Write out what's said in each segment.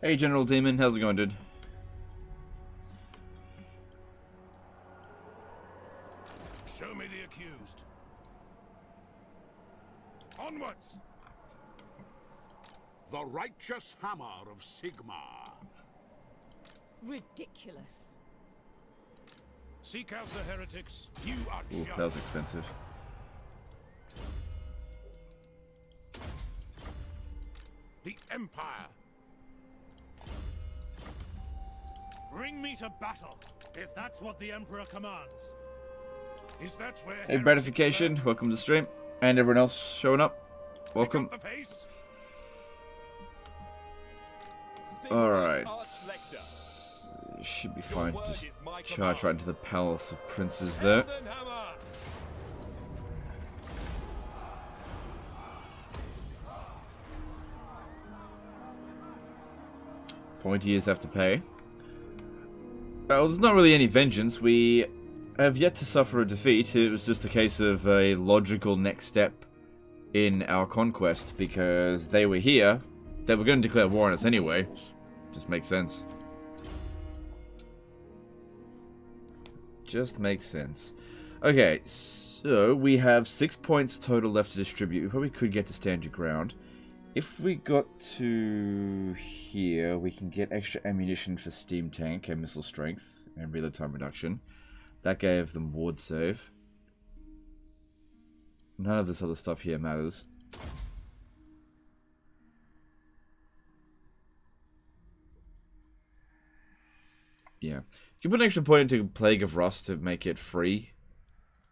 Hey, General Demon, how's it going, dude? Show me the accused. Onwards! The righteous hammer of Sigmar. Ridiculous. Seek out the heretics. You are Ooh, just. that was expensive. The Empire. Bring me to battle, if that's what the Emperor commands. Is that where? Hey, Gratification, welcome to the stream. And everyone else showing up, welcome. Pick up the pace. Alright. Should be fine to just charge right into the Palace of Princes there. Point years have to pay. Well, there's not really any vengeance. We have yet to suffer a defeat. It was just a case of a logical next step in our conquest because they were here. They were going to declare war on us anyway. Just makes sense. Just makes sense. Okay, so we have 6 points total left to distribute. We probably could get to stand your ground. If we got to here, we can get extra ammunition for steam tank and missile strength and reload time reduction. That gave them ward save. None of this other stuff here matters. Yeah. You can put an extra point into Plague of Rust to make it free.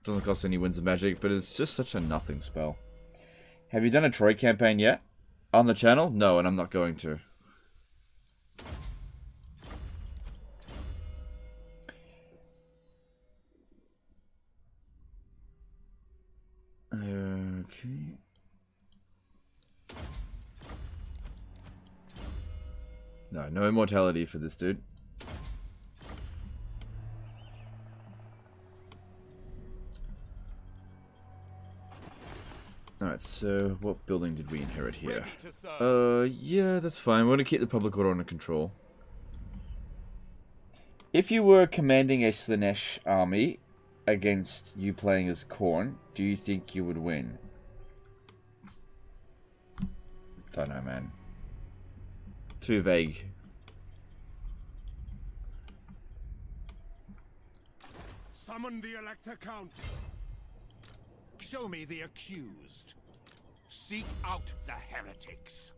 Doesn't cost any Winds of Magic, but it's just such a nothing spell. Have you done a Troy campaign yet? On the channel? No, and I'm not going to. Okay. No immortality for this dude. Alright, so what building did we inherit here? Yeah, that's fine. We want to keep the public order under control. If you were commanding a Slaanesh army against you playing as Khorne, do you think you would win? Don't know, man. Too vague. Summon the Elector Count. Show me the accused. Seek out the heretics.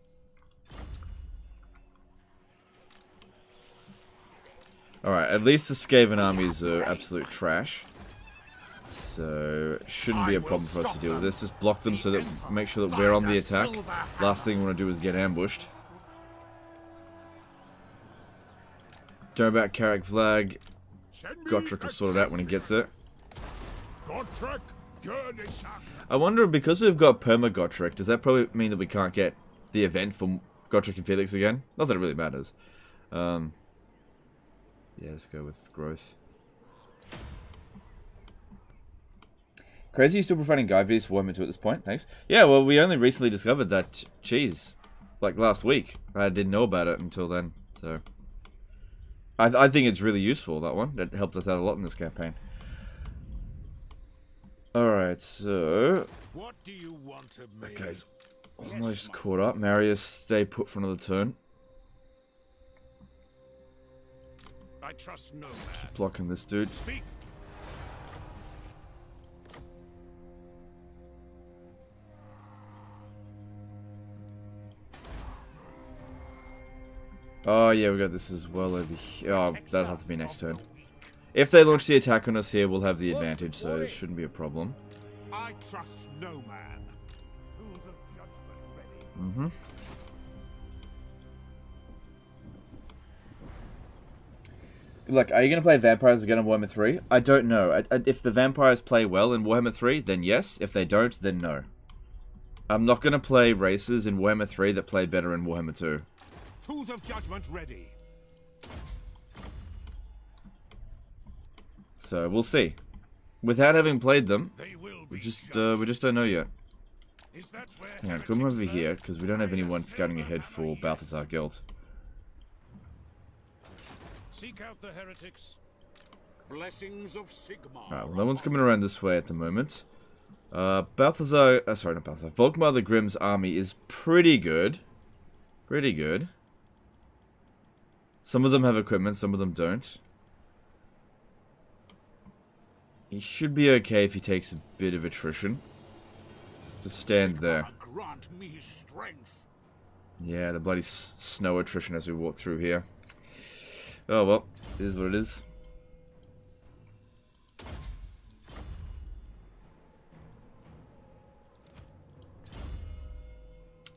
Alright, at least the Skaven armies are absolute trash. So, shouldn't be a problem for us to deal with this. Just block them so that make sure that we're on the attack. Last thing we want to do is get ambushed. Don't worry about Carrick Flag. Gotrek will sort it out when he gets it. I wonder, because we've got Perma Gotrek, does that probably mean that we can't get the event for Gotrek and Felix again? Not that it really matters. Yeah, let's go with growth. Crazy, you still providing guide videos for Warhammer 2 at this point? Thanks. Yeah, well, we only recently discovered that cheese. Like last week. I didn't know about it until then, so... I think it's really useful, that one. It helped us out a lot in this campaign. Alright, so... What do you want of me? That guy's almost caught up. Marius, stay put for another turn. I trust no man. Keep blocking this dude. Speak. Oh yeah, we got this as well over here. Oh, that'll have to be next turn. If they launch the attack on us here, we'll have the advantage, so it shouldn't be a problem. I trust no man. Mm-hmm. Good luck. Are you going to play Vampires again on Warhammer 3? I don't know. If the Vampires play well in Warhammer 3, then yes. If they don't, then no. I'm not going to play races in Warhammer 3 that play better in Warhammer 2. Tools of judgment ready. So we'll see. Without having played them, we just don't know yet. Hang on, come over here because we don't have anyone scouting ahead for Balthazar Guild. Seek out the heretics. Blessings of Sigmar. Alright, well, no one's coming around this way at the moment. Balthazar, sorry, not Balthazar. Volkmar the Grimm's army is pretty good. Pretty good. Some of them have equipment, some of them don't. He should be okay if he takes a bit of attrition. Just stand there. Grant me strength. Yeah, the bloody snow attrition as we walk through here. Oh well, it is what it is.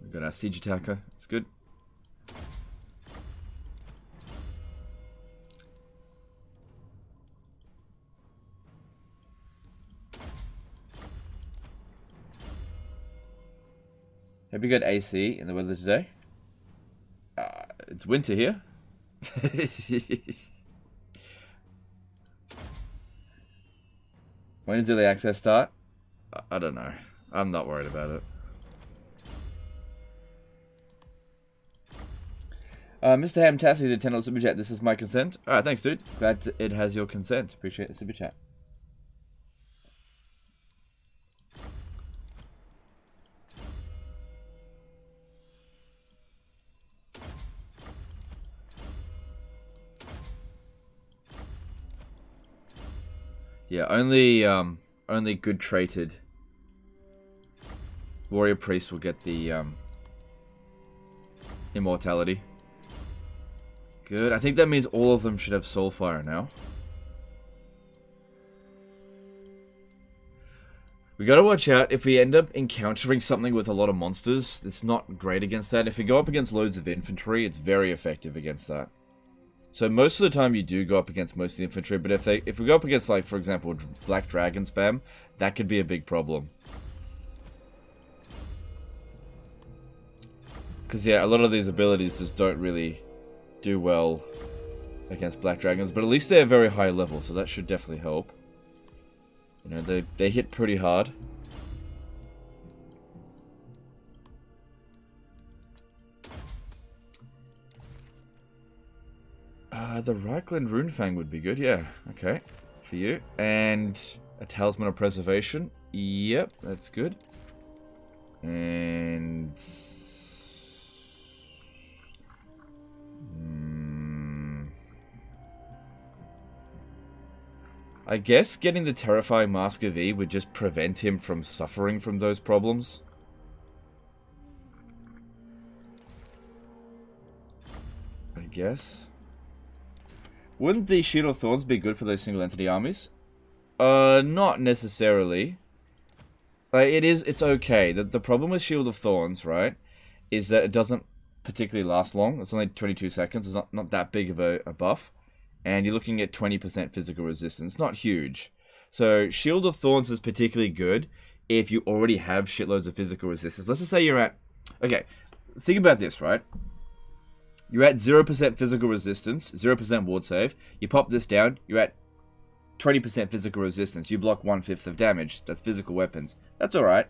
We've got our siege attacker, it's good. Have you got AC in the weather today? It's winter here. When does early access start? I don't know. I'm not worried about it. Mr. Hamtassi did $10 super chat. This is my consent. Alright, thanks, dude. Glad it has your consent. Appreciate the super chat. Yeah, only good traded warrior priest will get the immortality. Good. I think that means all of them should have soulfire now. We gotta watch out if we end up encountering something with a lot of monsters. It's not great against that. If we go up against loads of infantry, it's very effective against that. So most of the time you do go up against most of the infantry, but if we go up against, like, for example, Black Dragon spam, that could be a big problem. Because, yeah, a lot of these abilities just don't really do well against Black Dragons, but at least they're very high level, so that should definitely help. You know, they hit pretty hard. The Reichland Runefang would be good, yeah. Okay, for you. And a Talisman of Preservation. Yep, that's good. And... I guess getting the Terrifying Mask of E would just prevent him from suffering from those problems. I guess. Wouldn't the Shield of Thorns be good for those single entity armies? Not necessarily. Like, it's okay. The problem with Shield of Thorns, right, is that it doesn't particularly last long. It's only 22 seconds. It's not that big of a buff. And you're looking at 20% physical resistance. Not huge. So, Shield of Thorns is particularly good if you already have shitloads of physical resistance. Let's just say you're at... Okay, think about this, right? You're at 0% physical resistance, 0% ward save. You pop this down, you're at 20% physical resistance. You block 1/5 of damage. That's physical weapons. That's alright.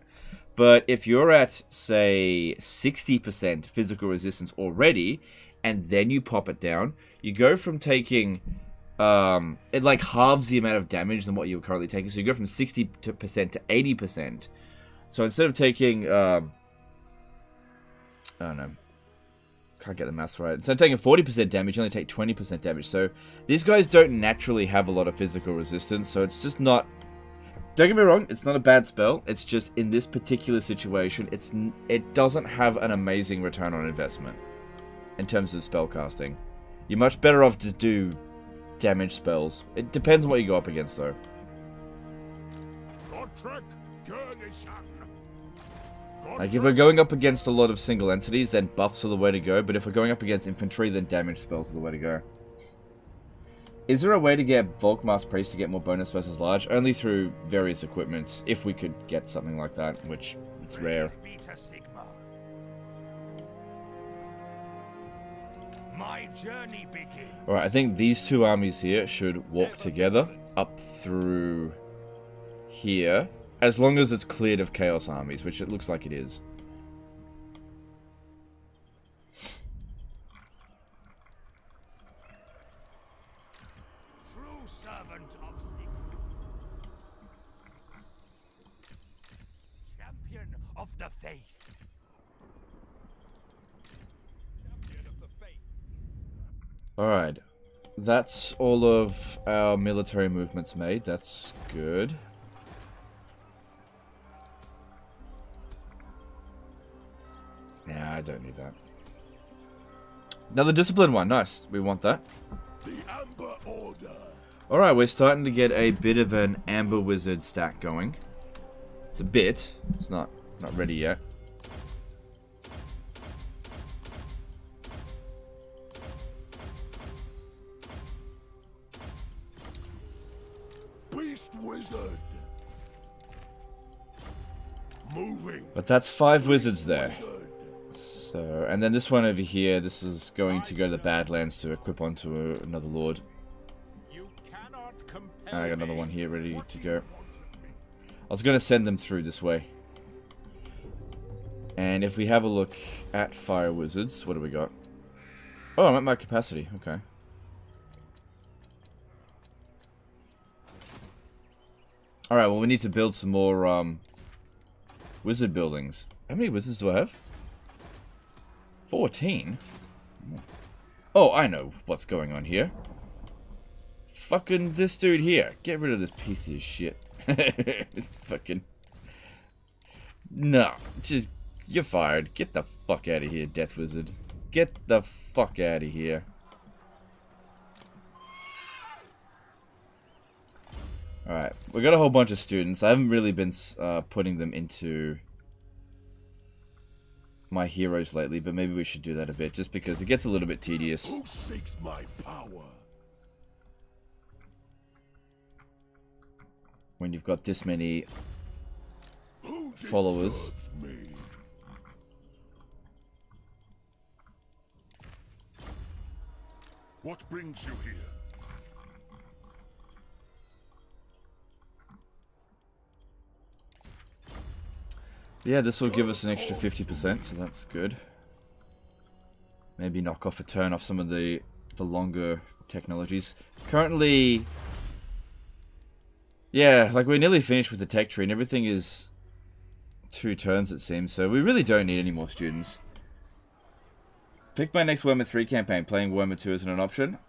But if you're at, say, 60% physical resistance already, and then you pop it down, you go from taking... it like halves the amount of damage than what you're currently taking. So you go from 60% to 80%. So instead of taking... I don't know. Can't get the maths right. Instead of taking 40% damage, you only take 20% damage. So these guys don't naturally have a lot of physical resistance. So it's just not... Don't get me wrong, it's not a bad spell. It's just in this particular situation, it doesn't have an amazing return on investment in terms of spell casting. You're much better off to do damage spells. It depends on what you go up against, though. Like, if we're going up against a lot of single entities, then buffs are the way to go. But if we're going up against infantry, then damage spells are the way to go. Is there a way to get Volkmar's Priest to get more bonus versus large? Only through various equipment, if we could get something like that, which it's rare. My journey begins. Alright, I think these two armies here should walk together up through here. As long as it's cleared of Chaos armies, which it looks like it is. of the faith. Alright. That's all of our military movements made. That's good. Nah, I don't need that. Another discipline one. Nice. We want that. The Amber Order. Alright, we're starting to get a bit of an Amber Wizard stack going. It's a bit. It's not ready yet. Beast Wizard. Moving. But that's 5 wizards there. Wizard. So, and then this one over here, this is going to go to the Badlands to equip onto another lord. You cannot compel And I got another me. one here ready What to do go. you want of me? I was going to send them through this way. And if we have a look at fire wizards, what do we got? Oh, I'm at my capacity. Okay. Alright, well we need to build some more wizard buildings. How many wizards do I have? 14? Oh, I know what's going on here. Fucking this dude here. Get rid of this piece of shit. It's fucking... No, just... You're fired. Get the fuck out of here, Death Wizard. Get the fuck out of here. Alright, we got a whole bunch of students. I haven't really been putting them into my heroes lately, but maybe we should do that a bit, just because it gets a little bit tedious. Who seeks my power? When you've got this many Who followers. disturbs me? What brings you here? Yeah, this will give us an extra 50%, so that's good. Maybe knock off a turn off some of the longer technologies. Currently, yeah, like we're nearly finished with the tech tree and everything is 2 turns it seems, so we really don't need any more students. Pick my next Warhammer 3 campaign. Playing Warhammer 2 isn't an option.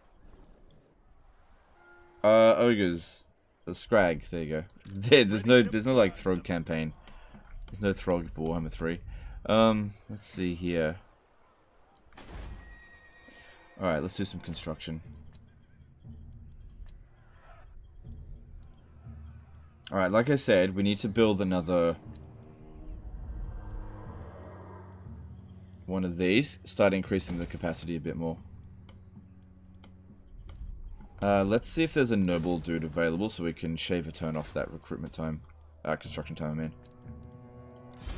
Ogres. The Scrag, there you go. There's no like Throg campaign. There's no Throg for Warhammer 3. Let's see here. Alright, let's do some construction. Alright, like I said, we need to build another one of these. Start increasing the capacity a bit more. Let's see if there's a noble dude available so we can shave a turn off that recruitment time. Construction time, I mean.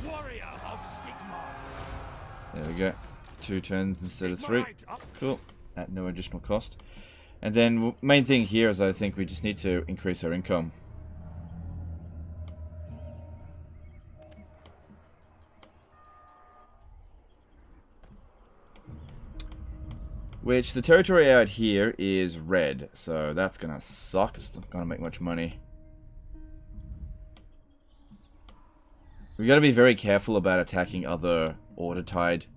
Warrior of Sigmar. There we go. 2 turns instead of 3. Cool. At no additional cost. And then, main thing here is I think we just need to increase our income. Which, the territory out here is red, so that's gonna suck. It's not gonna make much money. We gotta be very careful about attacking other Order Tide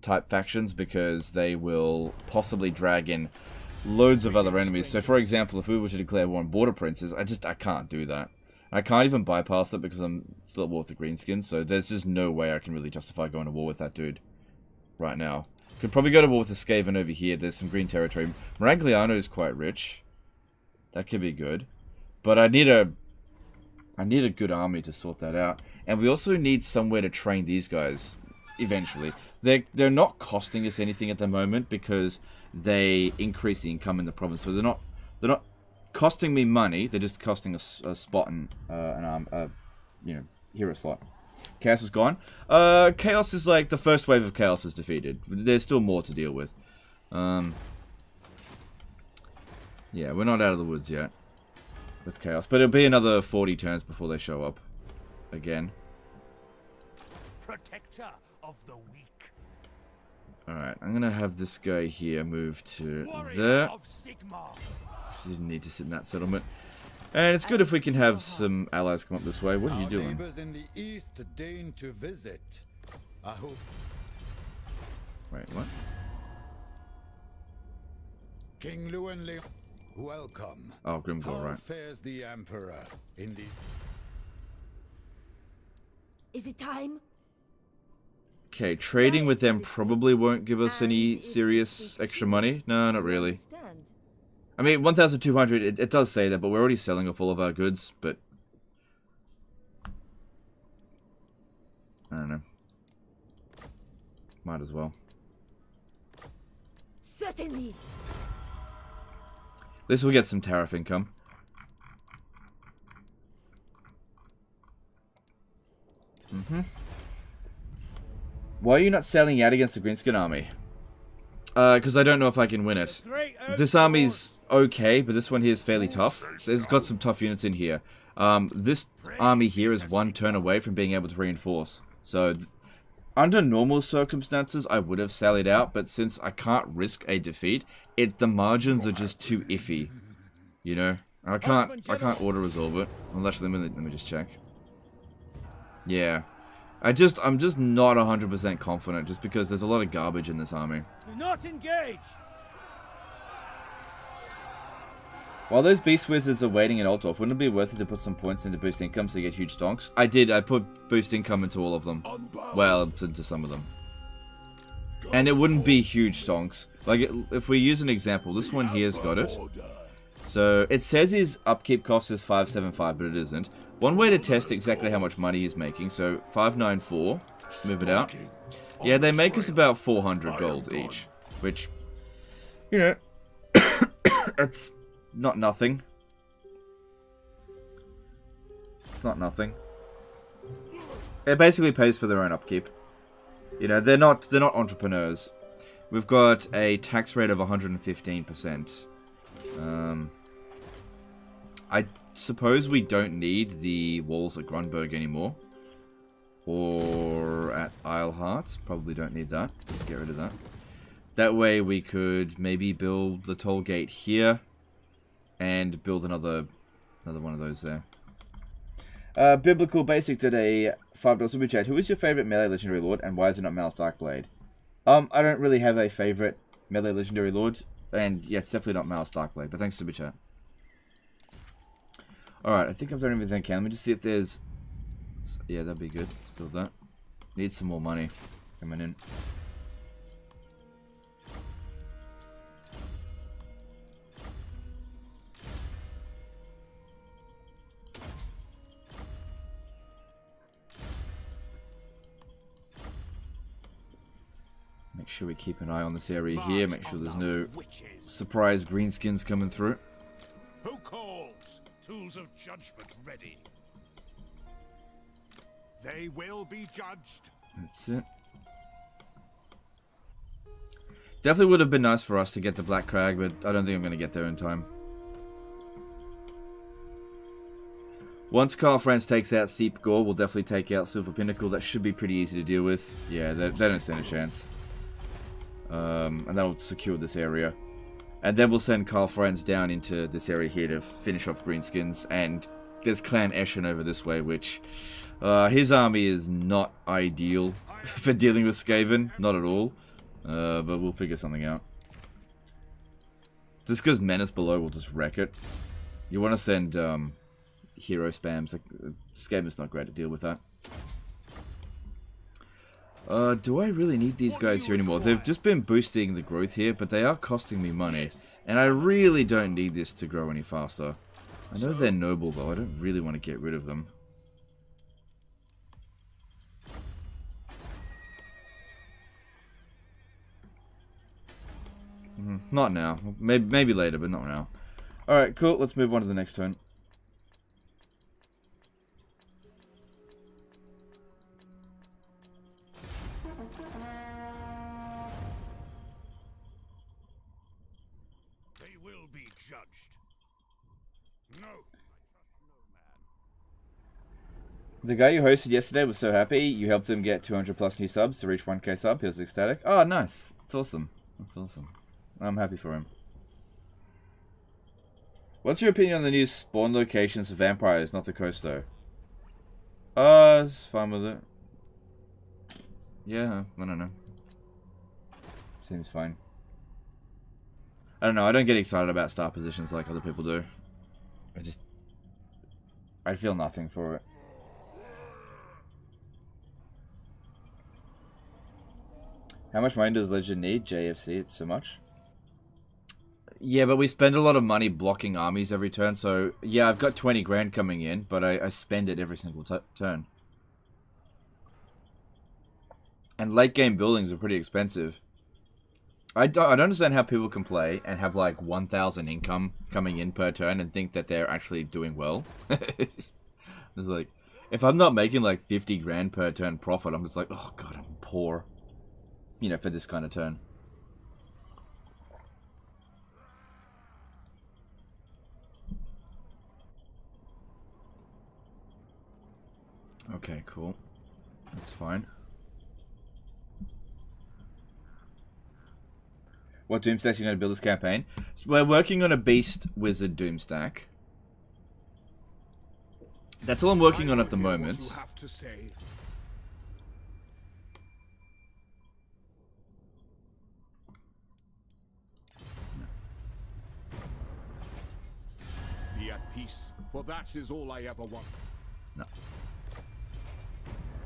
type factions because they will possibly drag in loads of other enemies. So for example, if we were to declare war on Border Princes, I can't do that. I can't even bypass it because I'm still at war with the Greenskins, so there's just no way I can really justify going to war with that dude right now. Could probably go to war with the Skaven over here. There's some green territory. Maragliano is quite rich. That could be good. But I need a good army to sort that out. And we also need somewhere to train these guys eventually. They're not costing us anything at the moment because they increase the income in the province. So they're not costing me money. They're just costing us a spot and hero slot. Chaos is gone. Chaos is like the first wave of Chaos is defeated. There's still more to deal with. Yeah, we're not out of the woods yet with Chaos, but it'll be another 40 turns before they show up again. Protector of the weak. Alright, I'm gonna have this guy here move to Warrior there. of Sigmar. He didn't need to sit in that settlement. And it's good if we can have some allies come up this way. What are you doing? Neighbors in the east deign to visit. I hope. Wait, what? King Lewin Leon, welcome. Oh, Grimgor, How right. fares the Emperor in the... Is it time? Okay, trading with them probably won't give us any serious extra money. No, not really. I mean, 1,200, it does say that, but we're already selling off all of our goods, but... I don't know. Might as well. Certainly. At least we'll get some tariff income. Why are you not selling out against the Greenskin army? Because I don't know if I can win it. This army's okay, but this one here is fairly tough. There's got some tough units in here. This army here is one turn away from being able to reinforce. So, under normal circumstances, I would have sallied out, but since I can't risk a defeat, the margins are just too iffy. You know? I can't auto-resolve it. Unless, let me just check. Yeah. I'm just not 100% confident, just because there's a lot of garbage in this army. Do not engage! While those beast wizards are waiting in Altdorf, wouldn't it be worth it to put some points into boost income so you get huge stonks? I did. I put boost income into all of them. Well, into some of them. And it wouldn't be huge stonks. Like, if we use an example, this one here's got it. So, it says his upkeep cost is 575, but it isn't. One way to test exactly how much money he's making, so 594, move it out. Yeah, they make us about 400 gold each, which, you know, it's not nothing. It's not nothing. It basically pays for their own upkeep. You know, they're not entrepreneurs. We've got a tax rate of 115%. I suppose we don't need the walls at Grunberg anymore. Or at Isleheart. Probably don't need that. Get rid of that. That way we could maybe build the toll gate here. And build another one of those there. Biblical Basic did a $5 super chat. Who is your favorite melee legendary lord and why is it not Mal's Darkblade? I don't really have a favorite melee legendary lord. And yeah, it's definitely not Mal's Darkblade. But thanks super chat. Alright, I think I've done everything I can. Let me just see if there's... Yeah, that'd be good. Let's build that. Need some more money coming in. Make sure we keep an eye on this area here. Make sure there's no surprise greenskins coming through. Who calls? Tools of judgment ready. They will be judged. That's it. Definitely would have been nice for us to get the Black Crag, but I don't think I'm going to get there in time. Once Karl Franz takes out Seep Gore, we'll definitely take out Silver Pinnacle. That should be pretty easy to deal with. Yeah, they don't stand a chance. And that'll secure this area. And then we'll send Karl Franz down into this area here to finish off Greenskins. And there's Clan Eschen over this way, which... his army is not ideal for dealing with Skaven. Not at all. But we'll figure something out. Just because Menace below will just wreck it. You want to send hero spams. Like, Skaven's not great to deal with that. Do I really need these guys here anymore? They've just been boosting the growth here, but they are costing me money. And I really don't need this to grow any faster. I know they're noble, though. I don't really want to get rid of them. Not now. Maybe later, but not now. Alright, cool. Let's move on to the next turn. They will be judged. No. The guy you hosted yesterday was so happy. You helped him get 200 plus new subs to reach 1k sub. He was ecstatic. Oh, nice. That's awesome. That's awesome. I'm happy for him. What's your opinion on the new spawn locations for vampires, not the coast though? It's fine with it. Yeah, I don't know. Seems fine. I don't know, I don't get excited about star positions like other people do. I feel nothing for it. How much money does Legend need? JFC, it's so much. Yeah, but we spend a lot of money blocking armies every turn, so yeah, I've got 20 grand coming in, but I spend it every single turn. And late game buildings are pretty expensive. I don't understand how people can play and have like 1,000 income coming in per turn and think that they're actually doing well. It's like, if I'm not making like 50 grand per turn profit, I'm just like, oh god, I'm poor. You know, for this kind of turn. Okay, cool. That's fine. What Doom stacks are you going to build this campaign? So we're working on a Beast Wizard Doom stack. That's all I'm working on at the moment. Be at peace, for that is all I ever want. No.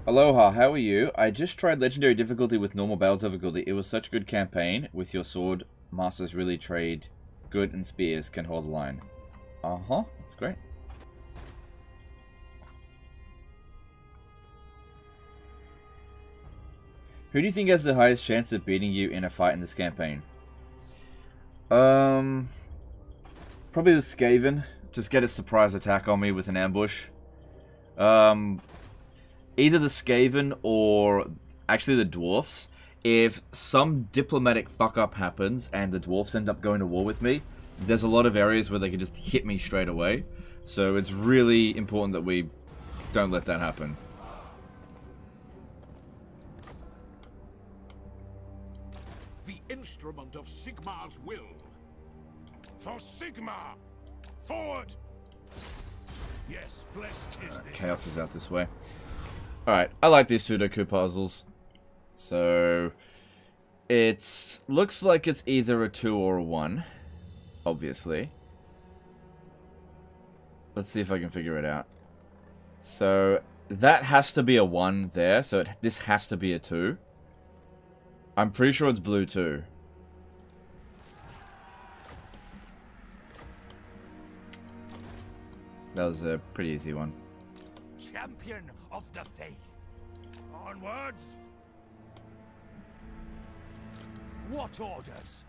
Aloha, how are you? I just tried Legendary difficulty with normal battle difficulty. It was such a good campaign. With your sword, masters really trade good and spears can hold the line. Uh-huh, that's great. Who do you think has the highest chance of beating you in a fight in this campaign? Probably the Skaven. Just get a surprise attack on me with an ambush. Either the Skaven or actually the Dwarfs. If some diplomatic fuck-up happens and the Dwarfs end up going to war with me, there's a lot of areas where they can just hit me straight away. So it's really important that we don't let that happen. The instrument of Sigmar's will. For Sigmar! Forward! Yes, blessed is this. Chaos is out this way. Alright, I like these Sudoku puzzles. So, it looks like it's either a 2 or a 1. Obviously. Let's see if I can figure it out. So, that has to be a 1 there, so this has to be a 2. I'm pretty sure it's blue too. That was a pretty easy one. Champion of the faith. Onwards! What orders?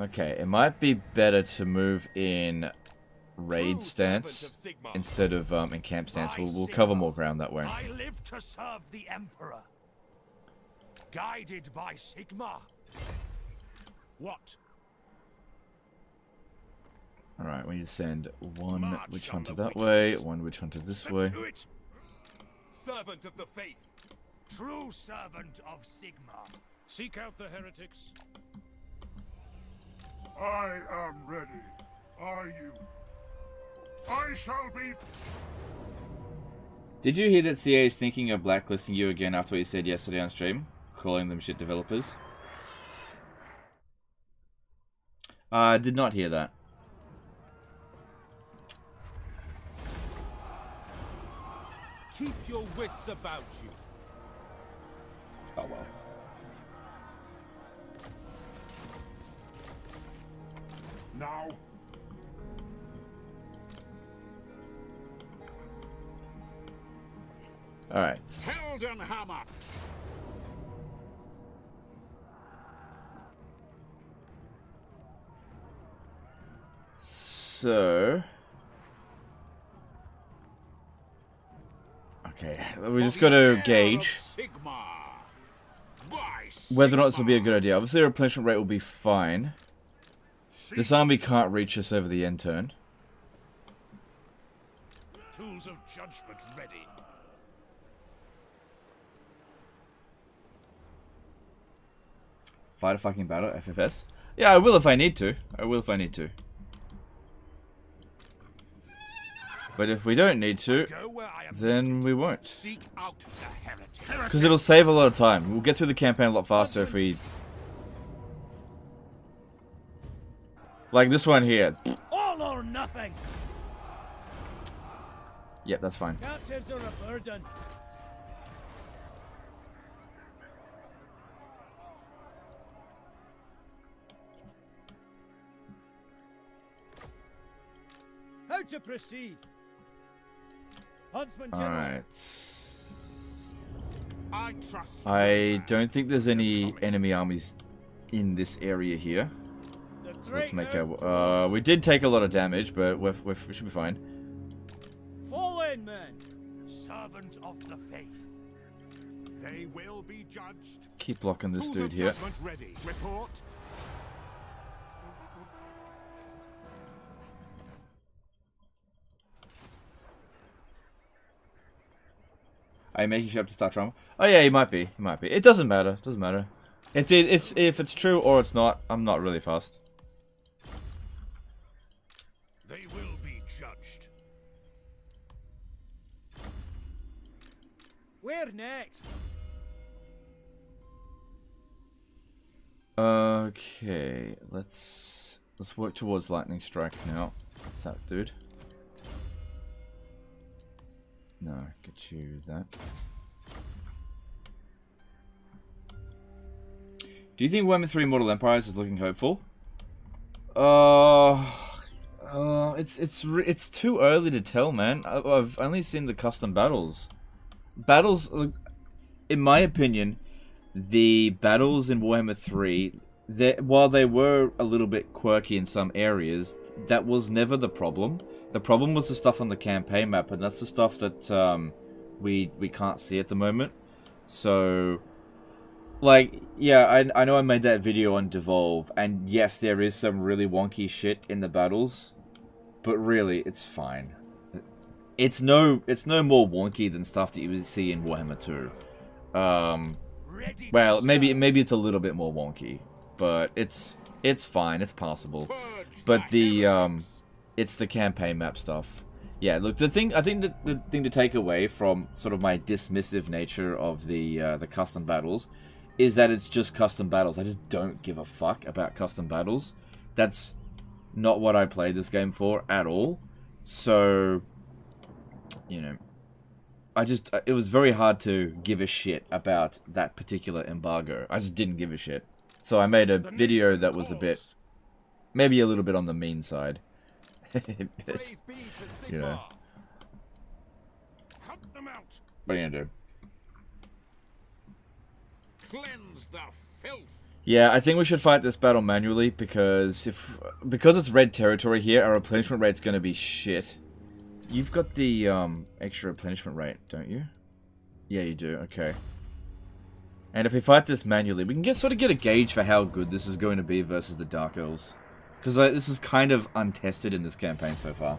Okay, it might be better to move in raid stance instead of in camp stance. We'll cover more ground that way. I live to serve the Emperor. Guided by Sigmar. What? Alright, we need to send one witch hunter that way, one witch hunter this way. Servant of the faith. True servant of Sigmar. Seek out the heretics. I am ready. Are you? I shall be. Did you hear that CA is thinking of blacklisting you again after what you said yesterday on stream? Calling them shit developers? I did not hear that. Keep your wits about you. Oh well. Now. Alright. Heldenhammer. So... Okay, we just gotta gauge whether or not this will be a good idea. Obviously, replenishment rate will be fine. This army can't reach us over the end turn. Tools of judgment ready. Fight a fucking battle, FFS. Yeah, I will if I need to. I will if I need to. But if we don't need to, Go where I am. then we won't. Seek out the heretic. Because it'll save a lot of time. We'll get through the campaign a lot faster if we... Like this one here. All or nothing. Yep, that's fine. Captives are a burden. How to proceed? Huntsman General. Alright. I trust you. I don't think there's any enemy armies in this area here. The So let's great make outdoors. our... we did take a lot of damage, but we should be fine. Fall in, men. Servant of the faith. They will be judged. Keep blocking this Tools dude of here. judgment ready. Report. Are you making sure to start trauma? Oh yeah, he might be. He might be. It doesn't matter. It doesn't matter. It's if it's true or it's not. I'm not really fast. They will be judged. Where next? Okay, let's work towards lightning strike now. With that dude. No, get you that. Do you think Warhammer 3 Immortal Empires is looking hopeful? It's too early to tell, man. I've only seen the custom battles. Battles, in my opinion, the battles in Warhammer 3, while they were a little bit quirky in some areas, that was never the problem. The problem was the stuff on the campaign map, and that's the stuff that we can't see at the moment. So, like, yeah, I know I made that video on Devolve, and yes, there is some really wonky shit in the battles, but really, it's fine. It's no more wonky than stuff that you would see in Warhammer 2. Well, maybe it's a little bit more wonky, but it's fine, it's passable. But the it's the campaign map stuff. Yeah, look, I think the thing to take away from sort of my dismissive nature of the custom battles is that it's just custom battles. I just don't give a fuck about custom battles. That's not what I played this game for at all. So, you know, it was very hard to give a shit about that particular embargo. I just didn't give a shit. So I made a video that was a bit, maybe a little bit on the mean side. But, you know. Hunt them out. What are you gonna do? Cleanse the filth. Yeah, I think we should fight this battle manually because it's red territory here, our replenishment rate's gonna be shit. You've got the extra replenishment rate, don't you? Yeah, you do. Okay. And if we fight this manually, we can sort of get a gauge for how good this is going to be versus the Dark Elves. Because this is kind of untested in this campaign so far.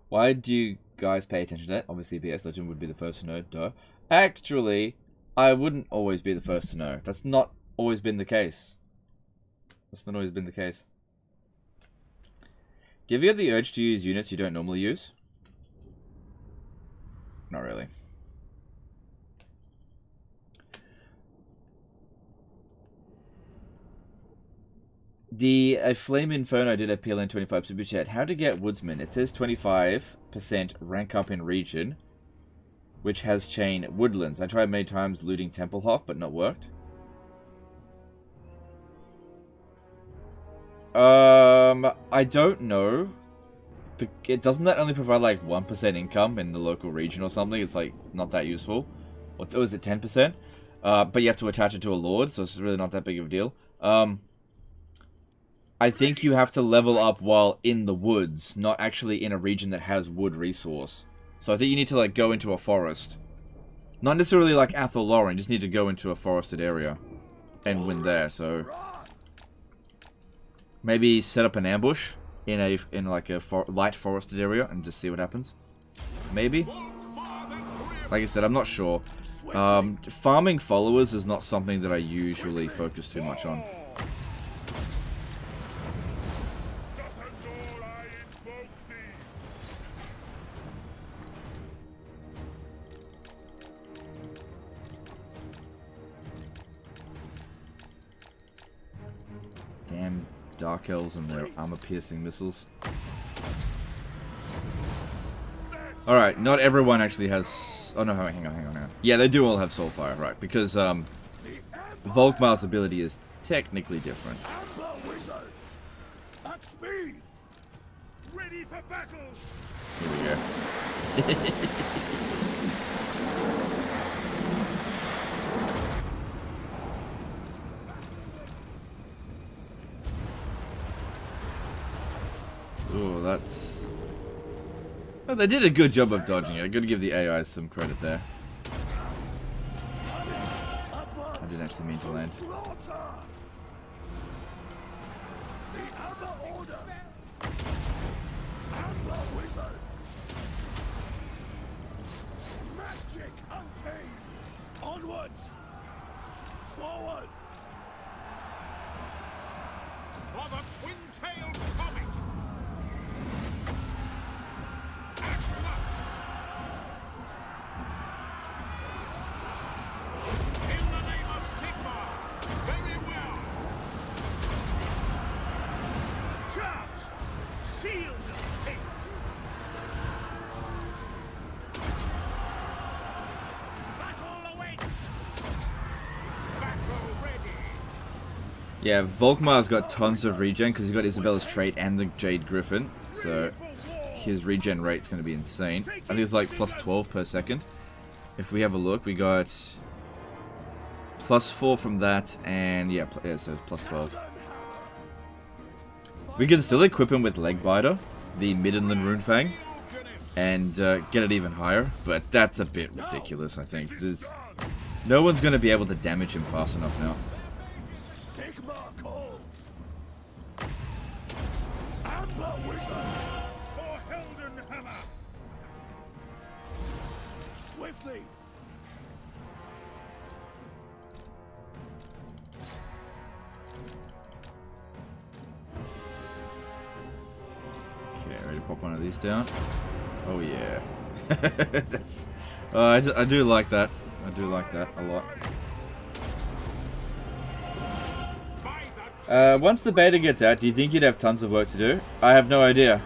Why do you guys pay attention to that? Obviously, BS Legend would be the first to know. Duh. Actually, I wouldn't always be the first to know. That's not always been the case. That's not always been the case. Do you ever get the urge to use units you don't normally use? Not really. A Flame Inferno did a PLN 25 super chat. How to get Woodsman? It says 25% rank up in region, which has chain Woodlands. I tried many times looting Templehof, but not worked. I don't know. Doesn't that only provide like 1% income in the local region or something? It's like not that useful. Or is it 10%? But you have to attach it to a lord, so it's really not that big of a deal. I think you have to level up while in the woods, not actually in a region that has wood resource. So I think you need to like go into a forest. Not necessarily like Athel Lauren, you just need to go into a forested area and win there, so maybe set up an ambush in like a light forested area and just see what happens. Maybe. Like I said, I'm not sure. Farming followers is not something that I usually focus too much on. Damn Dark Elves and their armor-piercing missiles. Alright, not everyone actually has... Oh no, hang on. Yeah, they do all have Soulfire, right, because Volkmar's ability is technically different. At speed! Ready for battle! Here we go. Ooh, that's... Well, they did a good job of dodging it. I gotta give the AI some credit there. I didn't actually mean to land. Magic untamed! Onwards! Forward! For the twin-tailed comet! In the name of Sigma! Very well! Charge! Shield of faith! Battle awaits! Battle ready! Yeah, Volkmar's got tons of regen because he's got Isabella's trait and the Jade Griffin. So his regen rate's going to be insane. I think it's like plus 12 per second. If we have a look, we got plus 4 from that, and yeah, so it's plus 12. We can still equip him with Legbiter, the Middenland Runefang, and get it even higher, but that's a bit ridiculous, I think. No one's going to be able to damage him fast enough now. Sigma calls! Amber Wizard! For Heldenhammer! Swiftly! Okay, ready to pop one of these down? Oh yeah. That's, I do like that. I do like that a lot. Once the beta gets out, do you think you'd have tons of work to do? I have no idea.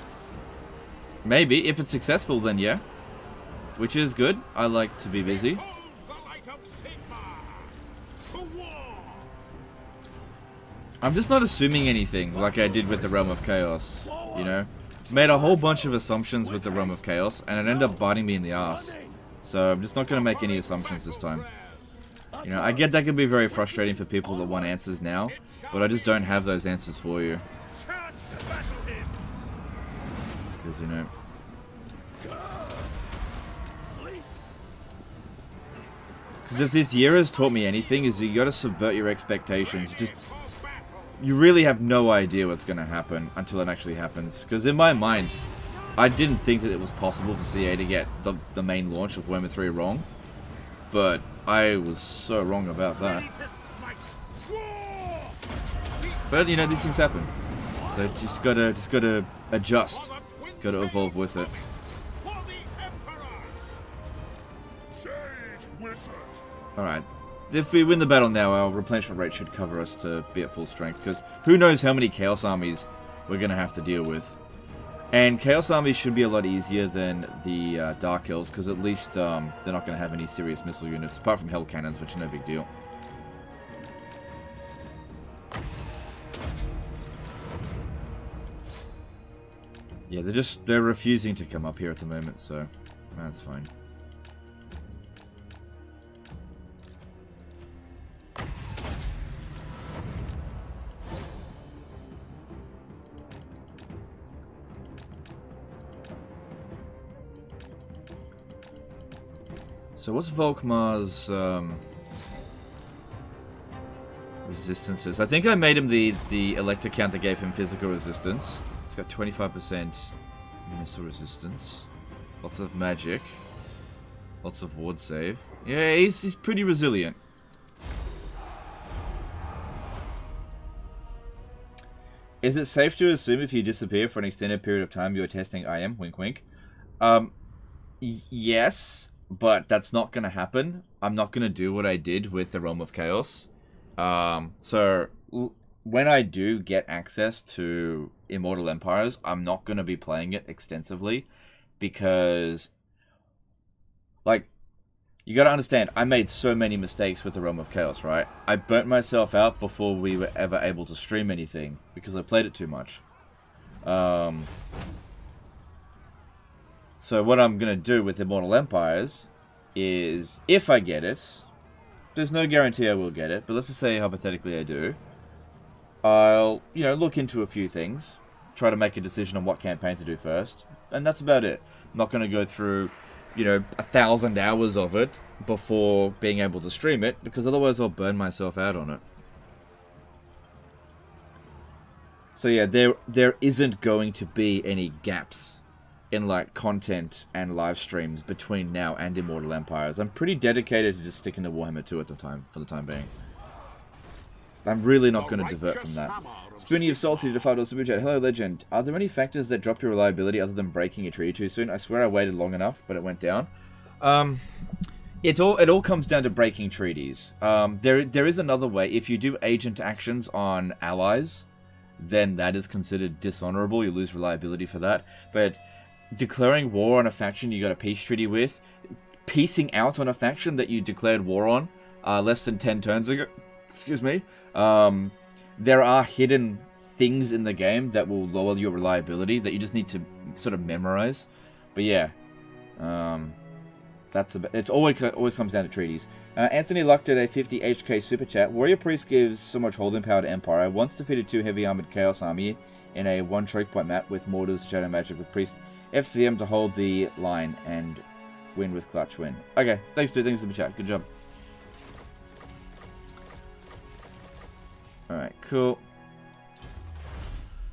Maybe. If it's successful, then yeah. Which is good. I like to be busy. I'm just not assuming anything like I did with the Realm of Chaos, you know? Made a whole bunch of assumptions with the Realm of Chaos, and it ended up biting me in the ass. So I'm just not going to make any assumptions this time. You know, I get that can be very frustrating for people that want answers now, but I just don't have those answers for you. Because, you know... Because if this year has taught me anything, is you gotta subvert your expectations. Just... You really have no idea what's gonna happen until it actually happens. Because in my mind, I didn't think that it was possible for CA to get the main launch of Warhammer 3 wrong. But I was so wrong about that. But, you know, these things happen. So just gotta adjust. Gotta evolve with it. Alright. If we win the battle now, our replenishment rate should cover us to be at full strength. Because who knows how many Chaos Armies we're going to have to deal with. And Chaos Armies should be a lot easier than the Dark Elves. Because at least they're not going to have any serious missile units. Apart from Hell Cannons, which are no big deal. Yeah, they're refusing to come up here at the moment. So that's fine. So what's Volkmar's resistances? I think I made him the Elector count that gave him physical resistance. He's got 25% missile resistance. Lots of magic. Lots of ward save. Yeah, he's pretty resilient. Is it safe to assume if you disappear for an extended period of time, you're testing IM? Wink, wink. Yes, but that's not going to happen. I'm not going to do what I did with the Realm of Chaos. So when I do get access to Immortal Empires, I'm not going to be playing it extensively because, like, you got to understand, I made so many mistakes with the Realm of Chaos, right? I burnt myself out before we were ever able to stream anything because I played it too much. So what I'm going to do with Immortal Empires is, if I get it, there's no guarantee I will get it, but let's just say hypothetically I do, I'll, you know, look into a few things, try to make a decision on what campaign to do first, and that's about it. I'm not going to go through, you know, 1,000 hours of it before being able to stream it, because otherwise I'll burn myself out on it. So yeah, there isn't going to be any gaps in, like, content and live streams between now and Immortal Empires. I'm pretty dedicated to just sticking to Warhammer 2 for the time being. I'm really not going to divert from that. Spoonie of Salty to $5 Super Chat. Hello, Legend. Are there any factors that drop your reliability other than breaking a treaty too soon? I swear I waited long enough, but it went down. It all comes down to breaking treaties. There is another way. If you do agent actions on allies, then that is considered dishonorable. You lose reliability for that. But declaring war on a faction you got a peace treaty with, piecing out on a faction that you declared war on less than 10 turns ago, excuse me, there are hidden things in the game that will lower your reliability that you just need to sort of memorize. But yeah, it always comes down to treaties. Anthony Luck did a 50 HK super chat. Warrior Priest gives so much holding power to Empire. Once defeated 2 heavy armored Chaos army in a 1 choke point map with mortars, shadow magic with Priest, FCM to hold the line and win with clutch win. Okay, thanks dude, thanks for the chat. Good job. Alright, cool.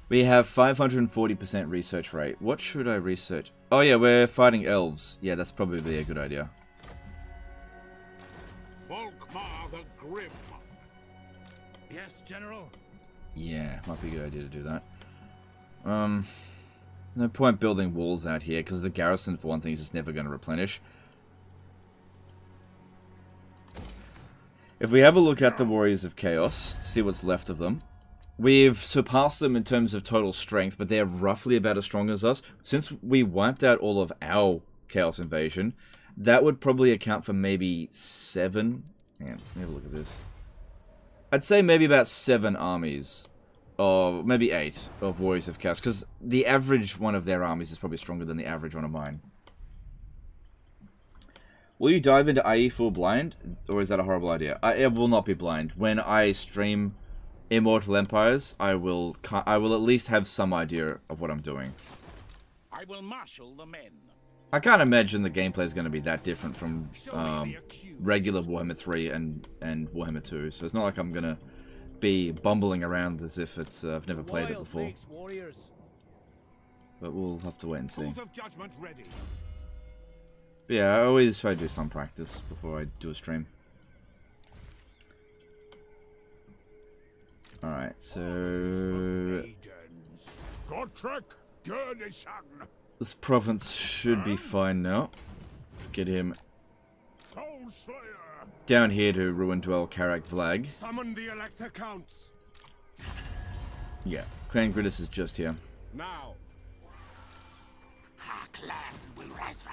We have 540% research rate. What should I research? Oh yeah, we're fighting elves. Yeah, that's probably a good idea. Volkmar the Grim. Yes, General. Yeah, might be a good idea to do that. No point building walls out here, because the garrison, for one thing, is just never going to replenish. If we have a look at the Warriors of Chaos, see what's left of them, we've surpassed them in terms of total strength, but they're roughly about as strong as us. Since we wiped out all of our Chaos Invasion, that would probably account for maybe 7... Hang on, let me have a look at this. I'd say maybe about 7 armies. Or maybe 8 of Warriors of Chaos, because the average one of their armies is probably stronger than the average one of mine. Will you dive into IE full blind, or is that a horrible idea? I will not be blind. When I stream Immortal Empires, I will at least have some idea of what I'm doing. I will marshal the men. I can't imagine the gameplay is going to be that different from regular Warhammer 3 and Warhammer 2, so it's not like I'm going to be bumbling around as if it's I've never played it before. But we'll have to wait and see. But yeah, I always try to do some practice before I do a stream. Alright, so this province should be fine now. Let's get him down here to ruin Dwell Karak Vlag. Summon the Elector Counts. Yeah, Clan Gridis is just here. Now. Our clan will rise.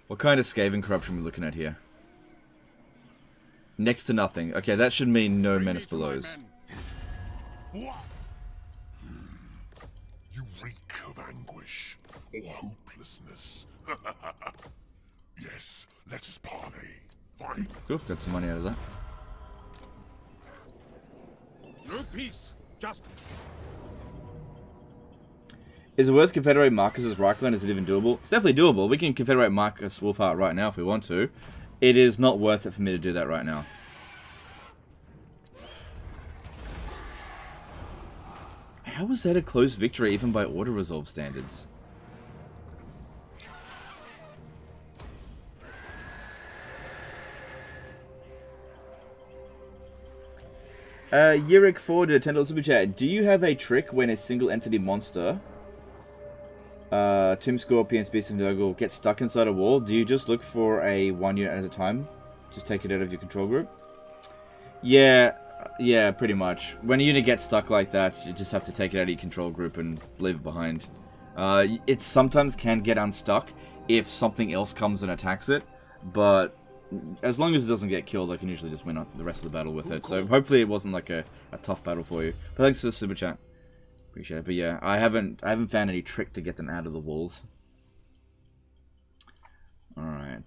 What kind of Skaven corruption are we looking at here? Next to nothing. Okay, that should mean no Menace Belows. You reek of anguish or hopelessness. Yes, let us parley. Fine. Cool, got some money out of that. No peace, just... Is it worth confederate Marcus's Reichland? Is it even doable? It's definitely doable. We can confederate Marcus Wolfheart right now if we want to. It is not worth it for me to do that right now. How was that a close victory even by auto-resolve standards? Yurik Forder, $10 super chat. Do you have a trick when a single entity monster, Tomb Scorpions, Beast of Nurgle, gets stuck inside a wall? Do you just look for a 1 unit at a time? Just take it out of your control group? Yeah, pretty much. When a unit gets stuck like that, you just have to take it out of your control group and leave it behind. It sometimes can get unstuck if something else comes and attacks it, but as long as it doesn't get killed, I can usually just win the rest of the battle with it. So hopefully it wasn't like a tough battle for you. But thanks for the super chat. Appreciate it. But yeah, I haven't found any trick to get them out of the walls. Alright.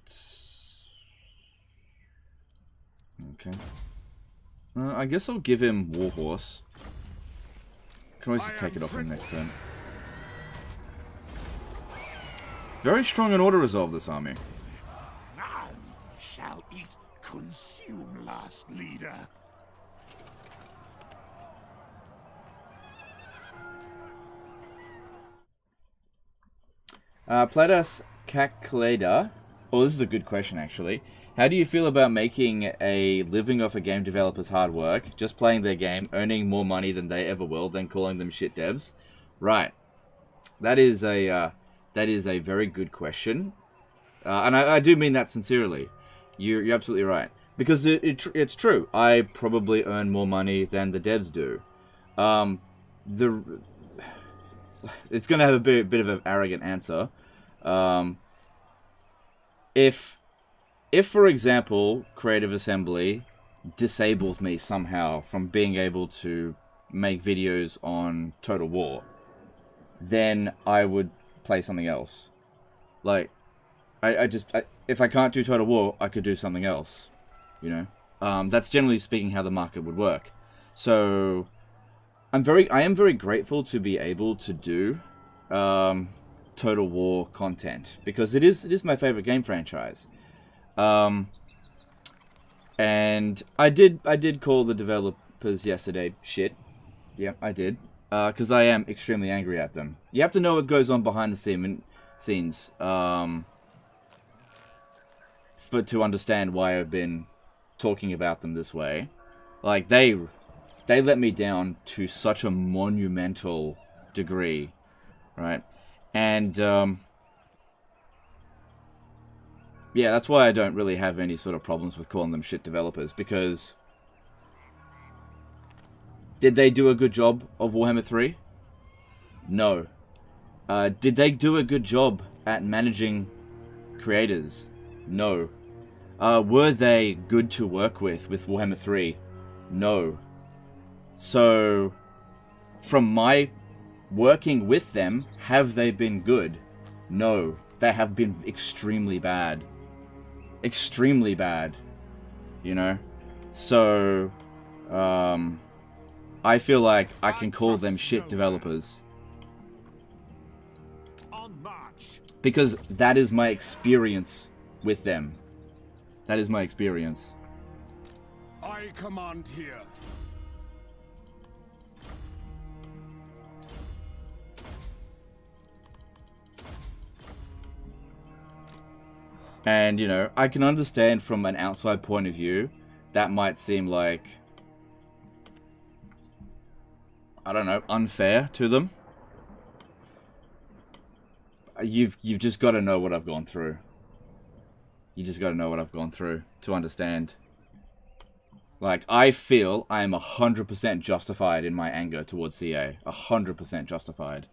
Okay. I guess I'll give him Warhorse. Can always just take it off him next turn. Very strong in auto resolve, this army. Shall it consume last leader? Pladas Kakleda. Oh, this is a good question, actually. How do you feel about making a living off a game developer's hard work, just playing their game, earning more money than they ever will, then calling them shit devs? Right. That is a very good question. And I do mean that sincerely. You're absolutely right. Because it's true. I probably earn more money than the devs do. It's going to have a bit of an arrogant answer. If, for example, Creative Assembly disabled me somehow from being able to make videos on Total War, then I would play something else. Like, if I can't do Total War, I could do something else. You know? That's generally speaking how the market would work. So, I am very grateful to be able to do Total War content, because it is my favorite game franchise. And I did call the developers yesterday shit. Yeah, I did. Because I am extremely angry at them. You have to know what goes on behind the scenes to understand why I've been talking about them this way. Like, they let me down to such a monumental degree, right? And yeah, that's why I don't really have any sort of problems with calling them shit developers, because did they do a good job of Warhammer 3? No. Did they do a good job at managing creators? No. Were they good to work with Warhammer 3? No. So, from my working with them, have they been good? No. They have been extremely bad. Extremely bad. You know? So, I feel like I can call them shit developers. Because that is my experience with them. That is my experience. I command here. And, you know, I can understand from an outside point of view, that might seem like, I don't know, unfair to them. You've just got to know what I've gone through. You just got to know what I've gone through to understand. Like, I feel I am 100% justified in my anger towards CA. 100% justified.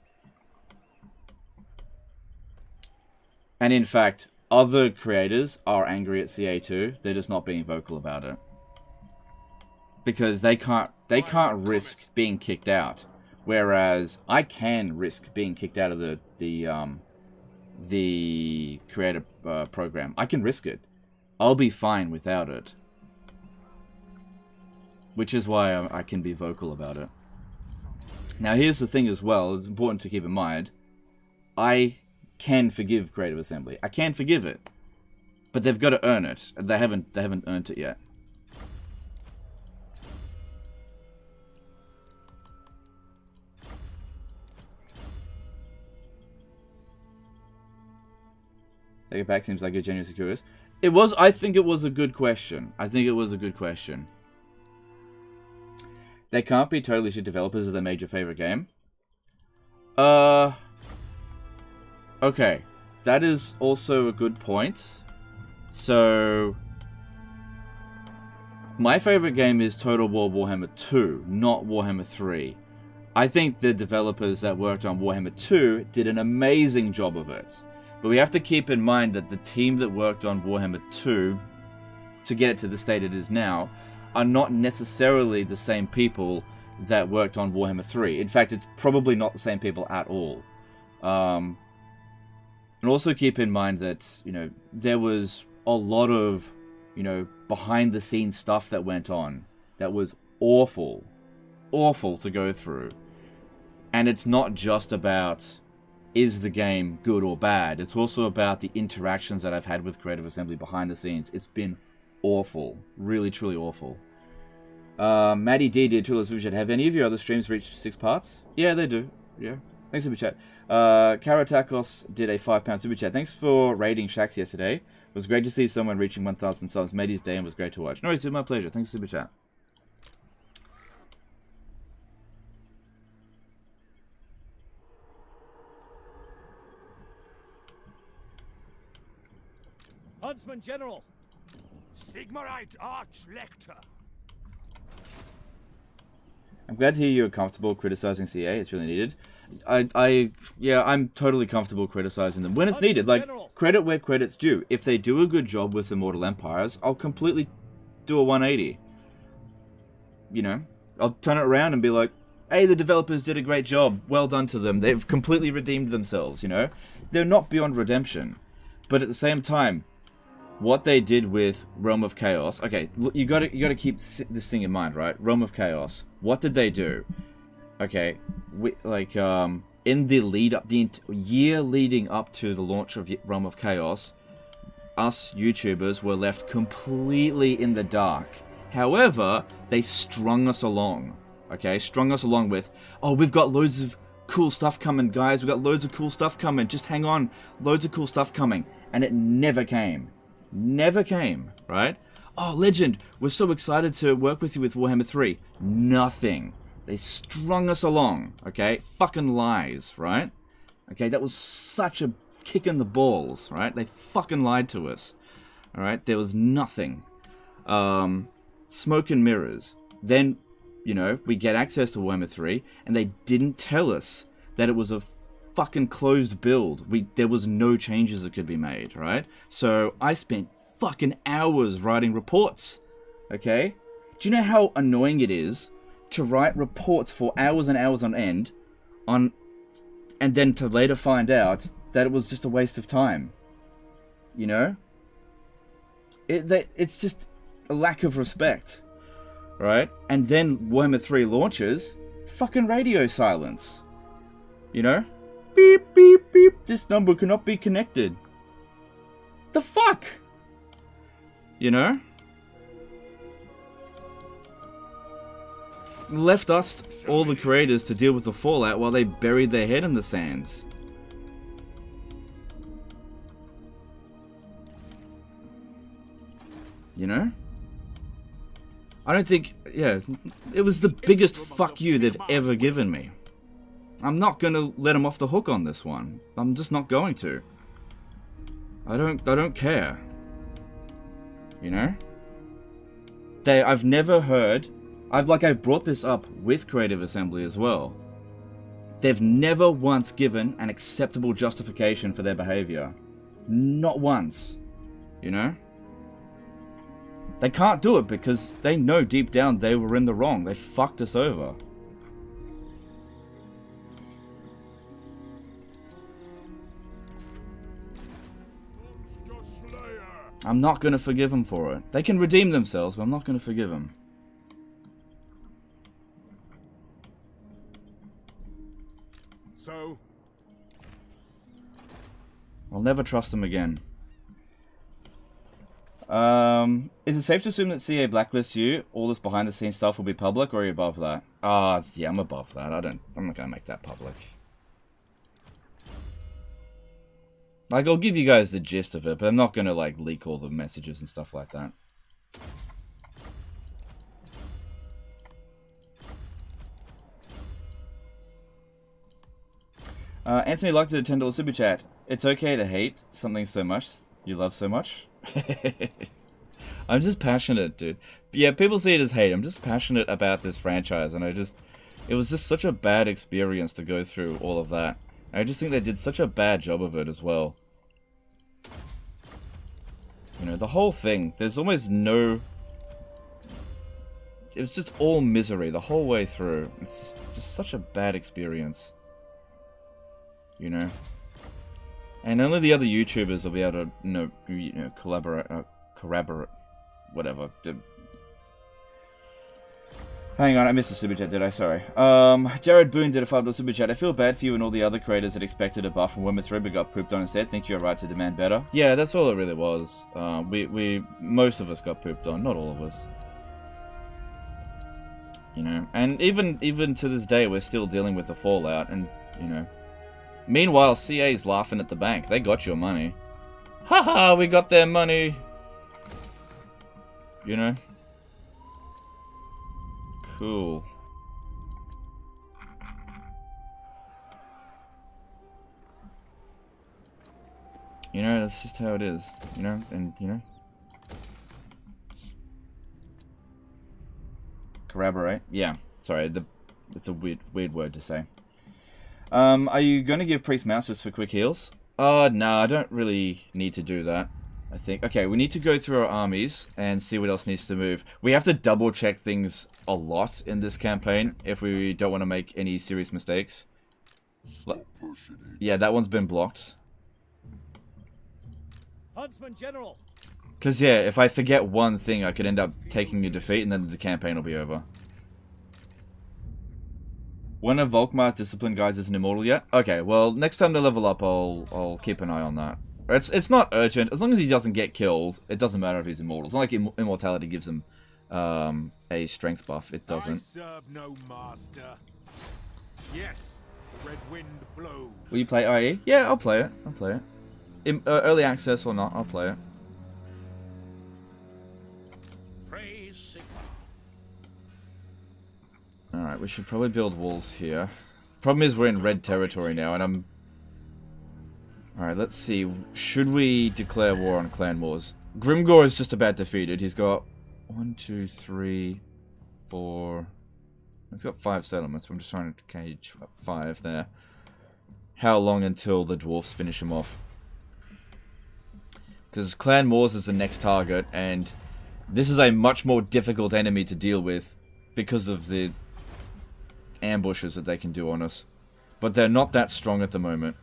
And in fact, other creators are angry at CA too. They're just not being vocal about it. Because they can't risk being kicked out. Whereas I can risk being kicked out of the creator program. I can risk it. I'll be fine without it. Which is why I can be vocal about it. Now here's the thing as well, it's important to keep in mind. I can forgive Creative Assembly. I can forgive it. But they've got to earn it. They haven't earned it yet. Take it back seems like a genuinely curious. It was, I think it was a good question. I think it was a good question. they can't be totally shit developers if they made your favorite game. Okay. That is also a good point. So, my favorite game is Total War Warhammer 2, not Warhammer 3. I think the developers that worked on Warhammer 2 did an amazing job of it. But we have to keep in mind that the team that worked on Warhammer 2, to get it to the state it is now, are not necessarily the same people that worked on Warhammer 3. In fact, it's probably not the same people at all. And also keep in mind that, you know, there was a lot of, you know, behind-the-scenes stuff that went on that was awful. Awful to go through. And it's not just about, is the game good or bad? It's also about the interactions that I've had with Creative Assembly behind the scenes. It's been awful. Really, truly awful. Maddie D did Tula Superchat. Have any of your other streams reached 6 parts? Yeah, they do. Yeah. Thanks, Superchat. Karatakos did a £5 Superchat. Thanks for raiding Shax yesterday. It was great to see someone reaching 1,000 subs. Made his day and was great to watch. No, it's my pleasure. Thanks, Superchat. Huntsman General! Sigmarite Archlector! I'm glad to hear you're comfortable criticizing CA. It's really needed. Yeah, I'm totally comfortable criticizing them when it's needed. Like, credit where credit's due. If they do a good job with Immortal Empires, I'll completely do a 180. You know, I'll turn it around and be like, hey, the developers did a great job. Well done to them. They've completely redeemed themselves, you know? They're not beyond redemption. But at the same time, what they did with Realm of Chaos... Okay, look, you gotta keep this thing in mind, right? Realm of Chaos. What did they do? Okay, in the lead-up... The year leading up to the launch of Realm of Chaos, us YouTubers were left completely in the dark. However, they strung us along. Okay, strung us along with, oh, we've got loads of cool stuff coming, guys. We've got loads of cool stuff coming. Just hang on. Loads of cool stuff coming. And it never came. Never came, right? Oh, Legend, we're so excited to work with you with Warhammer 3. Nothing. They strung us along, okay? Fucking lies, right? Okay, that was such a kick in the balls, right? They fucking lied to us, all right? There was nothing. Smoke and mirrors. Then, you know, we get access to Warhammer 3, and they didn't tell us that it was a fucking closed build. There was no changes that could be made, right? So I spent fucking hours writing reports, okay? Do you know how annoying it is to write reports for hours and hours on end, and then to later find out that it was just a waste of time? You know? It's just a lack of respect, right? And then Warhammer 3 launches, fucking radio silence, you know? Beep, beep, beep. This number cannot be connected. The fuck? You know? Left us, all the creators, to deal with the fallout while they buried their head in the sands. You know? I don't think... Yeah, it was the biggest fuck you they've ever given me. I'm not going to let them off the hook on this one. I'm just not going to. I don't care. You know? I've never heard... I've brought this up with Creative Assembly as well. They've never once given an acceptable justification for their behavior. Not once. You know? They can't do it because they know deep down they were in the wrong. They fucked us over. I'm not going to forgive them for it. They can redeem themselves, but I'm not going to forgive them. So? I'll never trust them again. Is it safe to assume that CA blacklists you? All this behind the scenes stuff will be public, or are you above that? Yeah, I'm above that. I'm not going to make that public. Like, I'll give you guys the gist of it, but I'm not going to, like, leak all the messages and stuff like that. Anthony liked the $10 super chat. It's okay to hate something so much you love so much. I'm just passionate, dude. Yeah, people see it as hate. I'm just passionate about this franchise, and it was just such a bad experience to go through all of that. I just think they did such a bad job of it as well. You know, the whole thing, there's almost no... It was just all misery the whole way through. It's just such a bad experience. You know? And only the other YouTubers will be able to, you know, collaborate, whatever. Hang on, I missed the super chat, did I? Sorry. Jared Boone did a $5 super chat. I feel bad for you and all the other creators that expected a buff from Warhammer 3 but got pooped on instead. Think you're right to demand better. Yeah, that's all it really was. Most of us got pooped on, not all of us. You know, and even to this day, we're still dealing with the fallout, and, you know. Meanwhile, CA's laughing at the bank. They got your money. Haha, we got their money. You know? Cool. You know, that's just how it is. You know, and, you know. Corroborate? Yeah. Sorry, it's a weird word to say. Are you going to give Priest Masters for quick heals? No, I don't really need to do that. I think. Okay, we need to go through our armies and see what else needs to move. We have to double check things a lot in this campaign if we don't want to make any serious mistakes. Yeah, that one's been blocked. Huntsman General. Because, yeah, if I forget one thing, I could end up taking a defeat and then the campaign will be over. One of Volkmar's discipline guys isn't immortal yet? Okay, well, next time they level up, I'll keep an eye on that. It's not urgent. As long as he doesn't get killed, it doesn't matter if he's immortal. It's not like immortality gives him a strength buff. It doesn't. I serve no master. Yes, the red wind blows. Will you play IE? Yeah, I'll play it. I'll play it. Early access or not, I'll play it. Praise Sigma. Alright, we should probably build walls here. Problem is we're in red territory now, and I'm... Alright, let's see. Should we declare war on Clan Wars? Grimgor is just about defeated. He's got 1, 2, 3, 4... He's got 5 settlements. I'm just trying to cage 5 there. How long until the dwarfs finish him off? Because Clan Wars is the next target, and this is a much more difficult enemy to deal with because of the ambushes that they can do on us. But they're not that strong at the moment.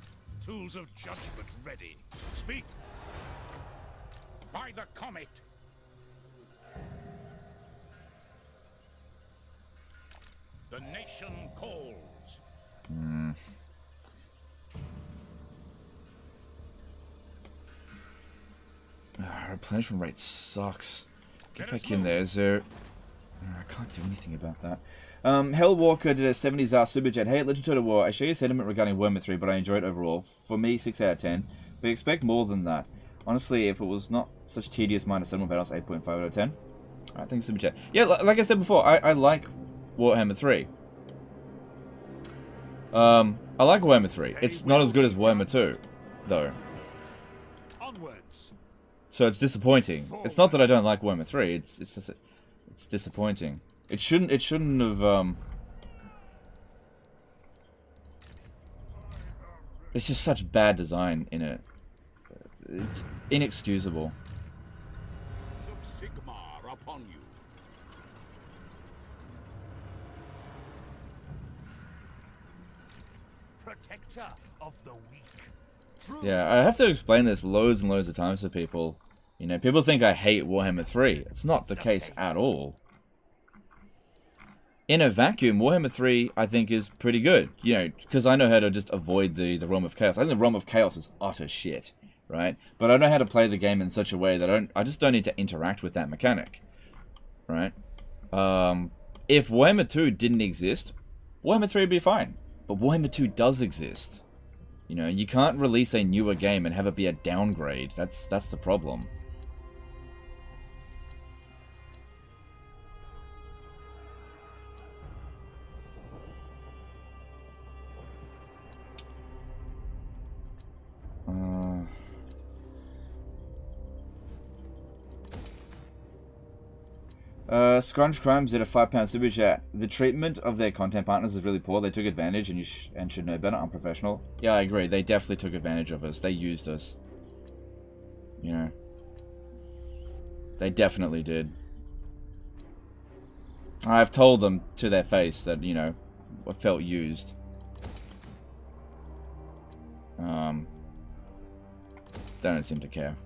Tools of judgment ready. Speak. By the comet. The nation calls. Replenishment rate sucks. Get back in there. Is there... I can't do anything about that. Hellwalker did a 70s R super jet. Hey, Legend Total War, I share your sentiment regarding Warhammer 3, but I enjoyed it overall. For me, 6 out of 10. But expect more than that. Honestly, if it was not such tedious minus settlement battles, 8.5 out of 10. Alright, thanks super chat. Yeah, like I said before, I like Warhammer 3. I like Warhammer 3. It's not as good as Warhammer 2, though. Onwards. So it's disappointing. It's not that I don't like Warhammer 3. It's just it's disappointing. It shouldn't have. It's just such bad design in it. It's inexcusable. Of Sigmar upon you. Protector of the weak. Yeah, I have to explain this loads and loads of times to people. You know, people think I hate Warhammer 3. It's not the case at all. In a vacuum, Warhammer 3, I think, is pretty good. You know, because I know how to just avoid the Realm of Chaos. I think the Realm of Chaos is utter shit, right? But I know how to play the game in such a way that I just don't need to interact with that mechanic, right? If Warhammer 2 didn't exist, Warhammer 3 would be fine. But Warhammer 2 does exist. You know, you can't release a newer game and have it be a downgrade. That's the problem. Scrunch Crimes did a £5 super chat. The treatment of their content partners is really poor. They took advantage and and should know better. Unprofessional. Yeah, I agree. They definitely took advantage of us. They used us. You know. They definitely did. I've told them to their face that, you know, I felt used. They don't seem to care.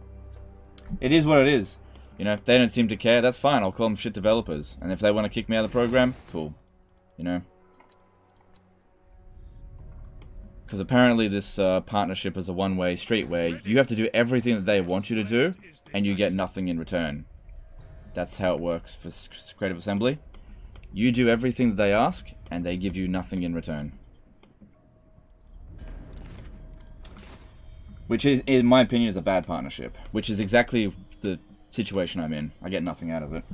It is what it is. You know, if they don't seem to care, that's fine. I'll call them shit developers. And if they want to kick me out of the program, cool. You know? Because apparently this partnership is a one-way street where you have to do everything that they want you to do, and you get nothing in return. That's how it works for Creative Assembly. You do everything that they ask, and they give you nothing in return. Which is, in my opinion, is a bad partnership. Which is exactly the situation I'm in. I get nothing out of it.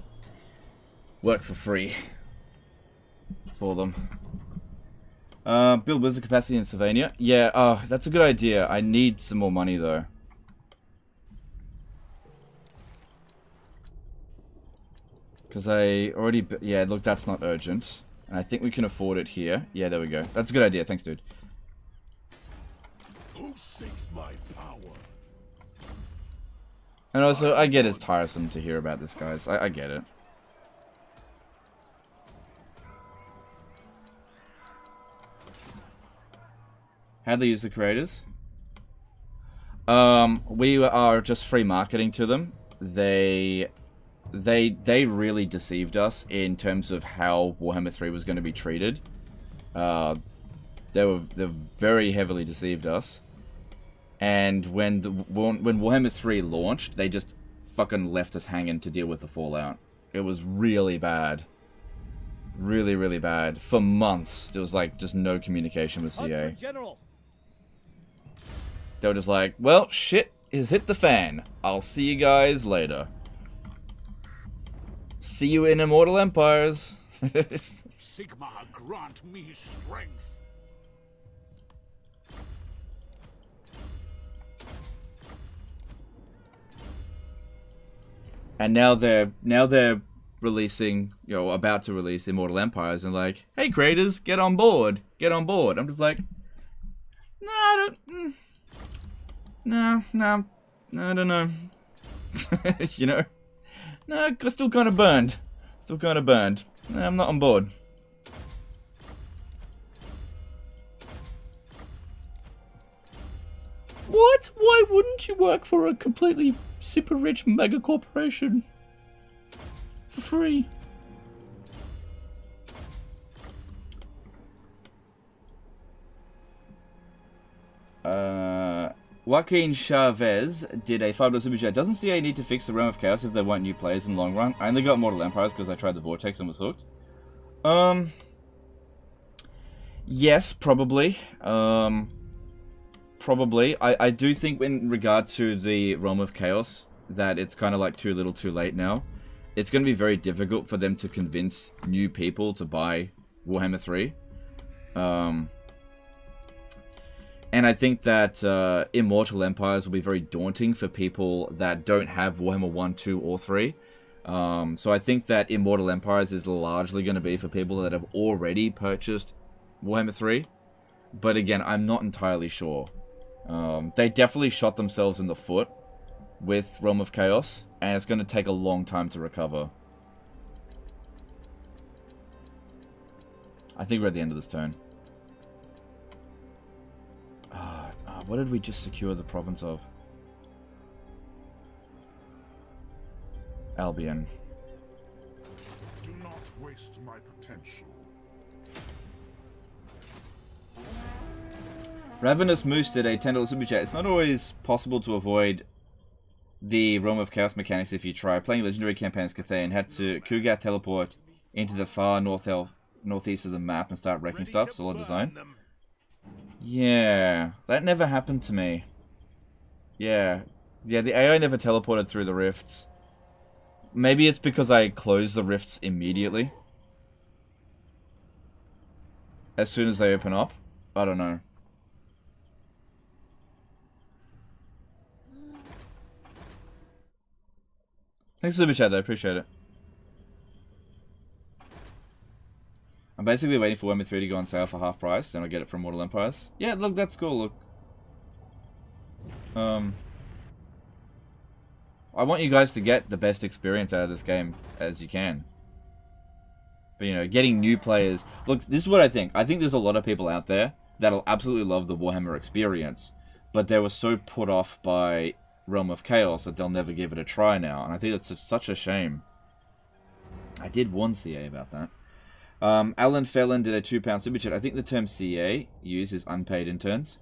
Work for free. For them. Build wizard capacity in Sylvania. Yeah, that's a good idea. I need some more money, though. Because I already... Yeah, look, that's not urgent. And I think we can afford it here. Yeah, there we go. That's a good idea. Thanks, dude. Who seeks my power? And also, I get it's tiresome to hear about this, guys. I get it. How'd they use the creators? We are just free marketing to them. They really deceived us in terms of how Warhammer 3 was going to be treated. They very heavily deceived us. And when Warhammer 3 launched, they just fucking left us hanging to deal with the fallout. It was really bad. Really, really bad. For months, there was like just no communication with CA. They were just like, well, shit has hit the fan. I'll see you guys later. See you in Immortal Empires. Sigma, grant me strength. And now they're releasing, you know, about to release Immortal Empires, and like, hey creators, get on board. I'm just like, no, I don't, no, I don't know. You know, no, still kind of burned. No, I'm not on board. What? Why wouldn't you work for a completely super rich mega corporation for free? Joaquin Chavez did a $5 super chat. Doesn't CA need to fix the Realm of Chaos if they want new players in the long run? I only got Mortal Empires because I tried the Vortex and was hooked. Yes, probably. Probably. I do think in regard to the Realm of Chaos that it's kind of like too little too late now. It's going to be very difficult for them to convince new people to buy Warhammer 3. And I think that Immortal Empires will be very daunting for people that don't have Warhammer 1, 2, or 3. So I think that Immortal Empires is largely going to be for people that have already purchased Warhammer 3. But again, I'm not entirely sure. They definitely shot themselves in the foot with Realm of Chaos, and it's going to take a long time to recover. I think we're at the end of this turn. What did we just secure the province of? Albion. Do not waste my potential. Ravenous Moose did a $10 super chat. It's not always possible to avoid the Realm of Chaos mechanics if you try. Playing Legendary campaigns Cathay had to Kugath teleport into the far northeast of the map and start wrecking stuff. Solid design. Yeah, that never happened to me. Yeah, the AI never teleported through the rifts. Maybe it's because I closed the rifts immediately. As soon as they open up. I don't know. Thanks for the super chat though, appreciate it. basically waiting for Warhammer 3 to go on sale for half price, then I'll get it from Immortal Empires. Yeah, look, that's cool, look. I want you guys to get the best experience out of this game as you can. But, you know, getting new players... Look, this is what I think. I think there's a lot of people out there that'll absolutely love the Warhammer experience, but they were so put off by Realm of Chaos that they'll never give it a try now. And I think it's such a shame. I did warn CA about that. Alan Felon did a £2 super chat. I think the term CA used is unpaid interns.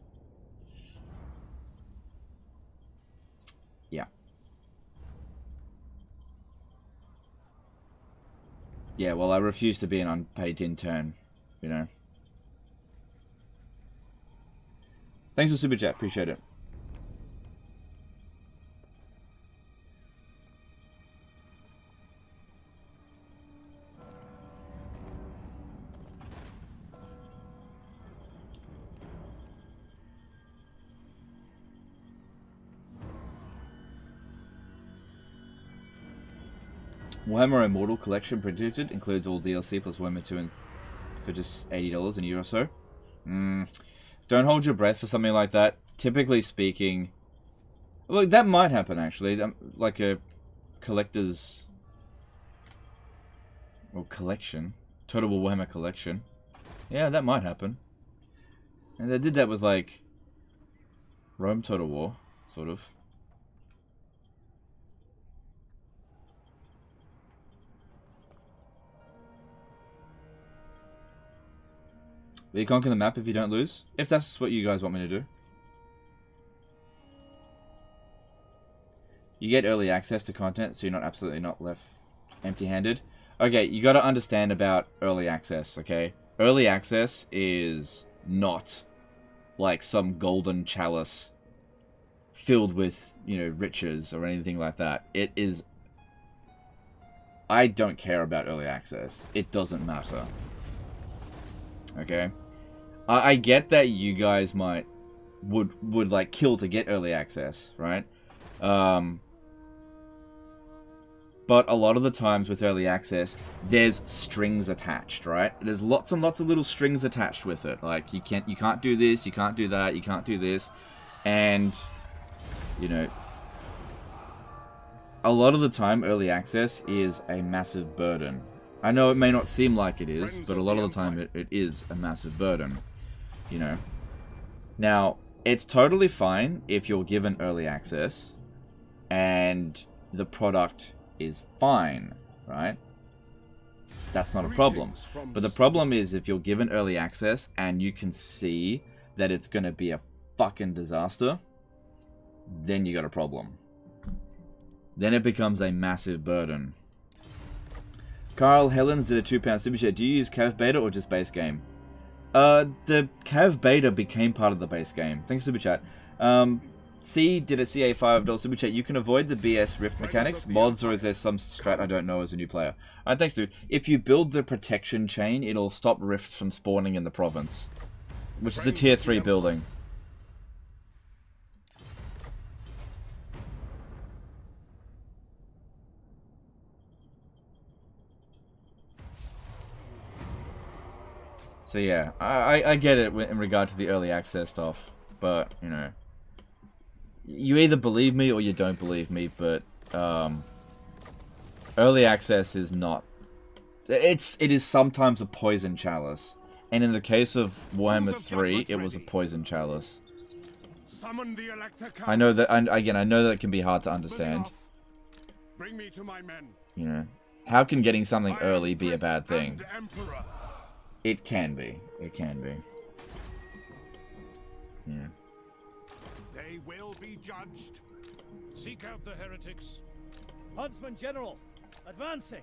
Yeah. Yeah, well, I refuse to be an unpaid intern, you know. Thanks for super chat, appreciate it. Warhammer Immortal Collection predicted includes all DLC plus Warhammer 2 for just $80 in a year or so. Don't hold your breath for something like that. Typically speaking, look, that might happen actually. Like a collector's or collection, Total War Warhammer collection. Yeah, that might happen. And they did that with like Rome Total War, sort of. Will you conquer the map if you don't lose? If that's what you guys want me to do. You get early access to content, so you're not absolutely not left empty-handed. Okay, you gotta understand about early access, okay? Early access is not like some golden chalice filled with, you know, riches or anything like that. It is... I don't care about early access. It doesn't matter. Okay? I get that you guys would like kill to get early access, right? But a lot of the times with early access, there's strings attached, right? There's lots and lots of little strings attached with it. Like you can't do this, you can't do that, you can't do this, and you know, a lot of the time early access is a massive burden. I know it may not seem like it is, but a lot of the time it is a massive burden, you know. Now, it's totally fine if you're given early access and the product is fine, right? That's not a problem. But the problem is if you're given early access and you can see that it's going to be a fucking disaster, then you got a problem. Then it becomes a massive burden. Karl Helens did a £2 super chat. Do you use Cav Beta or just base game? The Cav Beta became part of the base game. Thanks, super chat. C did a CA $5 super chat. You can avoid the BS rift mechanics, mods, or is there some strat I don't know as a new player? Thanks, dude. If you build the protection chain, it'll stop rifts from spawning in the province, which is a tier 3 building. So yeah, I get it in regard to the early access stuff, but, you know, you either believe me or you don't believe me, but early access is not... It is sometimes a poison chalice, and in the case of Warhammer 3, it was a poison chalice. I know that, and again, I know that it can be hard to understand. Bring me to my men. You know, how can getting something early be a bad thing? It can be. It can be. Yeah. They will be judged. Seek out the heretics. Huntsman General, advancing.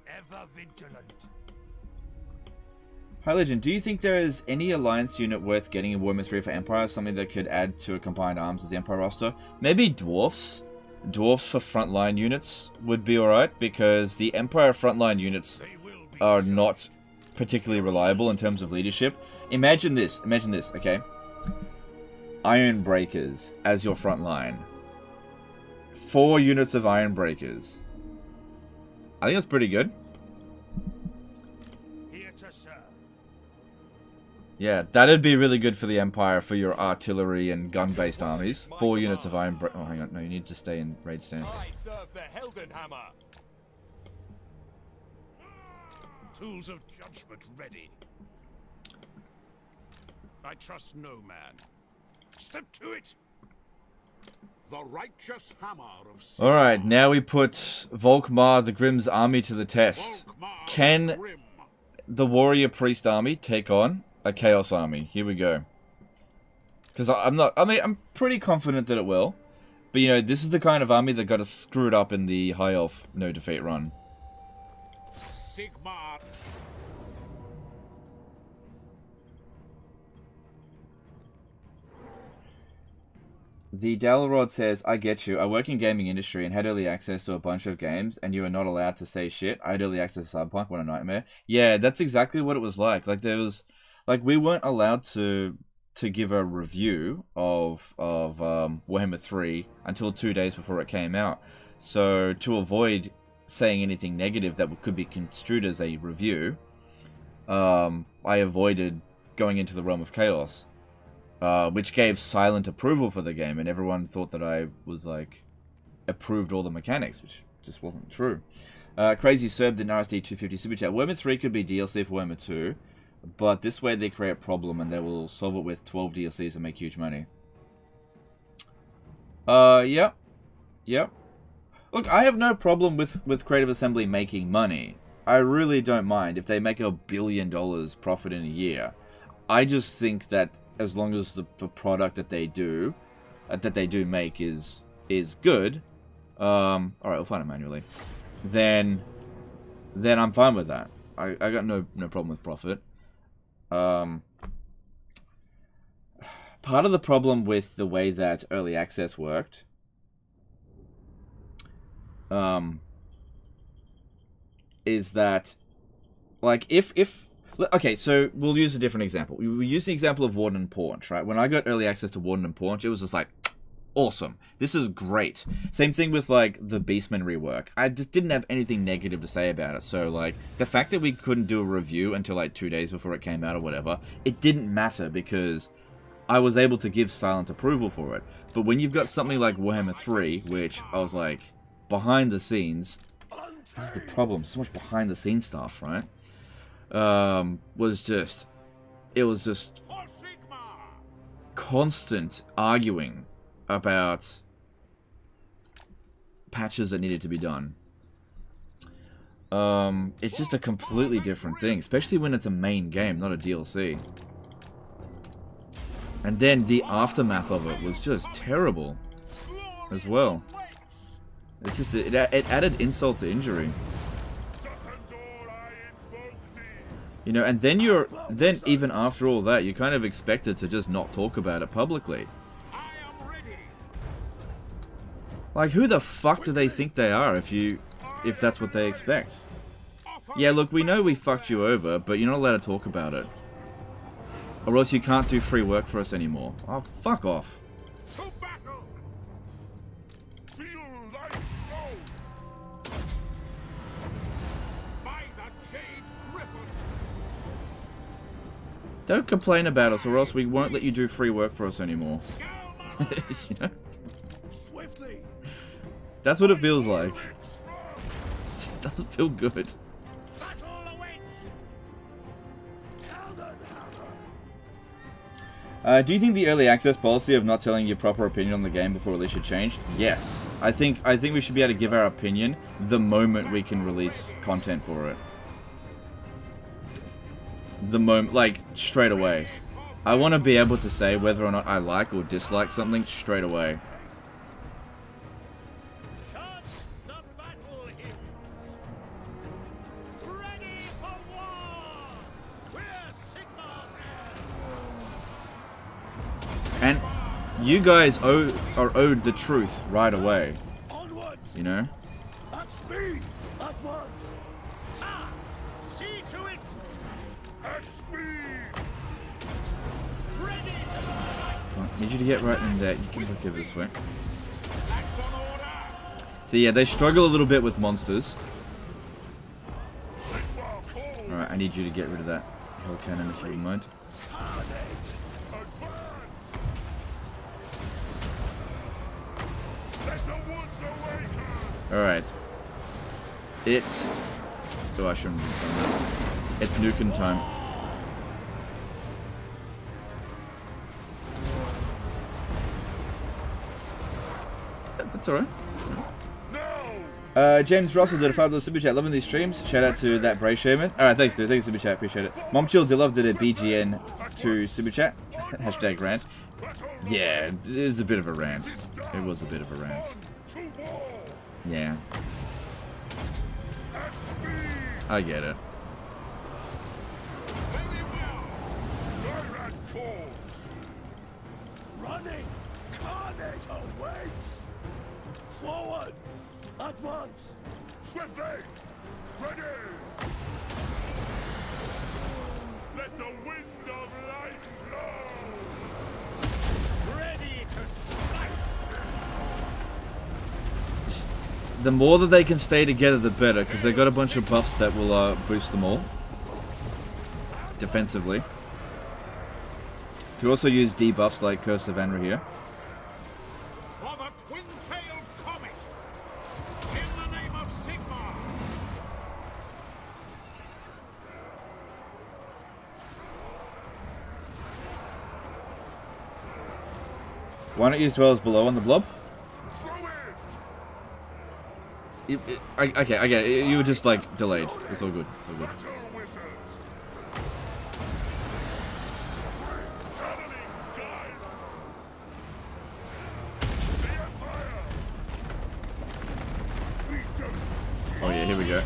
Ever vigilant. Hi Legend, do you think there is any alliance unit worth getting in Warhammer 3 for Empire? Something that could add to a combined arms as the Empire roster? Maybe dwarfs? Dwarfs for frontline units would be alright, because the Empire frontline units are not particularly reliable in terms of leadership. Imagine this, okay? Iron Breakers as your front line. 4 units of Iron Breakers. I think that's pretty good. Here to serve. Yeah, that'd be really good for the Empire for your artillery and gun-based armies. 4 units of iron. Oh, hang on. No, you need to stay in raid stance. I serve the Heldenhammer. Tools of judgment ready. I trust no man. Step to it. The righteous hammer of Alright, now we put Volkmar the Grimm's army to the test. Volkmar Can the Grim. the warrior priest army take on a chaos army? Here we go. Because I'm pretty confident that it will. But you know, this is the kind of army that got us screwed up in the high elf no defeat run. Sigmar. The Dalrod says, I get you. I work in gaming industry and had early access to a bunch of games, and you are not allowed to say shit. I had early access to Cyberpunk, what a nightmare. Yeah, that's exactly what it was like. Like, we weren't allowed to give a review of Warhammer 3 until 2 days before it came out. So, to avoid saying anything negative that could be construed as a review, I avoided going into the realm of chaos. Which gave silent approval for the game, and everyone thought that I was, like, approved all the mechanics, which just wasn't true. Crazy Serb did RSD 250 Super Chat. Warhammer 3 could be DLC for Warhammer 2, but this way they create a problem, and they will solve it with 12 DLCs and make huge money. Yep. Look, I have no problem with Creative Assembly making money. I really don't mind if they make $1 billion profit in a year. I just think that as long as the product that they do make is good, all right, we'll find it manually. Then I'm fine with that. I got no problem with profit. Part of the problem with the way that early access worked, is that, like, if okay, so we'll use a different example. We use the example of Warden and Paunch, right? When I got early access to Warden and Paunch, it was just like, awesome. This is great. Same thing with, like, the Beastman rework. I just didn't have anything negative to say about it. So, like, the fact that we couldn't do a review until, like, 2 days before it came out or whatever, it didn't matter because I was able to give silent approval for it. But when you've got something like Warhammer 3, which I was like, behind the scenes, this is the problem. So much behind the scenes stuff, right? It was just constant arguing about patches that needed to be done. It's just a completely different thing, especially when it's a main game, not a DLC. And then the aftermath of it was just terrible as well. It's just, it added insult to injury. You know, and then even after all that, you're kind of expected to just not talk about it publicly. Like, who the fuck do they think they are if that's what they expect? Yeah, look, we know we fucked you over, but you're not allowed to talk about it. Or else you can't do free work for us anymore. Oh, fuck off. Don't complain about us, or else we won't let you do free work for us anymore. You know? That's what it feels like. It doesn't feel good. Do you think the early access policy of not telling your proper opinion on the game before release should change? Yes. I think we should be able to give our opinion the moment we can release content for it. The moment, like, straight away. I want to be able to say whether or not I like or dislike something straight away. And you guys are owed the truth right away. You know? At speed! At once! Sir! See to it! At speed! Ready to strike! I need you to get right in there. You can look over this way. So yeah, they struggle a little bit with monsters. Alright, I need you to get rid of that hell cannon if you don't mind. Carnage! Advance! Let the woods awaken! Alright. It's... Oh, I shouldn't have done that. It's nuking time. That's alright. James Russell did a $5 super chat. Loving these streams. Shout out to that Bray Shaman. Alright, thanks dude. Thanks super chat. Appreciate it. Mom Chill Dilov did a BGN2 super chat. Hashtag rant. Yeah, it is a bit of a rant. It was a bit of a rant. Yeah. I get it. Running! Carnage awaits! Forward! Advance! Swiftly! Ready! Let the wind of life blow! Ready to strike! The more that they can stay together, the better, because they've got a bunch of buffs that will boost them all. Defensively. You can also use debuffs like Curse of Anra here. For the twin-tailed comet! In the name of Sigmar! Why not use Dwellers Below on the blob? Okay, I get it. You were just like delayed. It's all good. It's all good. Oh yeah, here we go.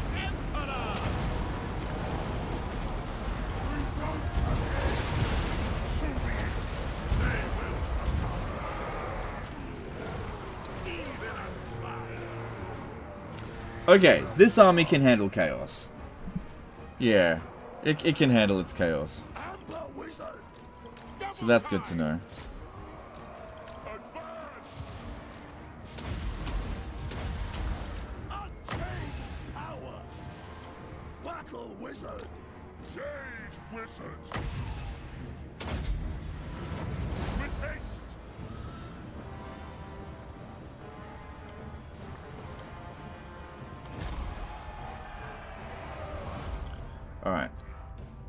Okay, this army can handle chaos. Yeah, it can handle its chaos. So that's good to know. Battle wizard! Sage wizard! With haste! Alright.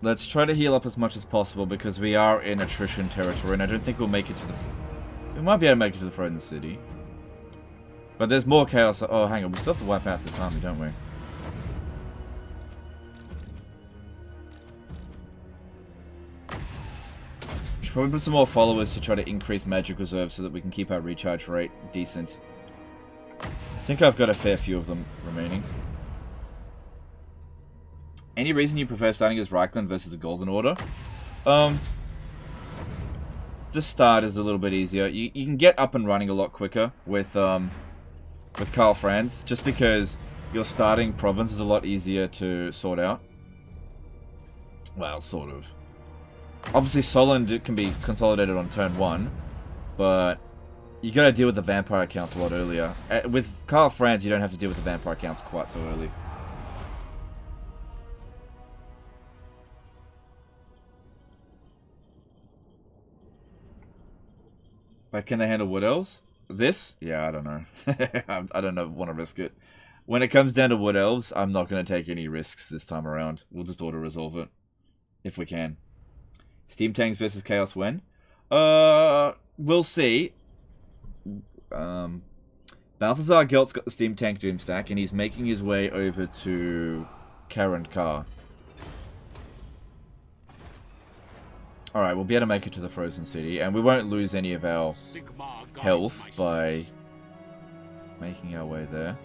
Let's try to heal up as much as possible because we are in attrition territory and I don't think we'll make it to the... We might be able to make it to the Frozen City. But there's more chaos. Oh, hang on. We still have to wipe out this army, don't we? Should probably put some more followers to try to increase magic reserves so that we can keep our recharge rate decent. I think I've got a fair few of them remaining. Any reason you prefer starting as Reichland versus the Golden Order? The start is a little bit easier. You can get up and running a lot quicker with Karl Franz, just because your starting province is a lot easier to sort out. Well, sort of. Obviously, Solent can be consolidated on turn 1, but you gotta deal with the vampire accounts a lot earlier. With Karl Franz, you don't have to deal with the vampire accounts quite so early. But can they handle Wood Elves? This? Yeah, I don't know. I don't know, want to risk it. When it comes down to Wood Elves, I'm not going to take any risks this time around. We'll just auto-resolve it. If we can. Steam Tanks versus Chaos when? We'll see. Balthazar Gelt's got the Steam Tank Doomstack, and he's making his way over to Karen Carr. Alright, we'll be able to make it to the Frozen City, and we won't lose any of our health by making our way there.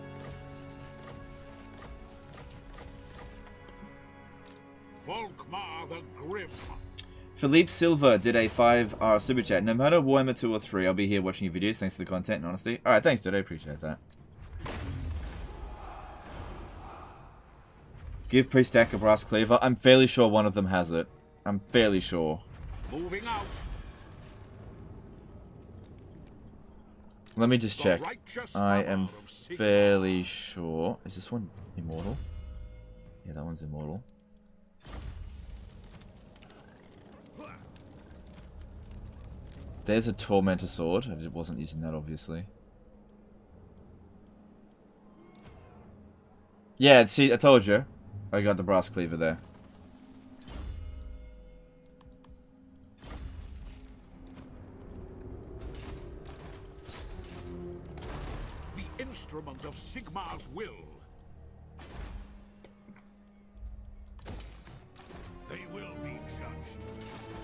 Volkmar the Grim. Philippe Silva did a 5 super chat. No matter Warhammer 2 or 3, I'll be here watching your videos. Thanks for the content and honesty. Alright, thanks dude, I appreciate that. Give Priestack a Brass Cleaver. I'm fairly sure one of them has it. I'm fairly sure. Moving out. Let me just check. I am fairly sure. Is this one immortal? Yeah, that one's immortal. There's a Tormentor sword. I wasn't using that, obviously. Yeah, see, I told you. I got the brass cleaver there. The instrument of Sigmar's will. They will be judged.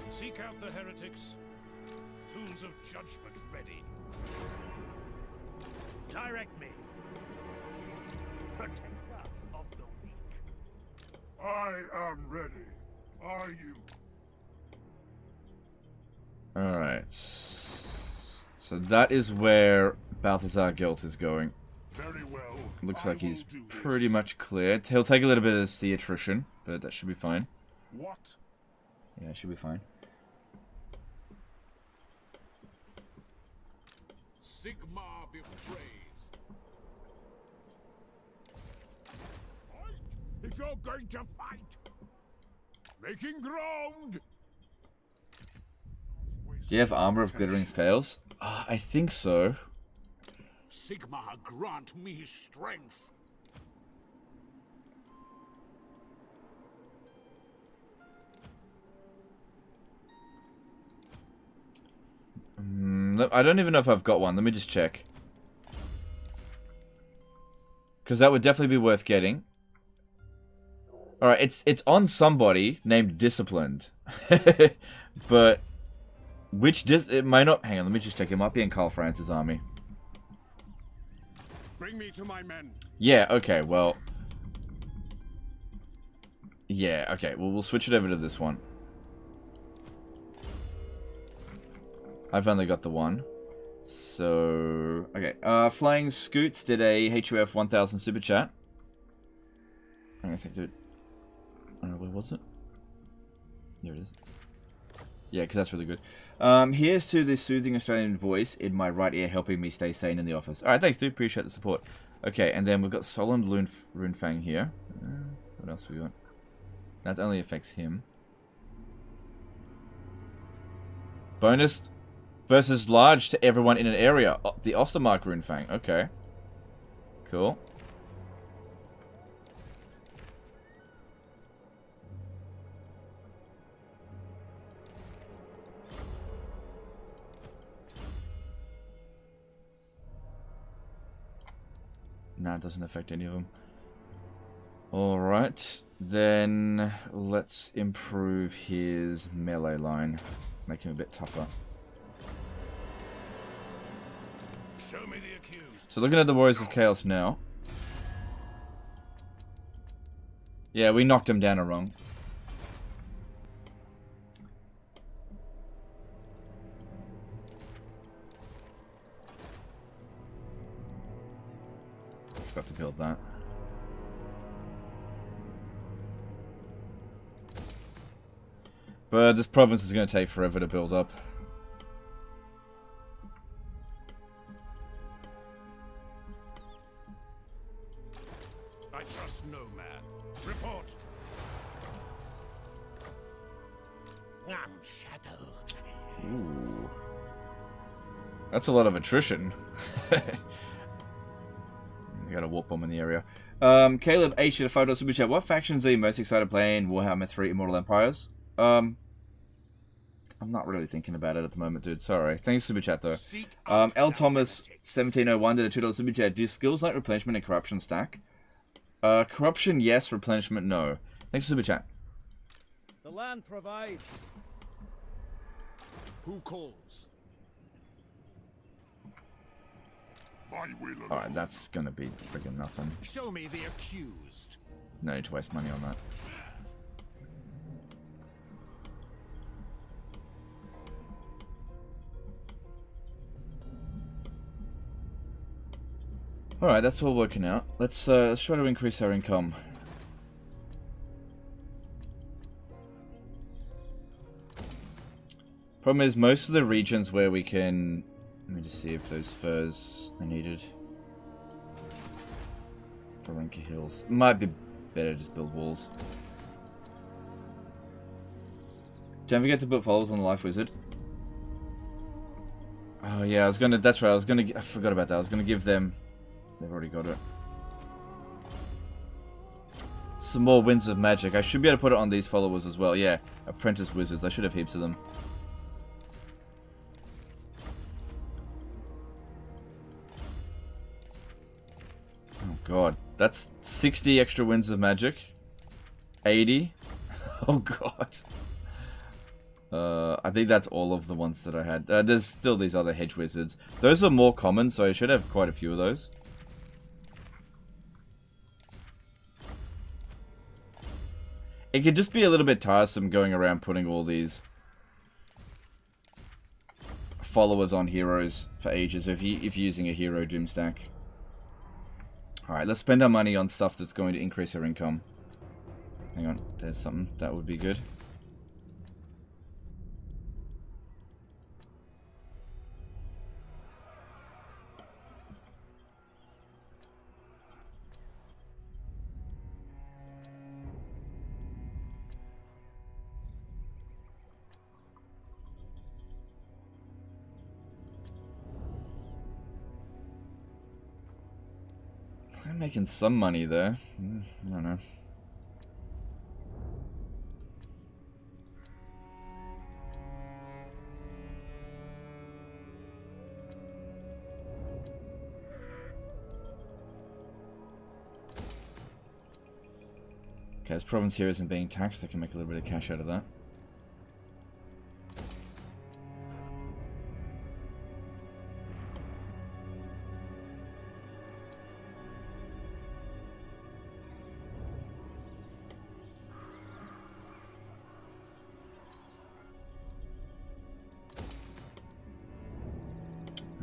Seek out the heretics. Tools of judgment ready. Direct me. Protector of the weak. I am ready. Are you? Alright. So that is where Balthazar Gelt is going. Very well. Looks I like he's will do pretty this. much clear. He'll take a little bit of the attrition, but that should be fine. What? Yeah, it should be fine. Sigmar be praised. Fight! If you're going to fight! Making ground! Do you have armor of glittering scales? I think so. Sigmar grant me strength. I don't even know if I've got one. Let me just check. Because that would definitely be worth getting. Alright, it's on somebody named Disciplined. But which it might not. Hang on, let me just check. It might be in Karl Franz's army. Bring me to my men. Yeah, okay, well. Yeah, okay, well, we'll switch it over to this one. I've only got the one. So, okay. Flying Scoots did a HUF 1000 super chat. I don't think, dude. Where was it? There it is. Yeah, because that's really good. Here's to the soothing Australian voice in my right ear helping me stay sane in the office. Alright, thanks, dude. Appreciate the support. Okay, and then we've got Solent Runefang here. What else we got? That only affects him. Bonus versus large to everyone in an area. Oh, the Ostermark Runefang. Okay. Cool. Nah, it doesn't affect any of them. Alright. Then let's improve his melee line. Make him a bit tougher. Show me the accused. So looking at the Warriors of Chaos now. Yeah, we knocked him down a wrong. Got to build that. But this province is going to take forever to build up. I trust no man. Report. Ooh. That's a lot of attrition. I got a warp bomb in the area. Caleb H at a $5 super chat. What factions are you most excited playing Warhammer 3 Immortal Empires? I'm not really thinking about it at the moment, dude. Sorry. Thanks, super chat though. L Thomas 1701 did a $2 super chat. Do skills like replenishment and corruption stack? Corruption, yes. Replenishment, no. Thanks, super chat. The land provides. Who calls? My will alone. Alright, that's gonna be friggin' nothing. Show me the accused. No need to waste money on that. Alright, that's all working out. Let's try to increase our income. Problem is, most of the regions where we can... Let me just see if those furs are needed. Varenka Hills. Might be better to just build walls. Don't forget to put followers on the Life Wizard. Oh yeah, I was gonna. That's right. I forgot about that. I was gonna give them. They've already got it. Some more Winds of Magic. I should be able to put it on these followers as well. Yeah, Apprentice Wizards. I should have heaps of them. Oh god, that's 60 extra Winds of Magic. 80. Oh god. I think that's all of the ones that I had. There's still these other Hedge Wizards. Those are more common, so I should have quite a few of those. It could just be a little bit tiresome going around putting all these followers on heroes for ages if you're using a hero doom stack. Alright, let's spend our money on stuff that's going to increase our income. Hang on, there's something that would be good. I'm making some money there. I don't know. Okay, this province here isn't being taxed. I can make a little bit of cash out of that.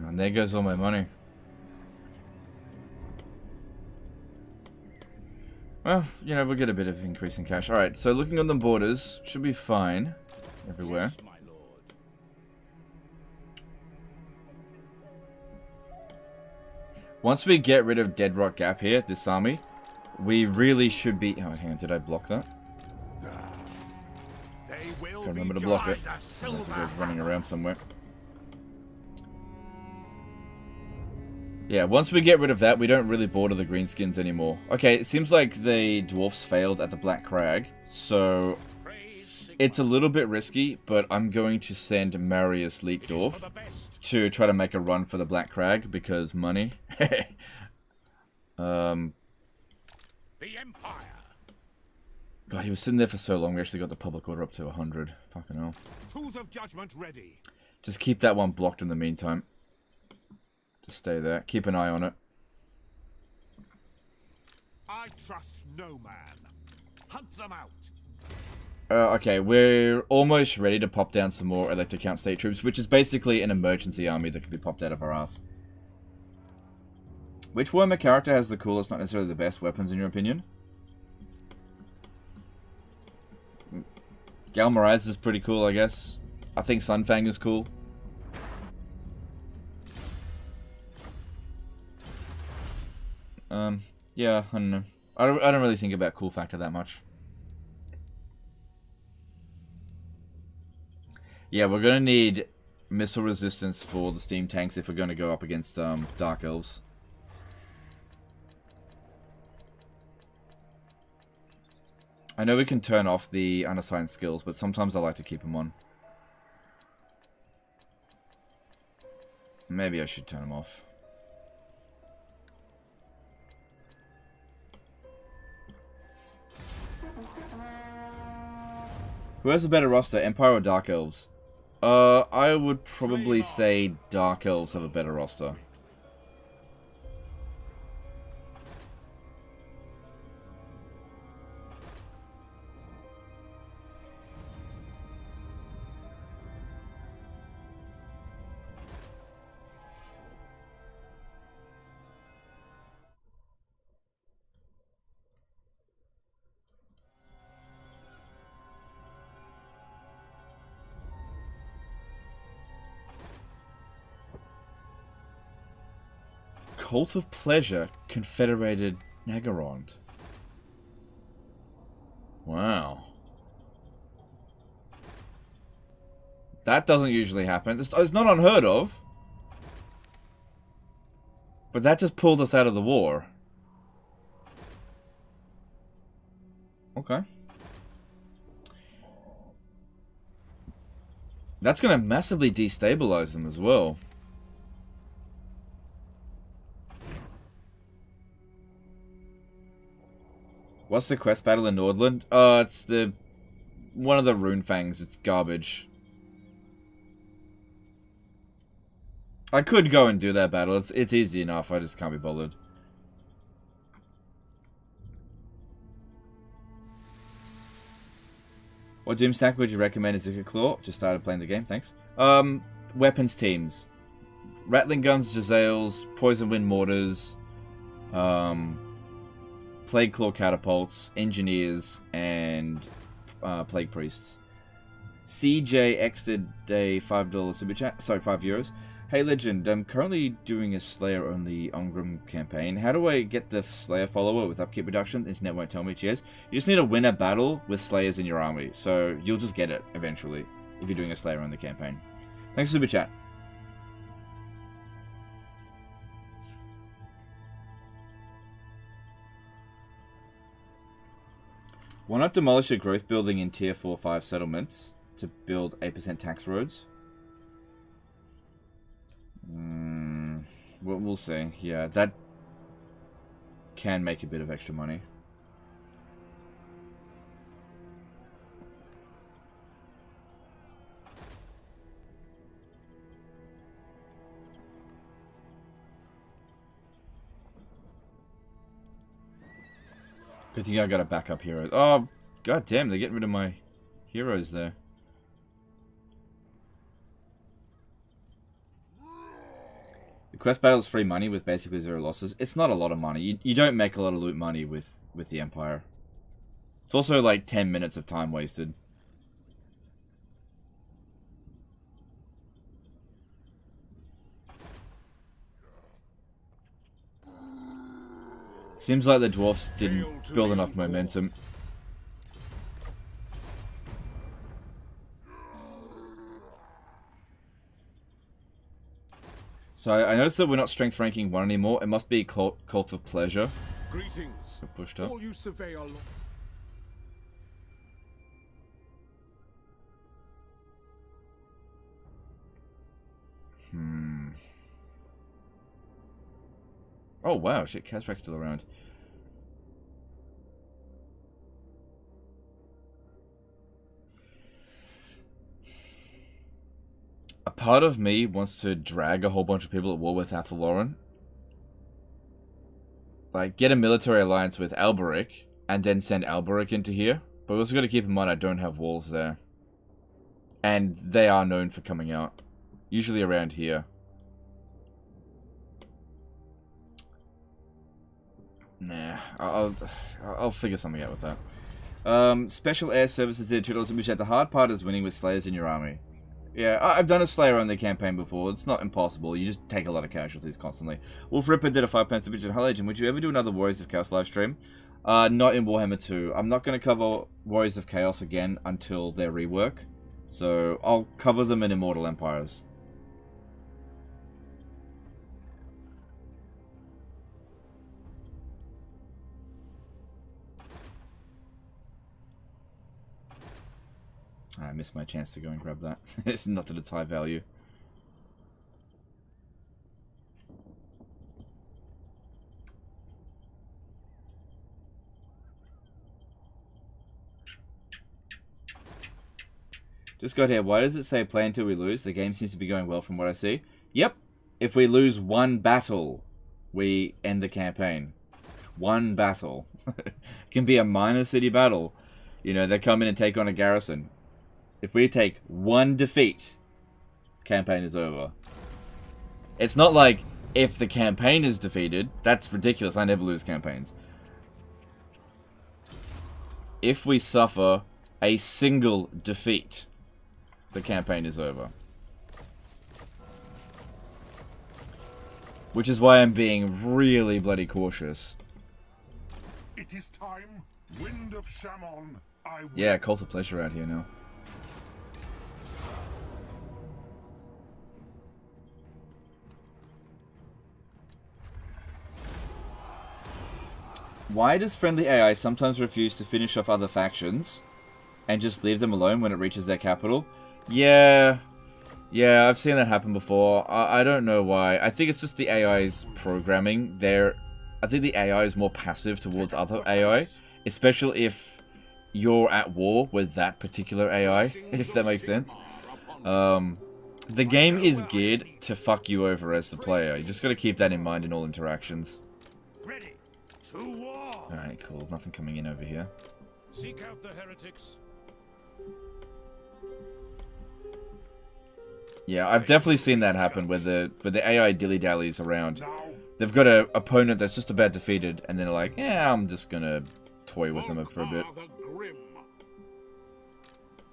And there goes all my money. Well, you know, we'll get a bit of increase in cash. Alright, so looking on the borders, should be fine everywhere. Yes, my lord. Once we get rid of Dead Rock Gap here, this army, we really should be... Oh, hang on, did I block that? They will Can't remember be to block it. judged as Unless it silver goes running around somewhere. Yeah, once we get rid of that, we don't really border the greenskins anymore. Okay, it seems like the dwarfs failed at the Black Crag, so it's a little bit risky, but I'm going to send Marius Leetdorf for the best. to try to make a run for the Black Crag, because money. The Empire. God, he was sitting there for so long, we actually got the public order up to 100. Fucking hell. Tools of judgment ready. Just keep that one blocked in the meantime. Just stay there. Keep an eye on it. I trust no man. Hunt them out. Okay, we're almost ready to pop down some more Elector Count State troops, which is basically an emergency army that can be popped out of our ass. Which Warhammer character has the coolest, not necessarily the best weapons in your opinion? Galmarize is pretty cool, I guess. I think Sunfang is cool. Yeah, I don't know. I don't really think about cool factor that much. Yeah, we're gonna need missile resistance for the steam tanks if we're gonna go up against Dark Elves. I know we can turn off the unassigned skills, but sometimes I like to keep them on. Maybe I should turn them off. Who has a better roster, Empire or Dark Elves? I would probably say Dark Elves have a better roster. Cult of Pleasure, Confederated Nagarond. Wow. That doesn't usually happen. It's not unheard of. But that just pulled us out of the war. Okay. That's going to massively destabilize them as well. What's the quest battle in Nordland? It's the... one of the rune fangs. It's garbage. I could go and do that battle. It's easy enough. I just can't be bothered. What doom stack would you recommend as a claw? Just started playing the game, thanks. Weapons teams. Rattling guns, Jezzails, poison wind mortars, plague claw catapults, engineers, and plague priests. CJ exited a $5 super chat. Sorry, €5. Hey Legend, I'm currently doing a Slayer on the Ongram campaign. How do I get the Slayer follower with upkeep reduction? The internet won't tell me. Cheers. You just need to win a battle with Slayers in your army, so you'll just get it eventually if you're doing a Slayer on the campaign. Thanks for super chat. Why not demolish a growth building in tier 4-5 settlements to build 8% tax roads? We'll see. Yeah, that can make a bit of extra money. Good thing I got a backup hero. Oh, god damn, they're getting rid of my heroes there. The quest battle is free money with basically 0 losses. It's not a lot of money. You don't make a lot of loot money with the Empire. It's also like 10 minutes of time wasted. Seems like the dwarfs didn't build enough momentum. So I noticed that we're not strength ranking 1 anymore. It must be Cult of Pleasure. Greetings. We're pushed up. All you surveyor. Oh wow, shit, Kazrak's still around. A part of me wants to drag a whole bunch of people at war with Athaloran. Like, get a military alliance with Alberic, and then send Alberic into here. But we also got to keep in mind I don't have walls there. And they are known for coming out. Usually around here. Nah, I'll figure something out with that. Special Air Services did $2 super chat. The hard part is winning with Slayers in your army. Yeah, I've done a Slayer on the campaign before. It's not impossible. You just take a lot of casualties constantly. Wolf Ripper did a £5 super chat. Hi Legend, would you ever do another Warriors of Chaos live stream? Not in Warhammer 2. I'm not going to cover Warriors of Chaos again until their rework. So I'll cover them in Immortal Empires. I missed my chance to go and grab that. It's not that it's high value. Just got here. Why does it say play until we lose? The game seems to be going well from what I see. Yep. If we lose one battle, we end the campaign. One battle. It can be a minor city battle. You know, they come in and take on a garrison. If we take one defeat, campaign is over. It's not like if the campaign is defeated. That's ridiculous. I never lose campaigns. If we suffer a single defeat, the campaign is over. Which is why I'm being really bloody cautious. It is time. Wind of Shaman. Yeah, Cult of Pleasure out here now. Why does friendly AI sometimes refuse to finish off other factions and just leave them alone when it reaches their capital? Yeah, I've seen that happen before. I don't know why. I think it's just the AI's programming. I think the AI is more passive towards other AI, especially if you're at war with that particular AI, if that makes sense. The game is geared to fuck you over as the player. You just gotta keep that in mind in all interactions. Ready to war. Alright, cool. Nothing coming in over here. Seek out the heretics. Yeah, I've definitely seen that happen where the AI dilly-dallies around. They've got an opponent that's just about defeated, and then they're like, yeah, I'm just gonna toy with them for a bit.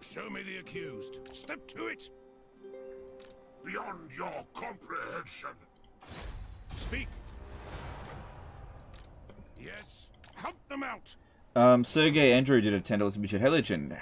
Show me the accused. Step to it. Beyond your comprehension. Speak. Yes. Help them out. Sergey Andrew did a $10 submission. Hey Legend,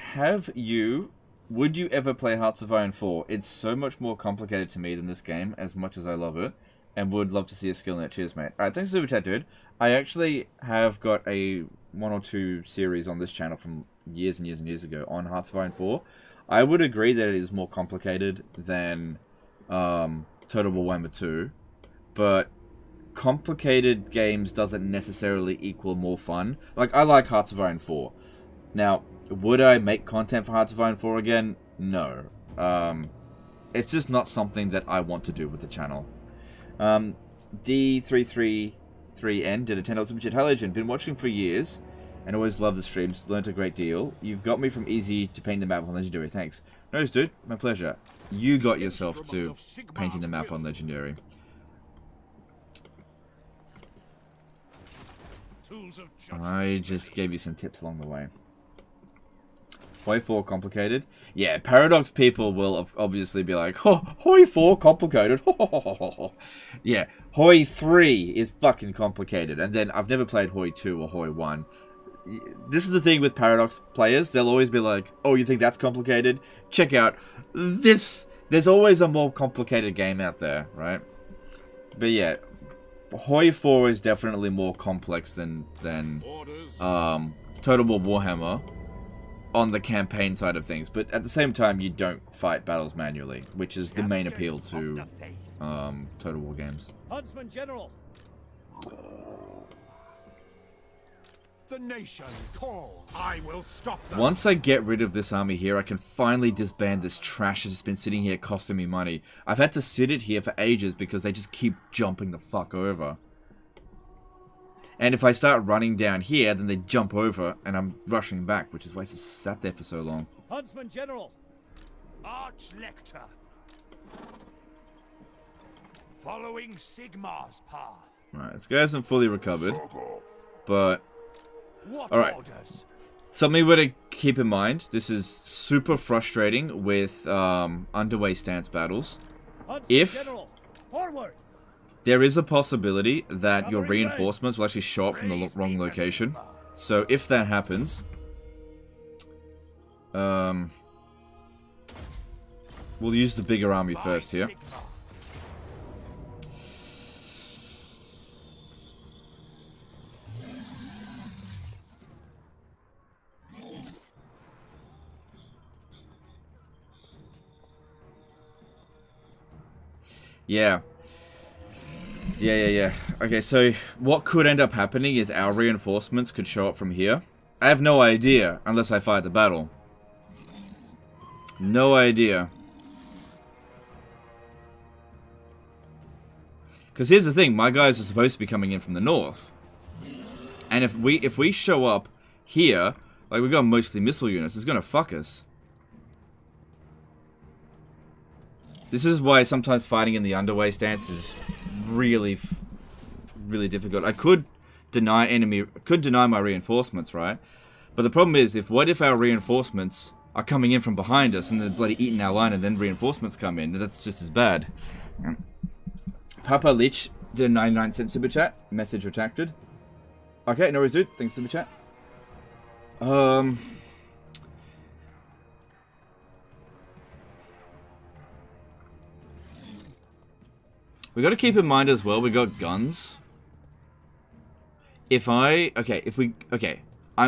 would you ever play Hearts of Iron 4? It's so much more complicated to me than this game, as much as I love it, and would love to see a skill in it. Cheers, mate. Alright, thanks for super chat, dude. I actually have got a 1 or 2 series on this channel from years and years and years ago on Hearts of Iron 4. I would agree that it is more complicated than Total War Warhammer 2, but complicated games doesn't necessarily equal more fun. Like, I like Hearts of Iron 4. Now, would I make content for Hearts of Iron 4 again? No. It's just not something that I want to do with the channel. D333N did a $10 super chat. Hi Legend, been watching for years and always love the streams, learned a great deal. You've got me from easy to painting the map on Legendary, thanks. No, dude, my pleasure. You got yourself to painting the map on Legendary. I just gave you some tips along the way. Hoi 4 complicated? Yeah, Paradox people will obviously be like, oh, Hoi 4 complicated. Yeah, Hoi 3 is fucking complicated. And then I've never played Hoi 2 or Hoi 1. This is the thing with Paradox players. They'll always be like, oh, you think that's complicated? Check out this. There's always a more complicated game out there, right? But yeah, Hoi 4 is definitely more complex than Total War Warhammer on the campaign side of things. But at the same time, you don't fight battles manually, which is the main appeal to Total War games. Huntsman General. The nation calls. I will stop them. Once I get rid of this army here, I can finally disband this trash that's been sitting here costing me money. I've had to sit it here for ages because they just keep jumping the fuck over. And if I start running down here, then they jump over and I'm rushing back, which is why I just sat there for so long. Huntsman General. Arch-Lector. Following Sigmar's path. Alright, this guy hasn't fully recovered, but... What Alright, orders? something we to keep in mind, this is super frustrating with underway stance battles. Huntsman If General. Forward. there is a possibility that your reinforcements will actually show up from the wrong location. So if that happens, we'll use the bigger army first here. Yeah. Okay, so what could end up happening is our reinforcements could show up from here. I have no idea unless I fight the battle. No idea. Because here's the thing, my guys are supposed to be coming in from the north. And if we show up here, like we've got mostly missile units, it's gonna fuck us. This is why sometimes fighting in the underway stance is really difficult. I could deny my reinforcements, right? But the problem is, what if our reinforcements are coming in from behind us and they're bloody eating our line and then reinforcements come in? That's just as bad. Papa Lich did a 99-cent super chat. Message retracted. Okay, no worries, dude. Thanks, super chat. We got to keep in mind as well, we got guns. I'm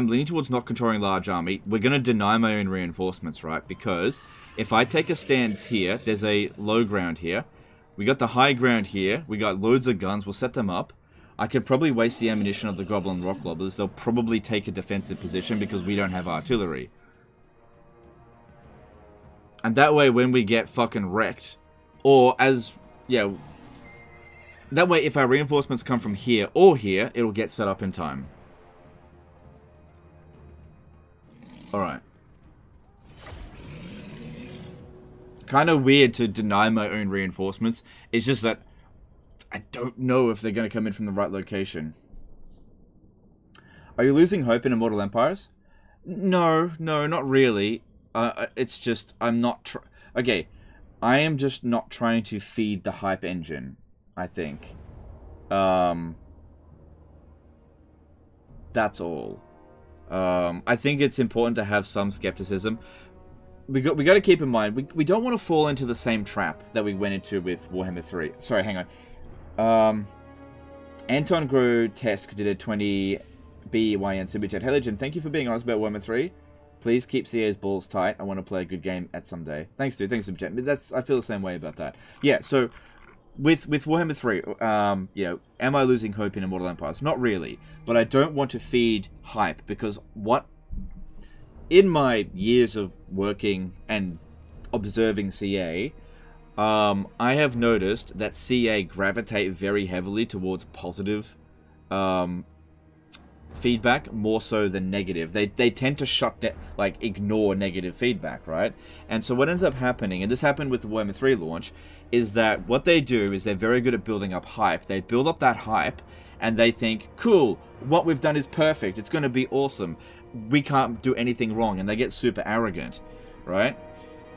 leaning towards not controlling large army. We're going to deny my own reinforcements, right? Because if I take a stance here, there's a low ground here. We got the high ground here. We got loads of guns. We'll set them up. I could probably waste the ammunition of the Goblin Rock Lobbers. They'll probably take a defensive position because we don't have artillery. And that way, when we get fucking wrecked, or as, yeah, that way if our reinforcements come from here or here, it'll get set up in time. Alright. Kind of weird to deny my own reinforcements. It's just that I don't know if they're going to come in from the right location. Are you losing hope in Immortal Empires? No, not really. It's just, I'm not okay, I am just not trying to feed the hype engine, I think. That's all. I think it's important to have some skepticism. We got to keep in mind, we don't want to fall into the same trap that we went into with Warhammer 3. Sorry, hang on. Anton Grotesque did a 20 BYN Super Chat. Hey Legend, thank you for being honest about Warhammer 3. Please keep CA's balls tight. I want to play a good game at some day. Thanks, dude. Thanks, Super Chat. I feel the same way about that. Yeah, so with Warhammer 3, you know, am I losing hope in Immortal Empires? Not really, but I don't want to feed hype because in my years of working and observing CA, I have noticed that CA gravitate very heavily towards positive feedback more so than negative. They tend to shut down, like, ignore negative feedback, right? And so what ends up happening, and this happened with the Warhammer 3 launch, is that what they do is they're very good at building up hype. They build up that hype, and they think, cool, what we've done is perfect. It's going to be awesome. We can't do anything wrong, and they get super arrogant, right?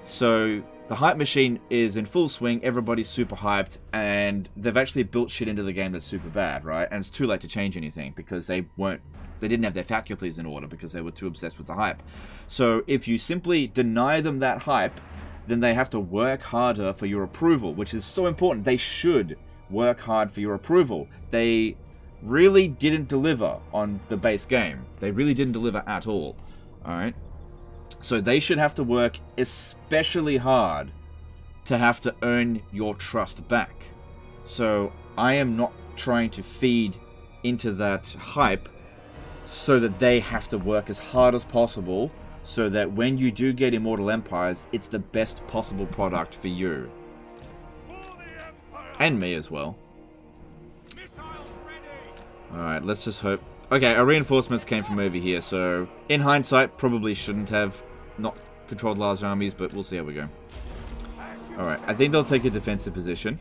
So the hype machine is in full swing, everybody's super hyped, and they've actually built shit into the game that's super bad, right? And it's too late to change anything because they didn't have their faculties in order because they were too obsessed with the hype. So if you simply deny them that hype, then they have to work harder for your approval, which is so important. They should work hard for your approval. They really didn't deliver on the base game. They really didn't deliver at all, alright? So they should have to work especially hard to have to earn your trust back. So I am not trying to feed into that hype so that they have to work as hard as possible so that when you do get Immortal Empires, it's the best possible product for you. And me as well. Alright, let's just hope. Okay, our reinforcements came from over here, so in hindsight, probably shouldn't have not controlled large armies, but we'll see how we go. Alright, I think they'll take a defensive position.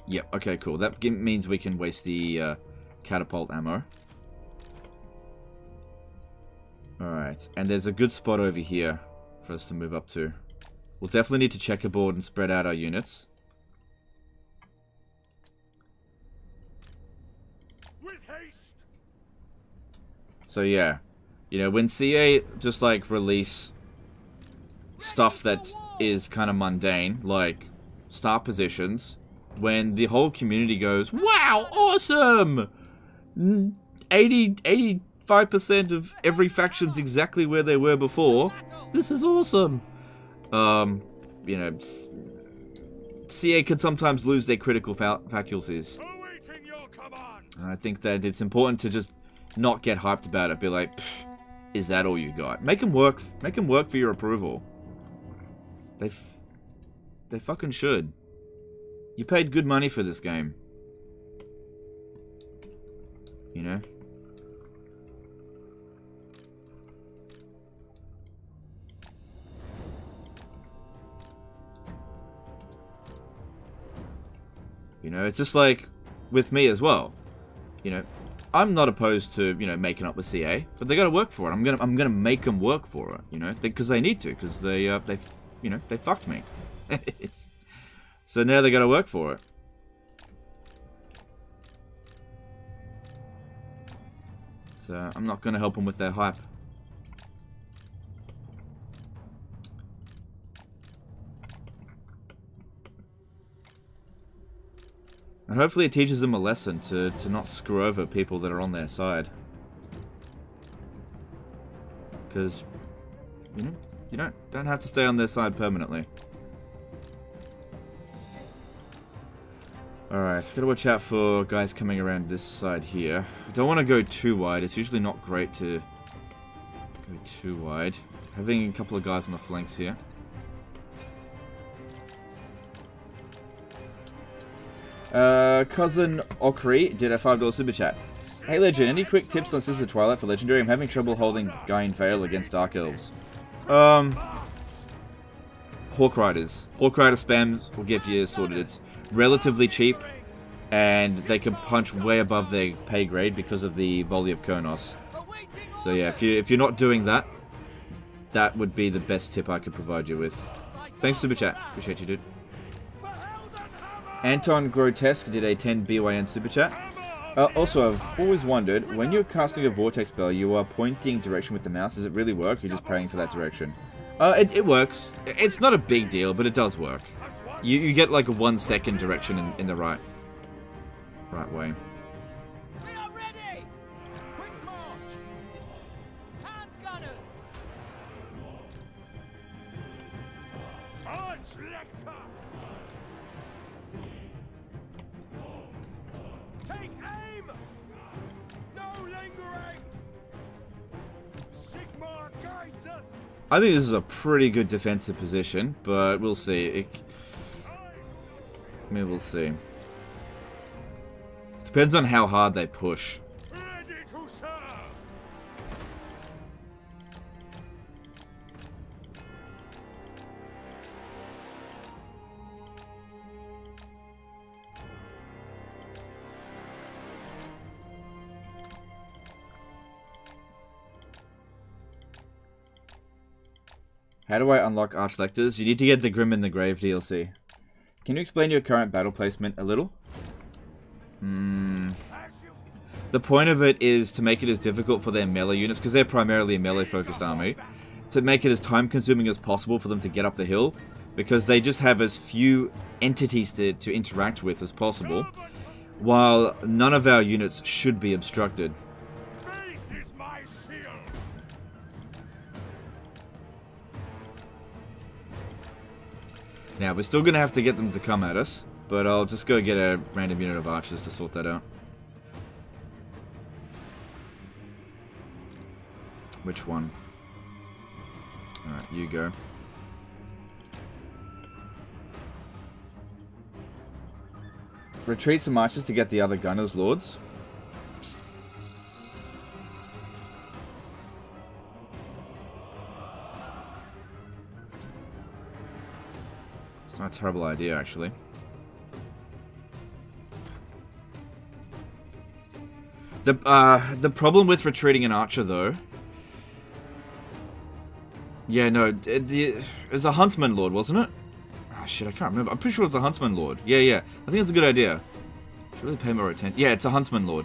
Yep, okay, cool. That means we can waste the catapult ammo. Alright, and there's a good spot over here for us to move up to. We'll definitely need to checkerboard and spread out our units. So yeah, you know, when CA just like release stuff that is kind of mundane, like start positions, when the whole community goes, wow, awesome! 85% of every faction's exactly where they were before. This is awesome! You know, CA can sometimes lose their critical faculties. And I think that it's important to just not get hyped about it. Be like, is that all you got? Make them work. Make them work for your approval. They fucking should. You paid good money for this game. You know? You know, it's just like with me as well. You know, I'm not opposed to, you know, making up with CA, but they got to work for it. I'm gonna make them work for it, you know, because they need to, because they you know, they fucked me. So now they got to work for it. So I'm not gonna help them with their hype. And hopefully it teaches them a lesson to not screw over people that are on their side. Because, you know, you don't have to stay on their side permanently. Alright, gotta watch out for guys coming around this side here. I don't want to go too wide. It's usually not great to go too wide. Having a couple of guys on the flanks here. Cousin Okri did a $5 super chat. Hey Legend, any quick tips on Sister Twilight for Legendary? I'm having trouble holding Guy in Vale against Dark Elves. Hawk Riders. Hawk Rider spams will give you sorted. It's relatively cheap, and they can punch way above their pay grade because of the volley of Konos. So yeah, if you're not doing that, that would be the best tip I could provide you with. Thanks super chat. Appreciate you, dude. Anton Grotesque did a 10 BYN super chat. Also, I've always wondered, when you're casting a vortex spell, you are pointing direction with the mouse. Does it really work? You're just praying for that direction. It works. It's not a big deal, but it does work. You get like a 1 second direction in the right way. We are ready! Quick march! Hand gunners! Take aim! No lingering! Sigmar guides us! I think this is a pretty good defensive position, but we'll see. Maybe we'll see. Depends on how hard they push. Ready to serve! How do I unlock Archlectors? You need to get the Grim in the Grave DLC. Can you explain your current battle placement a little? The point of it is to make it as difficult for their melee units, because they're primarily a melee-focused army, to make it as time-consuming as possible for them to get up the hill, because they just have as few entities to interact with as possible, while none of our units should be obstructed. Faith is my shield! Now, we're still going to have to get them to come at us, but I'll just go get a random unit of archers to sort that out. Which one? Alright, you go. Retreat some archers to get the other gunners, lords. It's not a terrible idea, actually. The problem with retreating an archer, though... Yeah, no, it was a huntsman lord, wasn't it? Ah, shit, I can't remember. I'm pretty sure it's a huntsman lord. Yeah. I think it's a good idea. Should really pay more attention. Yeah, it's a huntsman lord.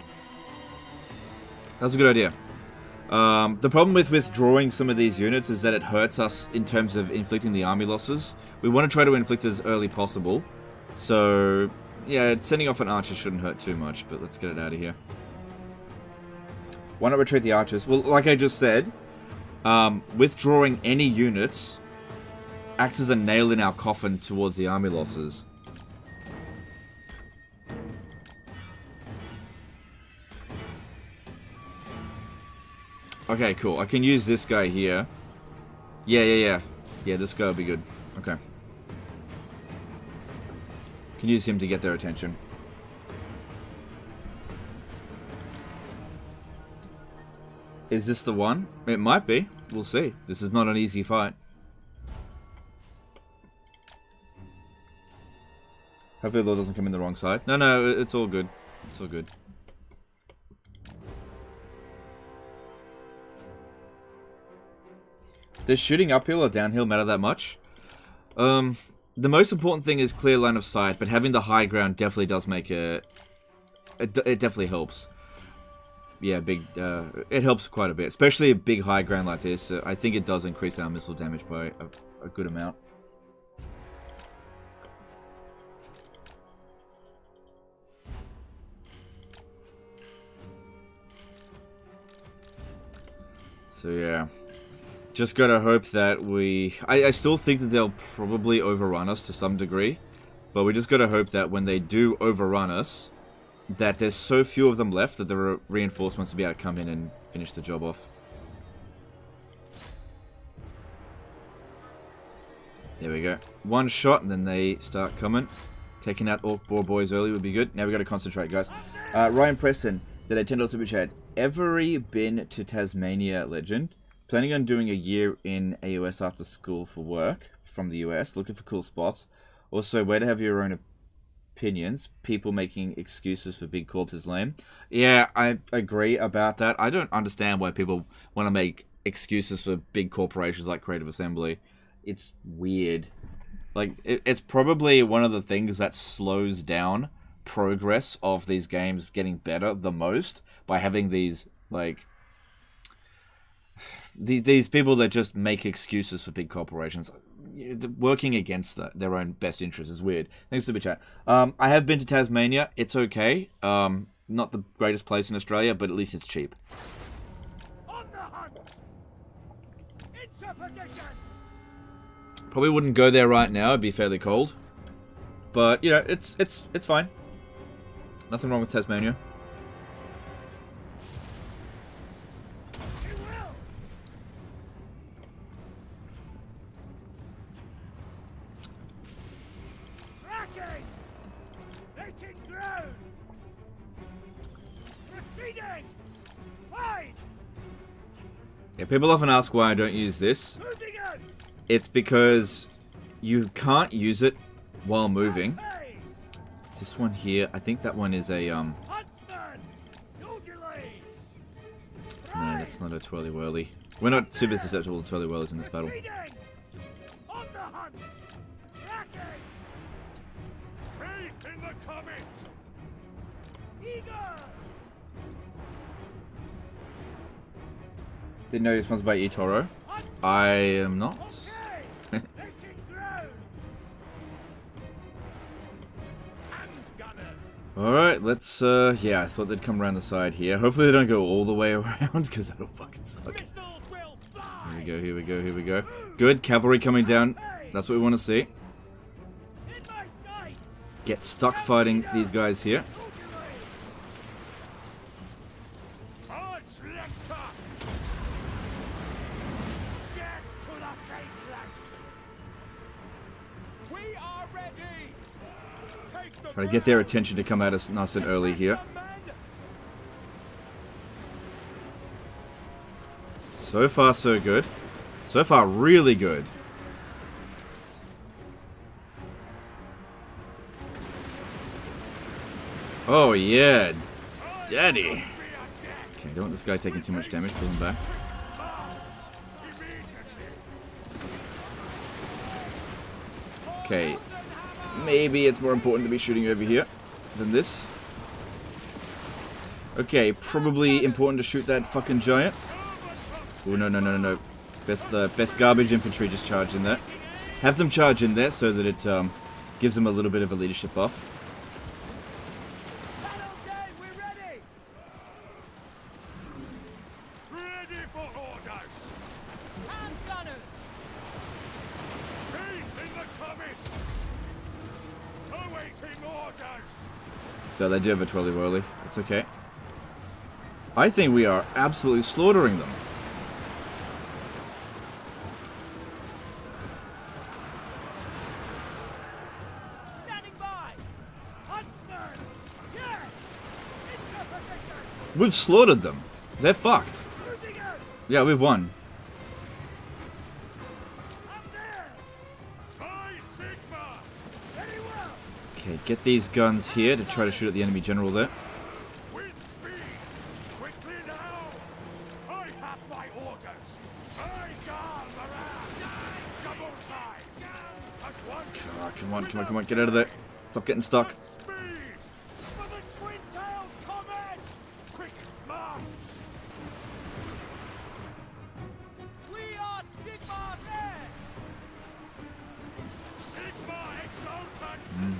That's a good idea. The problem with withdrawing some of these units is that it hurts us in terms of inflicting the army losses. We want to try to inflict as early possible. So, yeah, sending off an archer shouldn't hurt too much, but let's get it out of here. Why not retreat the archers? Well, like I just said, withdrawing any units acts as a nail in our coffin towards the army losses. Okay, cool. I can use this guy here. Yeah, this guy will be good. Okay. Can use him to get their attention. Is this the one? It might be. We'll see. This is not an easy fight. Hopefully the Lord doesn't come in the wrong side. No, it's all good. It's all good. Does shooting uphill or downhill matter that much? The most important thing is clear line of sight, but having the high ground definitely does make it definitely helps. Yeah, it helps quite a bit, especially a big high ground like this. I think it does increase our missile damage by a good amount. So yeah. Just gotta hope that we... I still think that they'll probably overrun us to some degree. But we just gotta hope that when they do overrun us, that there's so few of them left that the reinforcements will be able to come in and finish the job off. There we go. One shot and then they start coming. Taking out Orc Boar Boys early would be good. Now we gotta concentrate, guys. Ryan Preston did a $10 super chat. Ever been to Tasmania, Legend? Planning on doing a year in AUS after school for work from the US. Looking for cool spots. Also, way to have your own opinions. People making excuses for big corps is lame. Yeah, I agree about that. I don't understand why people want to make excuses for big corporations like Creative Assembly. It's weird. Like, it's probably one of the things that slows down progress of these games getting better the most by having these, like... These people that just make excuses for big corporations, working against their own best interests is weird. Thanks, Super Chat. I have been to Tasmania. It's okay. Not the greatest place in Australia, but at least it's cheap. On the hunt! Into position! Probably wouldn't go there right now. It'd be fairly cold. But, you know, it's fine. Nothing wrong with Tasmania. Yeah, people often ask why I don't use this. It's because you can't use it while moving. It's this one here. I think that one is a No, that's not a twirly whirly. We're not super susceptible to twirly whirlies in this battle. Didn't know he was sponsored by eToro. I am not. Alright, let's, yeah, I thought they'd come around the side here. Hopefully they don't go all the way around, because that'll fucking suck. Here we go, here we go, here we go. Good, cavalry coming down. That's what we want to see. Get stuck fighting these guys here. Try to get their attention to come at us nice and early here. So far, so good. So far, really good. Oh, yeah. Daddy. Okay, don't want this guy taking too much damage. Pull him back. Okay. Maybe it's more important to be shooting over here than this. Okay, probably important to shoot that fucking giant. Oh, no, no, no, no, no. Best garbage infantry just charge in there. Have them charge in there so that it gives them a little bit of a leadership buff. So they do have a twirly whirly. It's okay. I think we are absolutely slaughtering them. Standing by. Huntsman. Yes. Into position. We've slaughtered them. They're fucked. Yeah, we've won. Okay, get these guns here to try to shoot at the enemy general there. Oh, come on, come on, come on, get out of there. Stop getting stuck.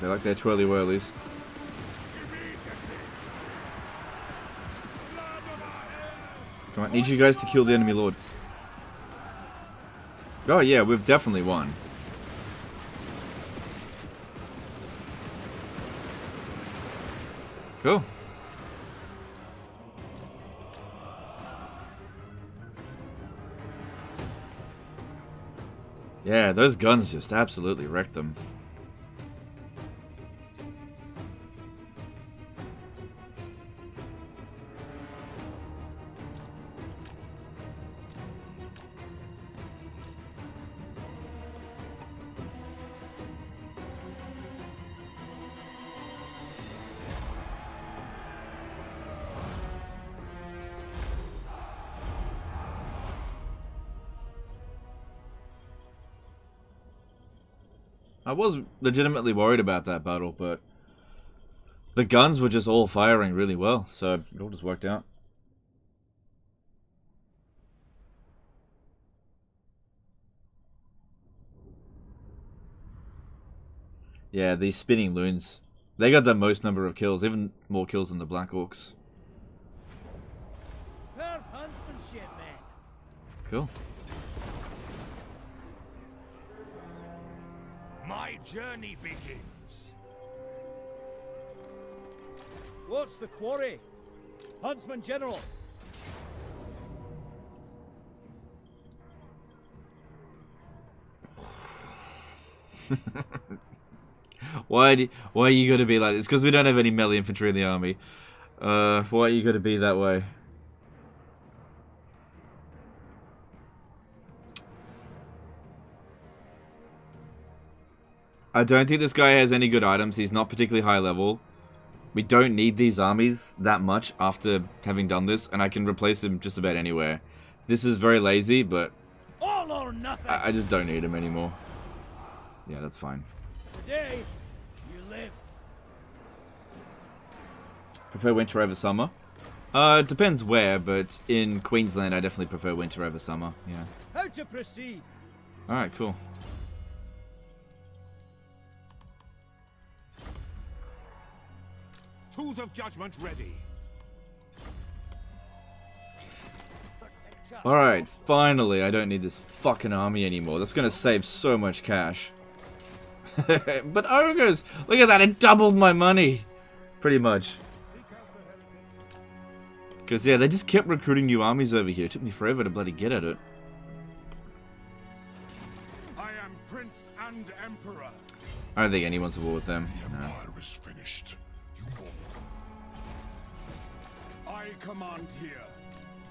They like their twirly whirlies. Come on, I need you guys to kill the enemy lord. Oh yeah, we've definitely won. Cool. Yeah, those guns just absolutely wrecked them. I was legitimately worried about that battle, but the guns were just all firing really well, so it all just worked out. Yeah, these spinning loons, they got the most number of kills, even more kills than the Black Orcs. Superb huntsmanship, man. Cool. My journey begins. What's the quarry? Huntsman General. Why are you gonna be like this? Because we don't have any melee infantry in the army. Why are you gonna be that way? I don't think this guy has any good items. He's not particularly high level. We don't need these armies that much after having done this, and I can replace him just about anywhere. This is very lazy, but All or nothing. I just don't need him anymore. Yeah, that's fine. Today, you live. Prefer winter over summer? It depends where, but in Queensland I definitely prefer winter over summer, yeah. How to proceed? Alright, cool. Tools of judgment ready. Alright, finally I don't need this fucking army anymore. That's gonna save so much cash. But ogres! Look at that, it doubled my money! Pretty much. Because, yeah, they just kept recruiting new armies over here. It took me forever to bloody get at it. I am Prince and Emperor. I don't think anyone's at war with them. The No. Empire is finished. I command here.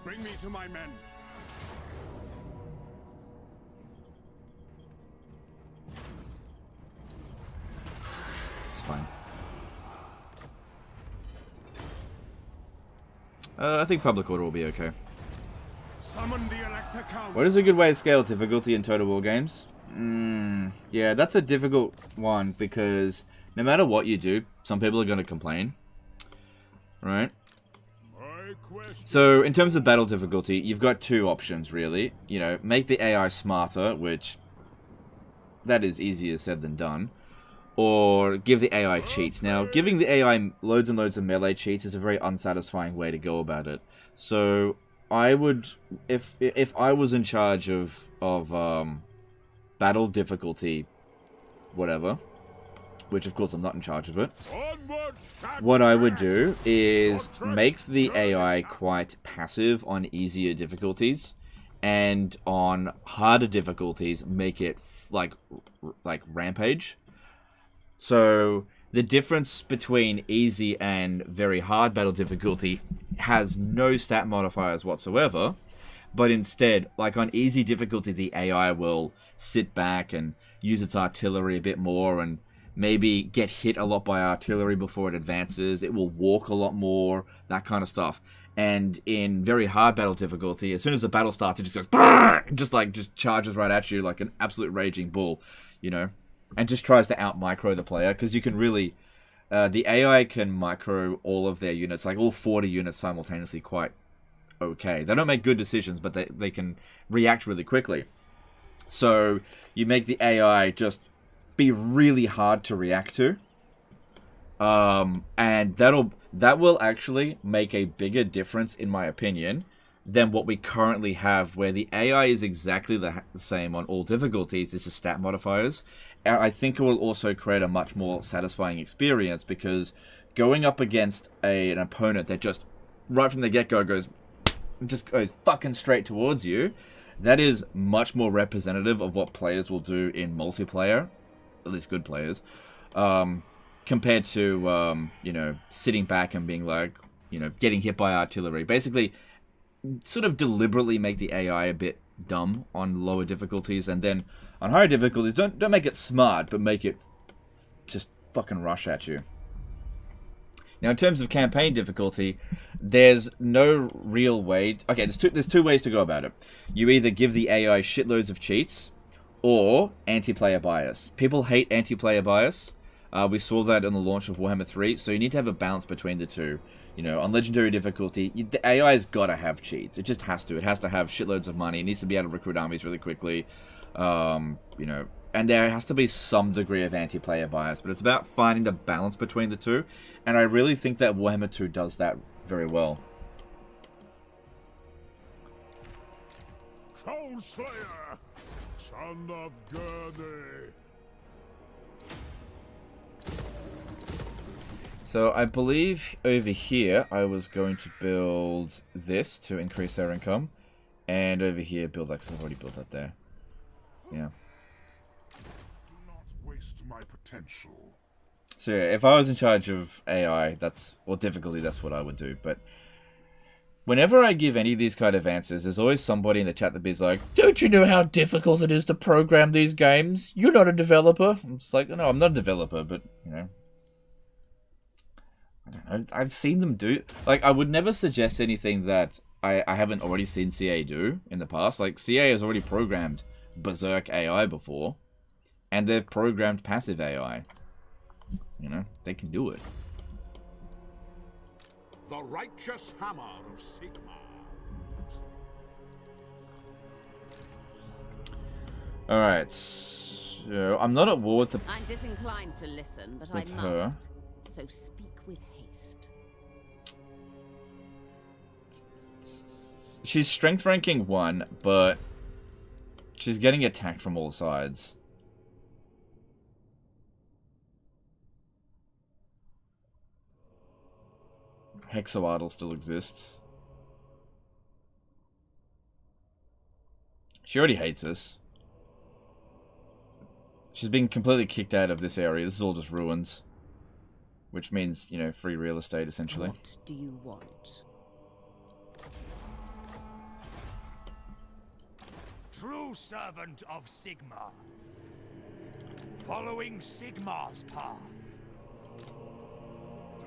Bring me to my men. It's fine. I think public order will be okay. Summon the Elector Count. What is a good way to scale difficulty in Total War games? Yeah, that's a difficult one because no matter what you do, some people are going to complain. Right? So, in terms of battle difficulty, you've got two options, really. You know, make the AI smarter, which that is easier said than done. Or give the AI cheats. Now, giving the AI loads and loads of melee cheats is a very unsatisfying way to go about it. So, I would, if I was in charge of battle difficulty, whatever, which of course I'm not in charge of it, what I would do is make the AI quite passive on easier difficulties, and on harder difficulties make it like rampage. So the difference between easy and very hard battle difficulty has no stat modifiers whatsoever, but instead, like on easy difficulty, the AI will sit back and use its artillery a bit more and maybe get hit a lot by artillery before it advances. It will walk a lot more, that kind of stuff. And in very hard battle difficulty, as soon as the battle starts, it just goes, just charges right at you like an absolute raging bull, you know, and just tries to out micro the player, because you can really, the AI can micro all of their units, like all 40 units simultaneously quite okay. They don't make good decisions, but they can react really quickly. So you make the AI just be really hard to react to, and that will actually make a bigger difference, in my opinion, than what we currently have, where the AI is exactly the same on all difficulties. It's just stat modifiers. And I think it will also create a much more satisfying experience, because going up against an opponent that just right from the get-go goes fucking straight towards you, that is much more representative of what players will do in multiplayer, at least good players, compared to, you know, sitting back and being like, you know, getting hit by artillery. Basically, sort of deliberately make the AI a bit dumb on lower difficulties, and then on higher difficulties, don't make it smart, but make it just fucking rush at you. Now, in terms of campaign difficulty, there's no real way... Okay, there's two ways to go about it. You either give the AI shitloads of cheats, or anti-player bias. People hate anti-player bias. We saw that in the launch of Warhammer 3, so you need to have a balance between the two. You know, on legendary difficulty, the AI's got to have cheats. It just has to. It has to have shitloads of money. It needs to be able to recruit armies really quickly. You know, and there has to be some degree of anti-player bias, but it's about finding the balance between the two, and I really think that Warhammer 2 does that very well. Troll Slayer, son of Gurdy. So I believe over here I was going to build this to increase our income, and over here build that because I've already built that there. Yeah. Do not waste my potential. So yeah, if I was in charge of AI, or difficulty, that's what I would do. But whenever I give any of these kind of answers, there's always somebody in the chat that be like, "Don't you know how difficult it is to program these games? You're not a developer." I'm just like, no, I'm not a developer, but you know. I don't know. I've seen them do... Like, I would never suggest anything that I haven't already seen CA do in the past. Like, CA has already programmed Berserk AI before, and they've programmed passive AI. You know, they can do it. The righteous hammer of Sigmar. Alright, so... I'm not at war with the... I'm disinclined to listen, but I With her. must. So speak with haste. She's strength ranking 1, but she's getting attacked from all sides. Hexoidal still exists. She already hates us. She's been completely kicked out of this area. This is all just ruins. Which means, you know, free real estate, essentially. What do you want? True servant of Sigmar. Following Sigmar's path.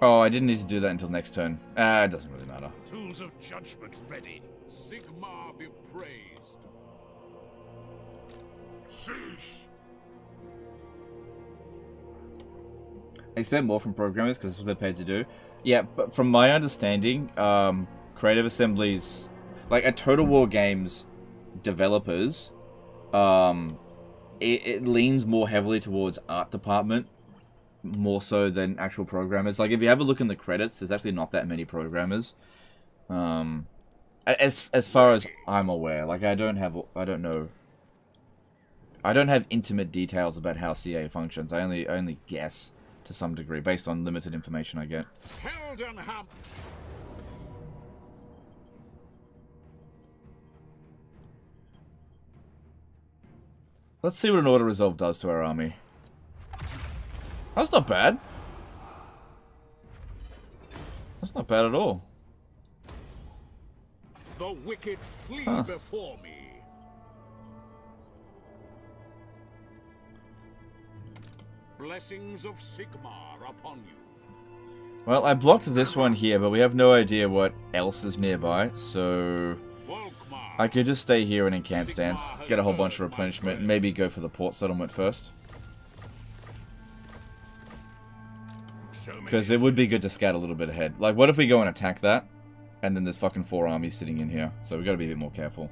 Oh, I didn't need to do that until next turn. It doesn't really matter. Tools of judgment ready. Sigmar be praised. Sheesh. I expect more from programmers because that's what they're paid to do. Yeah, but from my understanding, Creative Assembly's, like a Total War Games developers, it leans more heavily towards art department, more so than actual programmers. Like if you have a look in the credits, there's actually not that many programmers. As far as I'm aware, like I don't know. I don't have intimate details about how CA functions. I only guess to some degree based on limited information I get. Heldenham. Let's see what an auto resolve does to our army. That's not bad. That's not bad at all. The wicked flee before me. Blessings of Sigmar upon you. Well, I blocked this one here, but we have no idea what else is nearby, so Volkmar. I could just stay here in encamp stance, get a whole bunch of replenishment, and maybe go for the port settlement first. Because it would be good to scout a little bit ahead. Like, what if we go and attack that, and then there's fucking 4 armies sitting in here, so we gotta be a bit more careful.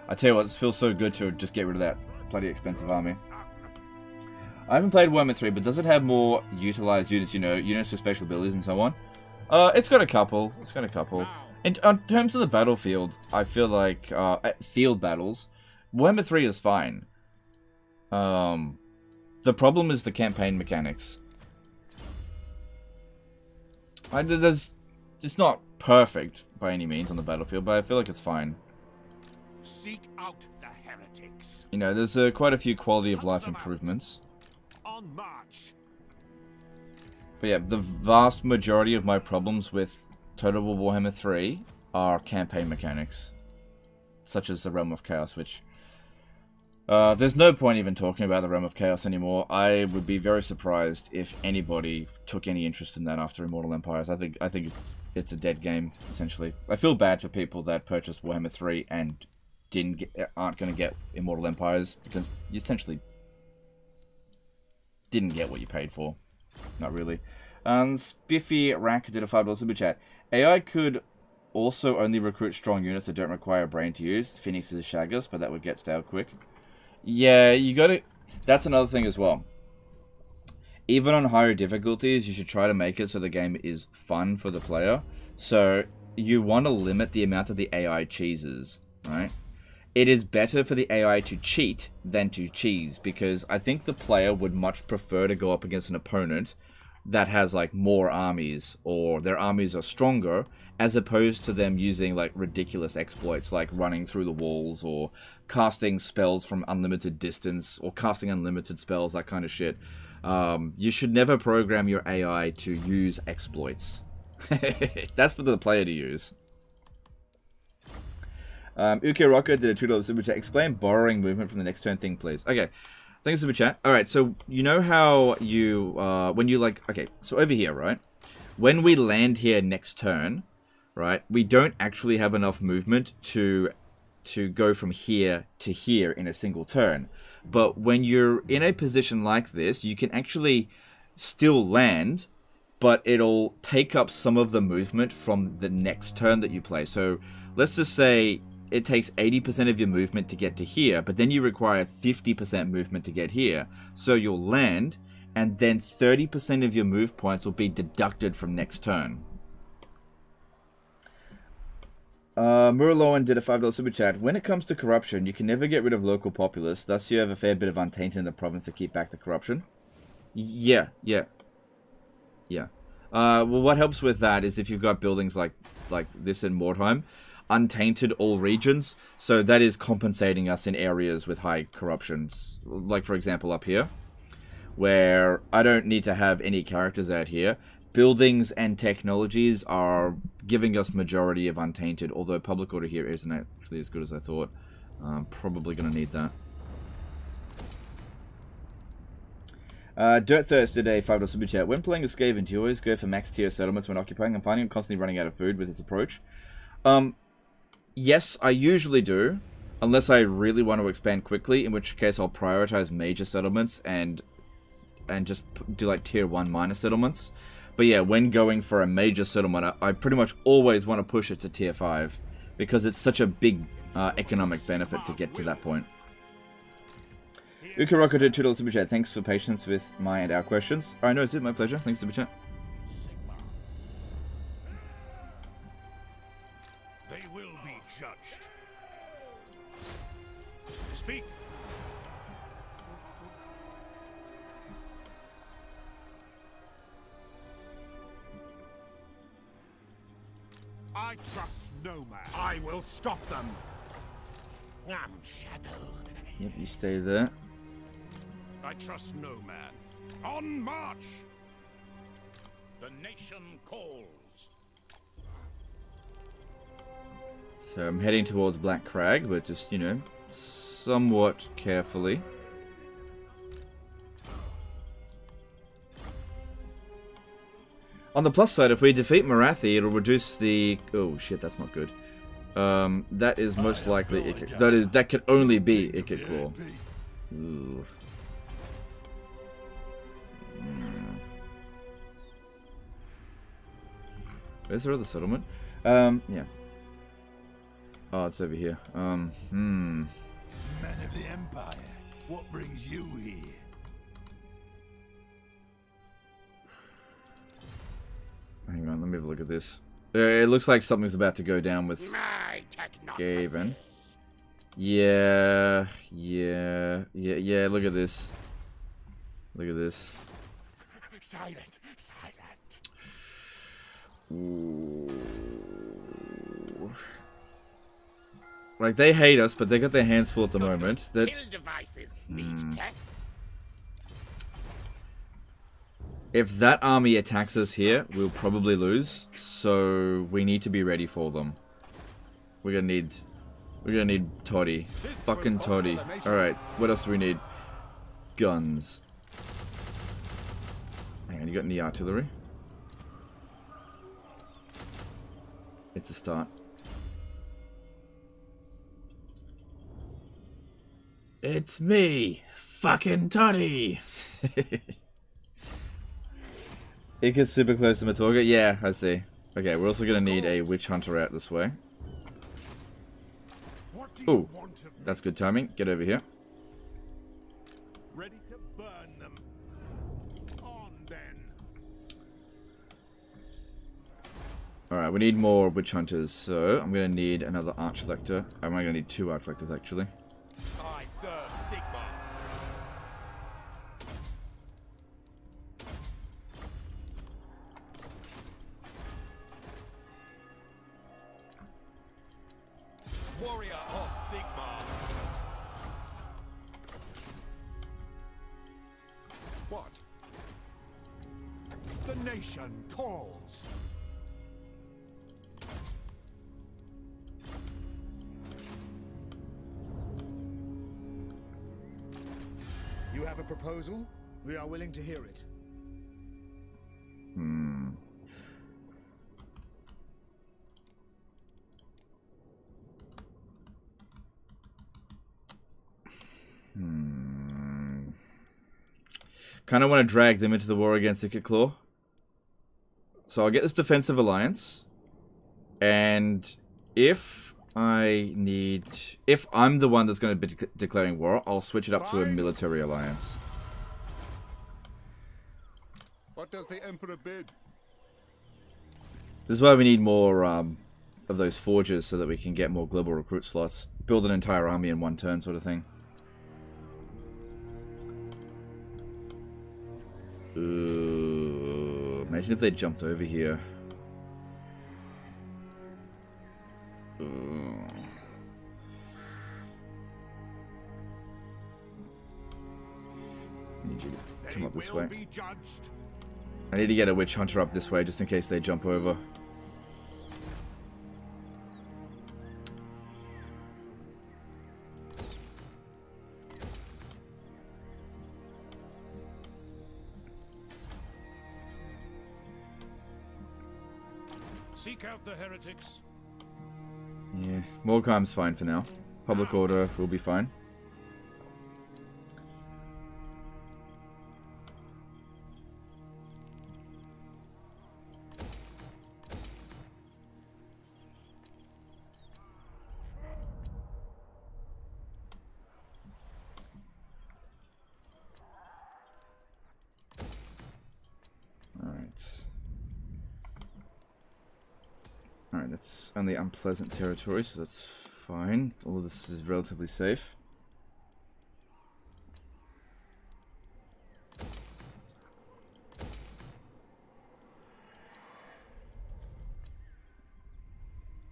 I tell you what, it feels so good to just get rid of that bloody expensive army. I haven't played Warhammer 3, but does it have more utilized units, you know, units for special abilities and so on? It's got a couple. It's got a couple. In terms of the battlefield, I feel like field battles, Warhammer 3 is fine. The problem is the campaign mechanics. It's not perfect by any means on the battlefield, but I feel like it's fine. Seek out the heretics. You know, there's quite a few quality of life improvements. On march. But yeah, the vast majority of my problems with Total War Warhammer 3 are campaign mechanics. Such as the Realm of Chaos, which... there's no point even talking about the Realm of Chaos anymore. I would be very surprised if anybody took any interest in that after Immortal Empires. I think it's a dead game, essentially. I feel bad for people that purchased Warhammer 3 and aren't going to get Immortal Empires, because you essentially didn't get what you paid for. Not really. Spiffy Rack did a $5 super chat. AI could also only recruit strong units that don't require a brain to use. Phoenix is Shaggers, but that would get stale quick. Yeah, you gotta... That's another thing as well. Even on higher difficulties, you should try to make it so the game is fun for the player. So, you want to limit the amount of the AI cheeses, right? It is better for the AI to cheat than to cheese, because I think the player would much prefer to go up against an opponent that has, like, more armies, or their armies are stronger, as opposed to them using, like, ridiculous exploits, like running through the walls, or casting spells from unlimited distance, or casting unlimited spells, that kind of shit. You should never program your AI to use exploits. That's for the player to use. Uke Rocker did a $2 super chat. Explain borrowing movement from the next turn thing, please. Okay. Thanks, super chat. Alright, so you know how you, when you like, okay, so over here, right? When we land here next turn, right, we don't actually have enough movement to go from here to here in a single turn. But when you're in a position like this, you can actually still land, but it'll take up some of the movement from the next turn that you play. So let's just say it takes 80% of your movement to get to here, but then you require 50% movement to get here. So you'll land, and then 30% of your move points will be deducted from next turn. Murlowan did a $5 super chat. When it comes to corruption, you can never get rid of local populace, thus you have a fair bit of untainted in the province to keep back the corruption. Yeah. Well, what helps with that is if you've got buildings like this in Mordheim, untainted all regions, so that is compensating us in areas with high corruptions. Like, for example, up here, where I don't need to have any characters out here. Buildings and technologies are giving us majority of untainted, although public order here isn't actually as good as I thought. Probably going to need that. Dirtthirst did a $5 super chat. When playing a Skaven, do you always go for max tier settlements when occupying? I'm finding I'm constantly running out of food with this approach. Yes, I usually do, unless I really want to expand quickly, in which case I'll prioritize major settlements and just do like tier 1 minor settlements. But yeah, when going for a major settlement, I pretty much always want to push it to tier 5, because it's such a big economic benefit to get to that point. Ukaroko did $2 super chat. Thanks for patience with my and our questions. Alright, no, it's my pleasure. Thanks super chat. They will be judged. Speak. I trust no man. I will stop them. Yep, you stay there. I trust no man. On march! The nation calls. So I'm heading towards Black Crag, but just, you know, somewhat carefully. On the plus side, if we defeat Marathi, it'll reduce the... Oh shit, that's not good. That is most likely Ikit. That can only be Ikit Claw. Ooh. Where's there other settlement? Yeah. Oh, it's over here. Men of the Empire, what brings you here? Hang on, let me have a look at this. It looks like something's about to go down with My Skaven. technocracy. Yeah. Look at this. Silent, silent. Ooh. Like, they hate us, but they got their hands full at the moment. That Kill devices need test. if that army attacks us here, we'll probably lose. So we need to be ready for them. We're gonna need Toddy. Fucking Toddy. Alright, what else do we need? Guns. Hang on, you got any artillery? It's a start. It's me, fucking Toddy. It gets super close to Matorga. Yeah, I see. Okay, we're also gonna need a witch hunter out this way. What do Ooh, you want of me? that's good timing. Get over here. Ready to burn them. On then. Alright, we need more witch hunters, so I'm gonna need another arch lector. I'm gonna need 2 arch lectors actually. I serve Sigma. Warrior of Sigma. What? The nation calls. You have a proposal? We are willing to hear it. Kind of want to drag them into the war against Icket Claw. So I'll get this defensive alliance. And if I'm the one that's going to be declaring war, I'll switch it up to a military alliance. What does the Emperor bid? This is why we need more of those forges so that we can get more global recruit slots. Build an entire army in one turn sort of thing. Ooh, imagine if they jumped over here. Ooh. I need you to come up this way. Be judged. I need to get a witch hunter up this way just in case they jump over. Seek out the heretics. Yeah, Morgheim's fine for now. Public order will be fine. Alright, that's only unpleasant territory, so that's fine. All of this is relatively safe.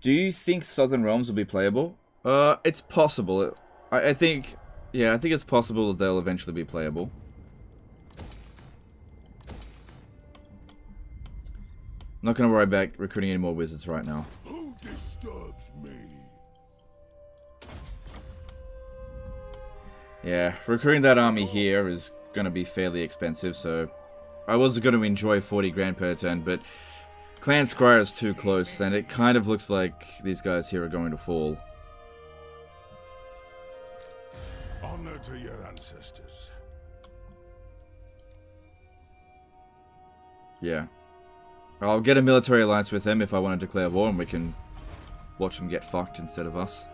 Do you think Southern Realms will be playable? It's possible. I think it's possible that they'll eventually be playable. I'm not going to worry about recruiting any more wizards right now. Who disturbs me? Yeah, recruiting that army here is going to be fairly expensive, so I was going to enjoy 40 grand per turn, but Clan Scryer is too close, and it kind of looks like these guys here are going to fall. Honor to your ancestors. Yeah. I'll get a military alliance with them if I want to declare war, and we can watch them get fucked instead of us.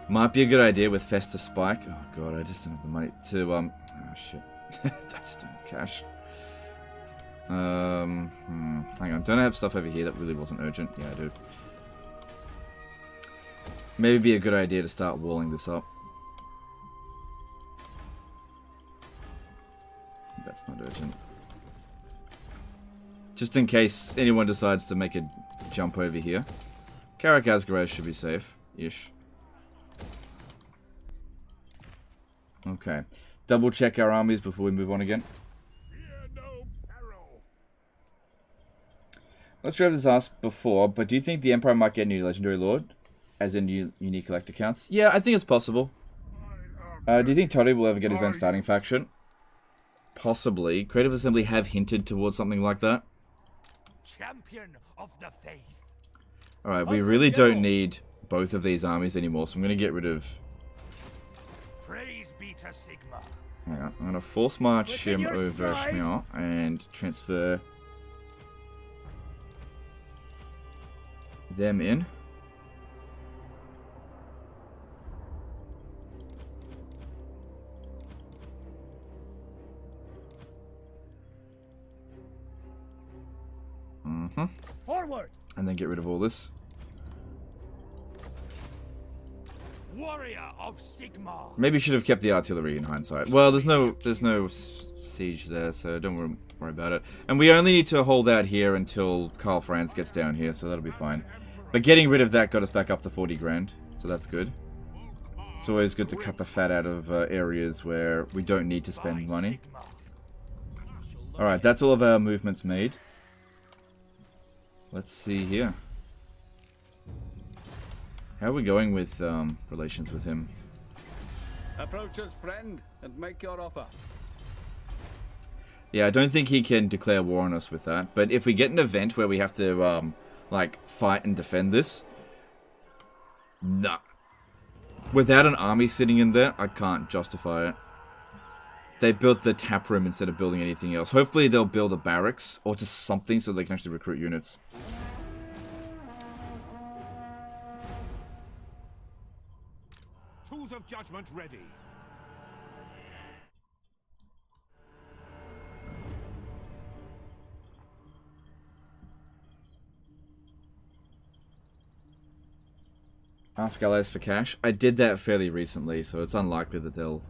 Might be a good idea with Festa Spike. Oh god, I just don't have the money to, oh shit. I just don't have cash. Hang on. Don't I have stuff over here that really wasn't urgent? Yeah, I do. Maybe be a good idea to start walling this up. That's not urgent. Just in case anyone decides to make a jump over here. Karakaz garage should be safe-ish. Okay. Double check our armies before we move on again. Not sure if this was asked before, but do you think the Empire might get a new Legendary Lord? As in unique collector counts? Yeah, I think it's possible. Do you think Toddy will ever get his own starting faction? Possibly. Creative Assembly have hinted towards something like that. Champion of the faith. Alright, we really don't need both of these armies anymore, so I'm going to get rid of... Praise be to Sigma. Hang on, I'm going to force march him over Shmiar and transfer them in. Forward. And then get rid of all this. Warrior of Sigma. Maybe should have kept the artillery in hindsight. Well, there's no siege there, so don't worry about it. And we only need to hold out here until Karl Franz gets down here, so that'll be fine. But getting rid of that got us back up to 40 grand, so that's good. It's always good to cut the fat out of areas where we don't need to spend money. Alright, that's all of our movements made. Let's see here. How are we going with relations with him? Approach us, friend, and make your offer. Yeah, I don't think he can declare war on us with that. But if we get an event where we have to, like, fight and defend this... Nah. Without an army sitting in there, I can't justify it. They built the tap room instead of building anything else. Hopefully they'll build a barracks or just something so they can actually recruit units. Tools of judgment ready. Ask allies for cash. I did that fairly recently, so it's unlikely that they'll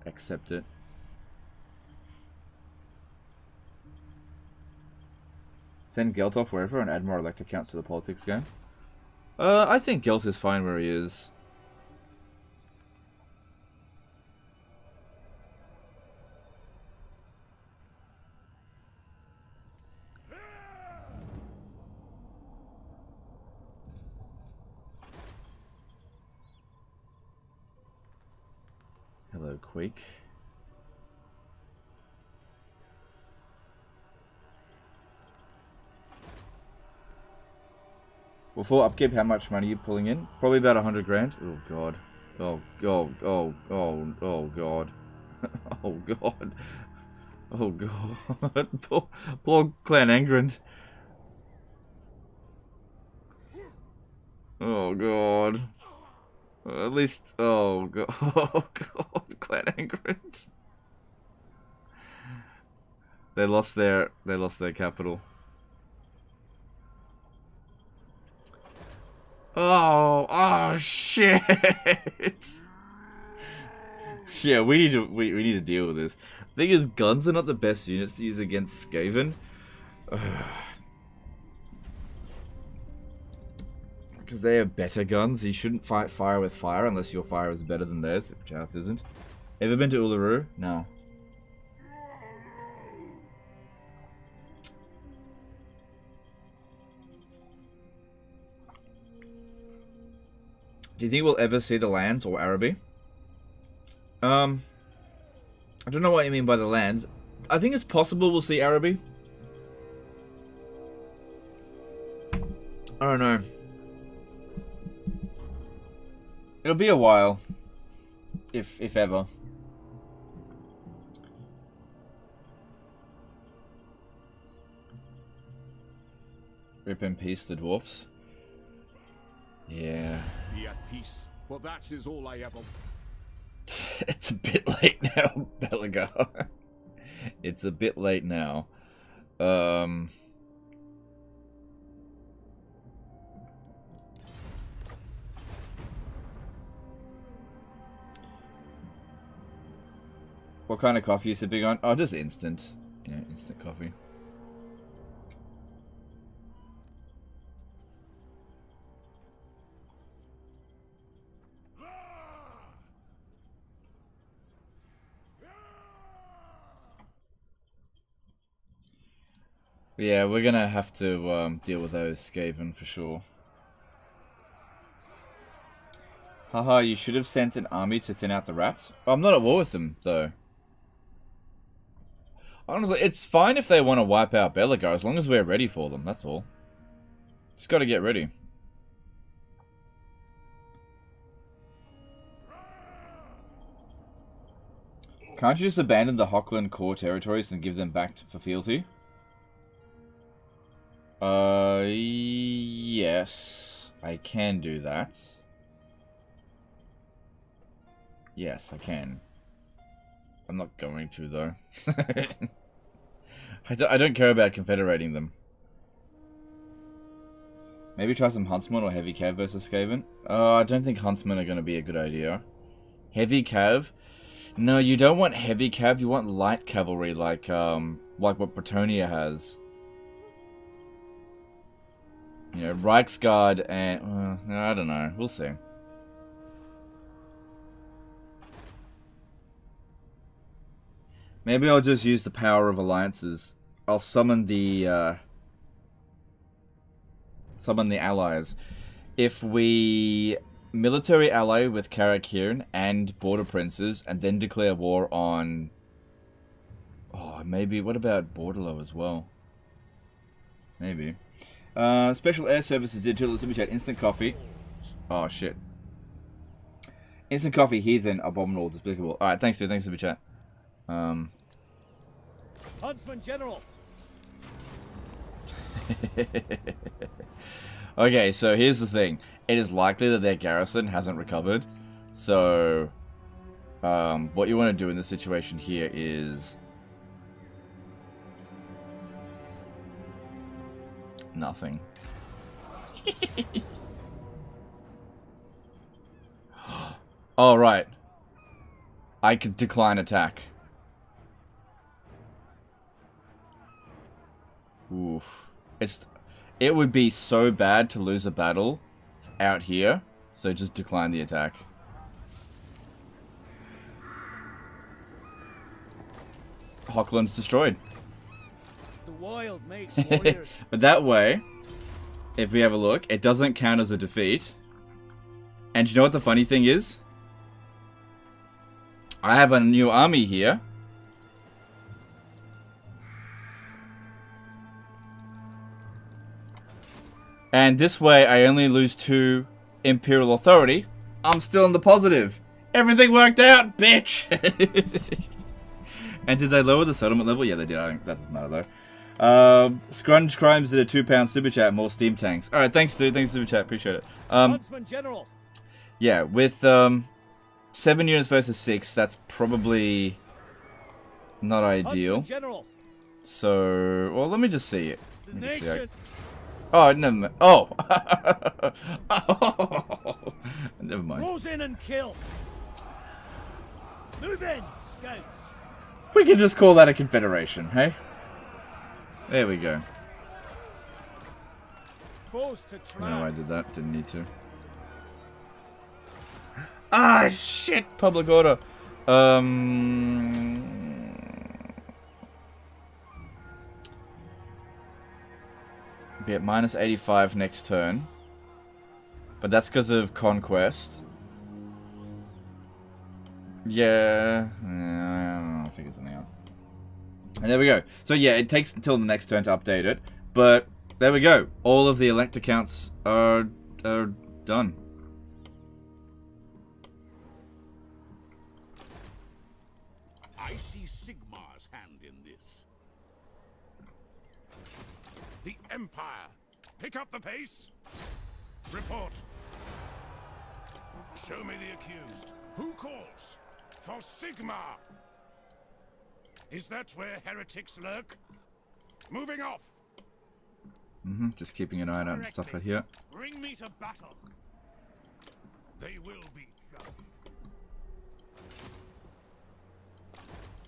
accept it. Send Gelt off wherever and add more elector counts to the politics game. I think Gelt is fine where he is. Hello, Quake. Before upkeep, how much money are you pulling in? Probably about 100 grand. Oh god. Oh god. Oh god. Oh god. Oh god. Oh god. Poor Clan Engrand. Oh god. At least, oh god, oh god, Clan Engrand. They lost their capital. Oh shit. Yeah, we need to deal with this. The thing is, guns are not the best units to use against Skaven. Because they have better guns. You shouldn't fight fire with fire unless your fire is better than theirs, which ours isn't. Ever been to Uluru? No. Do you think we'll ever see the lands or Araby? I don't know what you mean by the lands. I think it's possible we'll see Araby. I don't know. It'll be a while, if ever. Rip in peace, the dwarfs. Yeah. Be at peace, for that is all I ever... It's a bit late now, Belagar. It's a bit late now. What kind of coffee is it big on? Oh, just instant. You know, instant coffee. Yeah, we're gonna have to deal with those Skaven for sure. Haha, you should have sent an army to thin out the rats. Oh, I'm not at war with them, though. Honestly, it's fine if they want to wipe out Belagar, as long as we're ready for them, that's all. Just gotta get ready. Can't you just abandon the Hochland core territories and give them back for fealty? Yes. I can do that. Yes, I can. I'm not going to, though. I don't care about confederating them. Maybe try some Huntsmen or Heavy Cav versus Skaven? I don't think Huntsmen are going to be a good idea. Heavy Cav? No, you don't want Heavy Cav, you want Light Cavalry like what Bretonnia has. You know, Reichsguard and... I don't know. We'll see. Maybe I'll just use the power of alliances. I'll summon the allies. If we military ally with Karakiran and Border Princes and then declare war on... Oh, maybe... What about Borderlo as well? Maybe. Special Air Services Digital Super Chat. Instant coffee. Oh, shit. Instant coffee, heathen, abominable, despicable. Alright, thanks, dude. Thanks, Super Chat. Huntsman General. Okay, so here's the thing. It is likely that their garrison hasn't recovered. So, what you want to do in this situation here is... nothing. Oh, right. I could decline attack. Oof. It would be so bad to lose a battle out here, so just decline the attack. Hochland's destroyed. The wild makes warriors. But that way, if we have a look, it doesn't count as a defeat. And you know what the funny thing is? I have a new army here. And this way, I only lose 2 Imperial Authority. I'm still in the positive. Everything worked out, bitch! And did they lower the settlement level? Yeah, they did. I think that doesn't matter, though. Scrunge Crimes did a £2 super chat. More steam tanks. Alright, thanks, dude. Thanks, super chat. Appreciate it. Huntsman General. Yeah, with 7 units versus 6, that's probably not ideal. General. So, well, let me just see it. The nation. Oh, never mind. Oh! Oh. Never mind. Close in and kill. Move in, scouts. We could just call that a confederation, hey? There we go. Foes to trap. No, I did that. Didn't need to. Ah, shit! Public order. Be at minus 85 next turn. But that's because of Conquest. Yeah. I'll figure something out. And there we go. So yeah, it takes until the next turn to update it. But there we go. All of the elect accounts are done. I see Sigmar's hand in this. The Empire. Pick up the pace. Report. Show me the accused. Who calls? For Sigmar. Is that where heretics lurk? Moving off. Just keeping an eye out on stuff right here. Bring me to battle. They will be shown.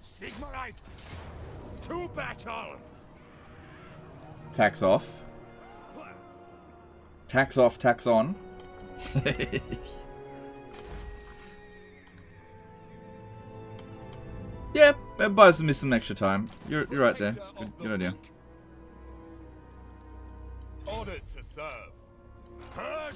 Sigmarite! To battle! Tax off. Tax off, tax on. Yeah, that buys me some extra time. You're right there. Good idea. Ordered to serve. Purge!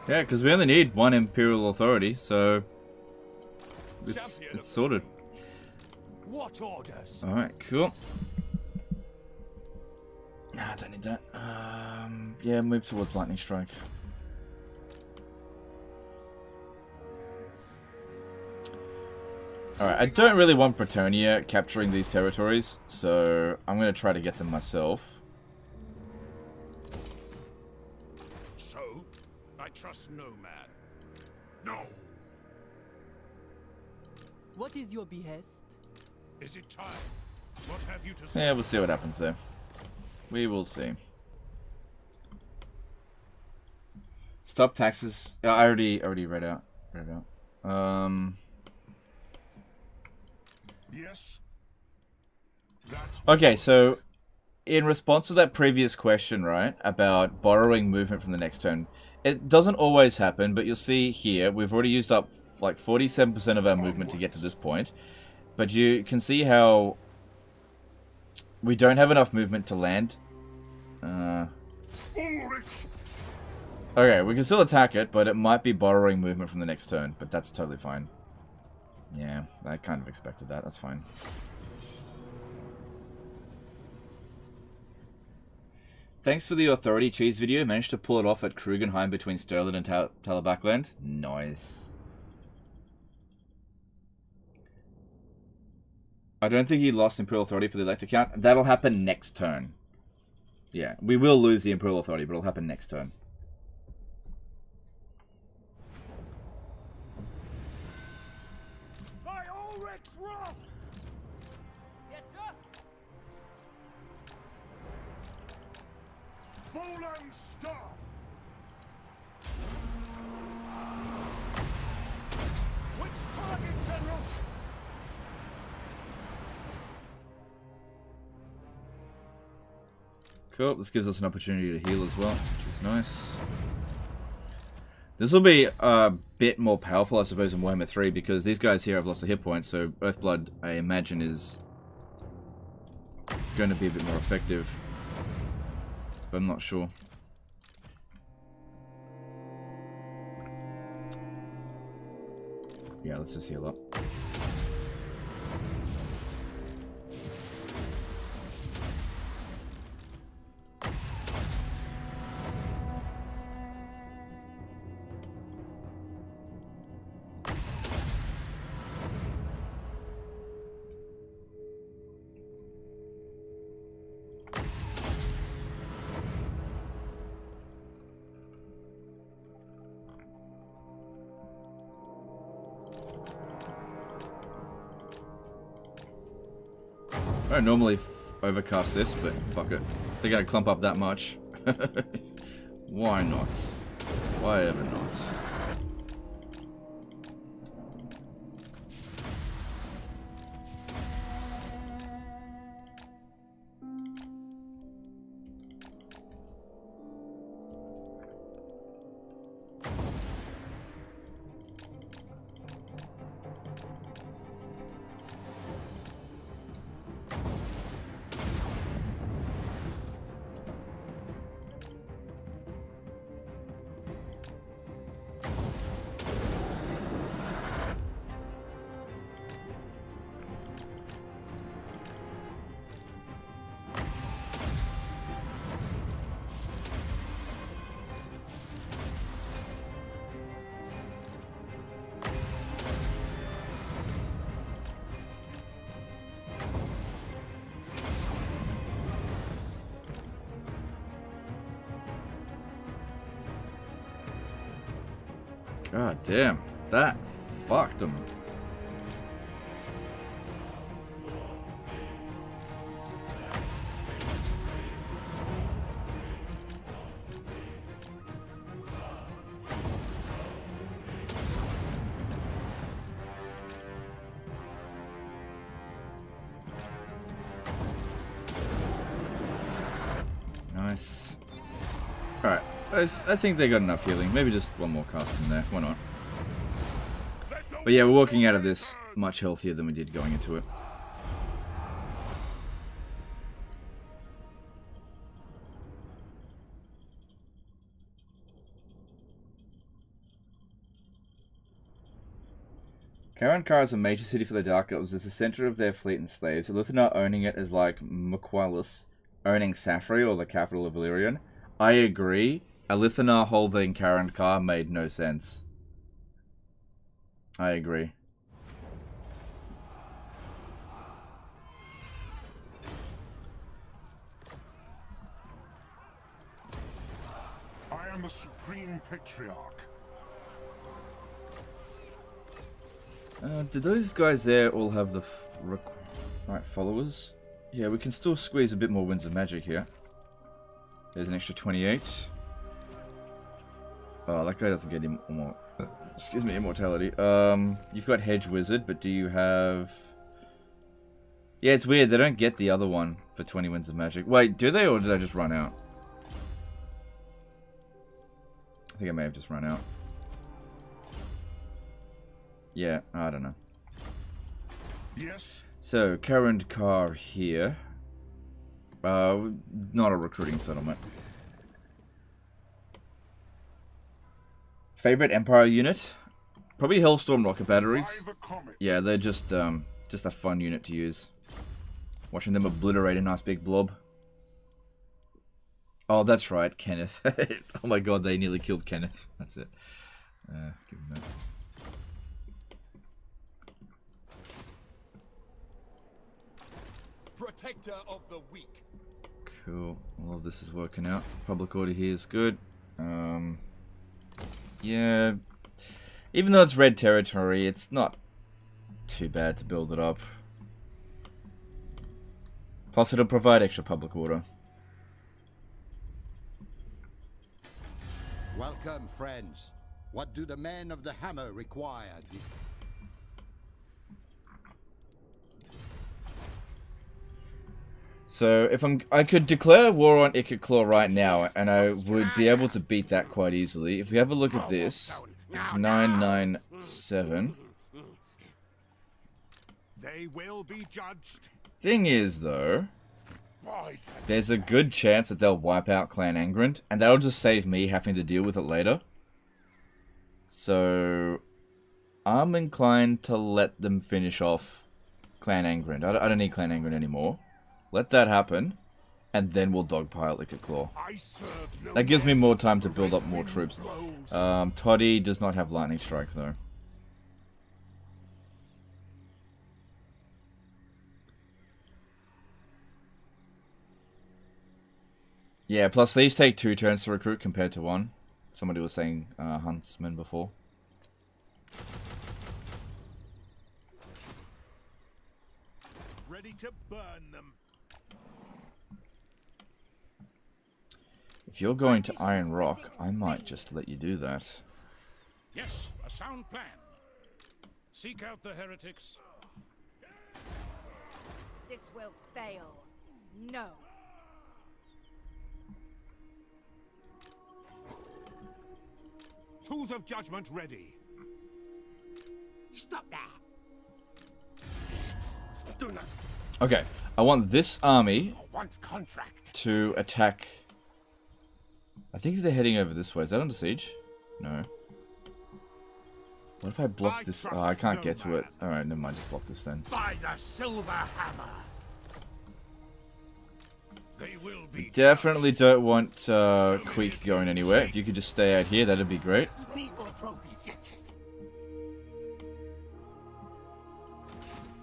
Yeah, because we only need one Imperial Authority, so it's sorted. What orders? Alright, cool. Nah, I don't need that. Yeah, move towards Lightning Strike. Alright, I don't really want Bretonnia capturing these territories, so I'm going to try to get them myself. So, I trust no man. No. What is your behest? Is it time? What have you to say? Yeah, we'll see what happens there. We will see. Stop taxes. I already read out. Yes. That's Okay, so in response to that previous question, right, about borrowing movement from the next turn, it doesn't always happen, but you'll see here, we've already used up like 47% of our movement to get to this point, but you can see how we don't have enough movement to land. Okay, we can still attack it, but it might be borrowing movement from the next turn, but that's totally fine. Yeah, I kind of expected that. That's fine. Thanks for the Authority Cheese video. Managed to pull it off at Krugenheim between Stirland and Talabakland. Nice. I don't think he lost Imperial Authority for the Elector count. That'll happen next turn. Yeah, we will lose the Imperial Authority, but it'll happen next turn. by Ulrich's wrath. Yes, sir. Volan staff. Which target, General? Cool, this gives us an opportunity to heal as well, which is nice. This will be a bit more powerful, I suppose, in Warhammer 3, because these guys here have lost a hit point, so Earthblood, I imagine, is going to be a bit more effective. But I'm not sure. Yeah, let's just heal up. I don't normally overcast this, but fuck it. They're gonna clump up that much. Why not? Why ever not? God damn. That fucked him. Nice. Alright, I think they got enough healing. Maybe just one more cast in there. Why not? But yeah, we're walking out of this much healthier than we did going into it. Karankar is a major city for the Dark Elves. It's the center of their fleet and slaves. Elithnar owning it is like Maqualis owning Safri or the capital of Illyrian. I agree. Elithnar holding Karankar made no sense. I agree. I am the Supreme Patriarch. Do those guys there all have the right followers? Yeah, we can still squeeze a bit more Winds of Magic here. There's an extra 28. Oh, that guy doesn't get excuse me, immortality. You've got Hedge Wizard, but do you have... Yeah, it's weird. They don't get the other one for 20 Winds of Magic. Wait, do they, or did I just run out? I think I may have just run out. Yeah, I don't know. Yes. So, Karankar here. Not a recruiting settlement. Favorite Empire unit? Probably Hellstorm rocket batteries. Yeah, they're just a fun unit to use. Watching them obliterate a nice big blob. Oh, that's right, Kenneth. Oh my god, they nearly killed Kenneth. That's it. Give him that. Protector of the weak. Cool. All of this is working out. Public order here is good. Yeah. Even though it's red territory, it's not too bad to build it up. Plus, it'll provide extra public order. Welcome, friends. What do the men of the hammer require? So, if I could declare war on Ikit right now, and I would be able to beat that quite easily. If we have a look at this, 997. They will be judged. Thing is, though, there's a good chance that they'll wipe out Clan Angrand, and that'll just save me having to deal with it later. So, I'm inclined to let them finish off Clan Angrand. I don't need Clan Angrand anymore. Let that happen, and then we'll dogpile Ikit. That gives me more time to build up more troops. Toddy does not have Lightning Strike, though. Yeah, plus these take 2 turns to recruit compared to 1. Somebody was saying Huntsman before. Ready to burn them. If you're going to Iron Rock, I might just let you do that. Yes, a sound plan. Seek out the heretics. This will fail. No. Tools of judgment ready. Stop that. Do not Okay, I want this army want contract. to attack... I think they're heading over this way. Is that under siege? No. What if I block this? Oh, I can't get to it. Alright, never mind. Just block this then. By the silver hammer. They will be Definitely don't want Queek going anywhere. If you could just stay out here, that'd be great.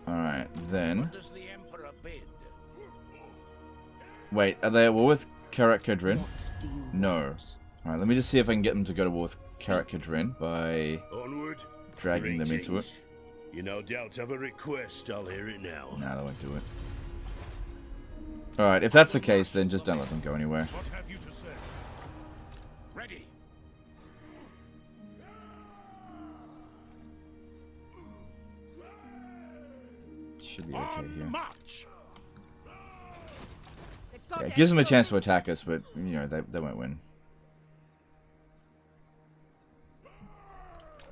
Alright, then... What does the Emperor bid? Wait, are they at war with Karak Kedrin? No. Alright, let me just see if I can get them to go to war with Karak Kadrin by Onward. dragging them into it. You no doubt have a request. I'll hear it now. Nah, they won't do it. Alright, if that's the case, then just don't let them go anywhere. What have you to say? Ready. Should be okay here. March. Yeah, it gives them a chance to attack us, but, you know, they won't win.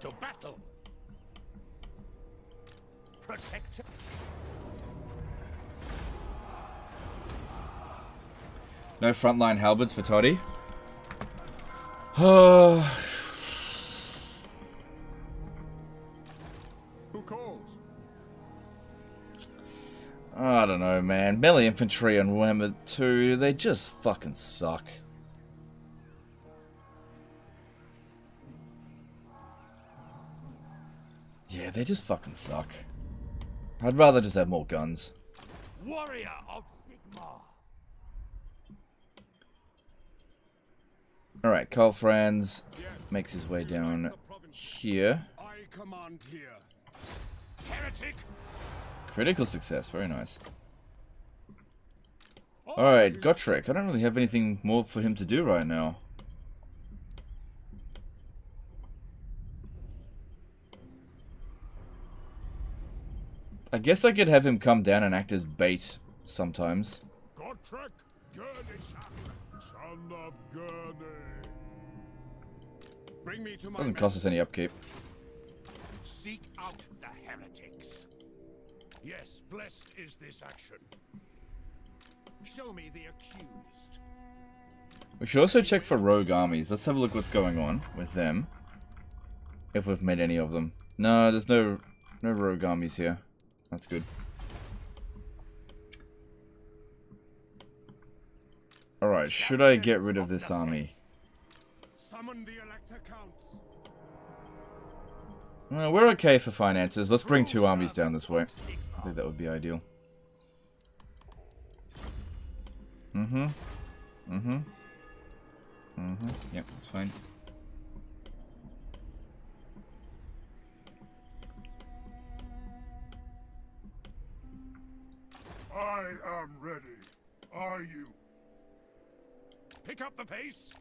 To battle. Protect. No frontline halberds for Toddy. Oh. Who calls? I don't know, man. Melee infantry on Warhammer 2, they just fucking suck. Yeah, they just fucking suck. I'd rather just have more guns. Warrior of Sigma. Alright, Karl Franz makes his way down here. I command here. Heretic. Critical success, very nice. Alright, Gotrek. I don't really have anything more for him to do right now. I guess I could have him come down and act as bait sometimes. Gotrek. Gurney. Son of Gurney. Bring me to my Doesn't cost us any upkeep. Seek out the heretics. Yes, blessed is this action. Show me the accused. We should also check for rogue armies. Let's have a look what's going on with them. If we've made any of them. No, there's no rogue armies here. That's good. Alright, should I get rid of this army? Summon the Elector Counts. We're okay for finances. Let's bring 2 armies down this way. I think that would be ideal. Yep, that's fine. I am ready. Are you? Pick up the pace.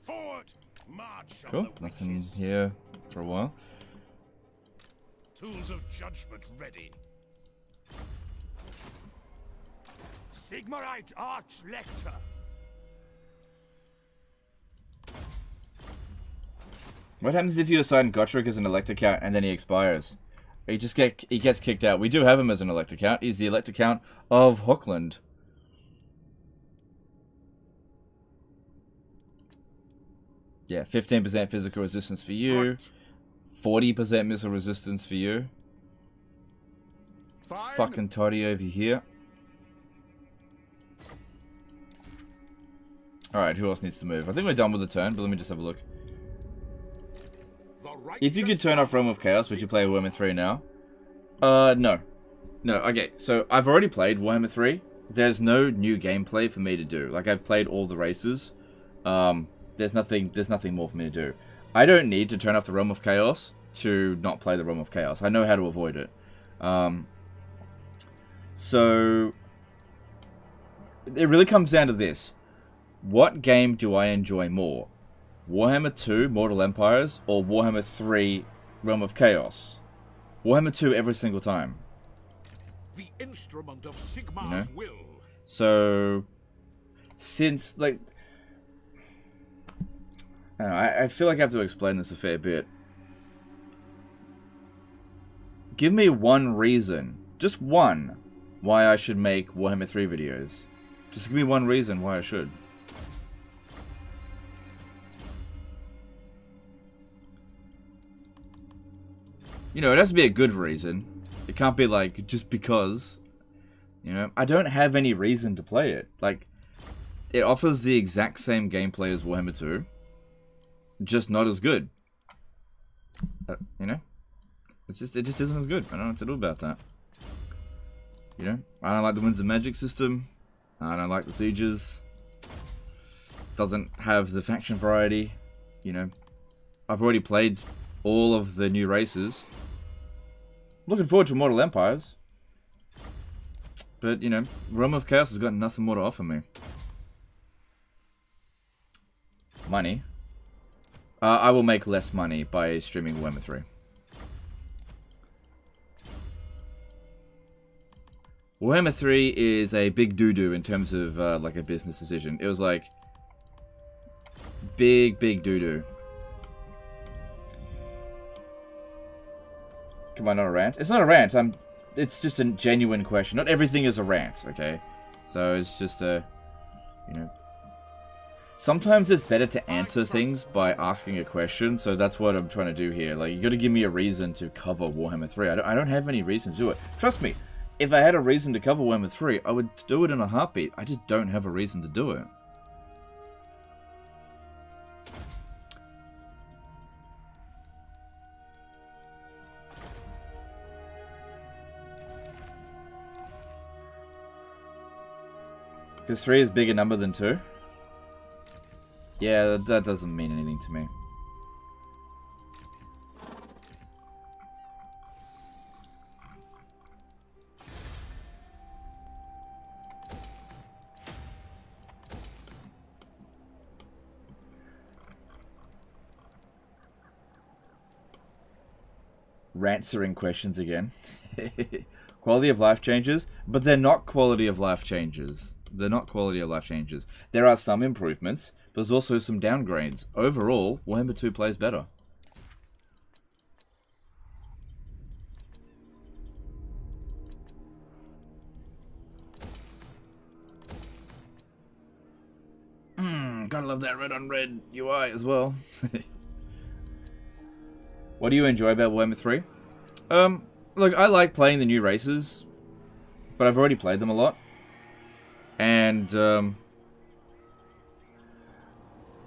Forward. March on Cool, the nothing witches. here for a while. Tools of judgment ready. Sigmarite Arch-Lector. What happens if you assign Gotrek as an Elector Count and then he expires? He gets kicked out. We do have him as an Elector Count. He's the Elector Count of Hookland. Yeah, 15% physical resistance for you. 40% missile resistance for you. Fine. Fucking Toddy over here. Alright, who else needs to move? I think we're done with the turn, but let me just have a look. If you could turn off Realm of Chaos, would you play Warhammer 3 now? No. No, okay, so I've already played Warhammer 3. There's no new gameplay for me to do. Like, I've played all the races. There's nothing more for me to do. I don't need to turn off the Realm of Chaos to not play the Realm of Chaos. I know how to avoid it. So it really comes down to this. What game do I enjoy more? Warhammer 2, Immortal Empires, or Warhammer 3, Realm of Chaos? Warhammer 2 every single time. The instrument of Sigmar's will. So, since, like, I don't know, I feel like I have to explain this a fair bit. Give me one reason, just one, why I should make Warhammer 3 videos. Just give me one reason why I should. You know, it has to be a good reason. It can't be like, just because. You know, I don't have any reason to play it. Like, it offers the exact same gameplay as Warhammer 2. Just not as good. You know? It just isn't as good. I don't know what to do about that. You know? I don't like the Winds of Magic system. I don't like the sieges. doesn't have the faction variety. You know, I've already played all of the new races. Looking forward to Immortal Empires. But, you know, Realm of Chaos has got nothing more to offer me. Money. I will make less money by streaming Warhammer 3. Warhammer 3 is a big doo-doo in terms of, like, a business decision. It was, like, big doo-doo. Come on, not a rant? It's not a rant, it's just a genuine question. Not everything is a rant, okay? So, it's just a, you know... Sometimes it's better to answer things by asking a question, so that's what I'm trying to do here. Like, you gotta give me a reason to cover Warhammer 3. I don't have any reason to do it. Trust me, if I had a reason to cover Warhammer 3, I would do it in a heartbeat. I just don't have a reason to do it. Because 3 is a bigger number than 2? Yeah, that doesn't mean anything to me. Answering questions again. Quality of life changes, but they're not quality of life changes. They're not quality of life changes. There are some improvements, but there's also some downgrades. Overall, Warhammer 2 plays better. Gotta love that red on red UI as well. What do you enjoy about Warhammer 3? Look, I like playing the new races, but I've already played them a lot. And,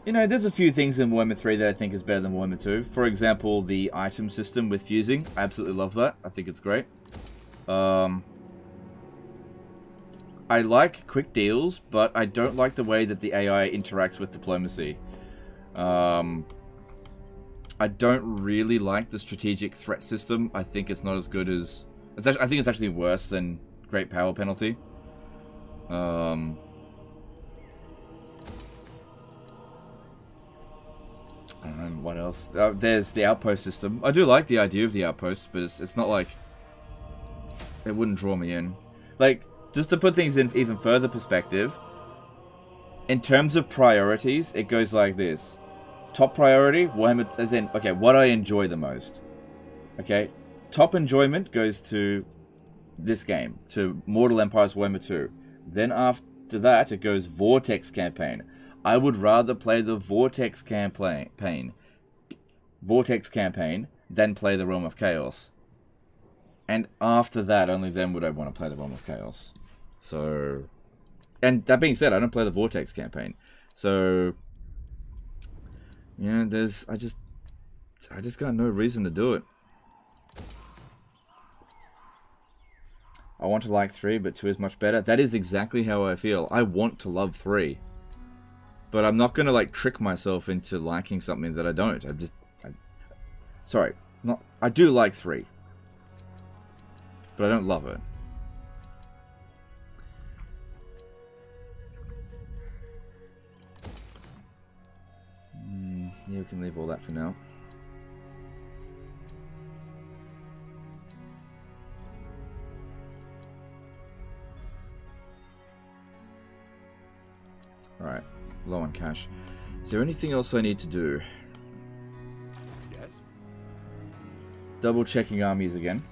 you know, there's a few things in Warhammer 3 that I think is better than Warhammer 2. For example, the item system with fusing. I absolutely love that. I think it's great. I like quick deals, but I don't like the way that the AI interacts with diplomacy. I don't really like the strategic threat system. I think it's not as good as... I think it's actually worse than Great Power Penalty. I don't know, what else? There's the outpost system. I do like the idea of the outposts, but it's not like... It wouldn't draw me in. Like, just to put things in even further perspective, in terms of priorities, it goes like this. Top priority, Warhammer, as in, okay, what I enjoy the most. Okay, top enjoyment goes to this game, to Immortal Empires Warhammer 2. Then after that, it goes Vortex Campaign. I would rather play the Vortex Campaign than play the Realm of Chaos. And after that, only then would I want to play the Realm of Chaos. So, and that being said, I don't play the Vortex Campaign. So, yeah, I just got no reason to do it. I want to like 3, but 2 is much better. That is exactly how I feel. I want to love 3. But I'm not going to, like, trick myself into liking something that I don't. Sorry. I do like 3. But I don't love it. Yeah, we can leave all that for now. Alright, low on cash. Is there anything else I need to do? Yes. Double checking armies again.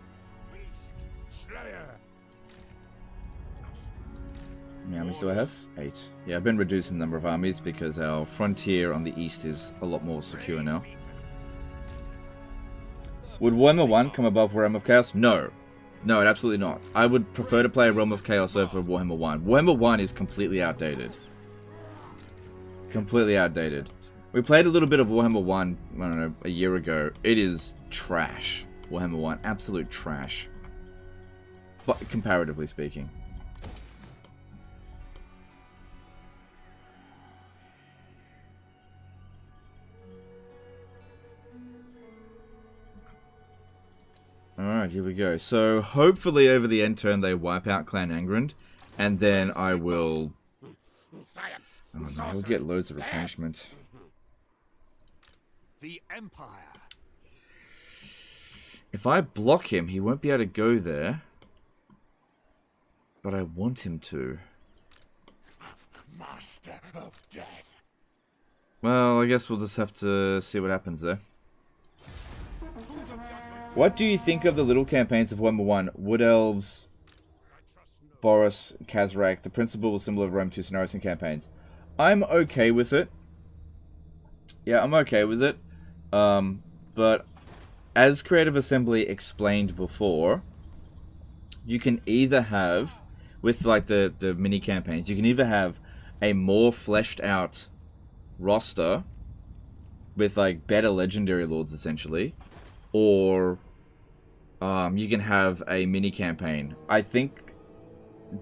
How many armies do I have? 8. Yeah, I've been reducing the number of armies because our frontier on the east is a lot more secure now. Would Warhammer 1 come above Realm of Chaos? No. No, absolutely not. I would prefer to play Realm of Chaos over Warhammer 1. Warhammer 1 is completely outdated. Completely outdated. We played a little bit of Warhammer 1, I don't know, a year ago. It is trash. Warhammer 1. Absolute trash. But comparatively speaking. Alright, here we go. So, hopefully over the end turn they wipe out Clan Angrand, and then I will... Science. Oh no, he'll get loads of replenishment. The Empire. If I block him, he won't be able to go there. But I want him to. Master of Death. Well, I guess we'll just have to see what happens there. What do you think of the little campaigns of Warhammer 1? Wood Elves, Boris, Kazrak, the principal symbol of Rome 2 scenarios and campaigns. I'm okay with it. Yeah, I'm okay with it. But as Creative Assembly explained before, you can either have, with like the mini campaigns, you can either have a more fleshed out roster with like better legendary lords essentially, or you can have a mini campaign. I think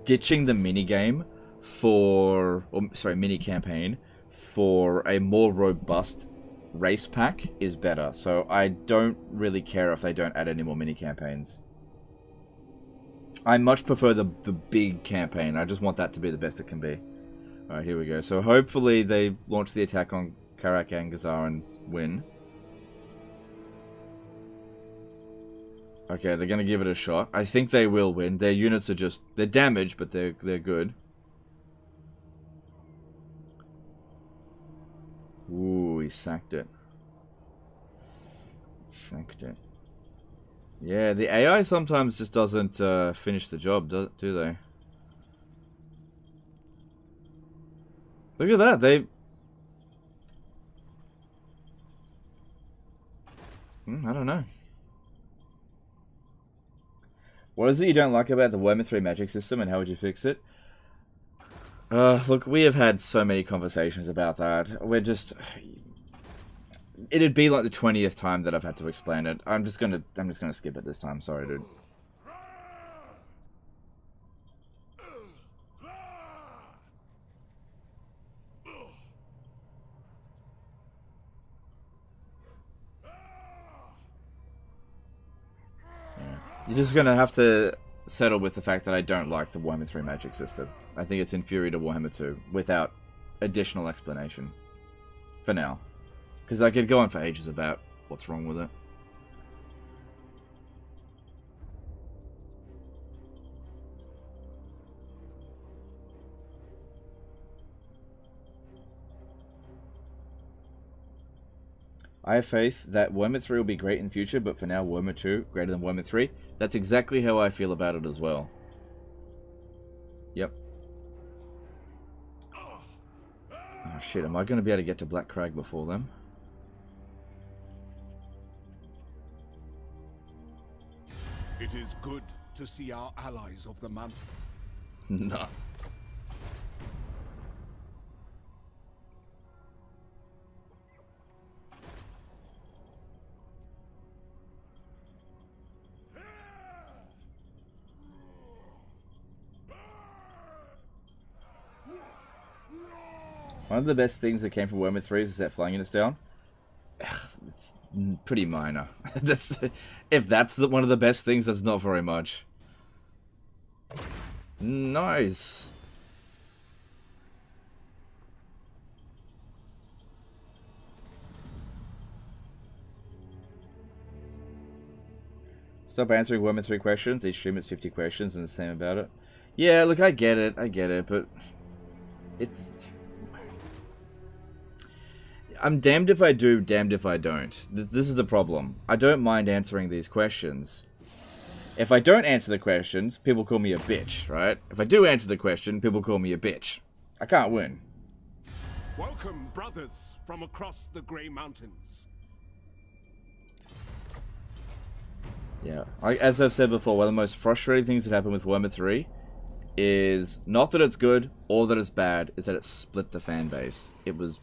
ditching the mini game mini campaign for a more robust race pack is better. So I don't really care if they don't add any more mini campaigns. I much prefer the big campaign. I just want that to be the best it can be. Alright, here we go. So hopefully they launch the attack on Karak Angazar and win. Okay, they're going to give it a shot. I think they will win. Their units are just... they're damaged, but they're good. Ooh, he sacked it. Sacked it. Yeah, the AI sometimes just doesn't finish the job, do they? Look at that, they... I don't know. What is it you don't like about the Warhammer 3 magic system, and how would you fix it? Look, we have had so many conversations about that. We're just... it'd be like the 20th time that I've had to explain it. I'm just gonna skip it this time. Sorry, dude. You're just gonna have to settle with the fact that I don't like the Warhammer 3 magic system. I think it's inferior to Warhammer 2 without additional explanation. For now. Because I could go on for ages about what's wrong with it. I have faith that Warhammer 3 will be great in the future, but for now, Warhammer 2 greater than Warhammer 3. That's exactly how I feel about it as well. Yep. Oh shit, am I going to be able to get to Black Crag before them? It is good to see our allies of the mountain. No. One of the best things that came from Warhammer 3 is that flying units down. It's pretty minor. If that's one of the best things, that's not very much. Nice. Stop answering Warhammer 3 questions. Each stream is 50 questions and the same about it. Yeah, look, I get it, but it's... I'm damned if I do, damned if I don't. This is the problem. I don't mind answering these questions. If I don't answer the questions, people call me a bitch, right? If I do answer the question, people call me a bitch. I can't win. Welcome, brothers, from across the Grey Mountains. Yeah, as I've said before, one of the most frustrating things that happened with Warhammer 3 is not that it's good or that it's bad, is that it split the fan base. It was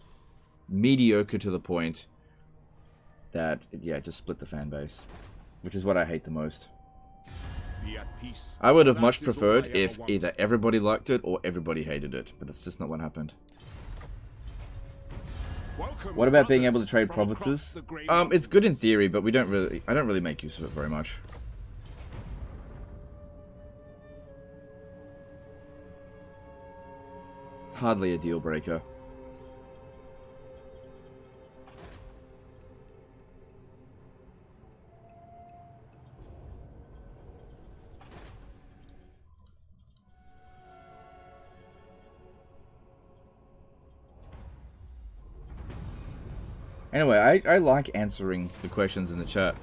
mediocre to the point that, yeah, it just split the fan base. Which is what I hate the most. Be at peace. I would have much preferred if either everybody liked it or everybody hated it, but that's just not what happened. What about being able to trade provinces? It's good in theory, but I don't really make use of it very much. hardly a deal breaker. Anyway, I like answering the questions in the chat.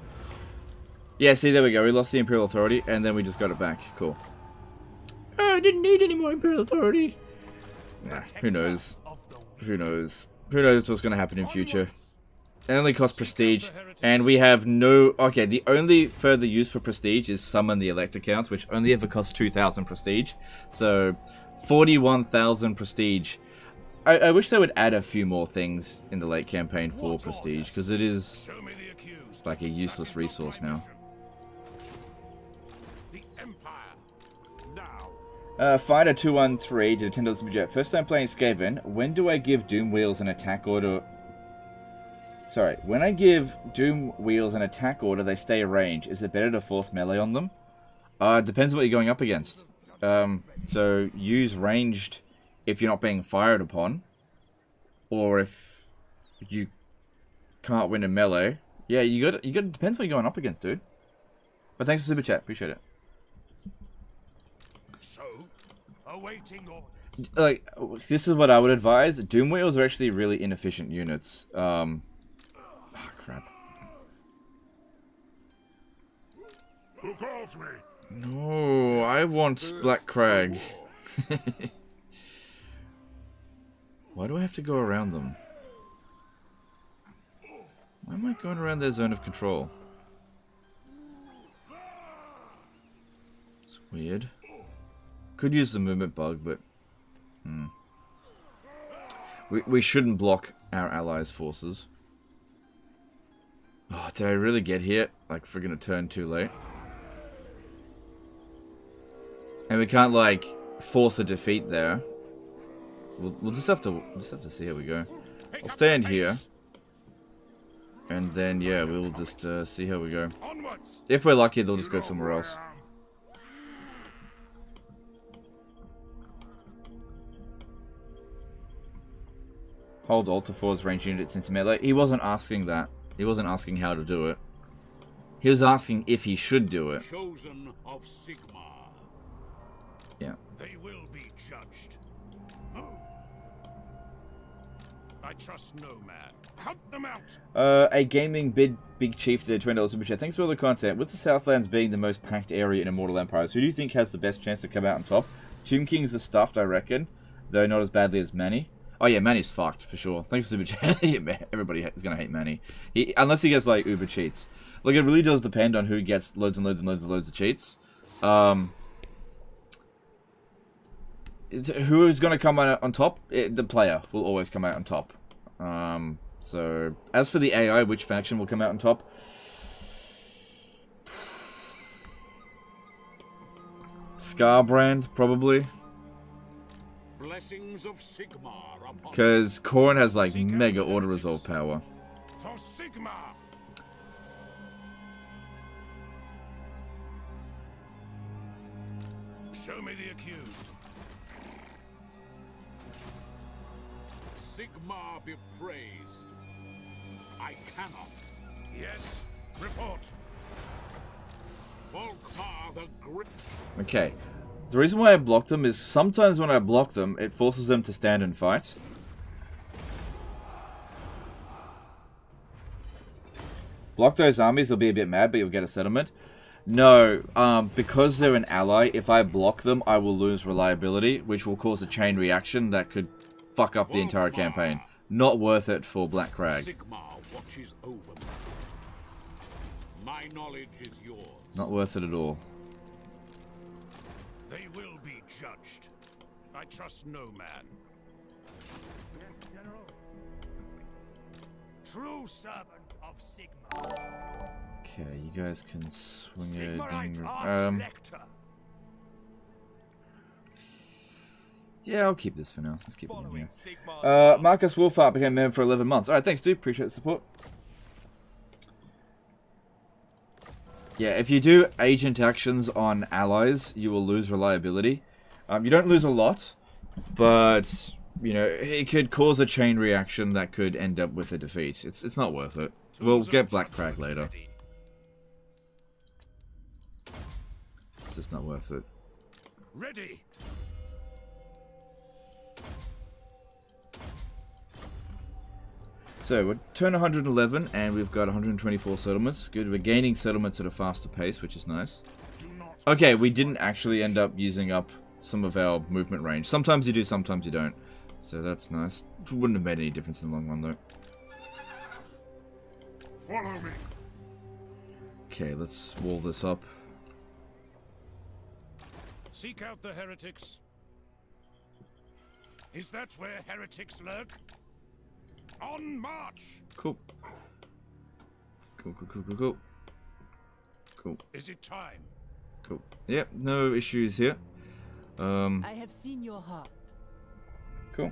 Yeah, see, there we go. We lost the Imperial Authority, and then we just got it back. Cool. Oh, I didn't need any more Imperial Authority. Nah, who knows? Who knows? Who knows what's going to happen in future? It only costs prestige, and we have no... Okay, the only further use for prestige is summon the elect accounts, which only ever costs 2,000 prestige. So, 41,000 prestige. I wish they would add a few more things in the late campaign for prestige, because it is like a useless resource now. Fighter 213 to $10 Superchat. First time playing Skaven. When do I give Doom Wheels an attack order? Sorry, when I give Doom Wheels an attack order, they stay range. Is it better to force melee on them? It depends on what you're going up against. So use ranged if you're not being fired upon, or if you can't win a melee. Yeah, you got. Depends what you're going up against, dude. But thanks for super chat, appreciate it. So, awaiting or like, this is what I would advise. Doom Wheels are actually really inefficient units. Oh, crap. Who calls me? No, I want Black Crag. Why do I have to go around them? Why am I going around their zone of control? It's weird. Could use the movement bug, but... We shouldn't block our allies' forces. Oh, did I really get here? Like, friggin' a turn too late. And we can't, like, force a defeat there. We'll just have to see how we go. I'll stand here, and then yeah, we'll just see how we go. If we're lucky, they'll just go somewhere else. Hold Alt to force range units into melee. He wasn't asking that. He wasn't asking how to do it. He was asking if he should do it. Chosen of Sigmar. Yeah. they will be judged. I trust no man. Hunt them out. A gaming big chief to $20 super chat. Thanks for all the content. With the Southlands being the most packed area in Immortal Empires, who do you think has the best chance to come out on top? Tomb Kings are stuffed, I reckon, though not as badly as Manny. Oh yeah, Manny's fucked for sure. Thanks for super chat. Everybody is gonna hate Manny, unless he gets like uber cheats. Like, it really does depend on who gets loads and loads and loads and loads of cheats. Who is gonna come out on top? The player will always come out on top. So, as for the AI, which faction will come out on top? Scarbrand, probably. Blessings of Sigmar upon Because Khorne has, like, mega auto-resolve power. For Sigmar. Show me the accused. Sigmar be praised. I cannot. Yes. Report. Volkmar the Great. Okay. The reason why I blocked them is sometimes when I block them, it forces them to stand and fight. Block those armies, they'll be a bit mad, but you'll get a settlement. No, because they're an ally, if I block them, I will lose reliability, which will cause a chain reaction that could fuck up the entire campaign. Not worth it for Black Crag. Sigmar watches over me. My knowledge is yours. Not worth it at all. They will be judged. I trust no man. True servant of Sigmar. Okay, you guys can swing a Sigmarite ding. Arch-Lector. Yeah, I'll keep this for now. Let's keep it in here. Marcus Wolfart became member for 11 months. Alright, thanks dude. Appreciate the support. Yeah, if you do agent actions on allies, you will lose reliability. You don't lose a lot, but you know, it could cause a chain reaction that could end up with a defeat. It's not worth it. We'll get Black Crag later. It's just not worth it. Ready. So, we're turn 111, and we've got 124 settlements. Good, we're gaining settlements at a faster pace, which is nice. Okay, we didn't actually end up using up some of our movement range. Sometimes you do, sometimes you don't. So that's nice. Wouldn't have made any difference in the long run, though. Follow me. Okay, let's wall this up. Seek out the heretics. Is that where heretics lurk? On march! Cool. Cool. Cool. Is it time? Cool. Yep, no issues here. I have seen your heart. Cool.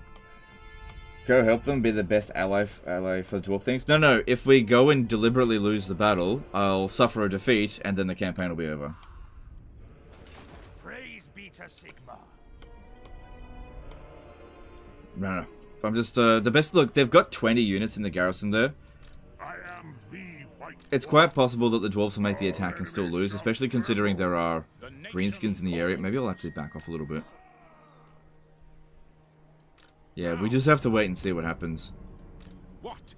Go help them, be the best ally for dwarf things. No, if we go and deliberately lose the battle, I'll suffer a defeat, and then the campaign will be over. Praise be to Sigma. No. I'm just, the best look, they've got 20 units in the garrison there. I am the white. It's quite possible that the dwarves will make the attack and still lose, especially considering there are greenskins in the area. Maybe I'll actually back off a little bit. Yeah, we just have to wait and see what happens. What?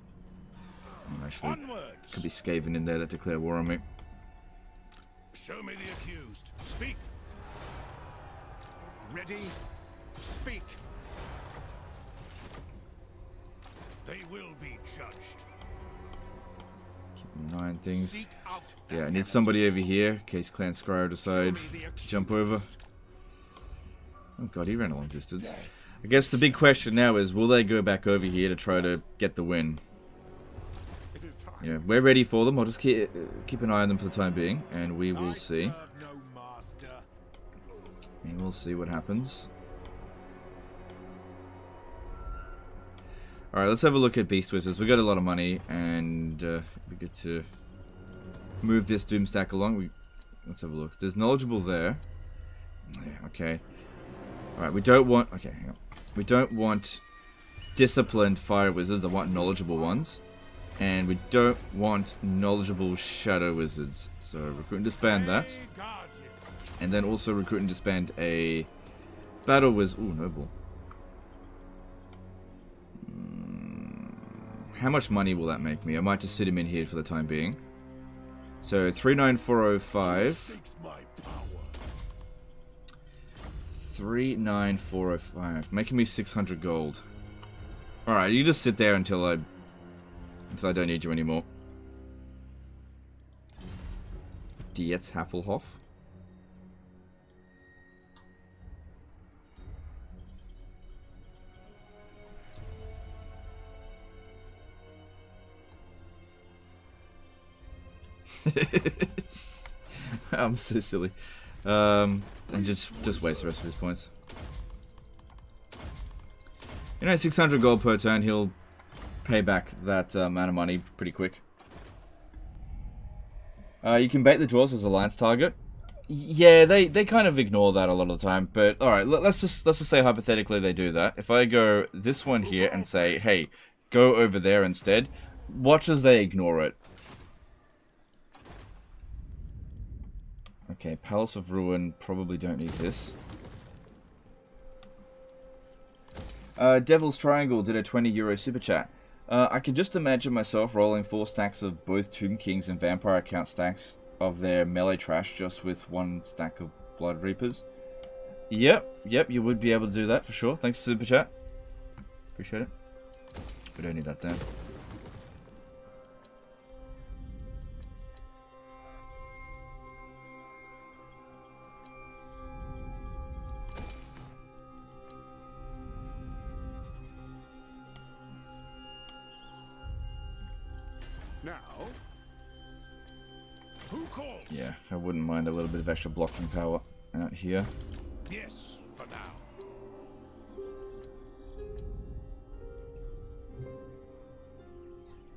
Actually, Onwards. could be Skaven in there that declare war on me. Show me the accused. Speak. Ready? Speak. They will be judged. Keep in mind things. Seek out the Yeah, I need somebody over here in case Clan Scryer decide to jump over. Oh god, he ran a long distance. I guess the big question now is, will they go back over here to try to get the win? It is time. You know, we're ready for them. I'll just keep an eye on them for the time being, and we will see. I serve no master. And we'll see what happens. Alright, let's have a look at Beast Wizards. We got a lot of money, and it'd be good to move this Doom stack along. Let's have a look. There's knowledgeable there. Yeah, okay. Alright, we don't want... Okay, hang on. We don't want disciplined fire wizards. I want knowledgeable ones. And we don't want knowledgeable shadow wizards. So recruit and disband that. And then also recruit and disband a battle wizard. Ooh, noble. How much money will that make me? I might just sit him in here for the time being. So 39405. 39405, making me 600 gold. Alright, you just sit there until I don't need you anymore. Dietz Hasselhoff. I'm so silly. And just waste the rest of his points. You know, 600 gold per turn, he'll pay back that amount of money pretty quick. You can bait the dwarves as alliance target. Yeah, they kind of ignore that a lot of the time, but alright, let's just say hypothetically they do that. If I go this one here and say, hey, go over there instead, watch as they ignore it. Okay, Palace of Ruin, probably don't need this. Devil's Triangle did a €20 super chat. I can just imagine myself rolling 4 stacks of both Tomb Kings and Vampire Count stacks of their melee trash just with 1 stack of Blood Reapers. Yep, you would be able to do that for sure. Thanks, super chat. Appreciate it. We don't need that then. Now, who calls? Yeah, I wouldn't mind a little bit of extra blocking power out here. Yes, for now.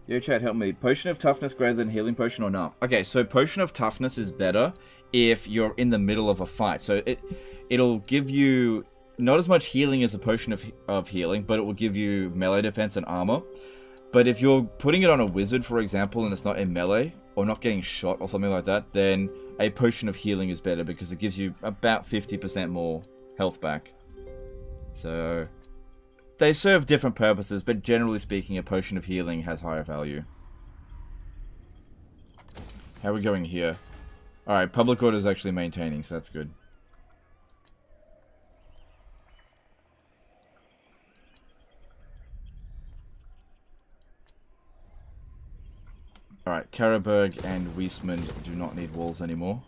Yo, chat, help me. Potion of Toughness greater than Healing Potion or not? Okay, so Potion of Toughness is better if you're in the middle of a fight. So it'll give you not as much healing as a potion of healing, but it will give you melee defense and armor. But if you're putting it on a wizard, for example, and it's not in melee, or not getting shot or something like that, then a potion of healing is better because it gives you about 50% more health back. So they serve different purposes, but generally speaking, a potion of healing has higher value. How are we going here? Alright, public order is actually maintaining, so that's good. Alright, Karaberg and Wiesman do not need walls anymore.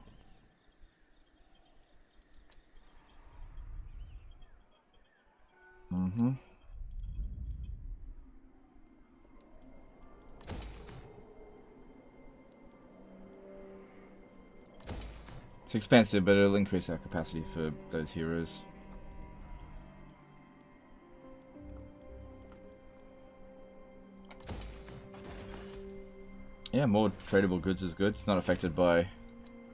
It's expensive, but it'll increase our capacity for those heroes. Yeah, more tradable goods is good. It's not affected by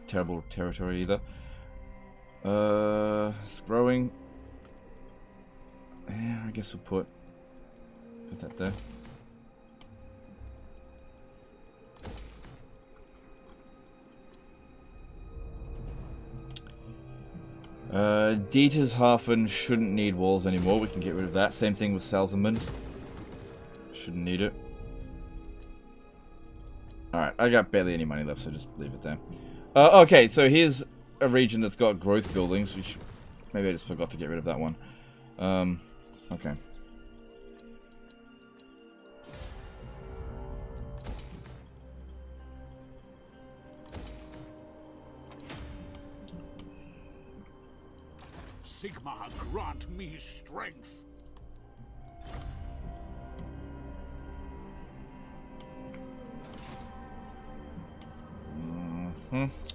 terrible territory either. It's growing. Yeah, I guess we'll put that there. Dietershafen shouldn't need walls anymore. We can get rid of that. Same thing with Salzman. Shouldn't need it. Alright, I got barely any money left, so just leave it there. Okay, so here's a region that's got growth buildings, which maybe I just forgot to get rid of that one. Okay. Sigma, grant me strength.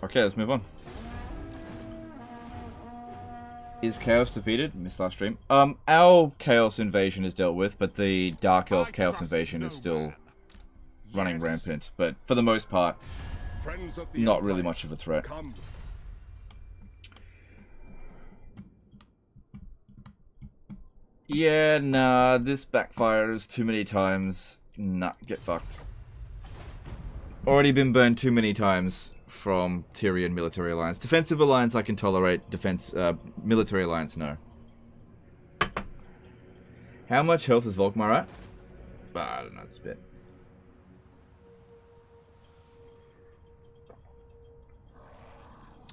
Okay, let's move on. Is Chaos defeated? Missed last stream. Our Chaos invasion is dealt with, but the Dark Elf Chaos invasion is still running rampant. But for the most part, not really much of a threat. Yeah, nah, this backfires too many times. Nah, get fucked. Already been burned too many times from Tyrian Military Alliance. Defensive Alliance I can tolerate, Military Alliance no. How much health is Volkmar at? I don't know, it's a bit.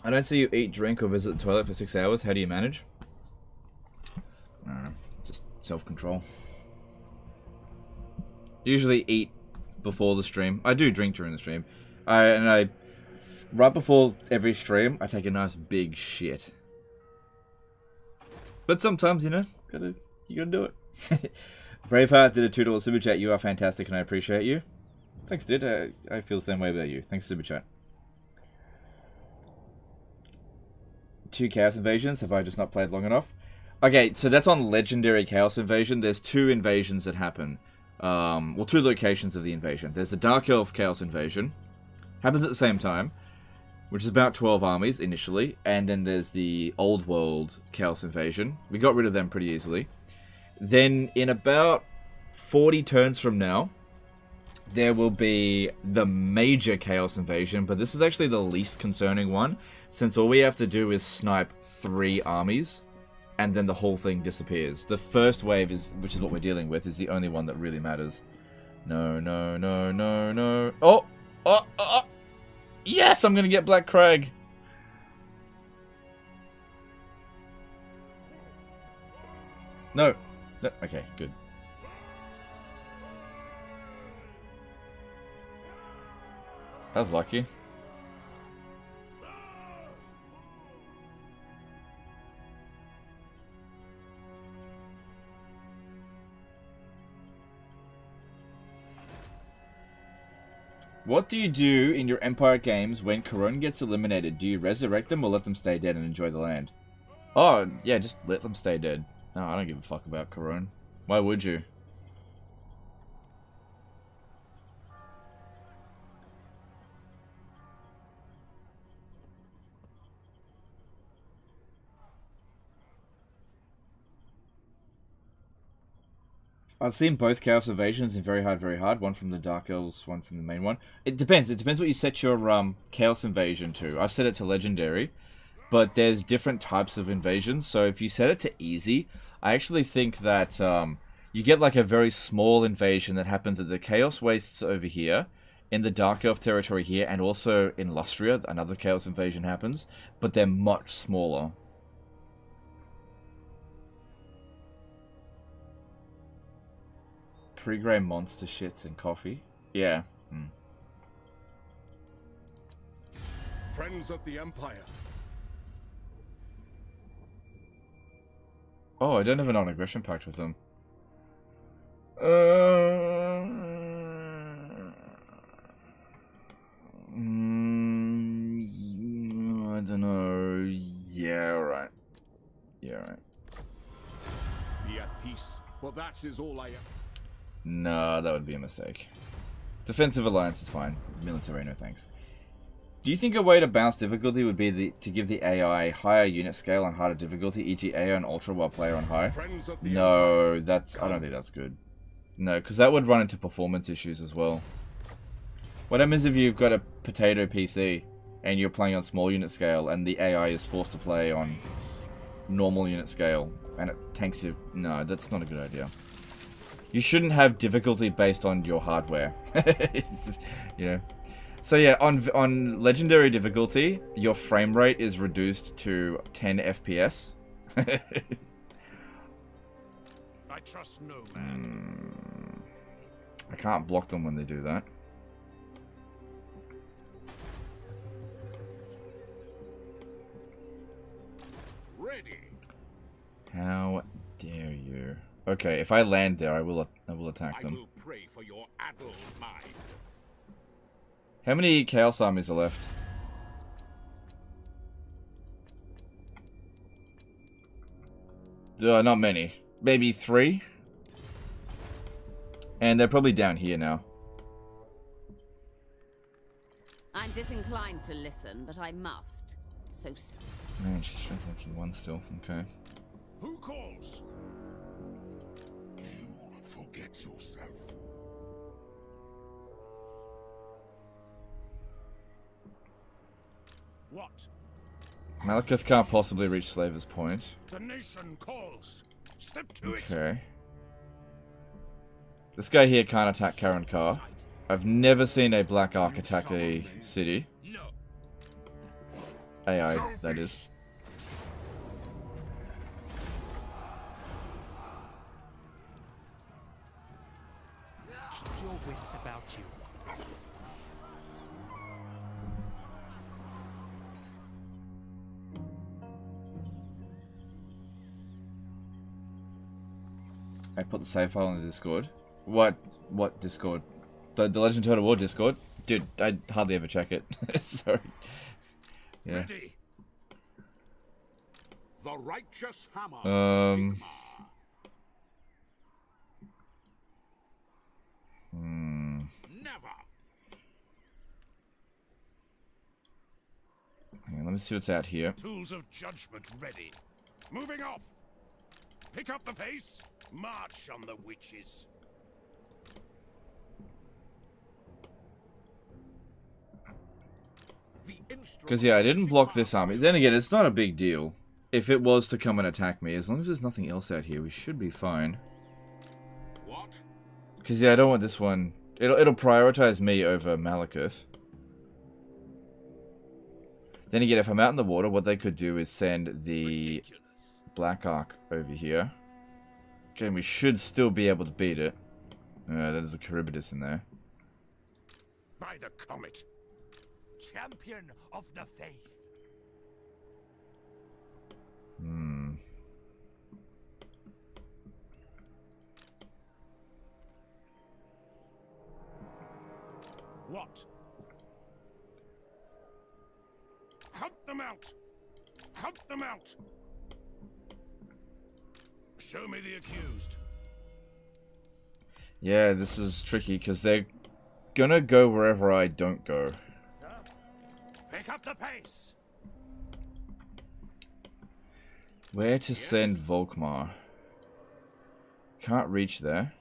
I don't see you eat, drink, or visit the toilet for 6 hours. How do you manage? I don't know, just self-control. Usually eat before the stream. I do drink during the stream. Right before every stream, I take a nice big shit. But sometimes, you know, you gotta do it. Braveheart did a $2 super chat. You are fantastic, and I appreciate you. Thanks, dude. I feel the same way about you. Thanks, super chat. 2 Chaos Invasions. Have I just not played long enough? Okay, so that's on Legendary Chaos Invasion. There's 2 invasions that happen. Well, 2 locations of the invasion. There's the Dark Elf Chaos Invasion. Happens at the same time, which is about 12 armies initially. And then there's the Old World Chaos Invasion. We got rid of them pretty easily. Then in about 40 turns from now, there will be the Major Chaos Invasion. But this is actually the least concerning one, since all we have to do is snipe 3 armies. And then the whole thing disappears. The first wave, which is what we're dealing with, is the only one that really matters. No, no, no, no, no. Oh! Oh! Oh! Yes! I'm gonna get Black Crag! No. No. Okay, good. That was lucky. What do you do in your Empire games when Corone gets eliminated? Do you resurrect them or let them stay dead and enjoy the land? Oh, yeah, just let them stay dead. No, I don't give a fuck about Corone. Why would you? I've seen both Chaos Invasions in very hard. One from the Dark Elves, one from the main one. It depends. It depends what you set your Chaos Invasion to. I've set it to Legendary, but there's different types of invasions. So if you set it to easy, I actually think that you get like a very small invasion that happens at the Chaos Wastes over here, in the Dark Elf territory here, and also in Lustria, another Chaos Invasion happens, but they're much smaller. Pre-grey monster shits and coffee. Yeah. Friends of the Empire. Oh, I don't have a non-aggression pact with them. I don't know. Yeah, alright. Yeah, alright. Be at peace, for that is all I am. No, that would be a mistake. Defensive alliance is fine. Military, no thanks. Do you think a way to balance difficulty would be to give the AI higher unit scale and harder difficulty, e.g. AI on ultra while player on high? No, that's... I don't think that's good. No, because that would run into performance issues as well. What happens if you've got a potato PC and you're playing on small unit scale and the AI is forced to play on normal unit scale and it tanks you? No, that's not a good idea. You shouldn't have difficulty based on your hardware. You know. So yeah, on legendary difficulty, your frame rate is reduced to 10 FPS. I trust no man. I can't block them when they do that. Ready. How dare you? Okay, if I land there, I will attack them. I will pray for your addled mind. How many Chaos Armies are left? Not many. Maybe 3? And they're probably down here now. I'm disinclined to listen, but I must. So speak. Man, she's strength ranking 1 still. Okay. Who calls? You forget yourself. What? Malekith can't possibly reach Slaver's Point. The nation calls. Step to it. Okay. This guy here can't attack Karankar. I've never seen a Black Ark attack a city. No. AI, that is. Keep your wits about you. I put the save file in the Discord. What Discord? The Legend Total War Discord? Dude, I hardly ever check it. Sorry. Yeah. Ready. The righteous hammer. Never. Hang on, let me see what's out here. Tools of judgment ready. Moving off. Pick up the pace. March on the witches. Because, yeah, I didn't block this army. Then again, it's not a big deal. If it was to come and attack me, as long as there's nothing else out here, we should be fine. What? Because, yeah, I don't want this one... It'll prioritize me over Malekith. Then again, if I'm out in the water, what they could do is send the Black Ark over here. Okay, we should still be able to beat it. There's a Charybdis in there. By the comet. Champion of the faith. What? Hunt them out! Hunt them out! Show me the accused. Yeah, this is tricky, because they're gonna go wherever I don't go. Pick up the pace! Where to send Volkmar? Can't reach there.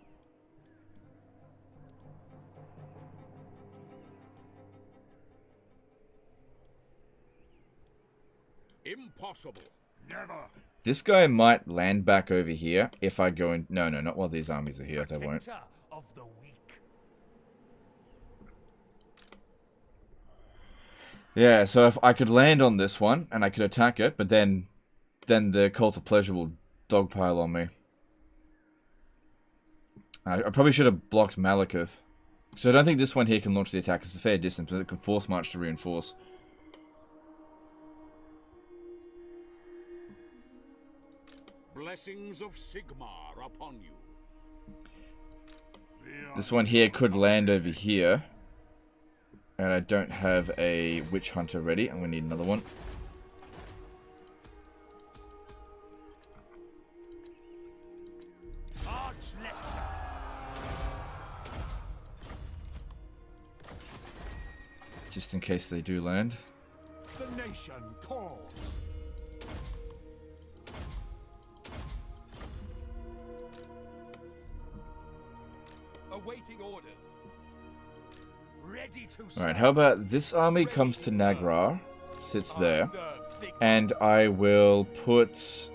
Impossible. Never. This guy might land back over here if I go in... No, not while these armies are here. They won't. Protector of the weak. Yeah, so if I could land on this one and I could attack it, but then the Cult of Pleasure will dogpile on me. I probably should have blocked Malekith. So I don't think this one here can launch the attack. It's a fair distance, but it can force march to reinforce. Blessings of Sigmar upon you. This one here could land over here. And I don't have a Witch Hunter ready. I'm going to need another one. Just in case they do land. The nation calls. Awaiting orders. Ready to Alright, how about this army comes to Nagra, sits there, and I will put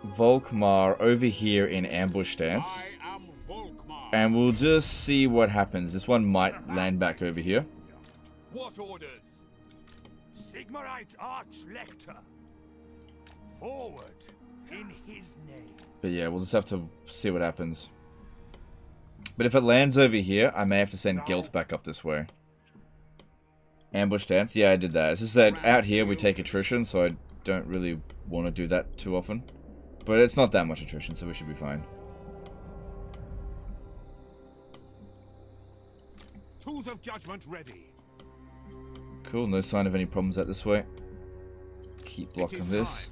Volkmar over here in ambush stance, I am Volkmar. and we'll just see what happens. This one might land back over here. What orders? Sigmarite Archlector. Forward in his name. But yeah, we'll just have to see what happens. But if it lands over here, I may have to send Gelt back up this way. Ambush stance? Yeah, I did that. It's just that out here we take attrition, so I don't really want to do that too often. But it's not that much attrition, so we should be fine. Tools of judgment ready. Cool, no sign of any problems out this way. Keep blocking this.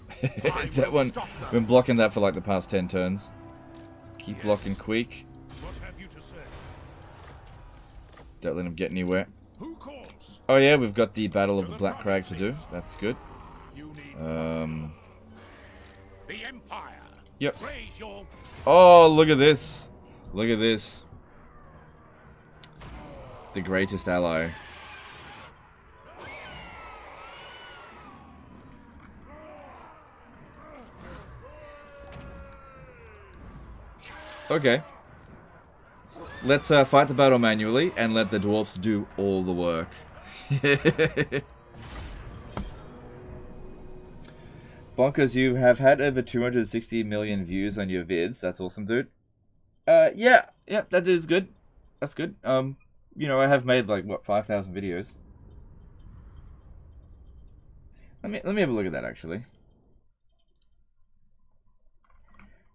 That one, been blocking that for like the past 10 turns. Keep blocking Queek. What have you to say? Don't let him get anywhere. Who calls? Oh yeah, we've got the Battle of the Black Crag to do. That's good. You need The Empire. Yep. Raise your Oh, look at this. Look at this. The greatest ally. Okay. Let's fight the battle manually and let the dwarfs do all the work. Bonkers, you have had over 260 million views on your vids. That's awesome, dude. Yeah, that is good. That's good. You know, I have made like what 5,000 videos. Let me have a look at that actually.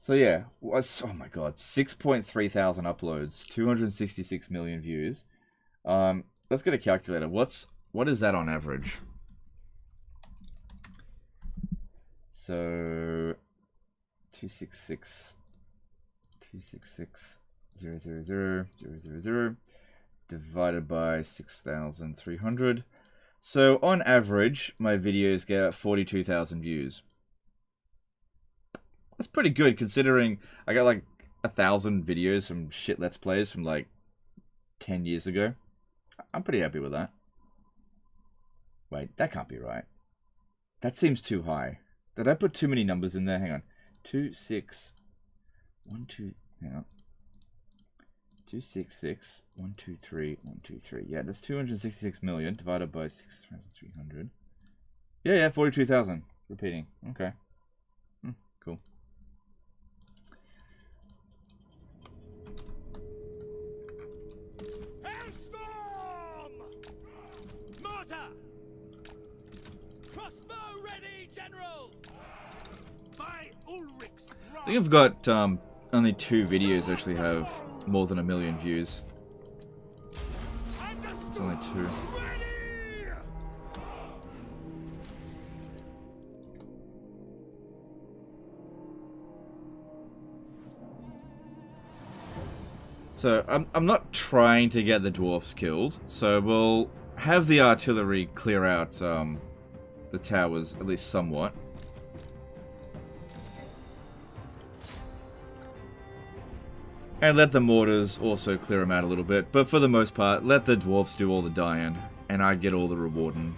So yeah, oh my god, 6.3 thousand uploads, 266 million views. Let's get a calculator. What is that on average? So 266 000 divided by 6,300. So on average, my videos get 42,000 views. That's pretty good considering I got like 1,000 videos from shit Let's Plays from like 10 years ago. I'm pretty happy with that. Wait, that can't be right. That seems too high. Did I put too many numbers in there? Hang on. 2, 6, 1, 2, hang on. 266, 1, 2, 3, 1, 2, 3. Yeah, that's 266 million divided by 6,300. Yeah, 42,000. Repeating. Okay. Cool. Hellstorm! Mortar! Crossbow ready, General! By Ulrich's I think I've got only 2 videos that actually have more than 1 million views. It's only 2. So I'm not trying to get the dwarfs killed, so we'll have the artillery clear out the towers at least somewhat. And let the mortars also clear them out a little bit. But for the most part, let the dwarfs do all the dying. And I get all the rewarding.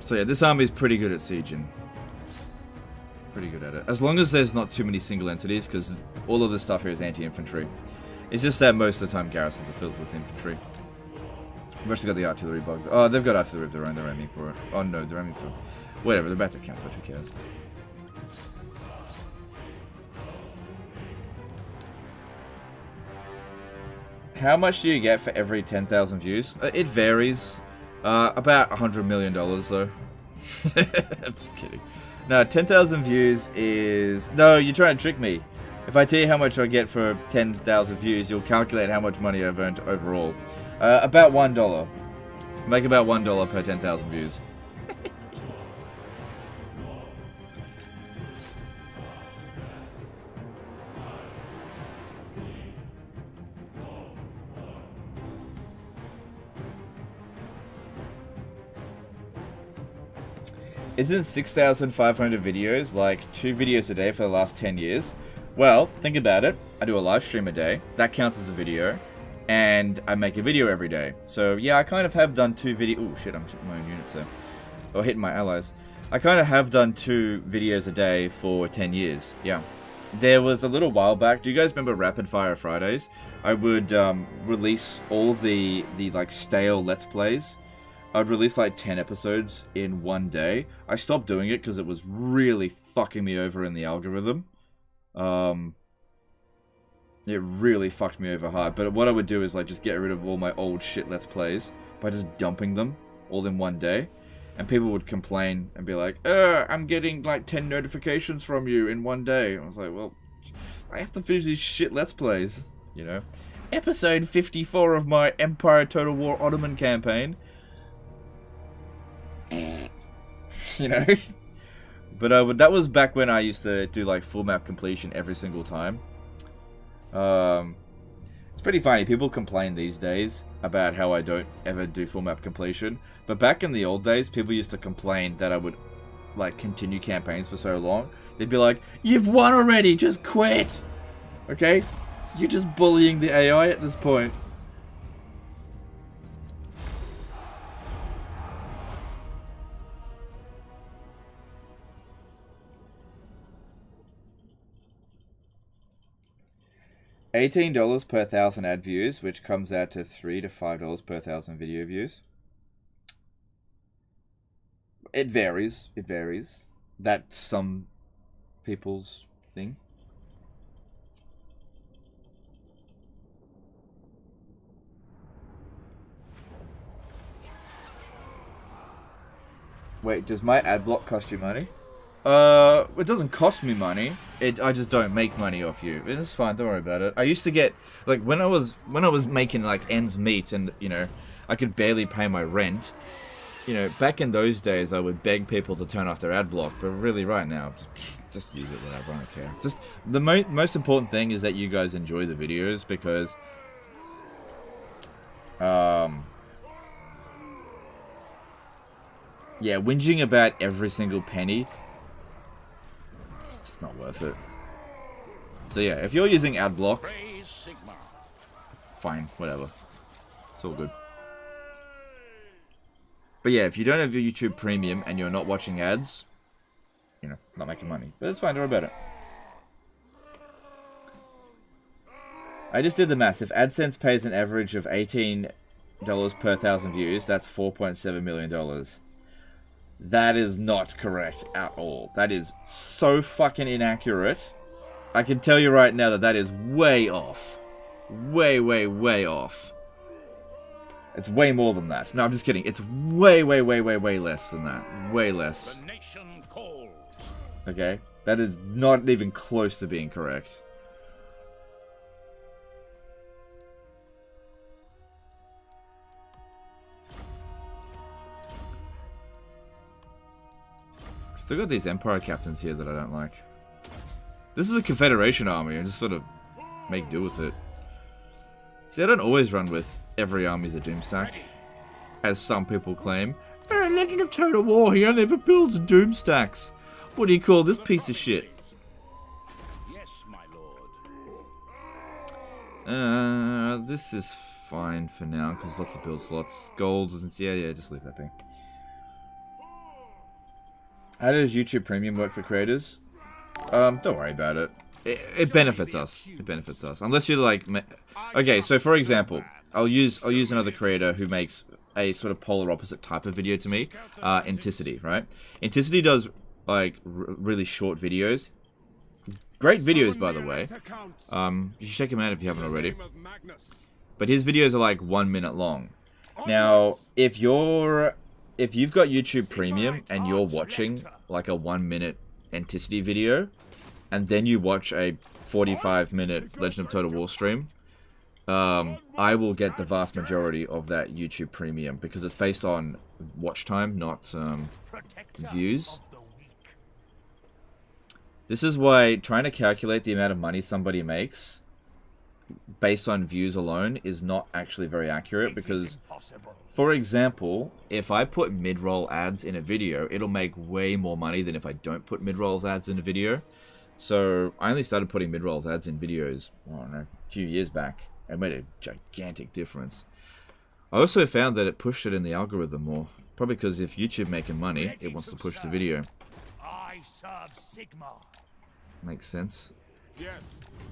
So yeah, this army is pretty good at sieging. Pretty good at it. As long as there's not too many single entities, because all of this stuff here is anti-infantry. It's just that most of the time garrisons are filled with infantry. We've actually got the artillery bug. Oh, they've got artillery of their own. They're aiming for it. Oh no, they're aiming for... Whatever, they're about to camp, but who cares? How much do you get for every 10,000 views? It varies. About $100 million, though. I'm just kidding. No, 10,000 views is... No, you're trying to trick me. If I tell you how much I get for 10,000 views, you'll calculate how much money I've earned overall. About $1. Make about $1 per 10,000 views. Isn't 6,500 videos like 2 videos a day for the last 10 years? Well, think about it. I do a live stream a day. That counts as a video. And I make a video every day. So yeah, I kind of have done 2 videos. Oh shit, I'm hitting my own units there. Or hitting my allies. I kind of have done 2 videos a day for 10 years. Yeah. There was a little while back. Do you guys remember Rapid Fire Fridays? I would release all the like stale Let's Plays. I'd release like 10 episodes in one day. I stopped doing it because it was really fucking me over in the algorithm. It really fucked me over hard. But what I would do is like just get rid of all my old shit Let's Plays by just dumping them all in one day. And people would complain and be like, I'm getting like 10 notifications from you in one day. I was like, well, I have to finish these shit Let's Plays, you know. Episode 54 of my Empire Total War Ottoman campaign. You know, but that was back when I used to do like full map completion every single time. It's pretty funny. People complain these days about how I don't ever do full map completion, but back in the old days, people used to complain that I would like continue campaigns for so long. They'd be like, "You've won already, just quit." Okay, you're just bullying the AI at this point. $18 per 1,000 ad views, which comes out to $3 to $5 per 1,000 video views. It varies. It varies. That's some people's thing. Wait, does my ad block cost you money? It doesn't cost me money. I just don't make money off you. It's fine, don't worry about it. I used to get, like, when I was making, like, ends meet and, you know, I could barely pay my rent, you know, back in those days I would beg people to turn off their ad block, but really right now, just use it, whatever, I don't care. Just, the most important thing is that you guys enjoy the videos, because, yeah, whinging about every single penny, it's just not worth it. So yeah, if you're using adblock, fine, whatever. It's all good. But yeah, if you don't have your YouTube Premium and you're not watching ads, you know, not making money. But it's fine, don't worry about it. I just did the math. If AdSense pays an average of $18 per 1,000 views, that's $4.7 million. That is not correct at all. That is so fucking inaccurate. I can tell you right now that that is way off. Way, way, way off. It's way more than that. No, I'm just kidding. It's way, way, way, way, way less than that. Way less. The nation calls. Okay? That is not even close to being correct. Still got these Empire captains here that I don't like. This is a Confederation army, and just sort of make do with it. See, I don't always run with every army's a Doomstack, as some people claim. Legend of Total War, he only ever builds Doomstacks. What do you call this piece of shit? Yes, my lord. This is fine for now, because lots of build slots. Gold, and yeah, just leave that be. How does YouTube Premium work for creators? Don't worry about it. It benefits us. It benefits us. Unless you're like... Okay, so for example, I'll use another creator who makes a sort of polar opposite type of video to me. Inticity, right? Inticity does, like, really short videos. Great videos, by the way. You should check him out if you haven't already. But his videos are like 1 minute long. Now, if you've got YouTube Premium and you're watching like a 1 minute Inticity video, and then you watch a 45-minute Legend of Total War stream, I will get the vast majority of that YouTube Premium because it's based on watch time, not views. This is why trying to calculate the amount of money somebody makes based on views alone is not actually very accurate, because, for example, if I put mid-roll ads in a video, it'll make way more money than if I don't put mid-rolls ads in a video. So I only started putting mid-rolls ads in videos, I don't know, a few years back, and made a gigantic difference. I also found that it pushed it in the algorithm more, probably because if YouTube making money, it wants to push the video. I serve Sigma. Makes sense. Yes.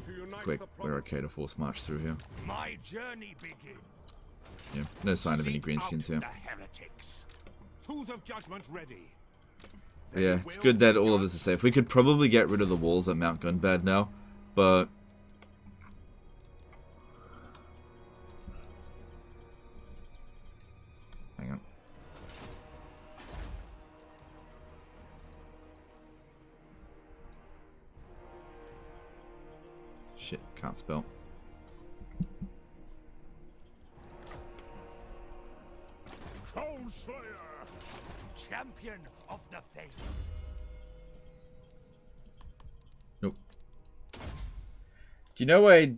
To unite Quick, the we're okay to force march through here. My journey begins. Yeah, no sign of any greenskins here. The heretics. Tools of judgment ready. Yeah, it's good that all of this is safe. We could probably get rid of the walls at Mount Gunbad now, but... Hang on. Shit, can't spell. Troll Slayer, champion of the faith. Nope. Do you know I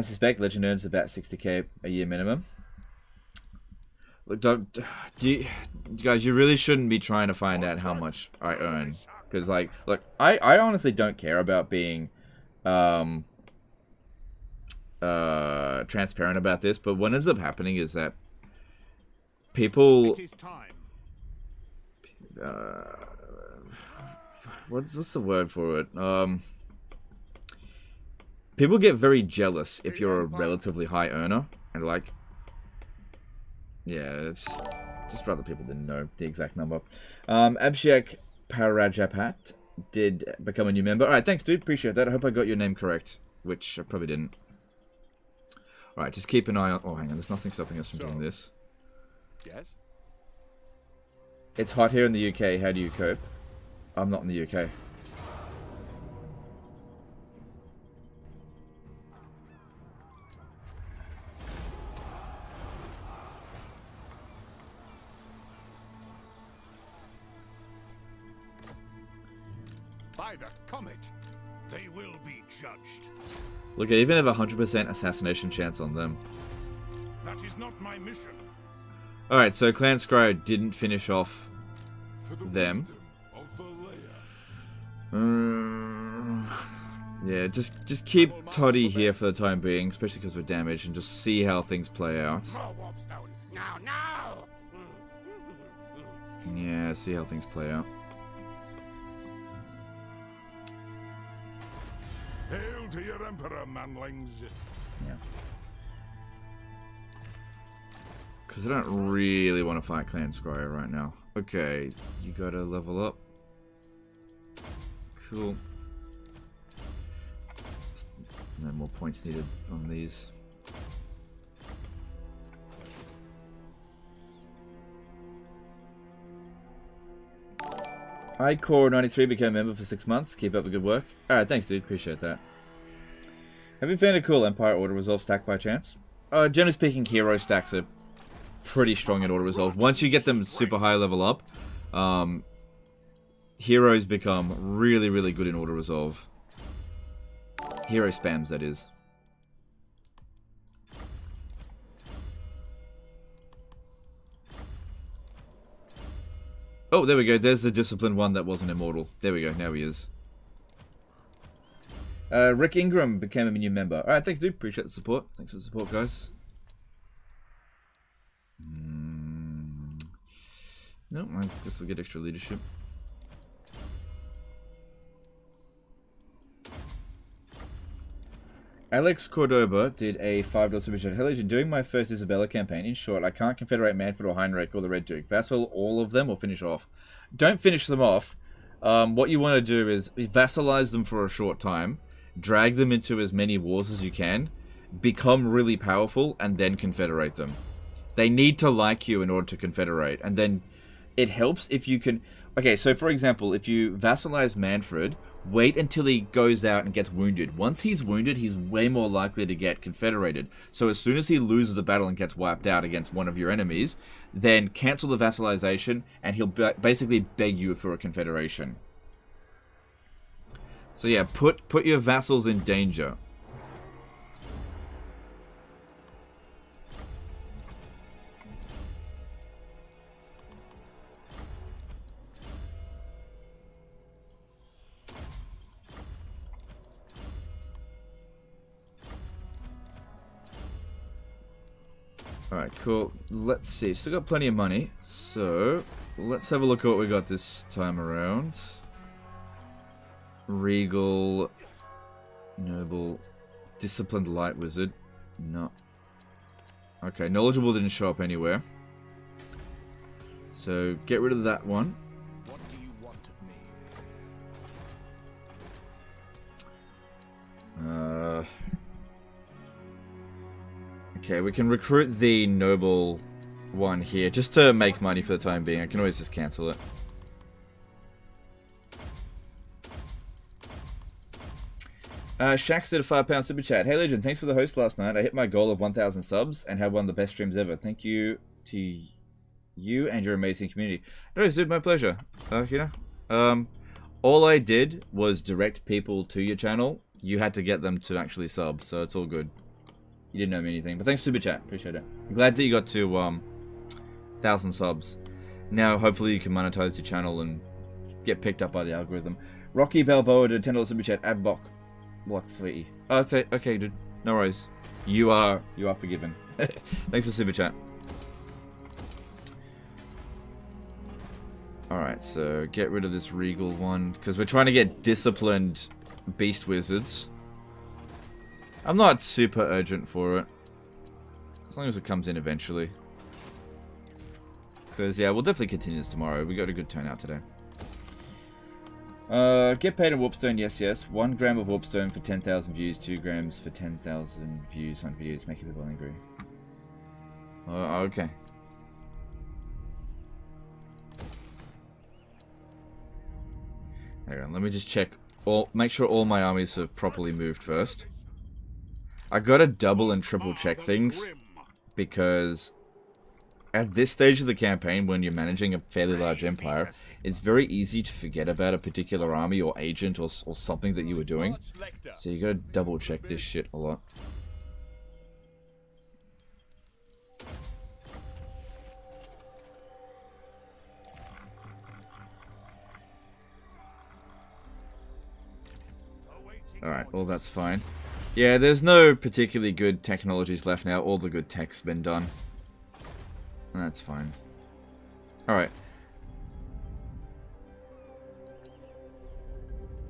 suspect Legend earns about 60k a year minimum? Look, guys, you really shouldn't be trying to find out how much I earn. Because, like, look, I honestly don't care about being transparent about this, but what ends up happening is that people... what's the word for it? People get very jealous if you're a relatively high earner, and like... Yeah, it's just rather people didn't know the exact number. Abhishek Parajapat did become a new member. Alright, thanks dude, appreciate that. I hope I got your name correct, which I probably didn't. Alright, just keep an eye on... Oh, hang on, there's nothing stopping us from doing this. Yes. It's hot here in the UK, how do you cope? I'm not in the UK. By the comet. They will be judged. Look, I even have a 100% assassination chance on them. That is not my mission. Alright, so Clan Scryer didn't finish off them. Yeah, just keep Toddy here for the time being, especially because we're damaged, and just see how things play out. Yeah, see how things play out. Hail to your emperor, manlings. Yeah. Because I don't really want to fight Clan Scryer right now. Okay, you gotta level up. Cool. No more points needed on these. iCore93 became a member for 6 months. Keep up the good work. Alright, thanks dude. Appreciate that. Have you found a cool Empire Order Resolve stack by chance? Generally speaking, hero stacks are pretty strong in Order Resolve. Once you get them super high level up, heroes become really, really good in Order Resolve. Hero spams, that is. Oh, there we go. There's the disciplined one that wasn't immortal. There we go. Now he is. Rick Ingram became a new member. Alright, thanks dude. Appreciate the support. Thanks for the support, guys. No, I guess we'll get extra leadership. Alex Cordoba did a $5 super chat. Hello, doing my first Isabella campaign. In short, I can't confederate Manfred or Heinrich or the Red Duke. Vassal all of them or finish off. Don't finish them off. What you want to do is vassalize them for a short time, drag them into as many wars as you can, become really powerful, and then confederate them. They need to like you in order to confederate, and then it helps if you can... Okay, so for example, if you vassalize Manfred, wait until he goes out and gets wounded. Once he's wounded, he's way more likely to get confederated. So as soon as he loses a battle and gets wiped out against one of your enemies, then cancel the vassalization, and he'll basically beg you for a confederation. So yeah, put your vassals in danger. Alright, cool. Let's see. Still got plenty of money. So, let's have a look at what we got this time around. Regal. Noble. Disciplined Light Wizard. No. Okay, Knowledgeable didn't show up anywhere. So, get rid of that one. What do you want of me? Okay, we can recruit the noble one here, just to make money for the time being. I can always just cancel it. Shax did a £5 super chat. Hey Legend, thanks for the host last night. I hit my goal of 1,000 subs and had one of the best streams ever. Thank you to you and your amazing community. No, dude, my pleasure. All I did was direct people to your channel. You had to get them to actually sub, so it's all good. You didn't know me anything, but thanks super chat, appreciate it. I'm glad that you got to 1,000 subs. Now hopefully you can monetize your channel and get picked up by the algorithm. Rocky Balboa did a $10 super chat. Adblock block fleety. Oh, that's it. Okay, dude. No worries. You are forgiven. Thanks for super chat. All right, so get rid of this regal one because we're trying to get disciplined beast wizards. I'm not super urgent for it. As long as it comes in eventually. Because, yeah, we'll definitely continue this tomorrow. We got a good turnout today. Get paid in warpstone, yes. 1 gram of warpstone for 10,000 views. 2 grams for 10,000 views on videos. Making people angry. Okay. Hang on, let me just check. Make sure all my armies have properly moved first. I gotta double and triple check things because at this stage of the campaign, when you're managing a fairly large empire, it's very easy to forget about a particular army or agent or something that you were doing. So you gotta double check this shit a lot. Alright, well that's fine. Yeah, there's no particularly good technologies left now. All the good tech's been done. That's fine. Alright.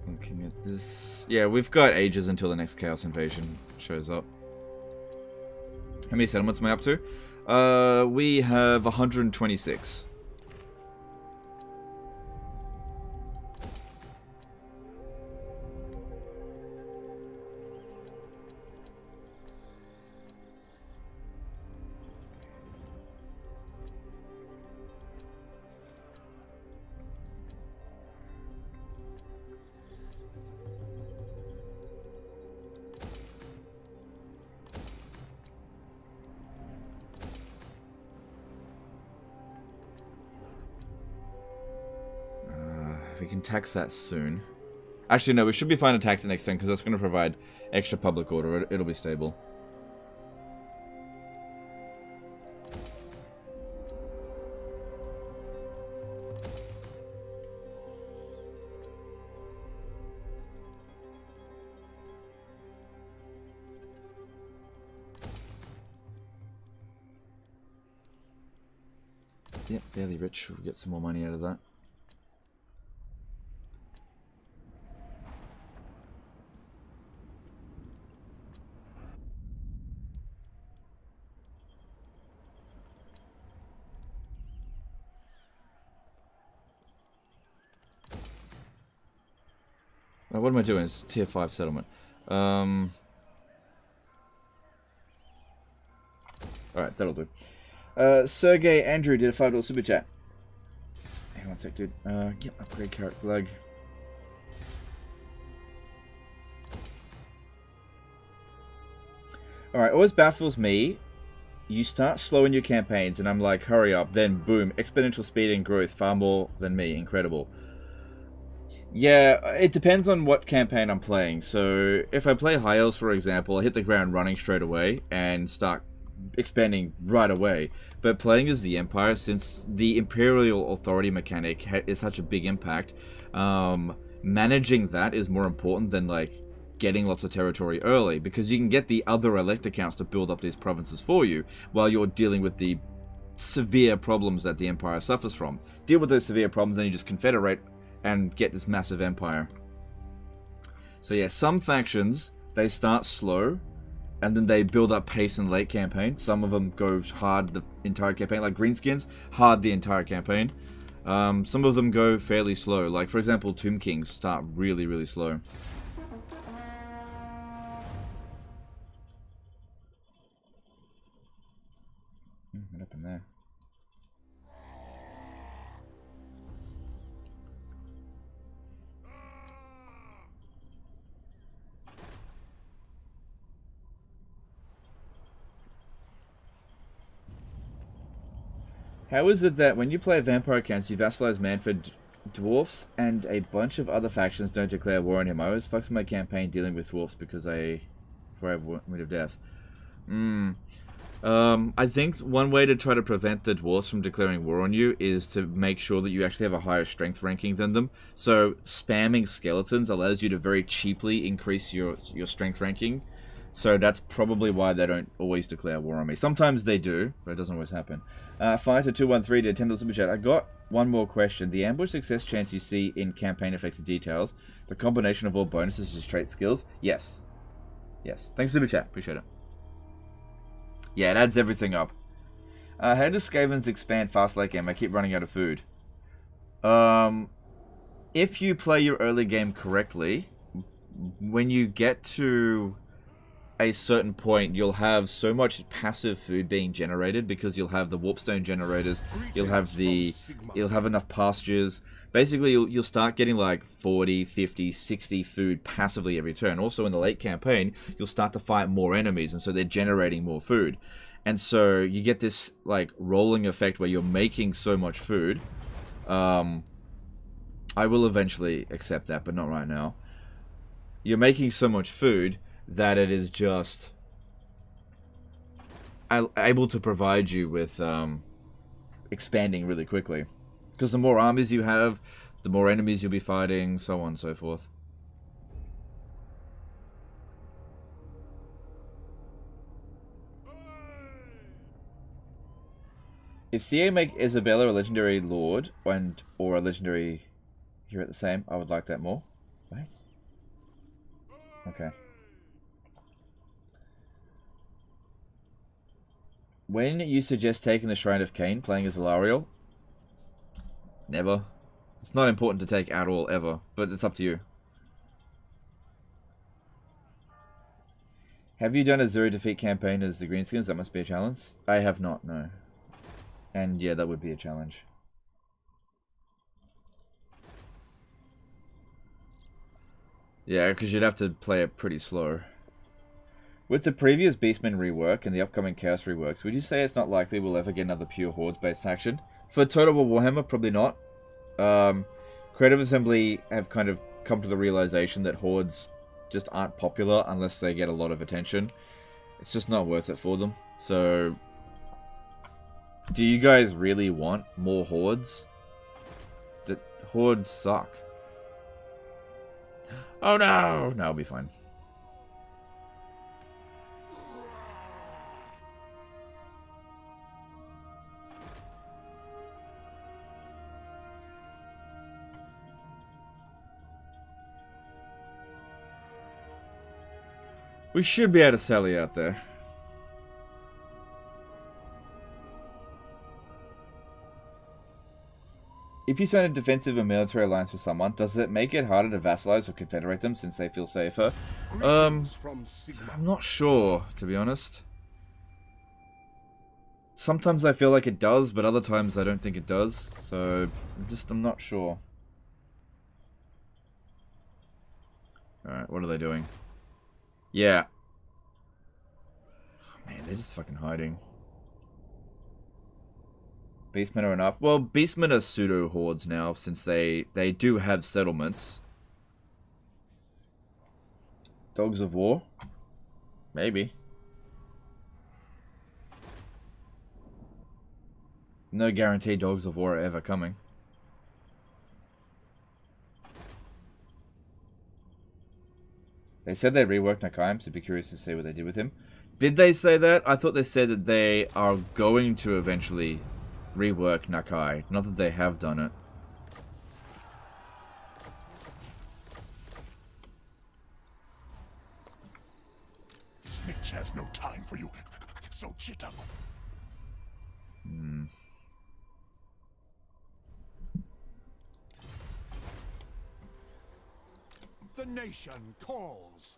Looking at this... Yeah, we've got ages until the next Chaos Invasion shows up. How many settlements am I up to? We have 126. We can tax that soon. Actually, no, we should be fine to tax it next turn because that's going to provide extra public order. It'll be stable. Yep, fairly rich. We'll get some more money out of that. Now, what am I doing? It's tier 5 settlement. Alright, that'll do. Sergey Andrew did a $5 super chat. Hang on a sec, dude. Get upgrade character lag. Alright, always baffles me. You start slow in your campaigns, and I'm like, hurry up. Then, boom, exponential speed and growth, far more than me. Incredible. Yeah, it depends on what campaign I'm playing. So, if I play High Elves, for example, I hit the ground running straight away and start expanding right away. But playing as the Empire, since the Imperial Authority mechanic is such a big impact, managing that is more important than, like, getting lots of territory early. Because you can get the other elector counts to build up these provinces for you, while you're dealing with the severe problems that the Empire suffers from. Deal with those severe problems, then you just confederate and get this massive empire. So yeah, some factions, they start slow, and then they build up pace in late campaign. Some of them go hard the entire campaign, like Greenskins, hard the entire campaign. Some of them go fairly slow, like for example, Tomb Kings start really, really slow. What happened there? How is it that when you play Vampire Counts, you vassalize Manfred dwarfs and a bunch of other factions don't declare war on him? I always fucks my campaign dealing with dwarfs because I have Wind of Death. I think one way to try to prevent the dwarfs from declaring war on you is to make sure that you actually have a higher strength ranking than them. So spamming skeletons allows you to very cheaply increase your strength ranking. So that's probably why they don't always declare war on me. Sometimes they do, but it doesn't always happen. Fighter213 did $10 super chat. I got one more question. The ambush success chance you see in campaign effects and details, the combination of all bonuses to trait skills? Yes. Yes. Thanks super chat. Appreciate it. Yeah, it adds everything up. How do Skavens expand fast late game? I keep running out of food. If you play your early game correctly, when you get to a certain point, you'll have so much passive food being generated because you'll have the warpstone generators, you'll have enough pastures. Basically, you'll start getting like 40, 50, 60 food passively every turn. Also, in the late campaign, you'll start to fight more enemies, and so they're generating more food. And so you get this like rolling effect where you're making so much food. I will eventually accept that, but not right now. You're making so much food that it is just able to provide you with expanding really quickly. Because the more armies you have, the more enemies you'll be fighting, so on and so forth. If CA make Isabella a legendary lord or a legendary hero at the same, I would like that more. What? Okay. When you suggest taking the Shrine of Cain, playing as Alariel? Never. It's not important to take at all, ever. But it's up to you. Have you done a zero defeat campaign as the Greenskins? That must be a challenge. I have not, no. And yeah, that would be a challenge. Yeah, because you'd have to play it pretty slow. With the previous Beastmen rework and the upcoming Chaos reworks, would you say it's not likely we'll ever get another pure Hordes-based faction? For Total War Warhammer, probably not. Creative Assembly have kind of come to the realization that Hordes just aren't popular unless they get a lot of attention. It's just not worth it for them. So, do you guys really want more Hordes? The Hordes suck. Oh no! No, I'll be fine. We should be able to sally out there. If you sign a defensive or military alliance with someone, does it make it harder to vassalize or confederate them since they feel safer? I'm not sure, to be honest. Sometimes I feel like it does, but other times I don't think it does. So, I'm not sure. Alright, what are they doing? Yeah. Oh, man, they're just fucking hiding. Beastmen are enough. Well, Beastmen are pseudo-hordes now, since they do have settlements. Dogs of War? Maybe. No guarantee Dogs of War are ever coming. They said they reworked Nakaim, so be curious to see what they did with him. Did they say that? I thought they said that they are going to eventually rework Nakai. Not that they have done it. Snitch has no time for you, so chit up. The nation calls.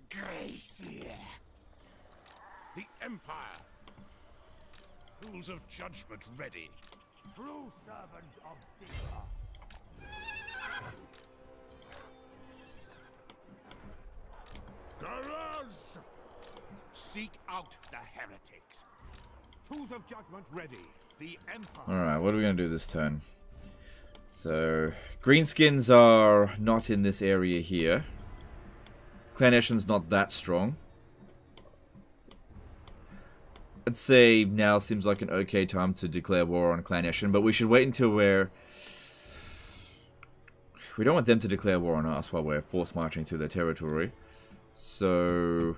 Gracie. The Empire. Tools of judgment ready. True servant of Sigma. Garage! Seek out the heretics. Tools of judgment ready. The Empire. Alright, what are we going to do this turn? So, greenskins are not in this area here. Clan Eshen's not that strong. I'd say now seems like an okay time to declare war on Clan Eshen, but we should wait until we're... We don't want them to declare war on us while we're force marching through their territory. So...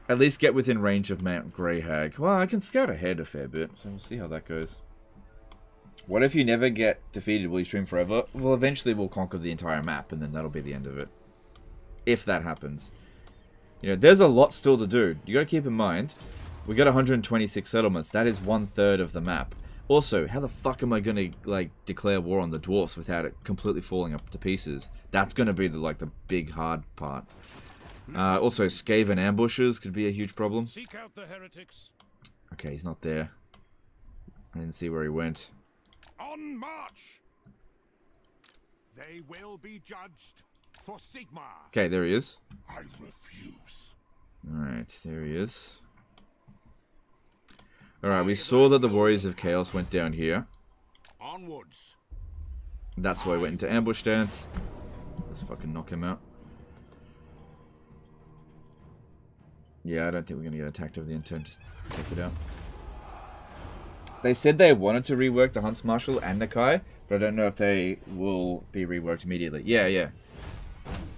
At least get within range of Mount Greyhag. Well, I can scout ahead a fair bit, so we'll see how that goes. What if you never get defeated? Will you stream forever? Well, eventually we'll conquer the entire map, and then that'll be the end of it. If that happens. You know, there's a lot still to do. You gotta keep in mind, we got 126 settlements. That is 1/3 of the map. Also, how the fuck am I gonna, like, declare war on the dwarfs without it completely falling up to pieces? That's gonna be, the big, hard part. Also, Skaven ambushes could be a huge problem. Seek out the heretics. Okay, he's not there. I didn't see where he went. On march. They will be judged for Sigma. Okay, there he is. I refuse. Alright, there he is. Alright, we saw that the Warriors of Chaos went down here. Onwards. That's why I went into ambush stance. Let's fucking knock him out. Yeah, I don't think we're going to get attacked over the end. Just take it out. They said they wanted to rework the Hunts Marshal and Nakai, but I don't know if they will be reworked immediately. Yeah.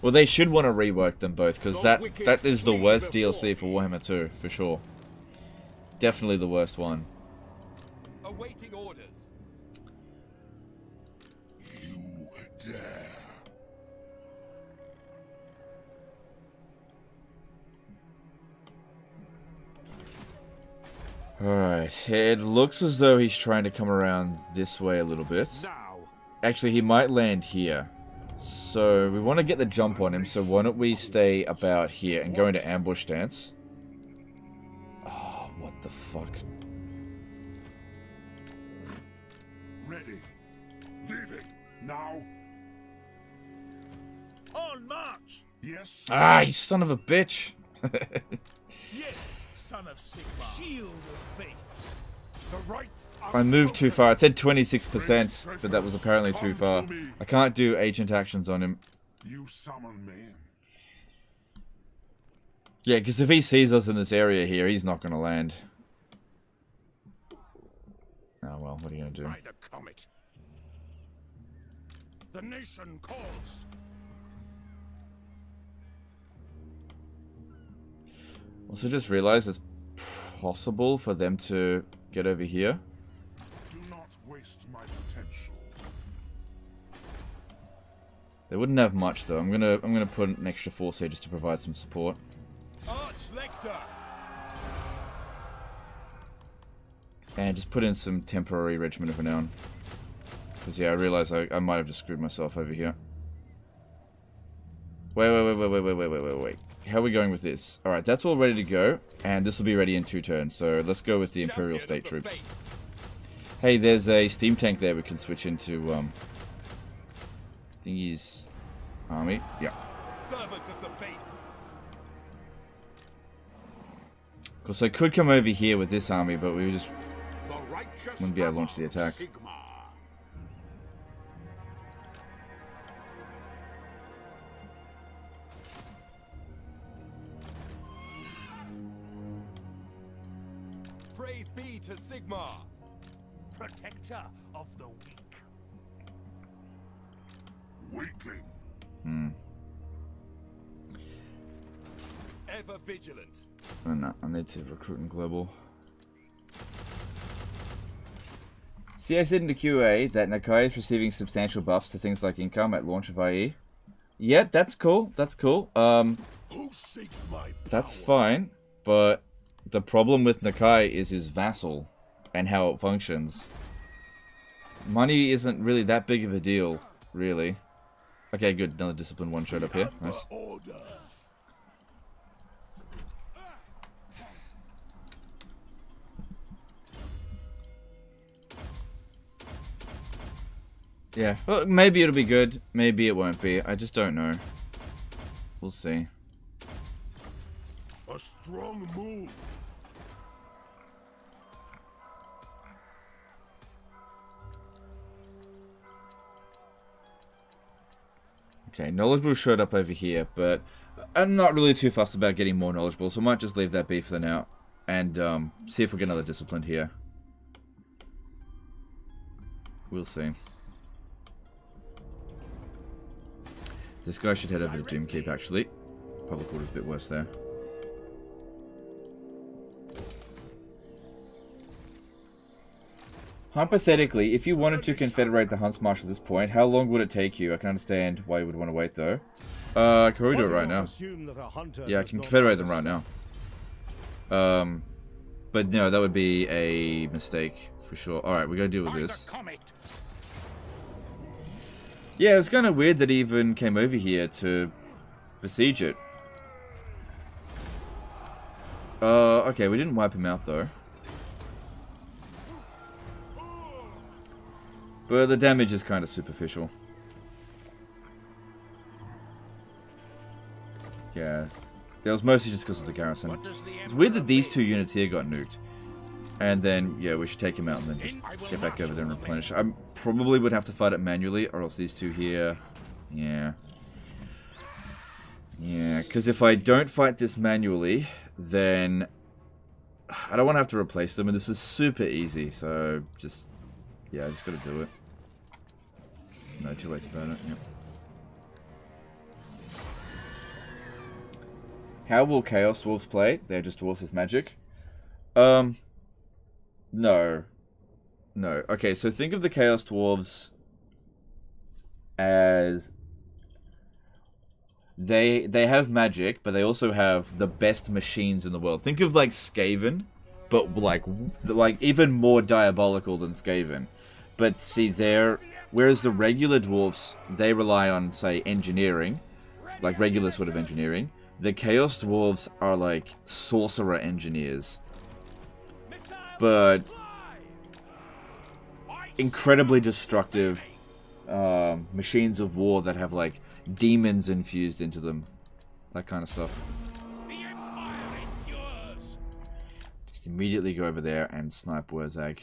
Well, they should want to rework them both, because that is the worst DLC for Warhammer 2, for sure. Definitely the worst one. Awaiting orders. You dare. Alright, it looks as though he's trying to come around this way a little bit. Now. Actually, he might land here. So, we want to get the jump on him, so why don't we stay about here and go into ambush stance. Oh, what the fuck? Ready. Leaving. Now. On march. Yes. Ah, you son of a bitch! Yes, son of Sigma. Shield of faith. The rights are I moved too far. It said 26%, but that was apparently too far. I can't do agent actions on him. You summon me. Yeah, because if he sees us in this area here, he's not going to land. Oh well, what are you going to do? By the comet. The nation calls. Also just realized it's possible for them to get over here. Do not waste my potential. They wouldn't have much though. I'm gonna put an extra force here just to provide some support. Archlector. And just put in some temporary regiment of renown. Because yeah, I realize I might have just screwed myself over here. Wait. How are we going with this? Alright, that's all ready to go. And this will be ready in 2 turns. So let's go with the Imperial State troops. Hey, there's a steam tank there we can switch into, thingy's army. Yeah. Servant of the faith. Of course, I could come over here with this army, but we just wouldn't be able to launch the attack. Praise be to Sigmar, protector of the weak. Weakling. Ever vigilant. Oh, no, I need to recruit in global. See, I said in the QA that Nakai is receiving substantial buffs to things like income at launch of IE. Yeah, that's cool. That's cool. Who seeks my power? That's fine. But the problem with Nakai is his vassal and how it functions. Money isn't really that big of a deal, really. Okay, good. Another discipline 1 showed up here. Nice. Order. Yeah, well, maybe it'll be good. Maybe it won't be. I just don't know. We'll see. A strong move. Okay, knowledgeable showed up over here, but I'm not really too fussed about getting more knowledgeable, so I might just leave that be for now. And see if we get another discipline here. We'll see. This guy should head over to Doom Keep, actually. Public order's a bit worse there. Hypothetically, if you wanted to confederate the Hunts March at this point, how long would it take you? I can understand why you would want to wait, though. Can we do it right now? Yeah, I can confederate them right now. But no, that would be a mistake, for sure. Alright, we gotta deal with this. Yeah, it's kind of weird that he even came over here to besiege it. Okay, we didn't wipe him out, though. But the damage is kind of superficial. Yeah, that was mostly just because of the garrison. It's weird that these 2 units here got nuked. And then, yeah, we should take him out and then just get back over there and replenish. I probably would have to fight it manually, or else these 2 here... Yeah. Yeah, because if I don't fight this manually, then... I don't want to have to replace them, and this is super easy, so just... Yeah, I just gotta do it. No, too late about it, yep. How will Chaos Dwarves play? They're just dwarves as magic. No. No. Okay, so think of the Chaos Dwarves as... They have magic, but they also have the best machines in the world. Think of like Skaven, but like even more diabolical than Skaven. But see, whereas the regular dwarfs, they rely on, say, engineering, like regular sort of engineering. The Chaos Dwarves are like sorcerer engineers. But incredibly destructive machines of war that have like demons infused into them. That kind of stuff. Just immediately go over there and snipe Wurzag.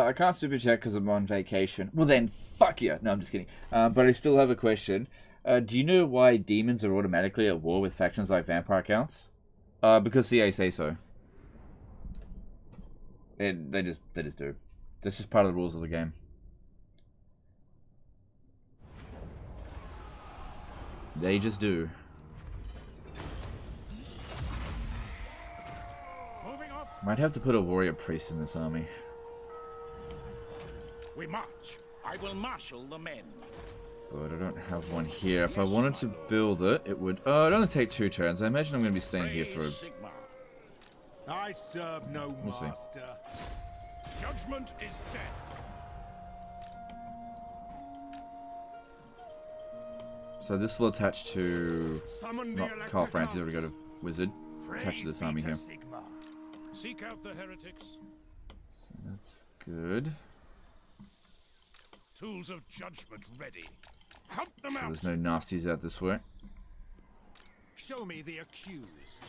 I can't super chat because I'm on vacation. Well then, fuck you. No, I'm just kidding. But I still have a question. Do you know why demons are automatically at war with factions like vampire counts? Because CA say so. They just do. That's just part of the rules of the game. They just do. Might have to put a warrior priest in this army. We march. I will marshal the men. But I don't have one here. If I wanted to build it, it would... Oh, it'd only take 2 turns. I imagine I'm going to be staying here for... I serve no master. Judgment is death. So this will attach to... Summon the Not Karl Franz, he's already got a wizard. Attach to this army here. Seek out the heretics. So that's good. Tools of judgment ready. Hunt them So out. there's no nasties out this way. Show me the accused.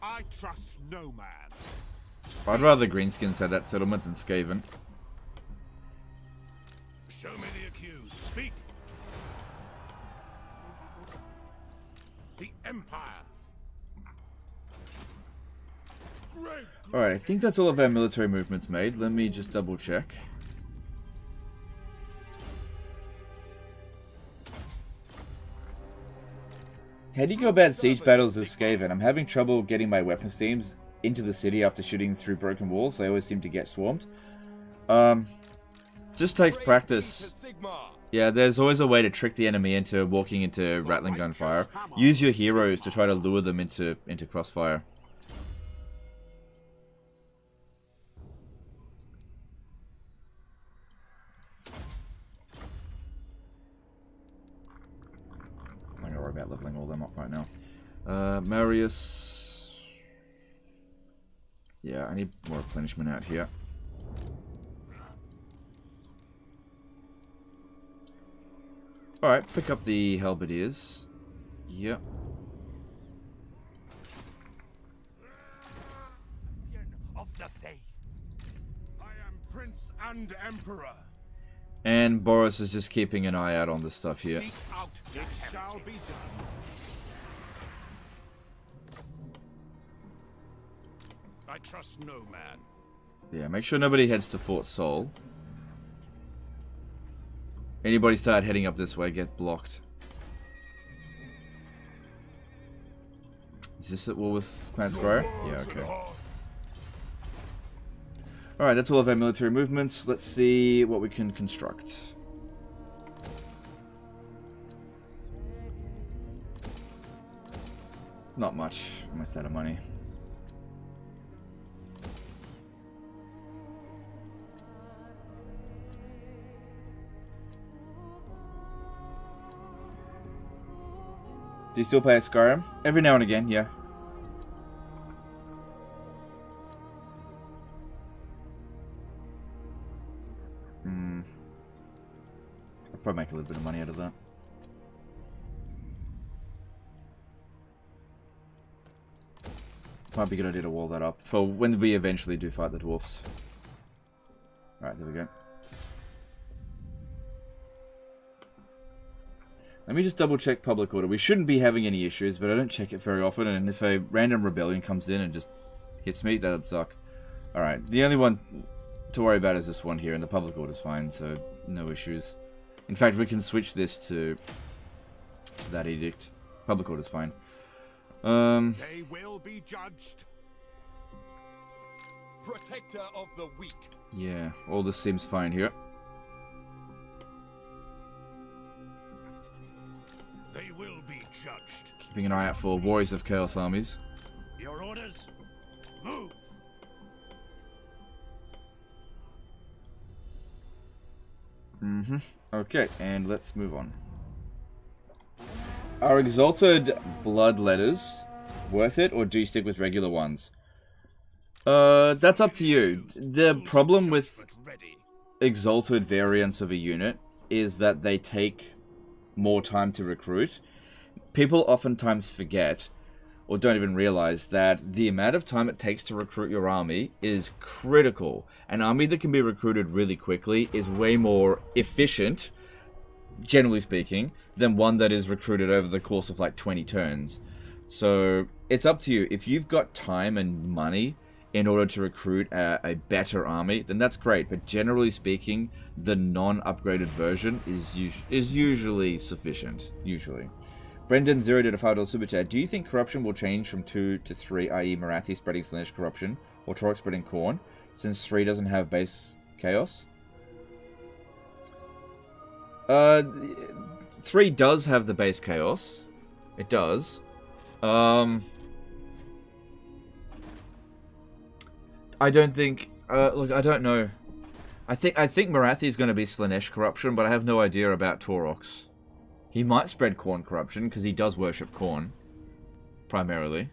I trust no man. I'd rather Greenskins had that settlement than Skaven. Show me the accused. Speak. The Empire. Great. Alright, I think that's all of our military movements made. Let me just double check. How do you go about siege battles as Skaven? I'm having trouble getting my weapons teams into the city after shooting through broken walls. They always seem to get swarmed. Just takes practice. Yeah, there's always a way to trick the enemy into walking into rattling gunfire. Use your heroes to try to lure them into crossfire. I'm not gonna worry about leveling all them up right now. Marius. Yeah, I need more replenishment out here. Alright, pick up the halberdiers. Yep. Of the faith. I am Prince and Emperor. And Boris is just keeping an eye out on this stuff here. Seek out the shall be done. I trust no man. Yeah, make sure nobody heads to Fort Sol. Anybody start heading up this way, get blocked. Is this at war with Clan Squire? Yeah, okay. Alright, that's all of our military movements. Let's see what we can construct. Not much. Almost out of money. Do you still play Skyrim? Every now and again, yeah. I'll probably make a little bit of money out of that. Might be a good idea to wall that up for when we eventually do fight the dwarfs. Alright, there we go. Let me just double check public order. We shouldn't be having any issues, but I don't check it very often, and if a random rebellion comes in and just hits me, that'd suck. Alright, the only one to worry about is this one here, and the public order's fine, so no issues. In fact, we can switch this to that edict. Public order's fine. They will be judged. Protector of the weak. Yeah, all this seems fine here. They will be judged. Keeping an eye out for Warriors of Chaos armies. Your orders? Move. Okay, and let's move on. Are exalted blood letters worth it, or do you stick with regular ones? That's up to you. The problem with exalted variants of a unit is that they take more time to recruit. People oftentimes forget or don't even realize that the amount of time it takes to recruit your army is critical. An army that can be recruited really quickly is way more efficient, generally speaking, than one that is recruited over the course of like 20 turns. So it's up to you. If you've got time and money in order to recruit a better army, then that's great. But generally speaking, the non-upgraded version is usually sufficient. Usually. Brendan Zero did a $5 super chat. Do you think corruption will change from 2 to 3, i.e. Marathi spreading Slaanesh corruption, or Torok spreading Khorne, since 3 doesn't have base chaos? 3 does have the base chaos. It does. I don't think. Look, I don't know. I think Marathi is going to be Slaanesh corruption, but I have no idea about Toroks. He might spread Khorne corruption because he does worship Khorne, primarily.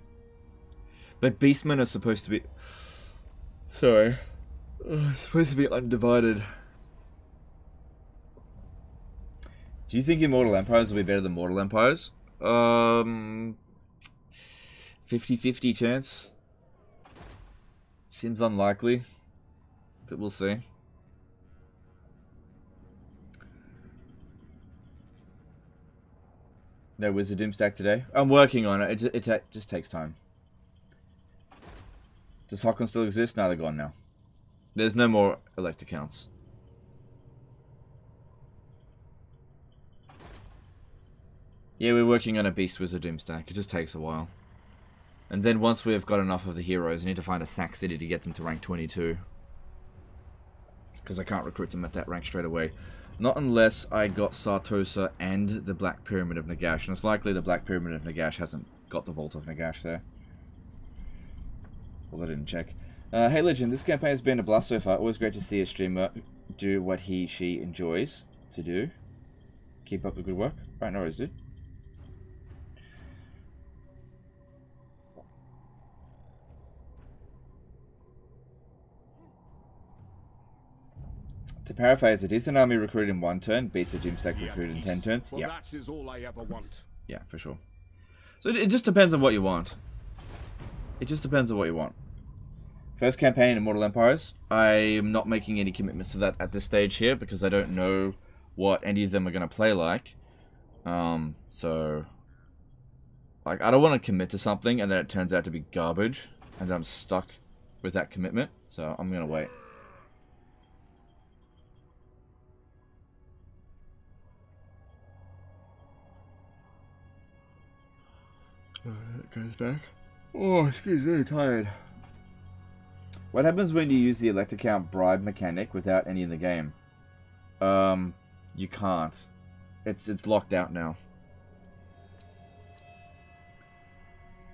But Beastmen are supposed to be. Sorry, supposed to be undivided. Do you think Immortal Empires will be better than Mortal Empires? 50-50 chance. Seems unlikely, but we'll see. No Wizard Doom stack today? I'm working on it. It just takes time. Does Hockon still exist? No, they're gone now. There's no more elect accounts. Yeah, we're working on a Beast Wizard Doom stack. It just takes a while. And then once we've got enough of the heroes, I need to find a sack city to get them to rank 22. Because I can't recruit them at that rank straight away. Not unless I got Sartosa and the Black Pyramid of Nagash. And it's likely the Black Pyramid of Nagash hasn't got the Vault of Nagash there. Well, I didn't check. Hey Legend, this campaign has been a blast so far. Always great to see a streamer do what she enjoys to do. Keep up the good work. Right, no worries, dude. To paraphrase, a decent army recruited in 1 turn beats a Doomstack recruited in 10 turns. Well, yeah. that is all I ever want. Yeah, for sure. So it just depends on what you want. It just depends on what you want. First campaign in Immortal Empires. I am not making any commitments to that at this stage here because I don't know what any of them are going to play like. So, like, I don't want to commit to something and then it turns out to be garbage and then I'm stuck with that commitment. So I'm going to wait. That goes back. Oh, excuse me, very tired. What happens when you use the elect account bribe mechanic without any in the game? You can't. It's locked out now.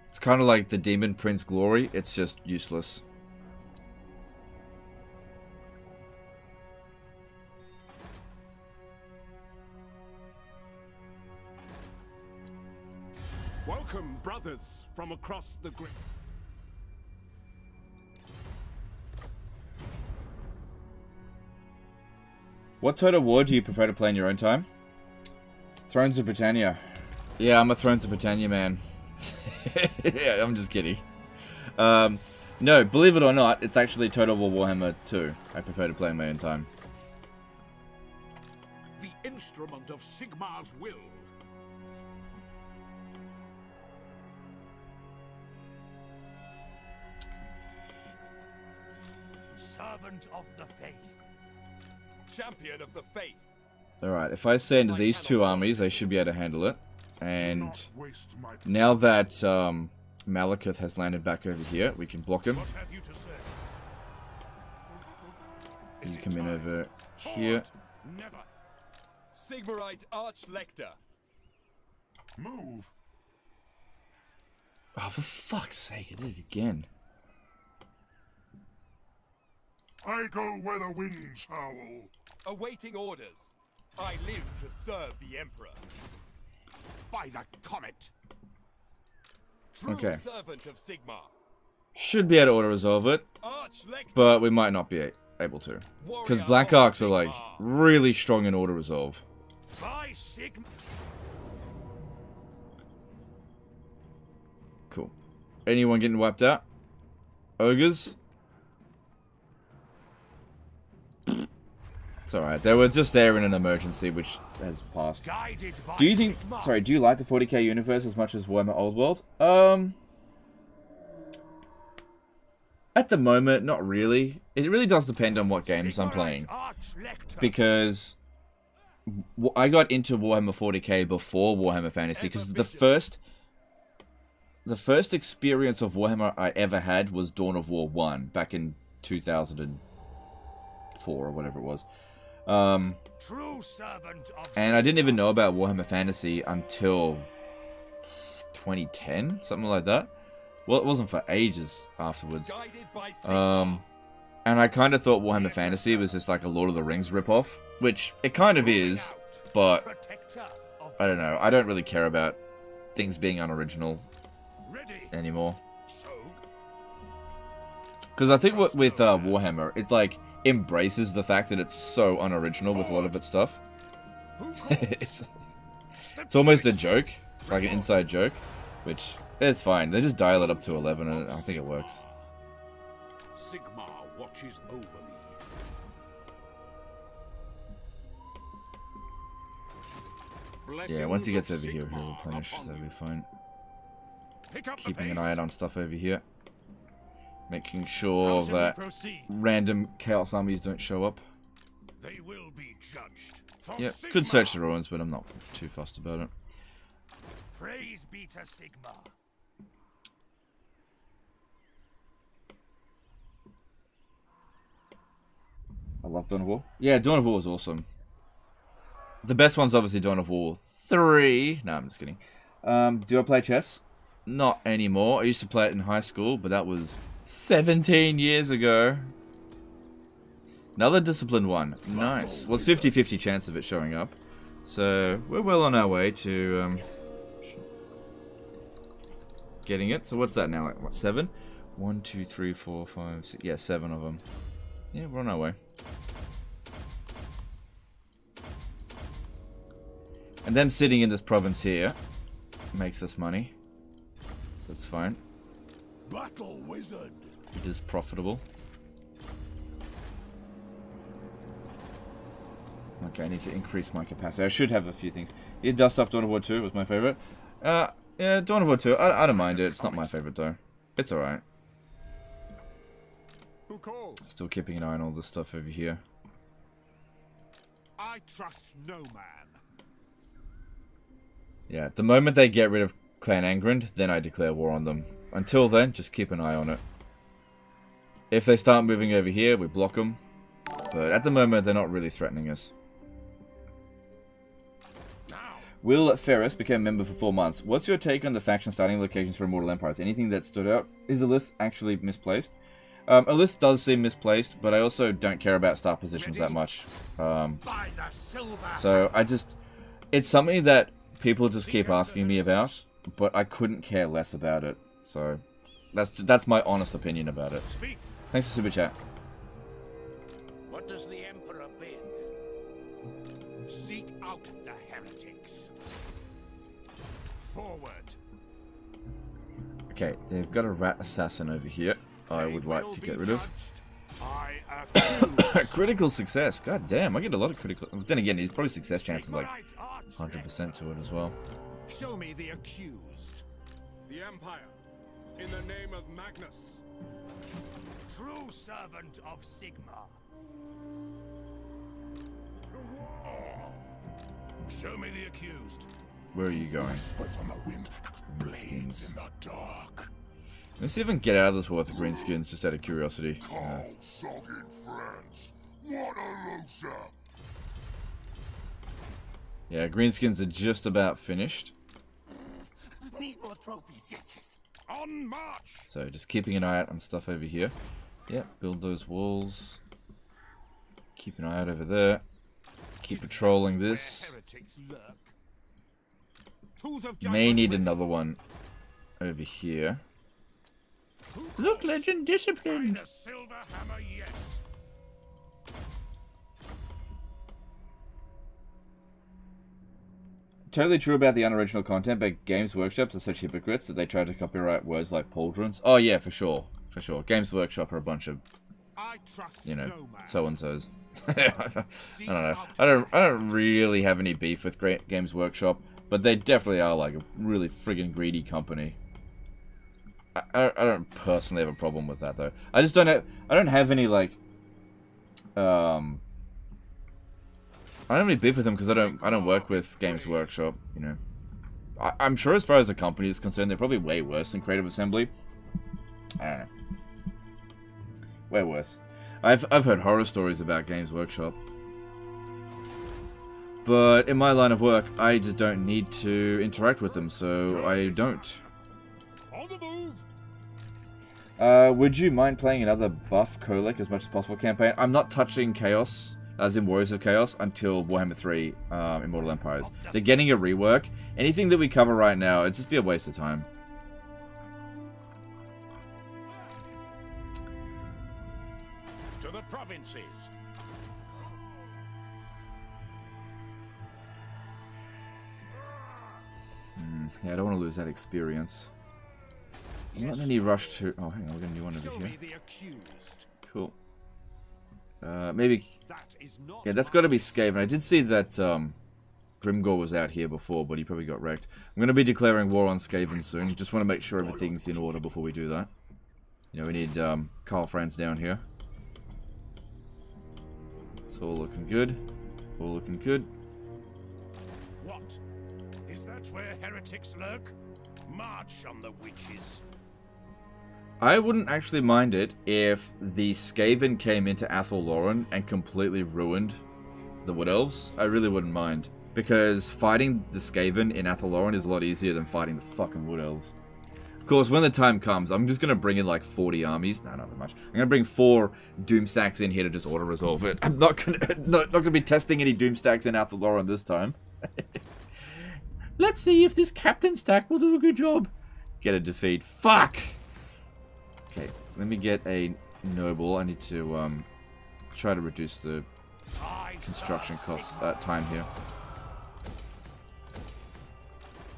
It's kind of like the Demon Prince Glory. It's just useless. Welcome, brothers, from across the great. What Total War do you prefer to play in your own time? Thrones of Britannia. Yeah, I'm a Thrones of Britannia man. Yeah, I'm just kidding. No, believe it or not, it's actually Total War Warhammer 2. I prefer to play in my own time. The instrument of Sigmar's will. Servant of the faith. Champion of the faith. Alright, if I send these 2 armies, they should be able to handle it. And now that Malekith has landed back over here, we can block him. What have you to say? You come in over here. Never. Sigmarite Archlector. Move. Oh, for fuck's sake, I did it again. I go where the winds howl. Awaiting orders. I live to serve the Emperor. By the comet. True Okay. servant of Sigmar. Should be able to auto-resolve it, Archlector. but we might not be able to. Because Warrior Black of Arcs are, like, Sigmar. really strong in auto-resolve. By Sigma. Cool. Anyone getting wiped out? Ogres? It's alright. They were just there in an emergency, which has passed. Do you think... Sorry, do you like the 40k universe as much as Warhammer Old World? At the moment, not really. It really does depend on what games I'm playing. Because... I got into Warhammer 40k before Warhammer Fantasy, because the first experience of Warhammer I ever had was Dawn of War 1, back in 2004 or whatever it was. And I didn't even know about Warhammer Fantasy until 2010, something like that. Well, it wasn't for ages afterwards. And I kind of thought Warhammer Fantasy was just like a Lord of the Rings ripoff, which it kind of is, but I don't know. I don't really care about things being unoriginal anymore. Because I think with Warhammer, it like embraces the fact that it's so unoriginal with a lot of its stuff. it's almost a joke, like an inside joke, which it's fine. They just dial it up to 11 and I think it works. Sigmar watches over me. Yeah, once he gets over here, he'll replenish. That'll be fine. Keeping an eye out on stuff over here. Making sure that random Chaos armies don't show up. They will be judged. Yeah, could search the ruins, but I'm not too fussed about it. Praise be to Sigmar. I love Dawn of War. Yeah, Dawn of War was awesome. The best one's obviously Dawn of War 3. No, I'm just kidding. Do I play chess? Not anymore. I used to play it in high school, but that was 17 years ago. Another disciplined one. Nice. Well, it's 50-50 chance of it showing up. So, we're well on our way to getting it. So what's that now? Like, what, 7? 1, 2, 3, 4, 5, 6. Yeah, 7 of them. Yeah, we're on our way. And them sitting in this province here makes us money. So that's fine. Battle wizard. It is profitable. Okay, I need to increase my capacity. I should have a few things. Yeah, Dust Off Dawn of War 2 was my favorite. Yeah, Dawn of War 2. I don't mind it. It's not my favorite though. It's alright. Who calls? Still keeping an eye on all this stuff over here. I trust no man. Yeah, the moment they get rid of Clan Angrind, then I declare war on them. Until then, just keep an eye on it. If they start moving over here, we block them. But at the moment, they're not really threatening us. Will Ferris became a member for 4 months. What's your take on the faction starting locations for Immortal Empires? Anything that stood out? Is Elith actually misplaced? Elith does seem misplaced, but I also don't care about start positions that much. So I just... It's something that people just keep asking me about, but I couldn't care less about it. So that's my honest opinion about it. Thanks for Super Chat. What does the Emperor bid? Seek out the heretics. Forward. Okay, they've got a rat assassin over here. I would like to get rid of. Critical success. God damn, I get a lot of critical. Then again, his probably success chances like 100% to it as well. Show me the accused. The Empire, in the name of Magnus. True servant of Sigmar. Show me the accused. Where are you going? Whispers on the wind, blades in the dark. Let's see if I can get out of this war with the greenskins, just out of curiosity. Karl Franz. What a loser. Yeah, greenskins are just about finished. Need more trophies, yes. On march. So just keeping an eye out on stuff over here. Yeah, build those walls. Keep an eye out over there. Keep patrolling this. May need another one over here. Look, legend disciplined. The silver hammer, yes. totally true about the unoriginal content, but Games Workshop are such hypocrites that they try to copyright words like pauldrons. Oh yeah, for sure. For sure. Games Workshop are a bunch of, you know, so-and-sos. I don't know. I don't really have any beef with Games Workshop, but they definitely are like a really friggin' greedy company. I don't personally have a problem with that though. I just don't have any like I don't have any beef with them because I don't work with Games Workshop, you know. I'm sure as far as the company is concerned, they're probably way worse than Creative Assembly. I don't know. Way worse. I've heard horror stories about Games Workshop. But in my line of work, I just don't need to interact with them, so I don't. On the move. Would you mind playing another buff Kolek as much as possible campaign? I'm not touching Chaos, as in Warriors of Chaos, until Warhammer 3, Immortal Empires. They're getting a rework. Anything that we cover right now, it'd just be a waste of time. To the provinces. Yeah, I don't want to lose that experience. Not any rush to... Oh, hang on, we're going to do one over here. Cool. Maybe... Yeah, that's got to be Skaven. I did see that Grimgore was out here before, but he probably got wrecked. I'm going to be declaring war on Skaven soon. Just want to make sure everything's in order before we do that. You know, we need Karl Franz down here. It's all looking good. All looking good. What? Is that where heretics lurk? March on the witches. I wouldn't actually mind it if the Skaven came into Athelloren and completely ruined the Wood Elves. I really wouldn't mind. Because fighting the Skaven in Athelloren is a lot easier than fighting the fucking Wood Elves. Of course, when the time comes, I'm just going to bring in like 40 armies. No, not that much. I'm going to bring 4 Doomstacks in here to just auto-resolve it. I'm not going to be testing any Doomstacks in Athelloren this time. Let's see if this Captain Stack will do a good job. Get a defeat. Fuck! Okay, let me get a noble. I need to try to reduce the construction cost time here.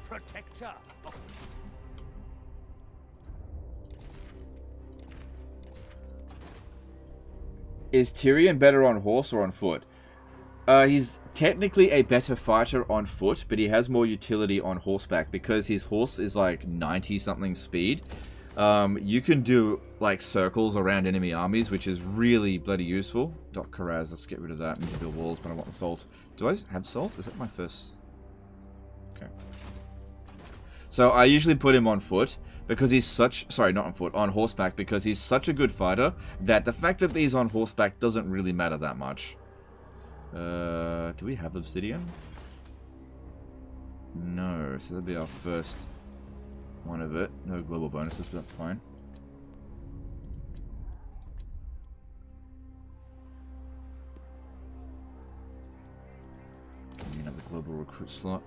Protector. Is Tyrion better on horse or on foot? He's technically a better fighter on foot, but he has more utility on horseback because his horse is like 90-something speed. You can do like circles around enemy armies, which is really bloody useful. Dot Karaz, let's get rid of that. I need to build walls, but I want the salt. Do I have salt? Is that my first? Okay. So I usually put him on foot because he's such... Sorry, not on foot, on horseback, because he's such a good fighter that the fact that he's on horseback doesn't really matter that much. Do we have obsidian? No, so that'll be our first one of it. No global bonuses, but that's fine. Give me another global recruit slot.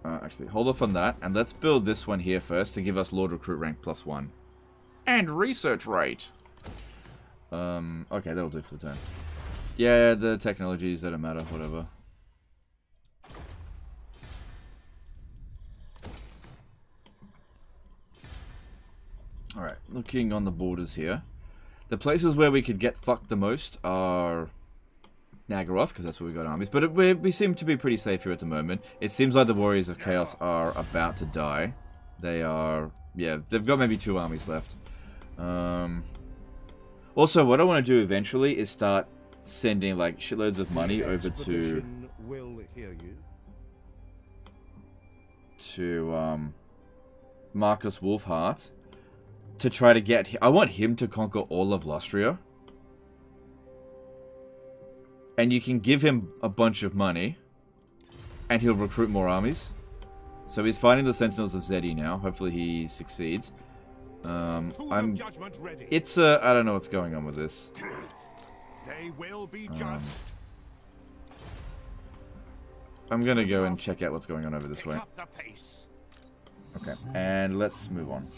Actually, hold off on that, and let's build this one here first to give us Lord Recruit rank +1. And research rate! Okay, that'll do for the turn. Yeah, the technologies, they don't matter, whatever. Alright, looking on the borders here. The places where we could get fucked the most are Nagaroth, because that's where we got armies. But we seem to be pretty safe here at the moment. It seems like the Warriors of Chaos are about to die. They are... Yeah, they've got maybe 2 armies left. Also, what I want to do eventually is start sending like shitloads of money over to Marcus Wolfheart to try to get... I want him to conquer all of Lustria. And you can give him a bunch of money and he'll recruit more armies. So he's fighting the Sentinels of Zeddy now. Hopefully he succeeds. It's I don't know what's going on with this. They will be judged. I'm gonna go and check out what's going on over this way. Okay, and let's move on.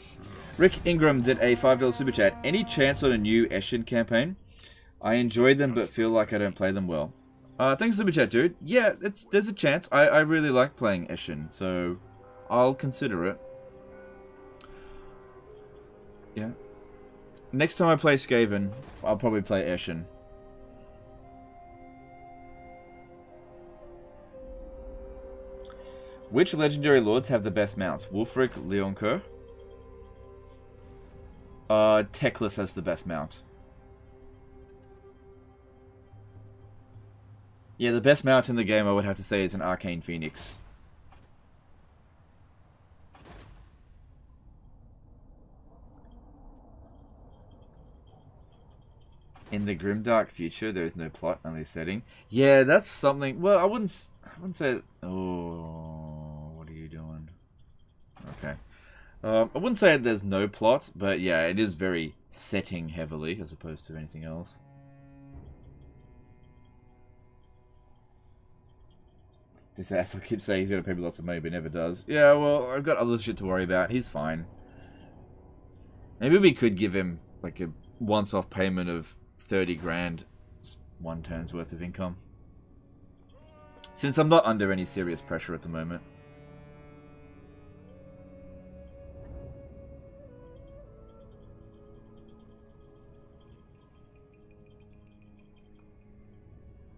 Rick Ingram did a $5 super chat. Any chance on a new Eshin campaign? I enjoy them, but feel like I don't play them well. Thanks for the chat, dude. Yeah, there's a chance. I really like playing Eshin, so I'll consider it. Yeah. Next time I play Skaven, I'll probably play Eshin. Which legendary lords have the best mounts? Wulfric, Leoncoeur? Teclis has the best mount. Yeah, the best mount in the game I would have to say is an Arcane Phoenix. In the grimdark future, there is no plot, only setting. Yeah, that's something. Well, I wouldn't say. Oh, what are you doing? Okay. I wouldn't say there's no plot, but yeah, it is very setting heavily as opposed to anything else. This asshole keeps saying he's gonna pay me lots of money, but never does. Yeah, well, I've got other shit to worry about. He's fine. Maybe we could give him like a once-off payment of 30 grand, one turn's worth of income. Since I'm not under any serious pressure at the moment.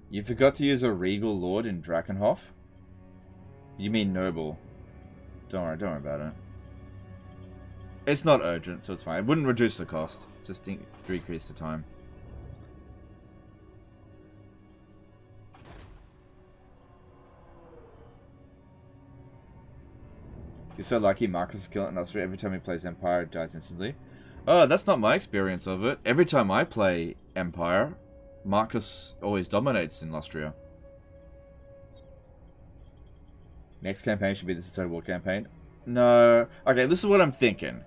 You forgot to use a Regal Lord in Drakenhof? You mean Noble. Don't worry about it. It's not urgent, so it's fine. It wouldn't reduce the cost. Just decrease the time. You're so lucky Marcus is killing Nostria. Every time he plays Empire, it dies instantly. Oh, that's not my experience of it. Every time I play Empire, Marcus always dominates in Nostria. Next campaign should be the Total War campaign. No. Okay, this is what I'm thinking.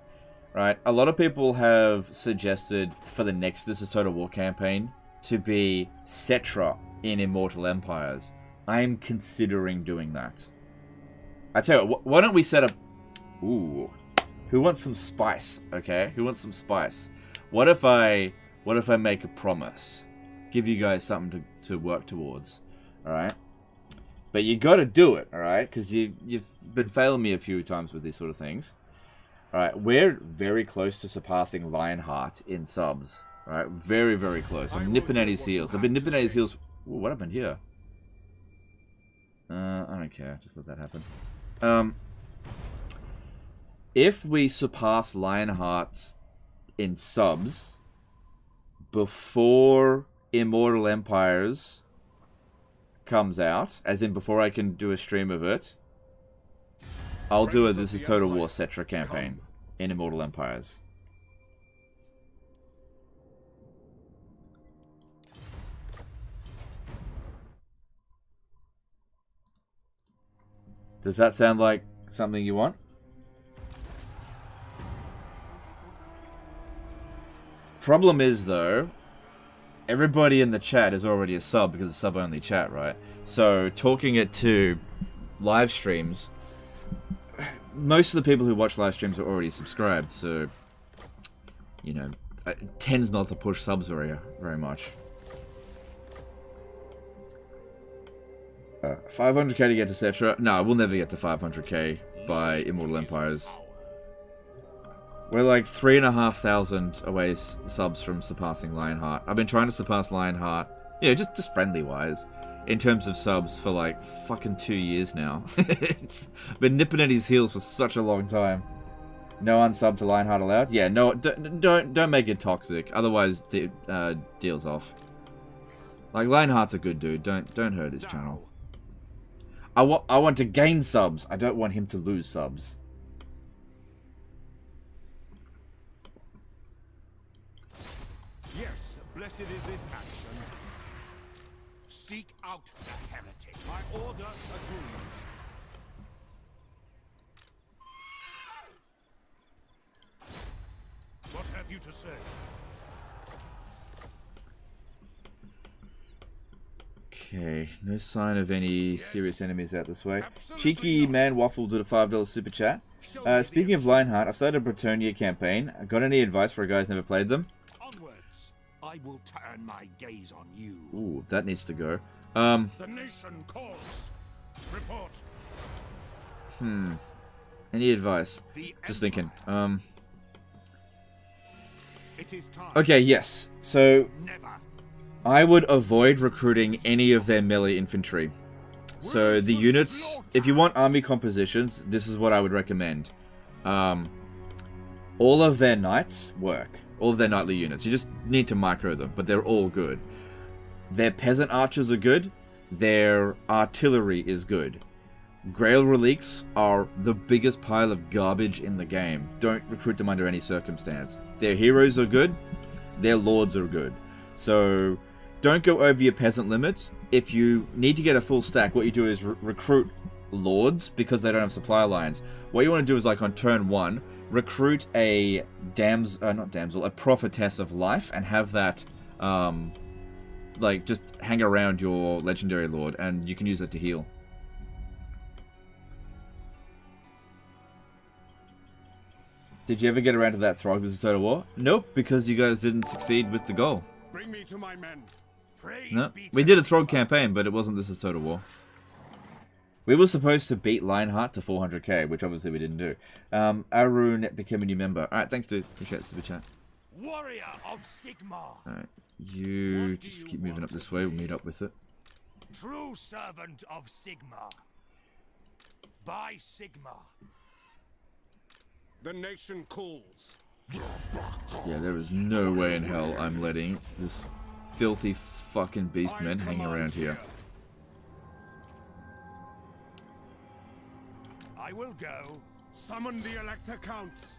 Right? A lot of people have suggested for the next This Is Total War campaign to be Cetra in Immortal Empires. I'm considering doing that. I tell you what, why don't we set up... Ooh. Who wants some spice, okay? Who wants some spice? What if I make a promise? Give you guys something to work towards, alright? But you gotta do it, alright? Because you've been failing me a few times with these sort of things. Alright, we're very close to surpassing Lionheart in subs. Alright, very, very close. I'm nipping at his heels. I've been nipping at his heels... Ooh, what happened here? I don't care. Just let that happen. If we surpass Lionheart's in subs before Immortal Empires comes out, as in before I can do a stream of it, I'll do a This Is Total War Cetra campaign in Immortal Empires. Does that sound like something you want? Problem is, though, everybody in the chat is already a sub because it's sub-only chat, right? So, talking it to live streams, most of the people who watch live streams are already subscribed, so, you know, it tends not to push subs very much. 500k to get to Cetra? No, we'll never get to 500k by Immortal Empires. We're like 3,500 away subs from surpassing Lionheart. I've been trying to surpass Lionheart, yeah, just friendly-wise, in terms of subs for like fucking 2 years now. It's been nipping at his heels for such a long time. No unsub to Lionheart allowed? Yeah, no, don't make it toxic. Otherwise, deals off. Like, Lionheart's a good dude. Don't hurt his channel. I want to gain subs. I don't want him to lose subs. Yes, blessed is this action. Seek out the heretics. My order agrees. What have you to say? Okay, no sign of any serious enemies out this way. Cheeky Man Waffle did a $5 super chat. Speaking of Lionheart, I've started a Bretonnia campaign. Got any advice for a guy who's never played them? Onwards. I will turn my gaze on you. Ooh, that needs to go. The nation calls. Report. Any advice? The Just thinking. It is time. Okay, yes. So, Never. I would avoid recruiting any of their melee infantry. So, the units, if you want army compositions, this is what I would recommend. All of their knights work. All of their knightly units. You just need to micro them, but they're all good. Their peasant archers are good. Their artillery is good. Grail relics are the biggest pile of garbage in the game. Don't recruit them under any circumstance. Their heroes are good. Their lords are good. So don't go over your peasant limit. If you need to get a full stack, what you do is recruit lords because they don't have supply lines. What you want to do is, like, on turn 1, recruit a a prophetess of life and have that like just hang around your legendary lord, and you can use it to heal. Did you ever get around to that Throg versus Total War? Nope, because you guys didn't succeed with the goal. Bring me to my men. Praise No, be we to did a Throg campaign, but it wasn't This is Total War. We were supposed to beat Lionheart to 400k, which obviously we didn't do. Arun became a new member. Alright, thanks dude. Appreciate the super chat. Warrior of Sigmar. Alright, you just keep moving up this way, we'll meet up with it. True servant of Sigmar. By Sigmar. The nation calls. Yeah, there is no way in hell I'm letting this filthy fucking beastmen hang around here. I will go. Summon the Elector Counts.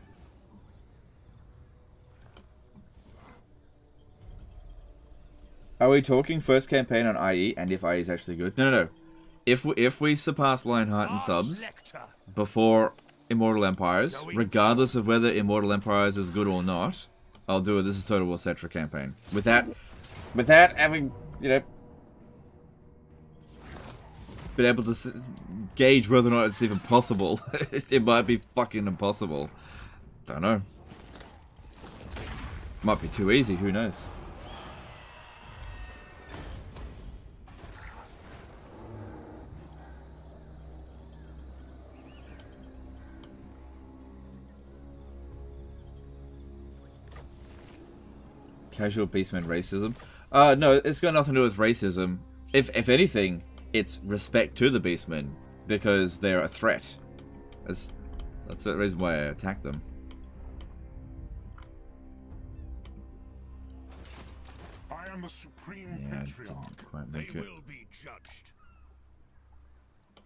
Are we talking first campaign on IE, and if IE is actually good? No. If we surpass Lionheart in subs before Immortal Empires, regardless of whether Immortal Empires is good or not, I'll do a This is Total War Cetra campaign. Without having, you know, been able to gauge whether or not it's even possible. It might be fucking impossible. Don't know. Might be too easy, who knows? Casual beastman racism? No, it's got nothing to do with racism. If anything, it's respect to the beastmen, because they're a threat. That's the reason why I attacked them. I am the supreme Yeah, patriarch. didn't quite They make it. will be judged.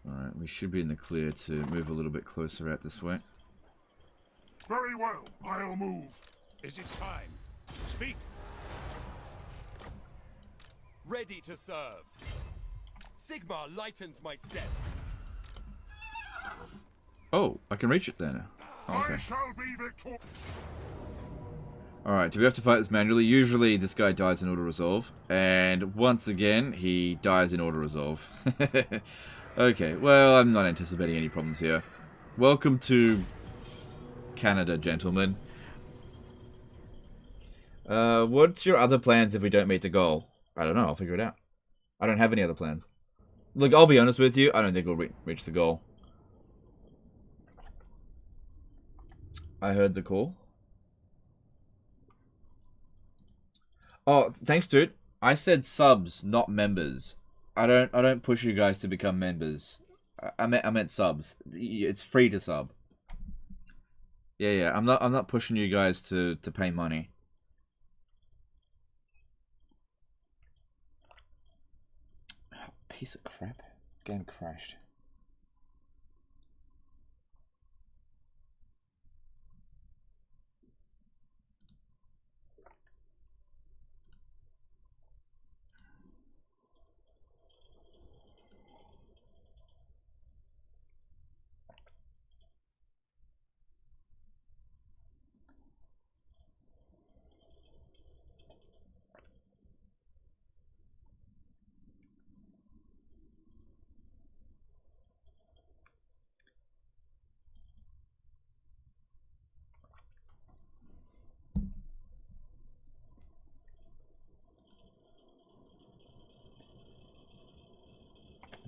Alright, we should be in the clear to move a little bit closer out this way. Very well, I'll move. Is it time? Speak. Ready to serve. Sigmar lightens my steps. Oh, I can reach it there now. Oh, okay. I shall be victorious. Alright, do we have to fight this manually? Usually this guy dies in auto-resolve. And once again, he dies in auto-resolve. Okay, well, I'm not anticipating any problems here. Welcome to Canada, gentlemen. What's your other plans if we don't meet the goal? I don't know, I'll figure it out. I don't have any other plans. Look, I'll be honest with you, I don't think we'll reach the goal. I heard the call. Oh, thanks, dude. I said subs, not members. I don't push you guys to become members. I meant subs. It's free to sub. Yeah. I'm not pushing you guys to pay money. Piece of crap. Game crashed.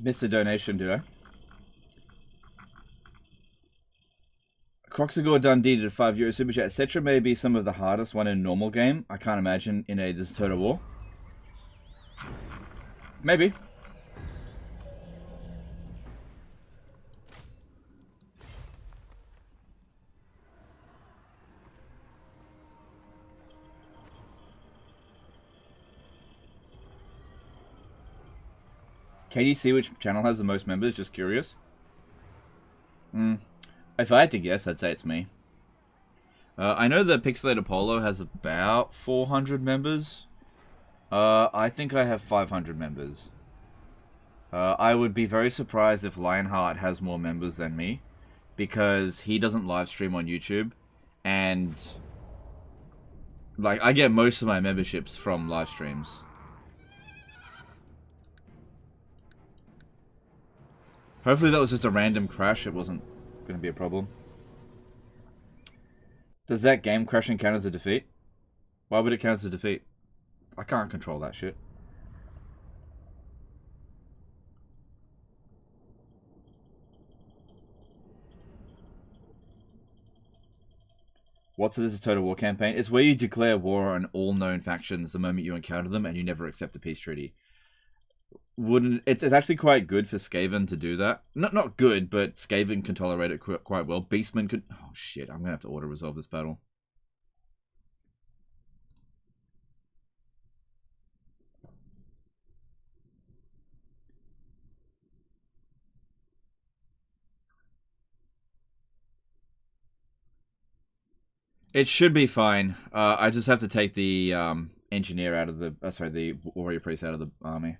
Missed a donation, did I? Croxagore Dundee did a €5 super chat. Cetra may be some of the hardest one in normal game. I can't imagine in a This is Total War. Maybe. Can you see which channel has the most members? Just curious. If I had to guess, I'd say it's me. I know that Pixelated Polo has about 400 members. I think I have 500 members. I would be very surprised if Lionheart has more members than me, because he doesn't live stream on YouTube, and like I get most of my memberships from live streams. Hopefully that was just a random crash. It wasn't going to be a problem. Does that game crashing count as a defeat? Why would it count as a defeat? I can't control that shit. What's This is Total War campaign? It's where you declare war on all known factions the moment you encounter them, and you never accept a peace treaty. It's actually quite good for Skaven to do that. Not good, but Skaven can tolerate it quite well. Beastmen could... Oh shit, I'm gonna have to auto-resolve this battle. It should be fine. I just have to take the engineer out of the... sorry, the warrior priest out of the army.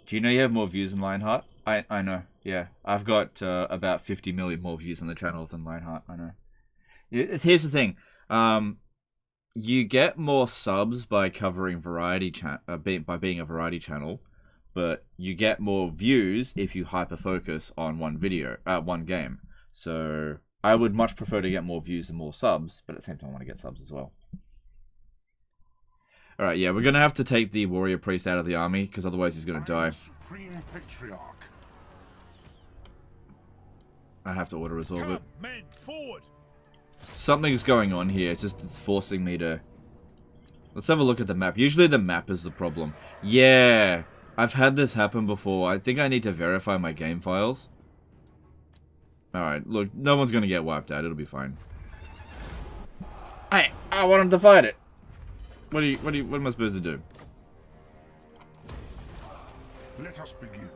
Do you know you have more views than Lionheart? I know, yeah. I've got about 50 million more views on the channel than Lionheart, I know. Here's the thing. You get more subs by covering variety by being a variety channel, but you get more views if you hyper-focus on one game. So I would much prefer to get more views and more subs, but at the same time I want to get subs as well. Alright, yeah, we're gonna have to take the warrior priest out of the army, because otherwise he's gonna die. Supreme Patriarch. I have to auto-resolve it. Men, forward! Something's going on here, it's forcing me to... Let's have a look at the map. Usually the map is the problem. Yeah! I've had this happen before. I think I need to verify my game files. Alright, look, no one's gonna get wiped out, it'll be fine. Hey, I want him to fight it! What am I supposed to do? Let us begin.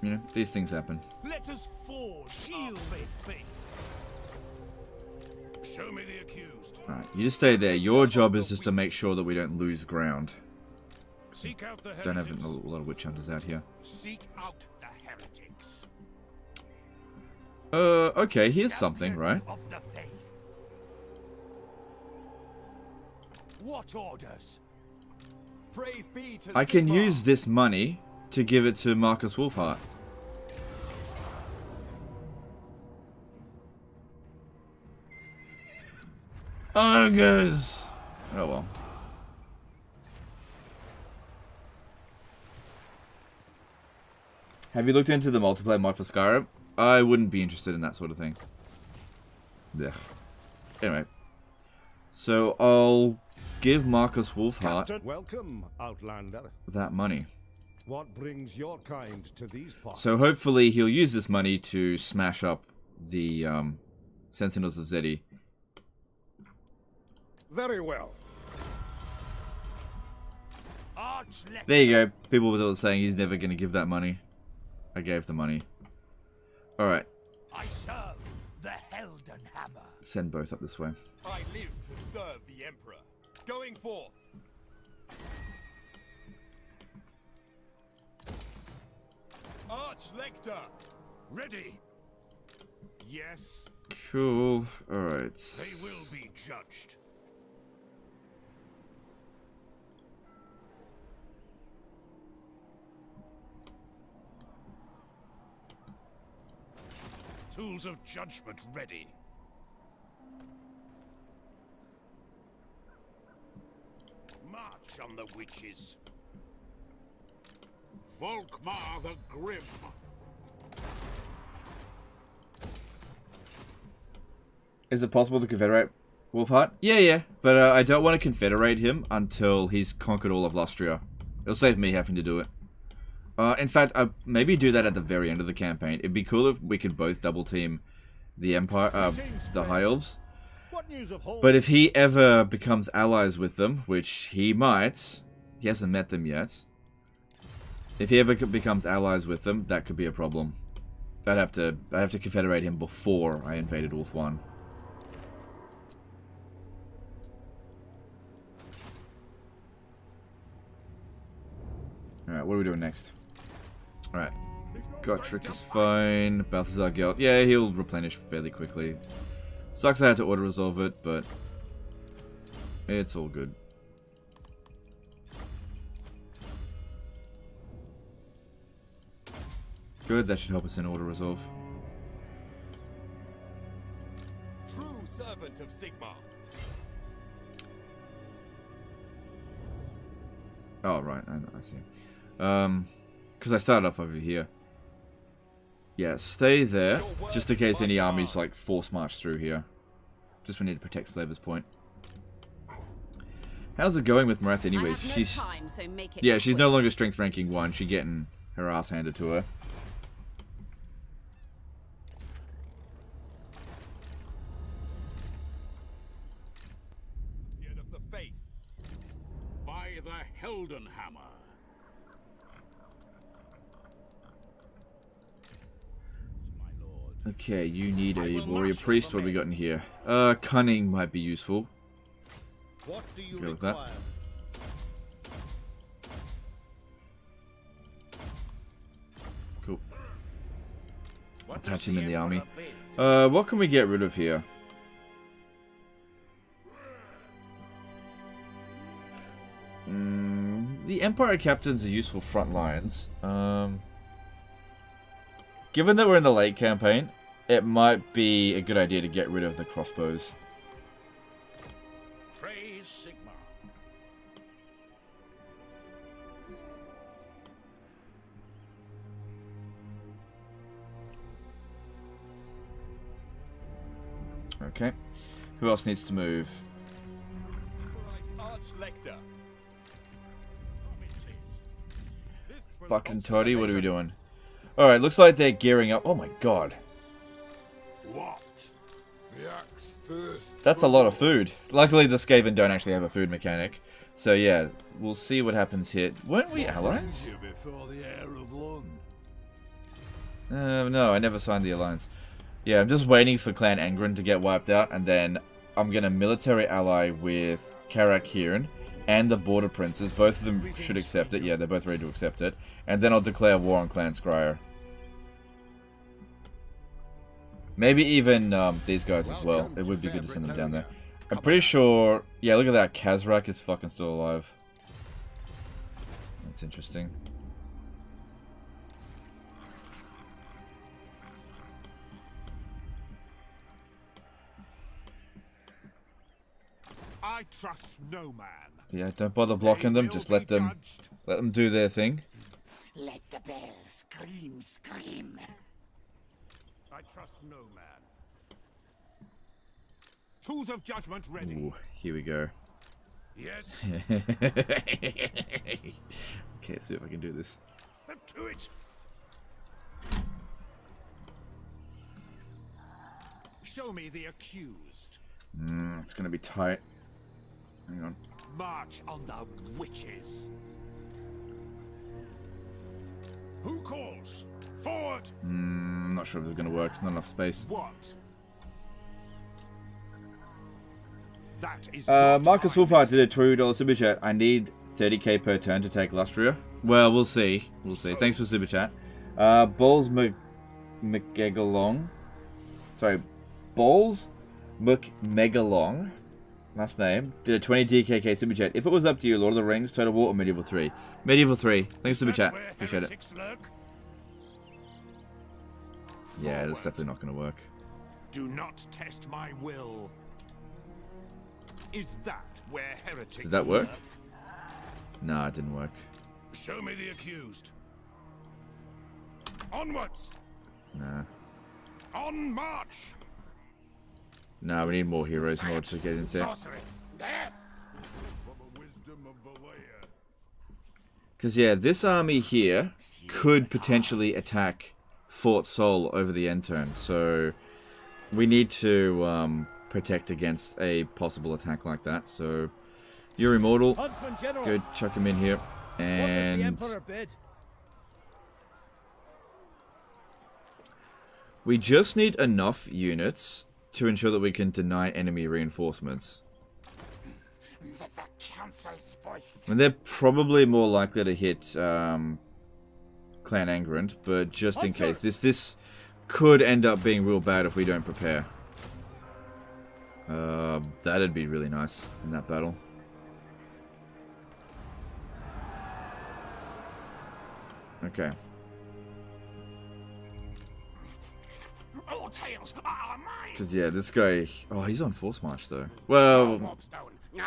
You know, these things happen. Let us forge, shield may faith. Show me the accused. Alright, you just stay there. Your job is just to make sure that we don't lose ground. Seek out the Don't have heretics. a lot of witch hunters out here. Seek out the heretics. Okay, here's something, right? Of the faith. What orders? Praise be to I can Sigmar. use this money to give it to Marcus Wolfheart. Ogres! Oh well. Have you looked into the multiplayer mod for Skyrim? I wouldn't be interested in that sort of thing. Ugh. Anyway. So I'll give Marcus Wolfheart Welcome, Outlander. that money. What brings your kind to these parts? So hopefully he'll use this money to smash up the Sentinels of Zeddy. Very well. There you go. People were saying he's never going to give that money. I gave the money. Alright. I serve the Helden Hammer. Send both up this way. I live to serve the Emperor. Going forth. Arch Lector. Ready. Yes. Cool. Alright. They will be judged. Tools of judgment ready. March on the witches. Volkmar the Grim. Is it possible to confederate Wolfheart? Yeah, but I don't want to confederate him until he's conquered all of Lustria. It'll save me having to do it. In fact, maybe do that at the very end of the campaign. It'd be cool if we could both double team the Empire, the High Elves. But if he ever becomes allies with them, which he might, he hasn't met them yet. If he ever becomes allies with them, that could be a problem. I'd have to confederate him before I invaded Ulthuan. Alright, what are we doing next? Alright. Gotrek is fine. Balthazar Gelt. Yeah, he'll replenish fairly quickly. Sucks I had to auto-resolve it, but it's all good. Good, that should help us in auto-resolve. True servant of Sigmar. Oh, right, I see. Because I started off over here. Yeah, stay there, just in case any armies, like, force march through here. Just we need to protect Slaver's Point. How's it going with Marath anyway? She's... Yeah, she's no longer strength ranking 1. She's getting her ass handed to her. Of the faith. By the Heldenhammer. Okay, you need a warrior priest. What have we got in here? Cunning might be useful. What do you Go with that. Cool. Attach him in the army. What can we get rid of here? The Empire captains are useful front lines. Given that we're in the late campaign, it might be a good idea to get rid of the crossbows. Praise Sigmar. Okay. Who else needs to move? Archlector. Fucking Toddy, what are we doing? Alright, looks like they're gearing up. Oh my god. What? The axe thirsts. That's a lot of food. Luckily, the Skaven don't actually have a food mechanic. So yeah, we'll see what happens here. Weren't we allies? No, I never signed the alliance. Yeah, I'm just waiting for Clan Angren to get wiped out, and then I'm gonna military ally with Karak Kieran and the Border Princes. Both of them should accept it. Yeah, they're both ready to accept it. And then I'll declare war on Clan Scryer. Maybe even these guys as well. It would be good to send them down there. I'm pretty sure... Yeah, look at that. Kazrak is fucking still alive. That's interesting. I trust no man. Yeah, don't bother blocking them. Just let them do their thing. Let the bell scream, scream. I trust no man. Tools of judgment ready. Ooh, here we go. Yes. Okay, let's see if I can do this. Up to it. Show me the accused. It's gonna be tight. Hang on. March on the witches. Who calls? Forward. I'm not sure if this is gonna work. Not enough space. What? That is Marcus Wolfhard did a $2 super chat. I need 30k per turn to take Lustria. Well, we'll see. We'll see. Thanks for super chat. Balls McGegalong. Sorry, Balls McMegalong. Last name. Did a 20 DKK super chat. If it was up to you, Lord of the Rings, Total War, or Medieval 3? Medieval 3. Thanks super chat. Appreciate it. Yeah, that's definitely not going to work. Do not test my will. Is that where heretics Did that work? lurk? No, it didn't work. Show me the accused. Onwards! Nah. On march! Nah, we need more heroes in order to get into it. Sorcery. Death. Because, yeah, this army here could potentially attack Fort Sol over the end turn. So, we need to protect against a possible attack like that. So, you're immortal. Go chuck him in here. And we just need enough units to ensure that we can deny enemy reinforcements. The council's voice. And they're probably more likely to hit Clan Angrand, but just in case, this could end up being real bad if we don't prepare. That'd be really nice in that battle. Okay. All tales are mine. Because, yeah, this guy... Oh, he's on Force March, though. Well,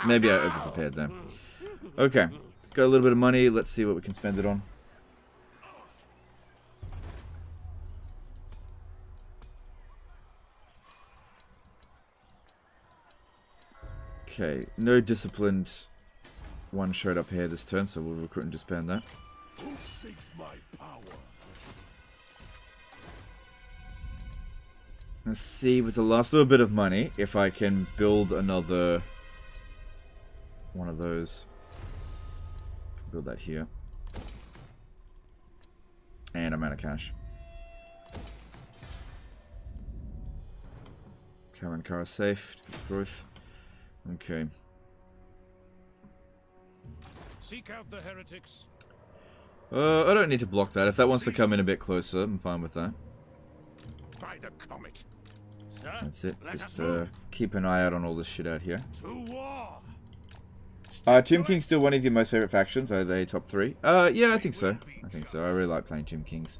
maybe I overprepared then. Okay. Got a little bit of money. Let's see what we can spend it on. Okay. No disciplined one showed up here this turn, so we'll recruit and disband that. Who seeks my power? Let's see, with the last little bit of money, if I can build another one of those. Build that here. And I'm out of cash. Karen car safe. Growth. Okay. Seek out the heretics. I don't need to block that. If that wants to come in a bit closer, I'm fine with that. By the comet. Sir, That's it. let Just us move. keep an eye out on all this shit out here. To war. Tomb King's still one of your most favorite factions. Are they top 3? Yeah, I think so. I think so. I really like playing Tomb Kings.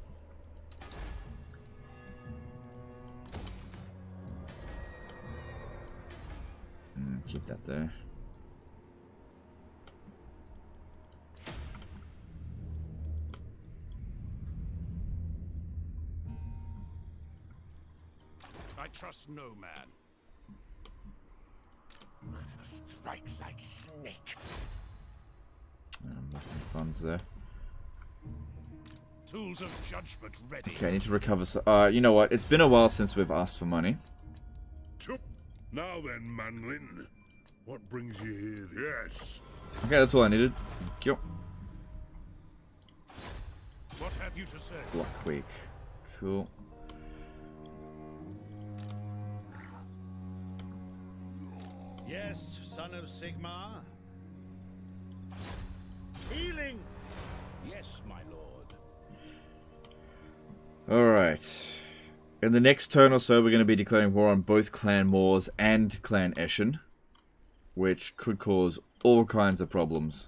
Keep that there. I trust no man. Strike like snake. Nothing funds there. Tools of judgment ready. Okay, I need to recover. You know what? It's been a while since we've asked for money. Now then, Manlin. What brings you here? Yes. Okay, that's all I needed. Thank you. What have you to say? Block week. Cool. Yes, son of Sigmar. Healing. Yes, my lord. Alright. In the next turn or so, we're going to be declaring war on both Clan Moors and Clan Eshin, which could cause all kinds of problems.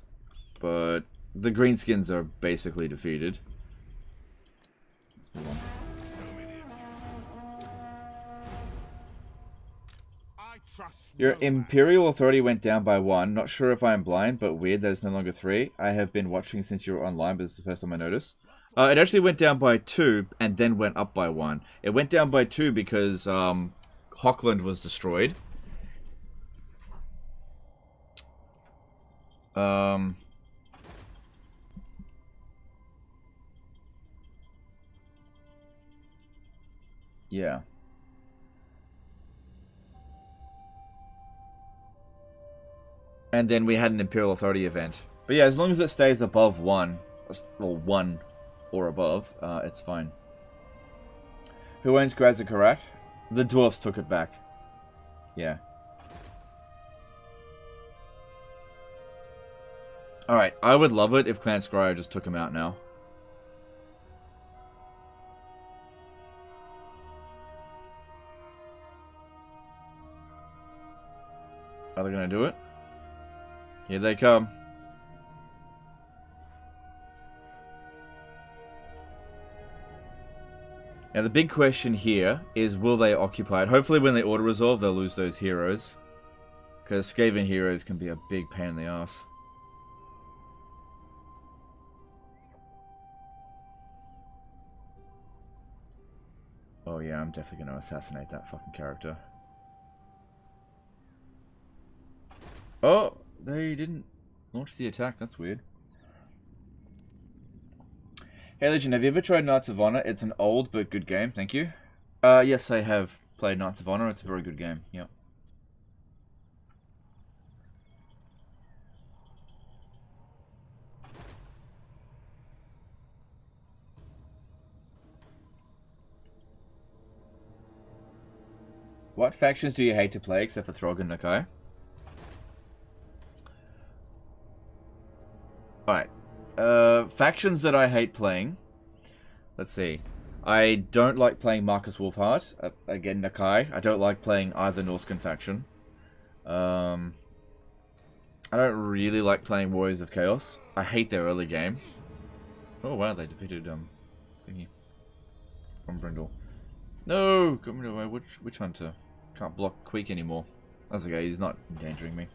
But the Greenskins are basically defeated. Your Imperial Authority went down by 1. Not sure if I am blind, but weird that it's no longer 3. I have been watching since you were online, but this is the first time I noticed. It actually went down by 2 and then went up by 1. It went down by 2 because Hochland was destroyed. Yeah. And then we had an Imperial Authority event. But yeah, as long as it stays above 1, or 1 or above, it's fine. Who owns Grazikarat? The dwarfs took it back. Yeah. Alright, I would love it if Clan Scryer just took him out now. they gonna do it? Here they come. Now the big question here is, will they occupy it? Hopefully when they auto-resolve, they'll lose those heroes. Because Skaven heroes can be a big pain in the ass. Oh yeah, I'm definitely going to assassinate that fucking character. Oh, they didn't launch the attack. That's weird. Hey Legion, have you ever tried Knights of Honor? It's an old but good game. Thank you. Yes, I have played Knights of Honor. It's a very good game. Yep. What factions do you hate to play except for Throg and Nakai? Alright. Factions that I hate playing. Let's see. I don't like playing Marcus Wolfheart. Again, Nakai. I don't like playing either Norscan faction. I don't really like playing Warriors of Chaos. I hate their early game. Oh wow, they defeated thingy. From Brindle. No! Got me away. Which hunter? Can't block Queek anymore. That's okay, he's not endangering me.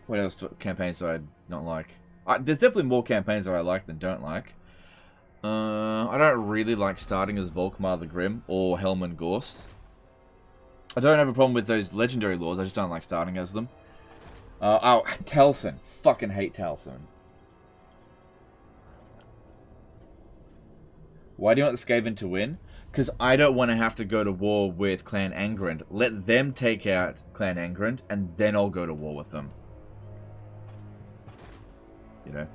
What else campaigns do I not like? There's definitely more campaigns that I like than don't like. I don't really like starting as Volkmar the Grim or Helman Gorst. I don't have a problem with those legendary lords, I just don't like starting as them. Oh, Talson. Fucking hate Talson. Why do you want the Skaven to win? Because I don't want to have to go to war with Clan Angrand. Let them take out Clan Angrand, and then I'll go to war with them. You know?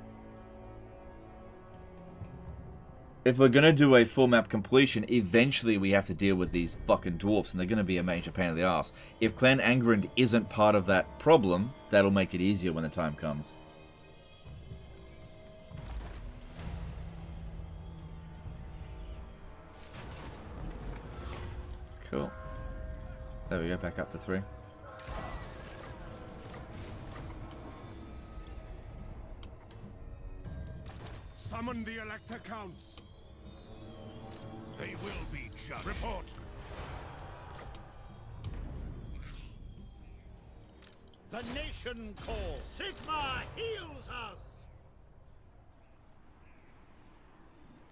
If we're going to do a full map completion, eventually we have to deal with these fucking dwarfs, and they're going to be a major pain in the ass. If Clan Angrand isn't part of that problem, that'll make it easier when the time comes. Cool. There we go, back up to 3. Summon the Elector Counts. They will be judged. Report. The nation calls. Sigma heals us.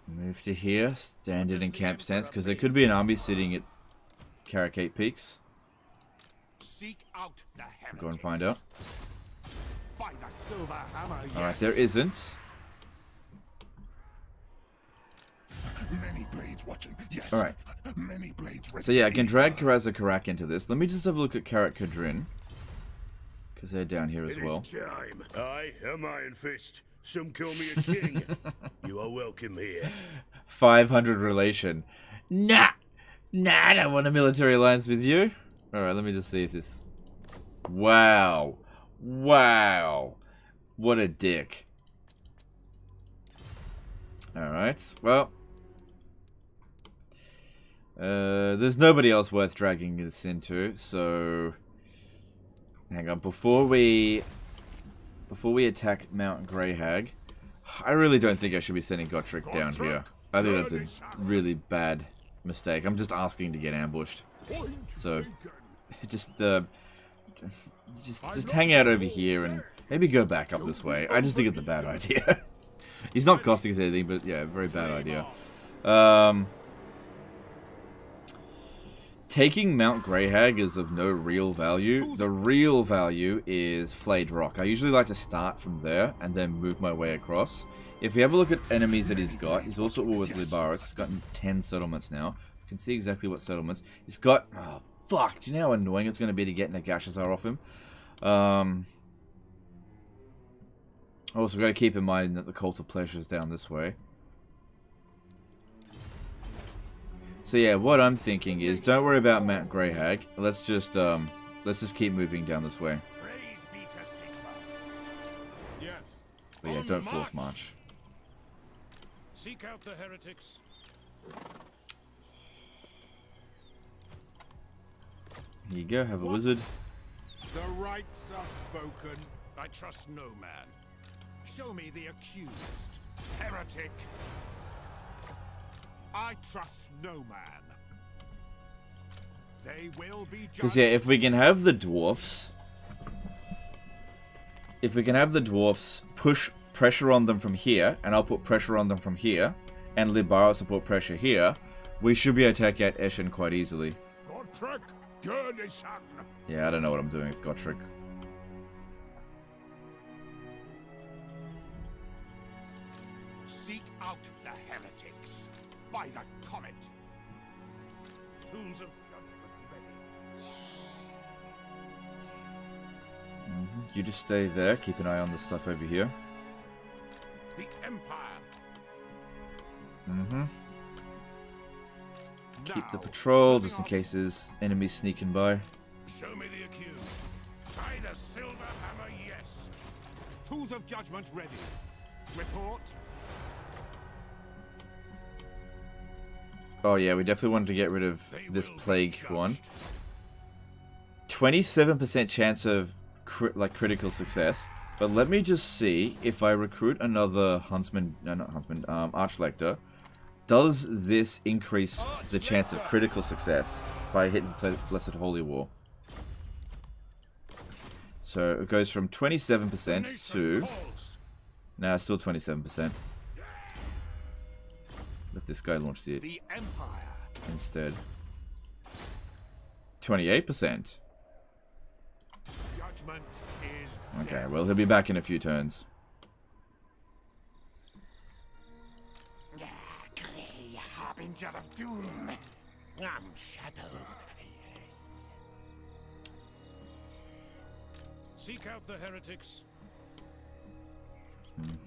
Move to here, stand it in camp stance, because there could be an army sitting at Caracate Peaks. Seek out the heretics. Go and find out. By the silver hammer, Alright, there isn't. Many blades watching. Yes. Alright. Many blades ready. So yeah, I can drag Karaza Karak into this. Let me just have a look at Karak Kadrin. Because they're down here as well. Time. I am Iron Fist. Some call me a king. You are welcome here. 500 relation. Nah! Nah, I don't want a military alliance with you. Alright, let me just see if this... Wow. Wow. What a dick. Alright, well... there's nobody else worth dragging this into, so... Hang on, before we attack Mount Greyhag, I really don't think I should be sending Gotrek down here. I think that's a really bad mistake. I'm just asking to get ambushed. So, just hang out over here and maybe go back up this way. I just think it's a bad idea. He's not costing us anything, but yeah, very bad idea. Taking Mount Greyhag is of no real value. The real value is Flayed Rock. I usually like to start from there and then move my way across. If we have a look at enemies that he's got, he's also at war with Libaris. He's gotten 10 settlements now. You can see exactly what settlements. He's got... Oh, fuck. Do you know how annoying it's going to be to get Nagashazar off him? Also, got to keep in mind that the Cult of Pleasure is down this way. So yeah, what I'm thinking is, don't worry about Mount Greyhag. Let's just keep moving down this way. Praise be to Sigma. Yes. But yeah, don't force march. Seek out the heretics. Here you go, have a wizard. The rights are spoken. I trust no man. Show me the accused, heretic. I trust no man. They will be judged. Because, yeah, if we can have the dwarfs... If we can have the dwarfs push pressure on them from here, and I'll put pressure on them from here, and Libaros will put pressure here, we should be able to take out Eshin quite easily. Yeah, I don't know what I'm doing with Gotrek. Seek out the heretics by the comet. Tools of judgment ready. You just stay there, keep an eye on the stuff over here. The Empire. Keep the patrol, just in case there's enemies sneaking by. Show me the accused. By the silver hammer, yes. Tools of judgment ready. Report. Oh yeah, we definitely wanted to get rid of this plague one. 27% chance of critical success. But let me just see if I recruit another huntsman, no, not huntsman, archlector. Does this increase the chance of critical success by hitting Blessed Holy War? So it goes from 27% to... Nah, still 27%. Let this guy launch the Empire instead. 28%. Judgment is Okay, well, he'll be back in a few turns. Grey harbinger of doom. Shadow. Seek out the heretics.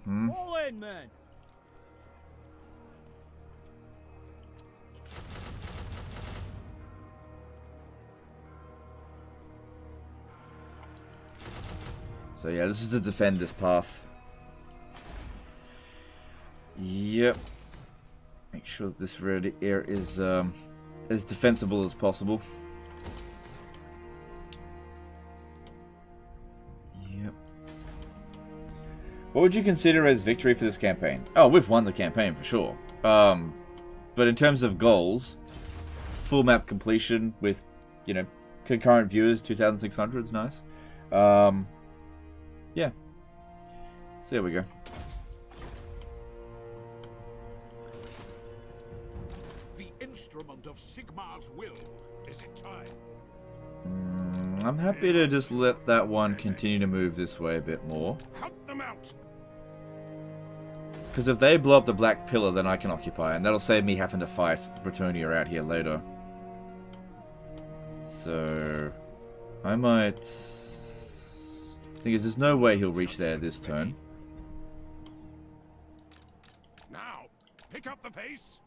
All in, men. So yeah, this is to defend this path. Yep. Make sure that this red air is as defensible as possible. Yep. What would you consider as victory for this campaign? Oh, we've won the campaign for sure. But in terms of goals, full map completion with, you know, concurrent viewers, 2,600 is nice. Yeah. So there we go. the instrument of Sigmar's will. Is it time? I'm happy to just let that one continue to move this way a bit more. Hunt them out. Because if they blow up the Black Pillar, then I can occupy, and that'll save me having to fight Bretonia out here later. So I might... Thing is, there's no way he'll reach there this turn. Now, pick up the pace.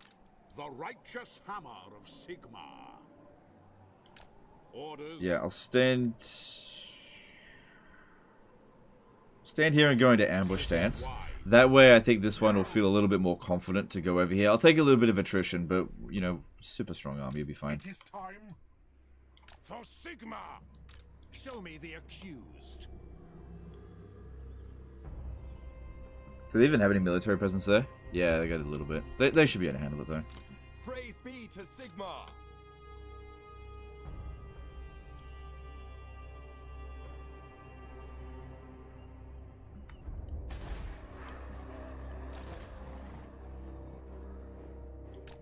The righteous hammer of Sigmar. Orders. Yeah, I'll stand here and go into ambush stance. That way, I think this one will feel a little bit more confident to go over here. I'll take a little bit of attrition, but, you know, super strong army will be fine. It is time For Sigmar. Show me the accused. Do they even have any military presence there? Yeah, they got a little bit. They should be able to handle it, though. Praise be to Sigmar.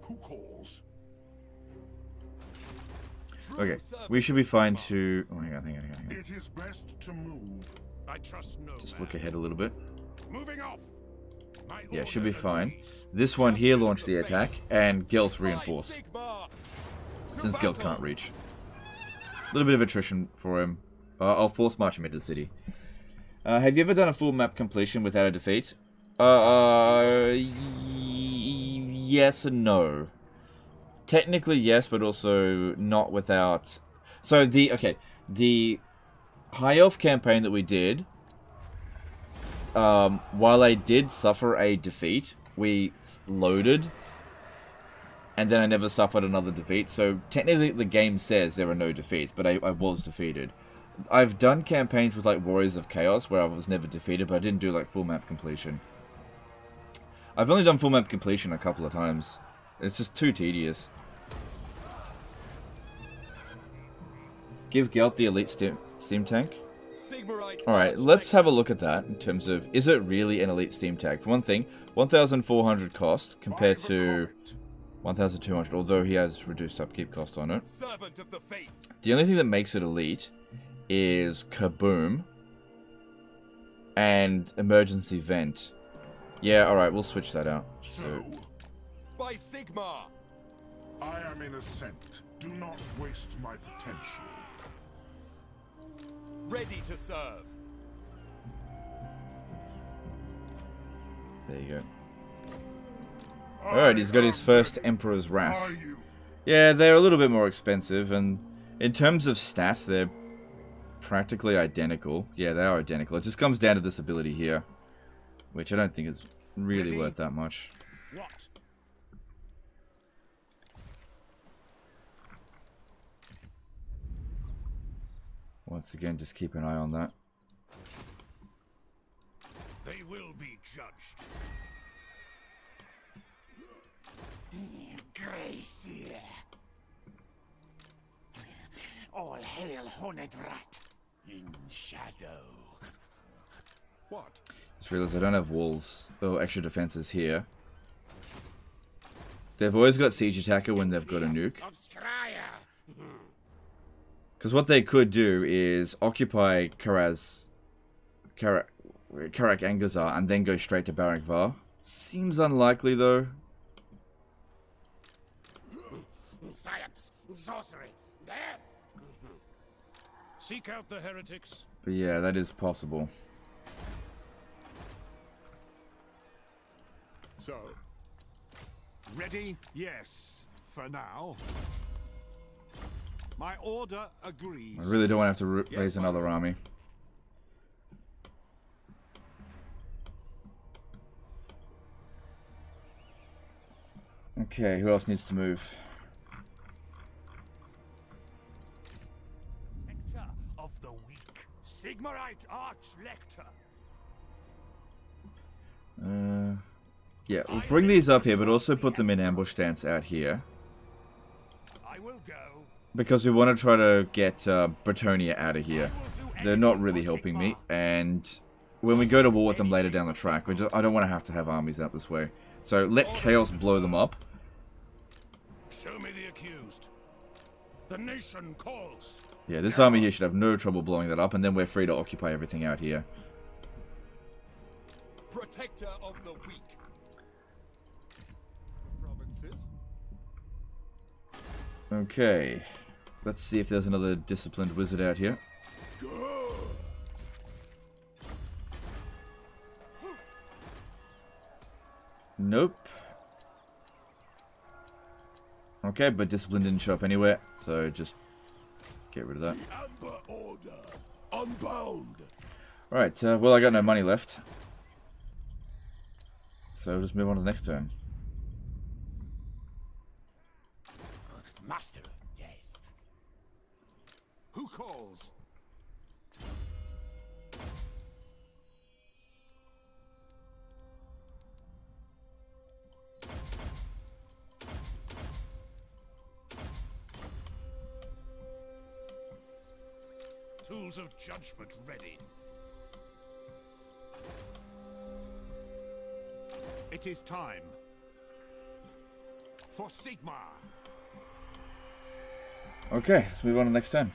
Who calls? Okay, we should be fine to... Oh, hang on. It is best to move. I trust no Just man. look ahead a little bit. Moving off. My Yeah, should be order fine. agrees. This one here launched the attack, and Gelt reinforce. Since Gelt can't reach. A little bit of attrition for him. I'll force march him into the city. Have you ever done a full map completion without a defeat? Yes and no. Technically yes, but also not without... So the High Elf campaign that we did, while I did suffer a defeat, we loaded and then I never suffered another defeat. So technically the game says there are no defeats, but I was defeated. I've done campaigns with like Warriors of Chaos where I was never defeated, but I didn't do like full map completion. I've only done full map completion a couple of times. It's just too tedious. Give Gelt the elite steam tank. Alright, let's have a look at that in terms of, is it really an elite steam tank? For one thing, 1,400 cost compared to 1,200, although he has reduced upkeep cost on it. The only thing that makes it elite is Kaboom and Emergency Vent. Yeah, alright, we'll switch that out. So. By Sigmar! I am in ascent. Do not waste my potential. Ready to serve. There you go. Alright, he's got his first Emperor's Wrath. Yeah, they're a little bit more expensive, and in terms of stats, they're practically identical. Yeah, they are identical. It just comes down to this ability here, which I don't think is really worth that much. What? Once again, just keep an eye on that. They will be judged. Gracie. All hail Horned Rat in shadow. What? Just realized I don't have walls. Oh, extra defenses here. They've always got siege attacker when they've got a nuke. Because what they could do is occupy Karak Angazar and then go straight to Barak Var. Seems unlikely though. Science, sorcery, death. Seek out the heretics. But yeah, that is possible. So, ready? Yes, for now. My order agrees. I really don't want to have to raise another army. Okay, who else needs to move? Lector of the weak. Sigmarite Arch-Lector. Yeah, we'll bring these up here, but also put them in ambush stance out here. I will go. Because we want to try to get Bretonia out of here. They're not really helping me, and when we go to war with them later down the track, I don't want to have armies out this way. So let Chaos blow them up. Show me the accused. The nation calls. Yeah, this army here should have no trouble blowing that up, and then we're free to occupy everything out here. Protector of the weak. Provinces. Okay. Let's see if there's another disciplined wizard out here. Nope. Okay, but discipline didn't show up anywhere, so just get rid of that. Amber order. Unbound. Alright, well, I got no money left. So we'll just move on to the next turn. Master of death. Who calls? Tools of judgment ready. It is time. For Sigmar. Okay, let's move on to the next turn.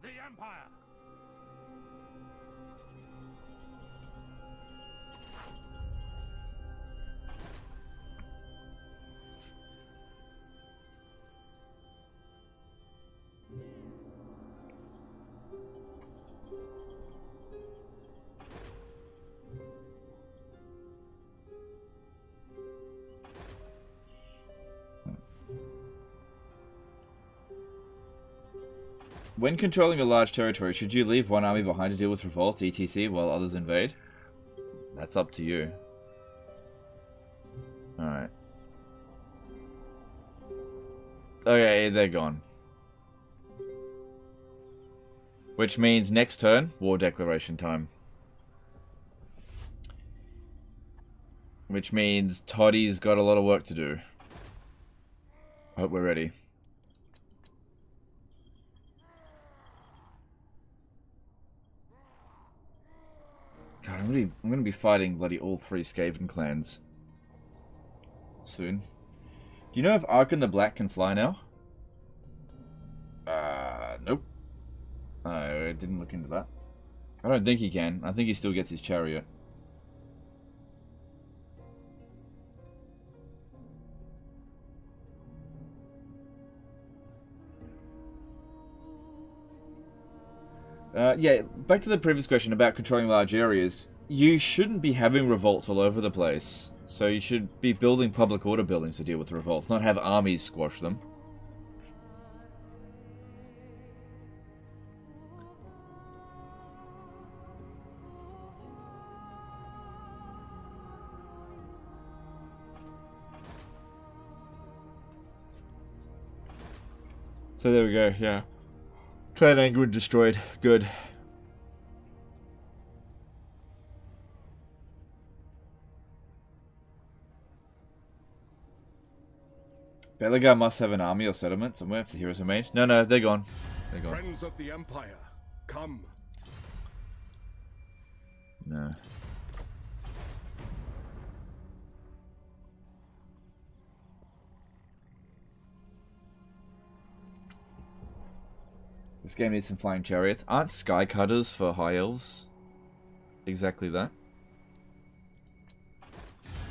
The Empire. When controlling a large territory, should you leave one army behind to deal with revolts, etc., while others invade? That's up to you. Alright. Okay, they're gone. Which means next turn, war declaration time. Which means Toddy's got a lot of work to do. I hope we're ready. God, I'm gonna be fighting bloody all 3 Skaven clans soon. Do you know if Arkan the Black can fly now? Nope. I didn't look into that. I don't think he can. I think he still gets his chariot. Yeah, back to the previous question about controlling large areas. You shouldn't be having revolts all over the place. So you should be building public order buildings to deal with revolts, not have armies squash them. So there we go, yeah. Clan Angrid destroyed. Good. Belagar must have an army or settlement somewhere if the heroes are made. No, they're gone. They're gone. Friends of the Empire, come. No. This game needs some flying chariots. Aren't sky cutters for high elves exactly that?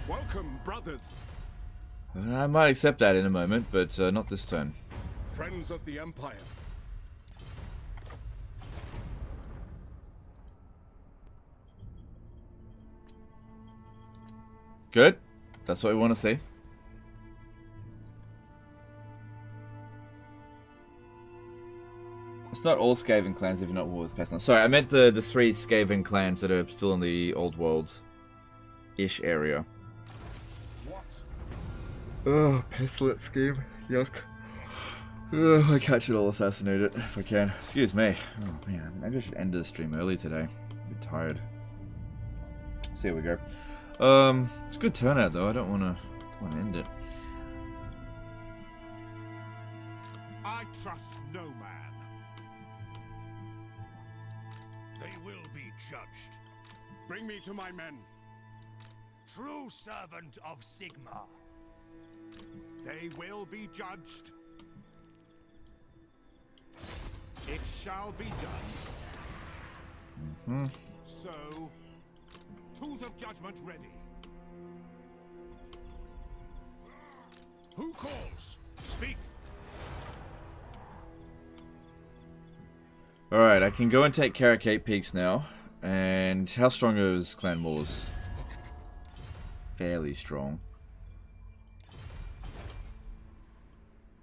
Welcome, brothers. I might accept that in a moment, but not this turn. Friends of the Empire. Good. That's what we want to see. It's not all Skaven clans if you're not war with Pestilence. Sorry, I meant the 3 Skaven clans that are still in the old world-ish area. What? Oh, Pestilence scheme. Yuck. Oh, I catch it all assassinate it if I can. Excuse me. Oh man, maybe I should end the stream early today. I'm a bit tired. So here we go. It's a good turnout though. I don't want to end it. I trust no man. They will be judged. Bring me to my men. True servant of Sigma. They will be judged. It shall be done. So, tools of judgment ready. Who calls? Speak. Alright, I can go and take Caracate Peaks now. And how strong is Clan Moors? Fairly strong.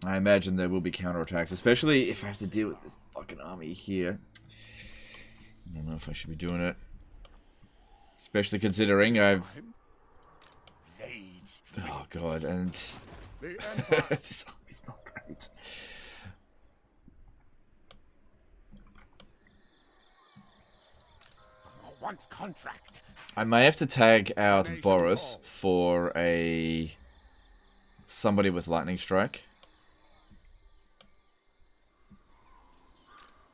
I imagine there will be counterattacks, especially if I have to deal with this fucking army here. I don't know if I should be doing it. Especially considering I've... Oh god, and... this army's not great. Want contract. I may have to tag out Boris for a... somebody with Lightning Strike.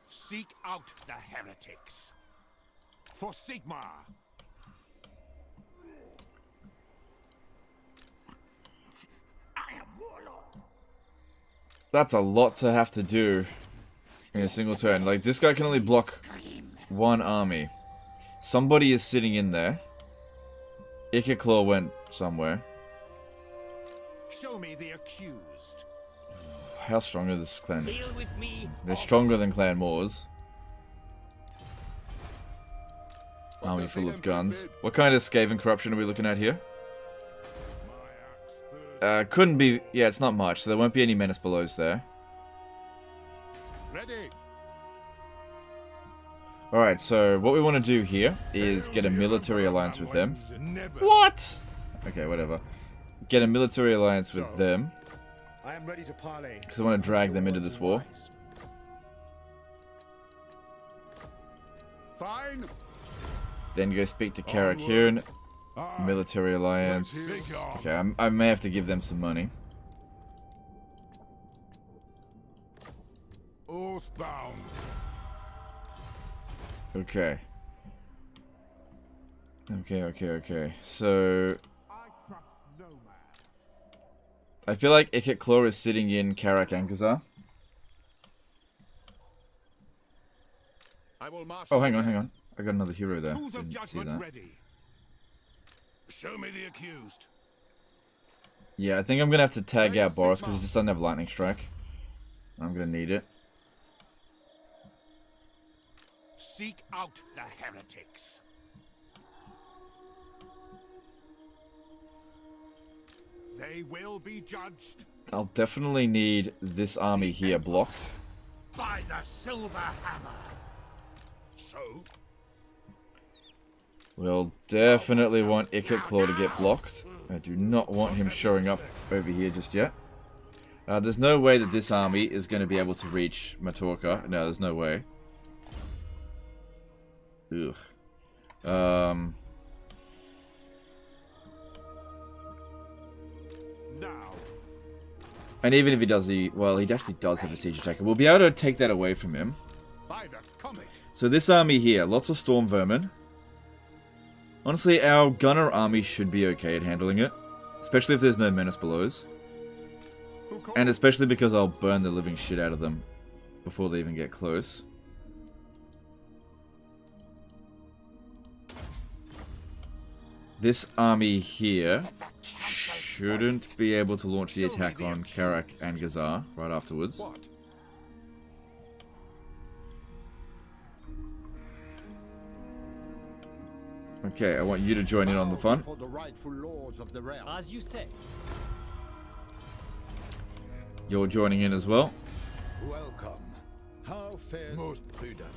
Seek out the heretics. For Sigma. I am warlord. That's a lot to have to do in a single turn. Like, this guy can only block one army. Somebody is sitting in there. Ikiclaw went somewhere. Show me the accused. How strong is this clan? Deal with me. They're stronger than Clan Moors. Army full of guns. What kind of Skaven corruption are we looking at here? Couldn't be... Yeah, it's not much, so there won't be any Menace Belows there. Ready. Alright, so what we want to do here is get a military alliance with them. What? Okay, whatever. Get a military alliance with them. I am ready to parley. Because I want to drag them into this war. Fine. Then go speak to Karakun. Military alliance. Okay, I may have to give them some money. Oathbound. Okay. Okay. So I feel like Ikit Claw is sitting in Karak Angazar. Oh, hang on. I got another hero there. Didn't see that. Ready. Show me the accused. Yeah, I think I'm gonna have to tag out Boris because he just doesn't have lightning strike. I'm gonna need it. Seek out the heretics. They will be judged I'll definitely need this army here blocked. by the silver hammer. So, We'll definitely want Ikit Claw to get blocked. I do not want him showing up over here just yet. There's no way that this army is going to be able to reach Matorka. No, there's no way. Ugh. Now. And even if he does well, he actually does have a siege attacker. We'll be able to take that away from him. By the comet. So this army here, lots of Storm Vermin. Honestly, our gunner army should be okay at handling it. Especially if there's no Menace Belows. And especially because I'll burn the living shit out of them before they even get close. This army here shouldn't be able to launch the attack on Karak and Gazar right afterwards. What? Okay, I want you to join in on the fun. For the rightful lords of the realm. As you say. You're joining in as well. Welcome. How fares Most prudent.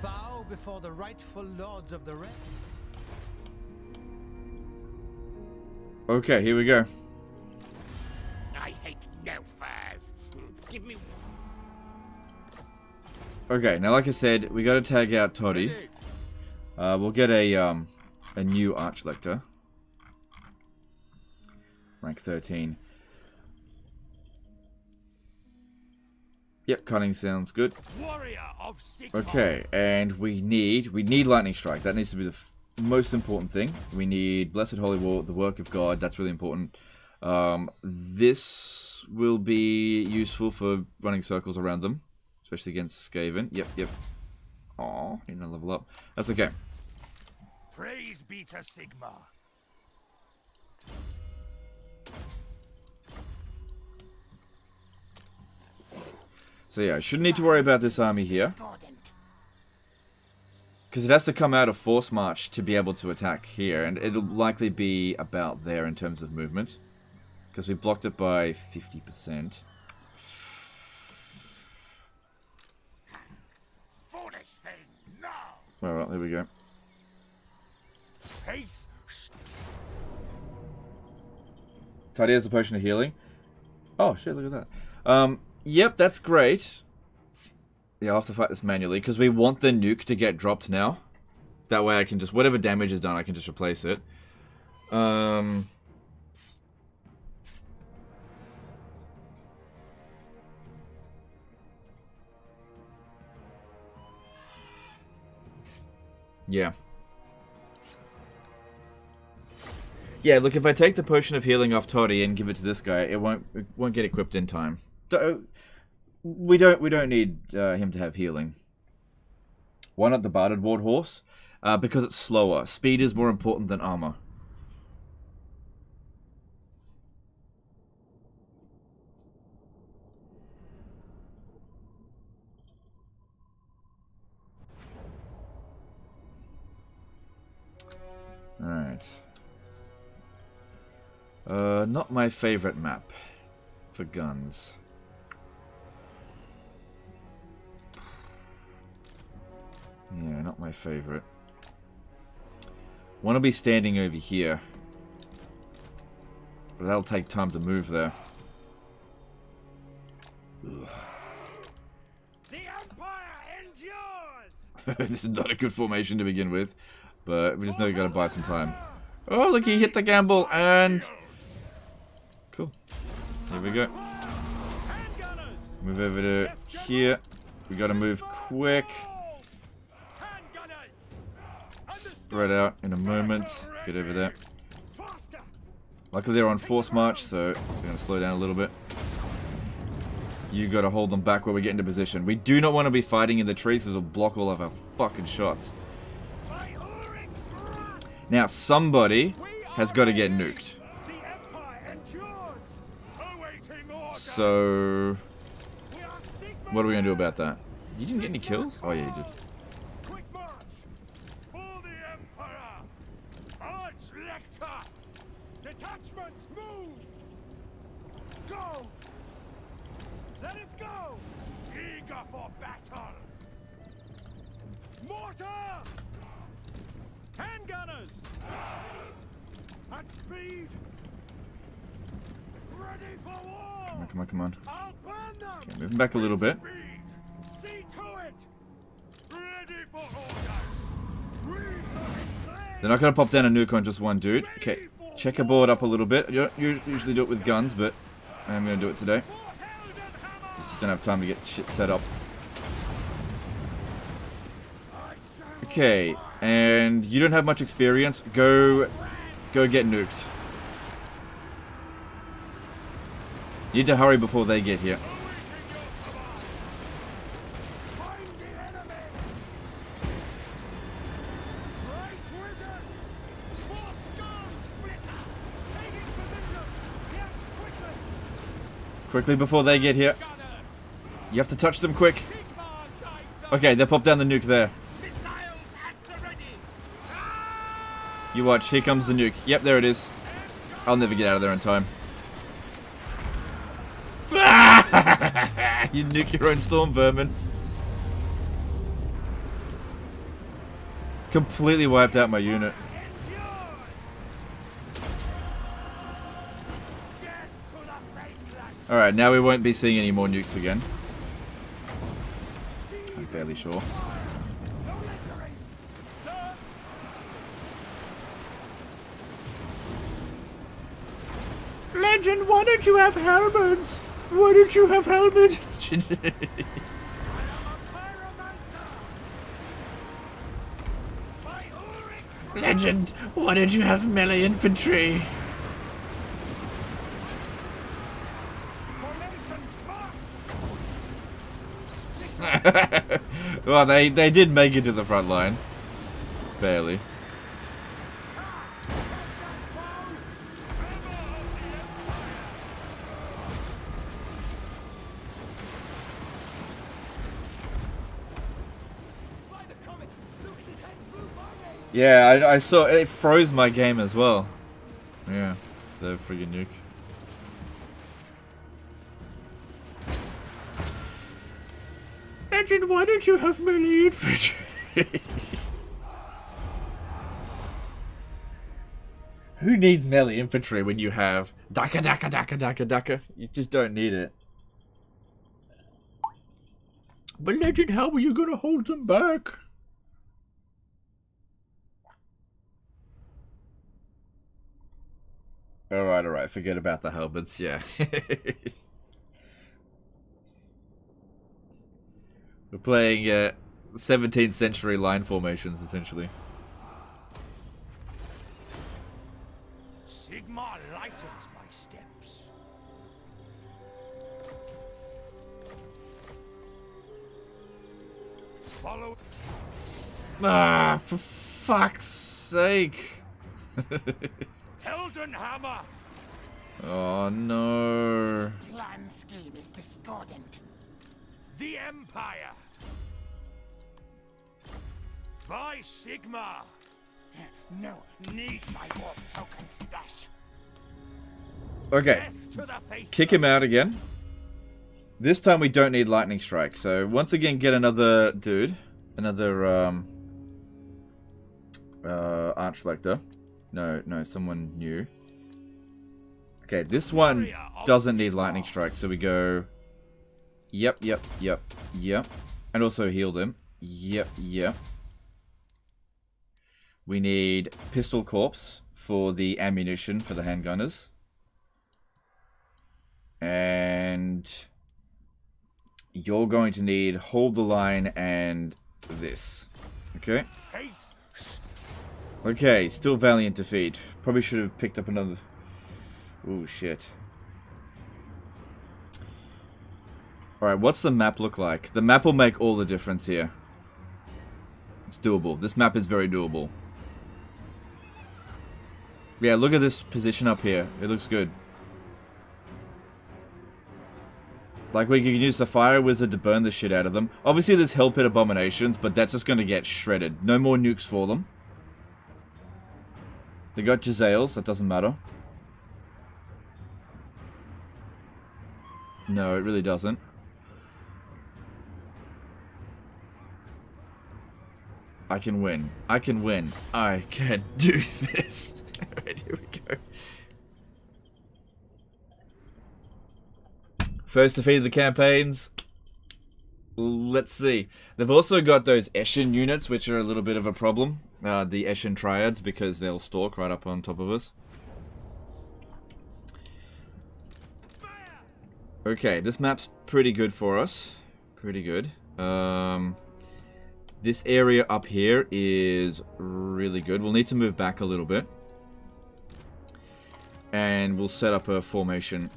Bow before the rightful lords of the realm. Okay, here we go. I hate no furs. Give me. Okay, now like I said, we gotta tag out Toddy. We'll get a new Archlector. Rank 13. Yep, cutting sounds good. Warrior of Sigmar. Okay, and we need Lightning Strike. That needs to be the most important thing. We need Blessed Holy War, the Work of God. That's really important. This will be useful for running circles around them, especially against Skaven. Yep. Aw, need to level up. That's okay. Praise be to Sigmar. So yeah, I shouldn't need to worry about this army here. Because it has to come out of Force March to be able to attack here, and it'll likely be about there in terms of movement. Because we blocked it by 50%. Foolish thing, no! Alright, there we go. Faith. Toddy has a potion of healing. Oh shit, look at that. Yep, that's great. Yeah, I'll have to fight this manually, because we want the nuke to get dropped now. That way I can just, whatever damage is done, I can just replace it. Yeah. Yeah, look, if I take the potion of healing off Toddy and give it to this guy, it won't get equipped in time. We don't need him to have healing. Why not the Barded Ward Horse? Because it's slower. Speed is more important than armor. Alright. Not my favorite map for guns. Yeah, not my favorite. Want to be standing over here. But that'll take time to move there. Ugh. The Empire endures! This is not a good formation to begin with. But we just know we gotta buy some time. Oh, look, he hit the gamble and... Cool. Here we go. Move over to here. We gotta move quick. Spread out in a moment. Get over there. Luckily they're on force march, so we're gonna slow down a little bit. You gotta hold them back while we get into position. We do not want to be fighting in the trees, because it'll block all of our fucking shots. Now somebody has got to get nuked. So what are we gonna do about that? You didn't get any kills? Oh yeah, you did. Quick march! For the Emperor! Arch-Lector! Detachments, move! Go! Let us go! Eager for battle! Mortar! Handgunners! At speed! Ready for war! Come on, come on, come on. I'll burn them! Okay, moving back a little bit. See to it! Ready for orders! They're not gonna pop down a nuke on just one dude. Okay, checkerboard up a little bit. You don't usually do it with guns, but I'm gonna do it today. Just don't have time to get shit set up. Okay, and you don't have much experience. Go get nuked. You need to hurry before they get here. Quickly before they get here. You have to touch them quick. Okay, they pop down the nuke there. You watch, here comes the nuke. Yep, there it is. I'll never get out of there in time. You nuke your own storm vermin. Completely wiped out my unit. Alright, now we won't be seeing any more nukes again. I'm fairly sure. Legend, why don't you have halberds? Why don't you have halberds? Legend, why don't you have melee infantry? Well, they did make it to the front line. Barely. Yeah, I saw it froze my game as well. Yeah, the friggin' nuke. Legend, why don't you have melee infantry? Who needs melee infantry when you have daka daka daka daka daka? You just don't need it. But Legend, how are you gonna hold them back? Alright, forget about the halberds, yeah. We're playing 17th century line formations, essentially. Sigmar lightens my steps. Follow. Ah, for fuck's sake. Heldenhammer! Oh no. Plan scheme is discordant. The Empire! By Sigmar! No, need my warp token stash. Okay, kick him out again. This time we don't need lightning strike, so once again get another dude. Another Archlector. No, someone new. Okay, this one doesn't need lightning strike, so we go. Yep. And also healed him. Yep. We need Pistol Corpse for the ammunition for the handgunners. And you're going to need Hold the Line and this. Okay? Okay, still valiant defeat. Probably should have picked up another... Ooh, shit. Alright, what's the map look like? The map will make all the difference here. It's doable. This map is very doable. Yeah, look at this position up here. It looks good. Like, we can use the Fire Wizard to burn the shit out of them. Obviously, there's Hell Pit Abominations, but that's just gonna get shredded. No more nukes for them. They got Jezzails, that doesn't matter. No, it really doesn't. I can win. I can win. I can do this. Alright, here we go. First defeat of the campaigns. Let's see. They've also got those Eshin units, which are a little bit of a problem. The Eshin Triads, because they'll stalk right up on top of us. Okay, this map's pretty good for us. Pretty good. This area up here is really good. We'll need to move back a little bit. And we'll set up a formation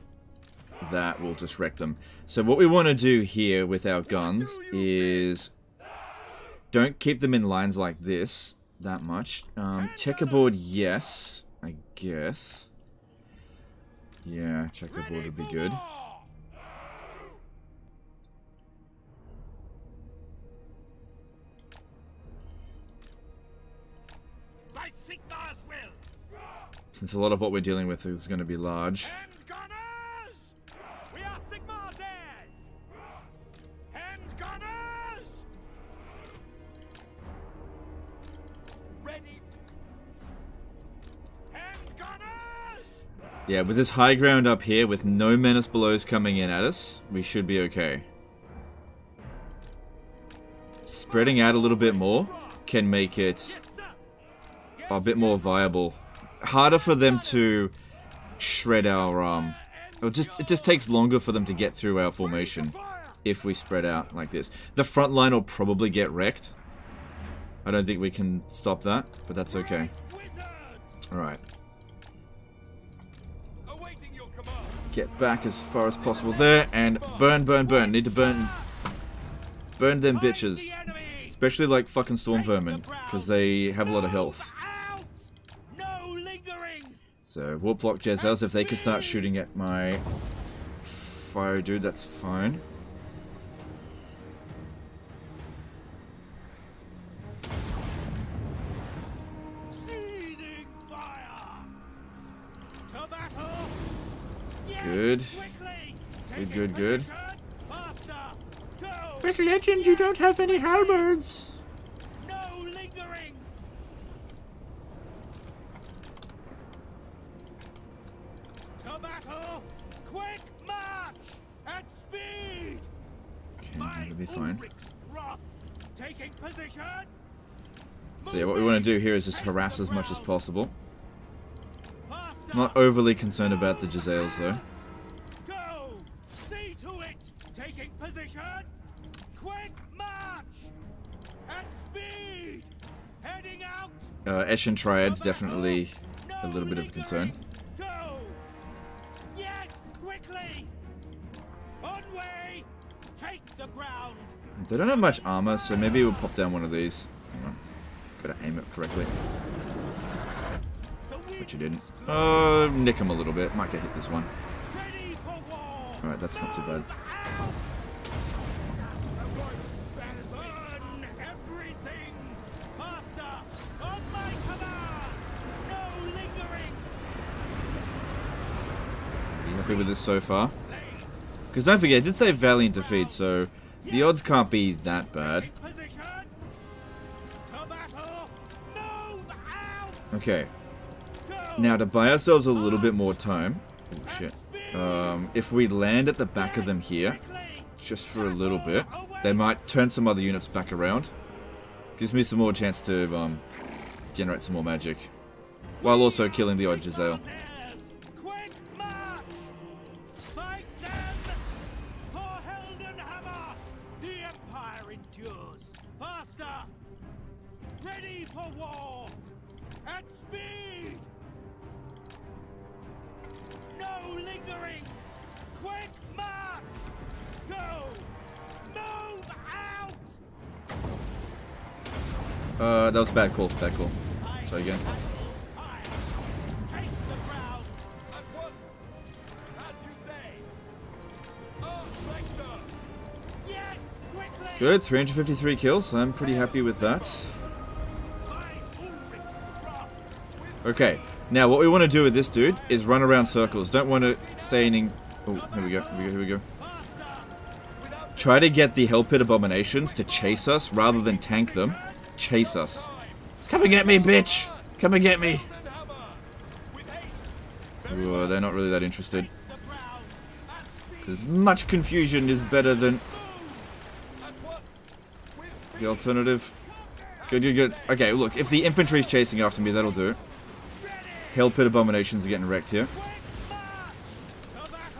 that will just wreck them. So what we want to do here with our guns is... Don't keep them in lines like this that much. Checkerboard, yes, I guess. Yeah, checkerboard would be good. Since a lot of what we're dealing with is going to be large. Yeah, with this high ground up here, with no menace belows coming in at us, we should be okay. Spreading out a little bit more can make it a bit more viable. Harder for them to shred our it just takes longer for them to get through our formation if we spread out like this. The front line will probably get wrecked. I don't think we can stop that, but that's okay. Alright. Get back as far as possible there, and burn. Need to burn them bitches. Especially like fucking Storm Vermin, because they have a lot of health. So, Warp Block Jezzails, if they can start shooting at my fire dude, that's fine. Good. Good. But legend, you don't have any halberds. No lingering. To battle. Quick march at speed. Okay, that'll be fine. Taking position. So yeah, what we want to do here is just harass as much as possible. Not overly concerned about the Jezzails though. Eshin Triads definitely a little bit of a concern. They don't have much armor, so maybe we'll pop down one of these. Hang on. Gotta aim it correctly. Which you didn't. Nick him a little bit. Might get hit this one. Alright, that's not too bad. Happy with this so far? Because don't forget, I did say valiant defeat, so the odds can't be that bad. Okay. Now, to buy ourselves a little bit more time... Oh, shit. If we land at the back of them here, just for a little bit, they might turn some other units back around. Gives me some more chance to generate some more magic. While also killing the odd Giselle. Ready for war! At speed! No lingering! Quick march! Go! Move out! That was a bad call. Bad call. Try again. Take the ground! At once! As you say! Victor! Yes! Quickly! Good, 353 kills. I'm pretty happy with that. Okay, now what we want to do with this dude is run around circles. Don't want to stay in... Oh, here we go, here we go. Try to get the Hell Pit Abominations to chase us rather than tank them. Chase us. Come and get me, bitch! Come and get me! Ooh, they're not really that interested. Because much confusion is better than the alternative. Good, good, good. Okay, look, if the infantry's chasing after me, that'll do. Hell Pit Abominations are getting wrecked here.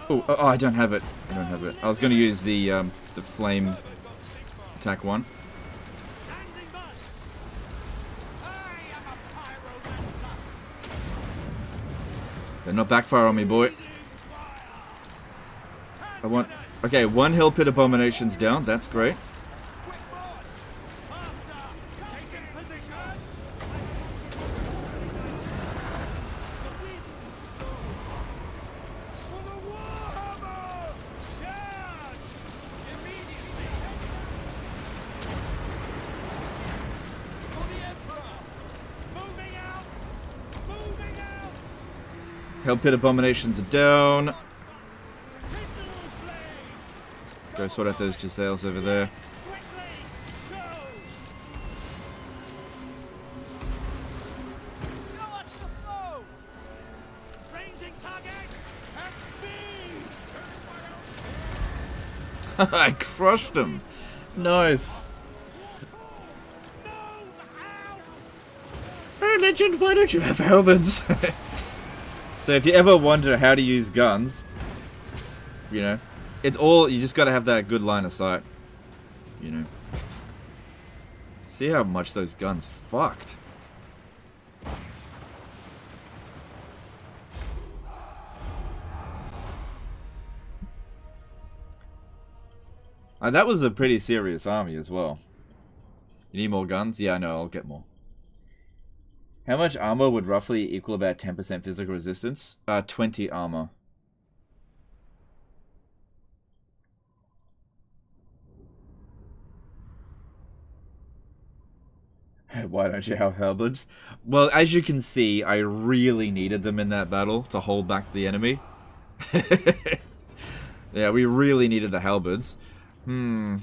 Oh, I don't have it. I don't have it. I was going to use the flame attack one. They're not backfire on me, boy. I want... Okay, one Hell Pit Abomination's down. That's great. Hell Pit Abominations are down. Go sort out those Giselles over there. I crushed him. Nice. Oh, Legend, why don't you have helmets? So if you ever wonder how to use guns, you know, it's all, you just gotta have that good line of sight, you know. See how much those guns fucked. That was a pretty serious army as well. You need more guns? Yeah, I know, I'll get more. How much armor would roughly equal about 10% physical resistance? 20 armor. Why don't you have halberds? Well, as you can see, I really needed them in that battle to hold back the enemy. Yeah, we really needed the halberds. Wow.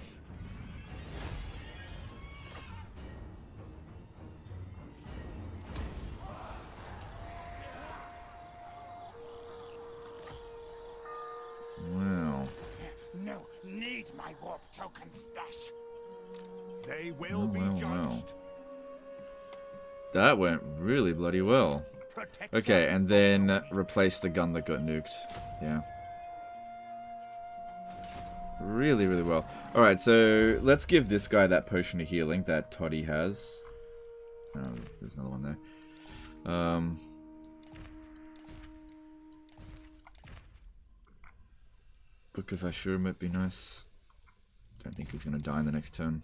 No, need my warp token stash. They will be judged. That went really bloody well. Okay, and then replace the gun that got nuked. Yeah. Really, really well. Alright, so let's give this guy that potion of healing that Toddy has. Oh, there's another one there. Book of Ashur might be nice. Don't think he's going to die in the next turn.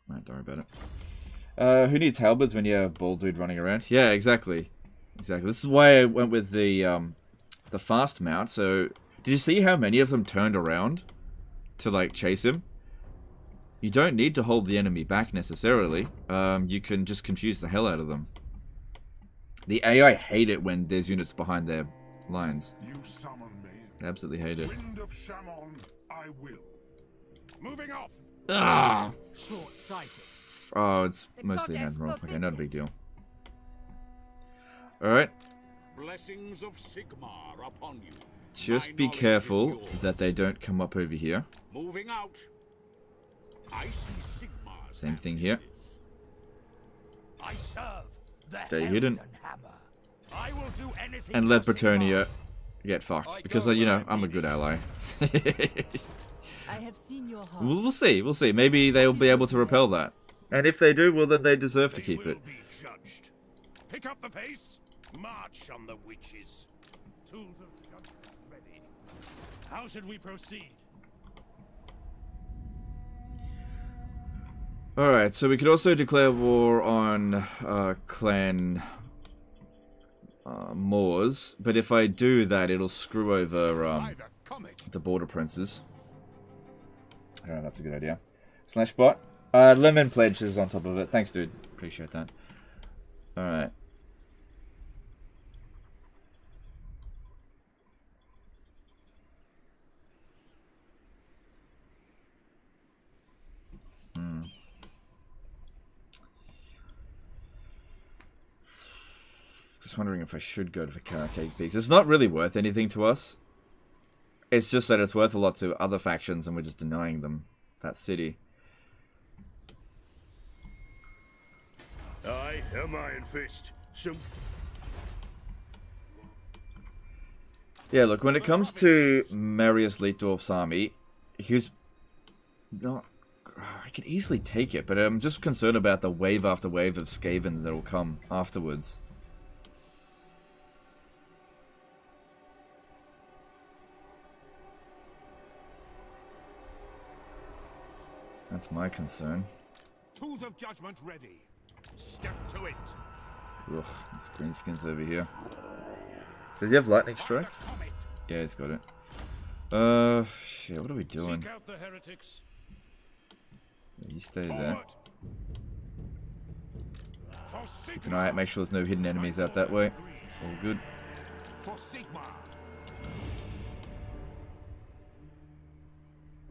Don't worry about it. Who needs halberds when you have bald dude running around? Yeah, exactly. Exactly. This is why I went with the fast mount. So, did you see how many of them turned around to like chase him? You don't need to hold the enemy back necessarily. You can just confuse the hell out of them. The AI hate it when there's units behind their lines. You summon me. They absolutely hate it. Wind of Shaman, I will. Moving off. Ah! Short-sighted. Oh, it's mostly an admiral. Okay, not a big deal. Alright. Blessings of Sigmar upon you. Just be careful that they don't come up over here. Moving out. I see Sigmar. Same thing here. I serve the Stay hidden. Hammer. I will do anything. And let Bretonnia get fucked. Because, you know, I'm a good ally. I have seen your heart. We'll see. We'll see. Maybe they'll be able to repel that. And if they do, well, then they deserve to keep it. Be judged. Pick up the pace. March on the witches. Tools of judgment ready. How should we proceed? Alright, so we could also declare war on Clan Moors, but if I do that, it'll screw over the border princes. I don't know, that's a good idea. Slash bot. Lemon pledge is on top of it. Thanks, dude. Appreciate that. Alright. Just wondering if I should go to the Cake Peaks. It's not really worth anything to us. It's just that it's worth a lot to other factions and we're just denying them that city. I am Iron Fist. Yeah, look, when it comes to Marius Leitdorf's army, he's not... I can easily take it, but I'm just concerned about the wave after wave of Skavens that will come afterwards. That's my concern. Tools of judgment ready. Step to it. Ugh, this greenskin's over here. Does he have lightning strike? Yeah, he's got it. Shit, what are we doing? Seek out the heretics. Yeah, you stay there. For Keep an eye out, make sure there's no hidden enemies out that way. All good. For Sigmar.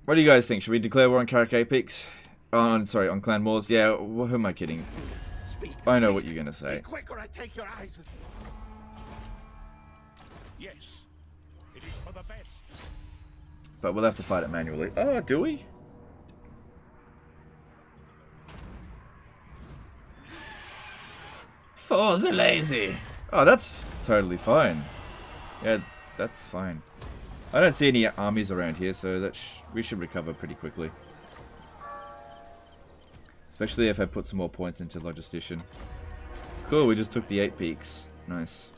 What do you guys think? Should we declare war on Karakay Peaks? Sorry, on Clan Moors? Yeah, who am I kidding? I know what you're gonna say. Quick or I take your eyes with you. Yes. It is for the best. But we'll have to fight it manually. Oh, do we? For the lazy. Oh, that's totally fine. Yeah, that's fine. I don't see any armies around here, so that we should recover pretty quickly. Especially if I put some more points into Logistician. Cool, we just took the 8 peaks. Nice.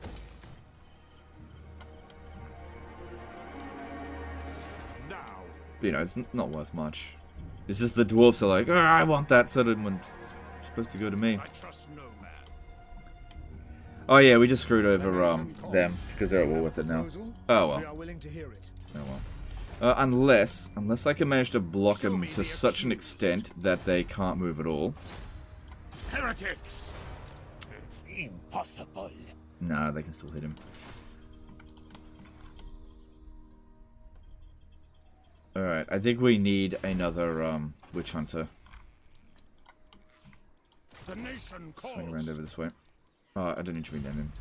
Now. You know, it's not worth much. It's just the dwarves are like, oh, I want that settlement. It's supposed to go to me. I trust no man. Oh yeah, we just screwed over them because they're at war with it now. Oh well. We are willing to hear it. Oh well. Unless I can manage to block them to such an extent that they can't move at all. Heretics! Impossible. Nah, they can still hit him. Alright, I think we need another witch hunter. The nation calls. Swing around over this way. Oh, I don't need to rename him.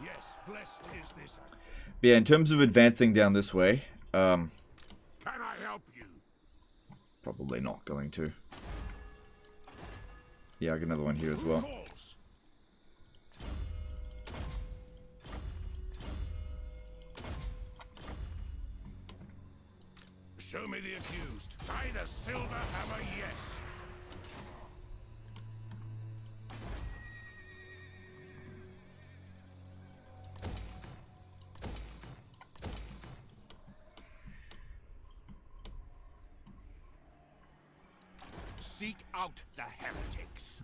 Yes, blessed is this. But yeah, in terms of advancing down this way, Can I help you? probably not going to. Yeah, I got another one here as well. Calls. Show me the accused. By the silver hammer, yes. Seek out the heretics.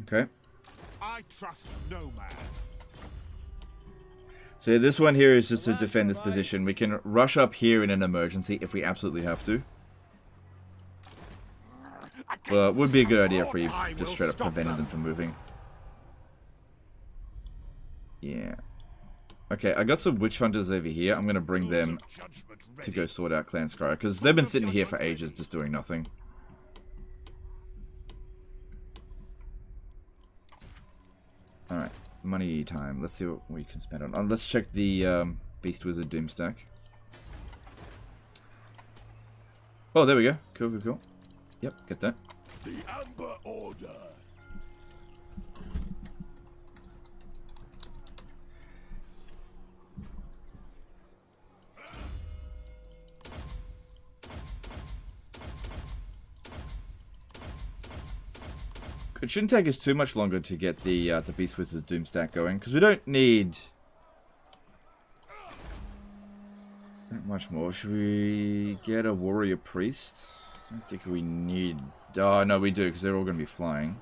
Okay. I trust no man. So this one here is just to defend this position. We can rush up here in an emergency if we absolutely have to. Well, it would be a good idea if we just straight up prevented them from moving. Yeah. Okay, I got some witch hunters over here. I'm gonna bring them to go sort out Clan Scryer, because they've been sitting here for ages just doing nothing. Alright, money time. Let's see what we can spend on. Let's check the Beast Wizard Doomstack. Oh, there we go. Cool, cool, cool. Yep, get that. The Amber Order. It shouldn't take us too much longer to get the Beast Wizard Doomstack going, because we don't need that much more. Should we get a Warrior Priest? I don't think we need... Oh, no, we do, because they're all going to be flying.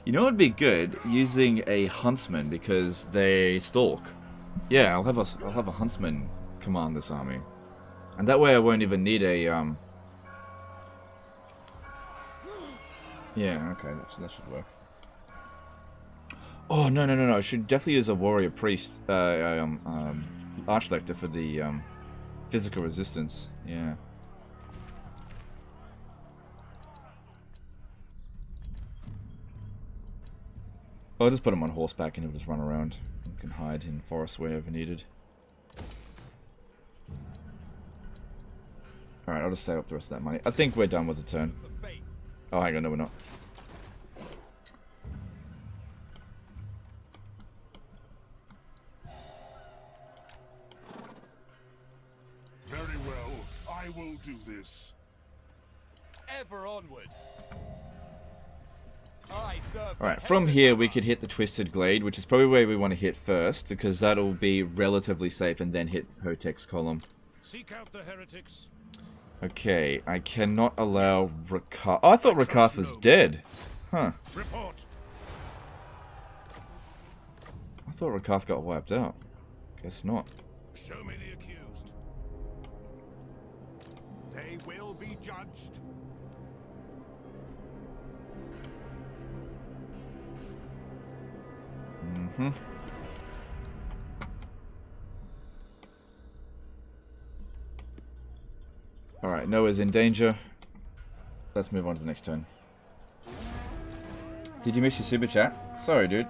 You know what would be good? Using a Huntsman, because they stalk. Yeah, I'll have a Huntsman command this army. And that way I won't even need a... Yeah, okay, that should work. Oh, no. I should definitely use a Warrior Priest, Archlector for the, physical resistance. Yeah. I'll just put him on horseback and he'll just run around. He can hide in forests wherever needed. Alright, I'll just save up the rest of that money. I think we're done with the turn. Oh, hang on, no, we're not. Very well, I will do this. Ever onward. I serve. Alright, from here we could hit the Twisted Glade, which is probably where we want to hit first, because that'll be relatively safe, and then hit Hotek's column. Seek out the heretics. Okay, I cannot allow Rakarth. Oh, I thought Rakarth was dead. Huh. Report. I thought Rakarth got wiped out. Guess not. Show me the accused. They will be judged. Mm-hmm. Alright, Noah's in danger. Let's move on to the next turn. Did you miss your super chat? Sorry, dude.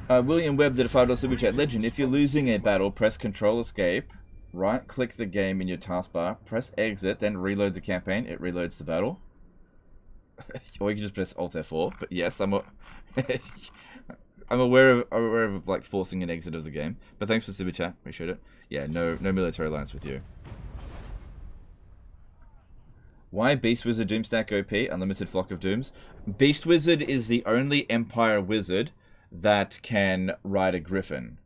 William Webb did a $5 super chat. Legend, if you're losing a battle, press Control Escape, right-click the game in your taskbar, press Exit, then reload the campaign. It reloads the battle. Or you can just press Alt F4. But yes, I'm aware of like forcing an exit of the game. But thanks for super chat. Appreciate it. Yeah, no military alliance with you. Why Beast Wizard Doomstack OP? Unlimited Flock of Dooms. Beast Wizard is the only Empire Wizard that can ride a Griffin.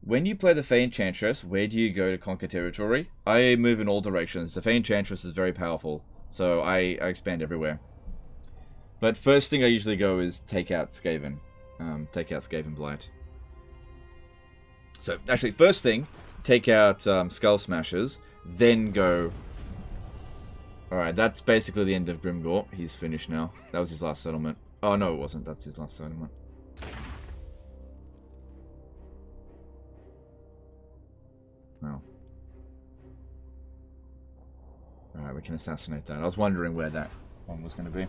When you play the Fey Enchantress, where do you go to conquer territory? I move in all directions. The Fey Enchantress is very powerful, so I expand everywhere. But first thing I usually go is take out Skaven. Take out Skaven Blight. So, actually, first thing, take out Skull Smashers, then go... Alright, that's basically the end of Grimgore. He's finished now. That was his last settlement. Oh, no, it wasn't. That's his last settlement. Well. Alright, we can assassinate that. I was wondering where that one was going to be.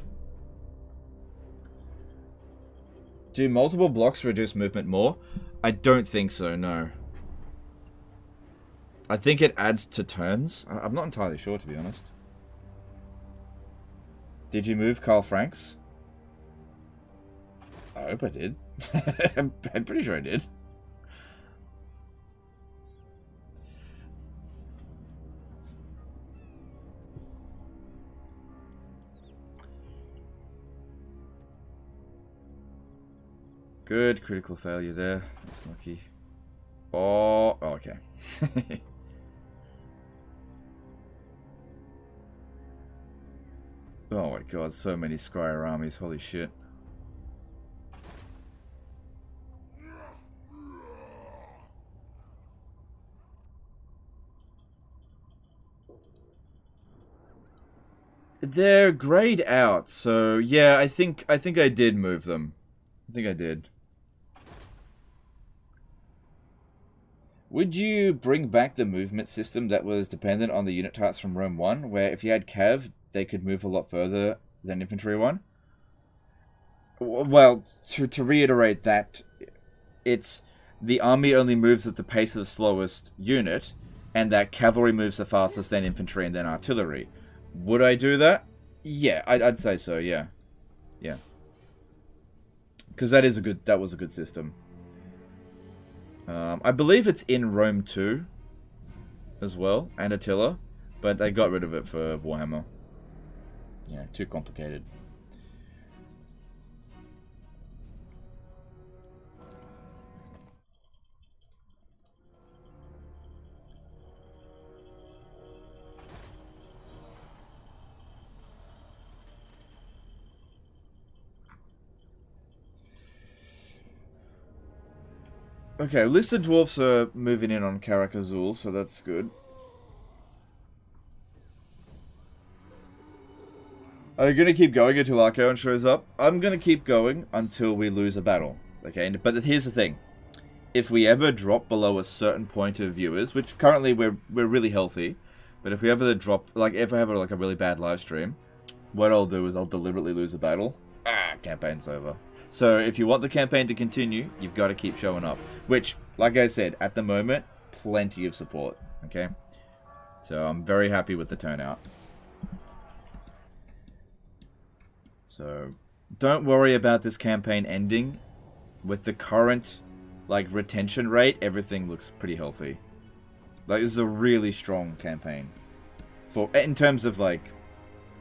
Do multiple blocks reduce movement more? I don't think so, no. I think it adds to turns. I'm not entirely sure, to be honest. Did you move Karl Franz? I hope I did. I'm pretty sure I did. Good, critical failure there. That's lucky. Oh, okay. Oh my god, so many Scryer armies, holy shit. They're grayed out, so yeah, I think I did move them. I think I did. Would you bring back the movement system that was dependent on the unit types from Rome 1, where if you had Cav, they could move a lot further than Infantry 1? Well, to reiterate that, it's the army only moves at the pace of the slowest unit, and that cavalry moves the fastest, then infantry, and then artillery. Would I do that? Yeah, I'd say so, yeah. Yeah. Because that was a good system. I believe it's in Rome 2 as well, and Attila, but they got rid of it for Warhammer. Yeah, too complicated. Okay, at least the dwarves are moving in on Karak Azul, so that's good. Are you going to keep going until Archaon shows up? I'm going to keep going until we lose a battle. Okay, but here's the thing. If we ever drop below a certain point of viewers, which currently we're really healthy, but if we ever drop, like if I have like a really bad live stream, what I'll do is I'll deliberately lose a battle. Campaign's over. So if you want the campaign to continue, you've got to keep showing up. Which, like I said, at the moment, plenty of support. Okay? So I'm very happy with the turnout. So don't worry about this campaign ending. With the current, like, retention rate, everything looks pretty healthy. Like, this is a really strong campaign. In terms of, like,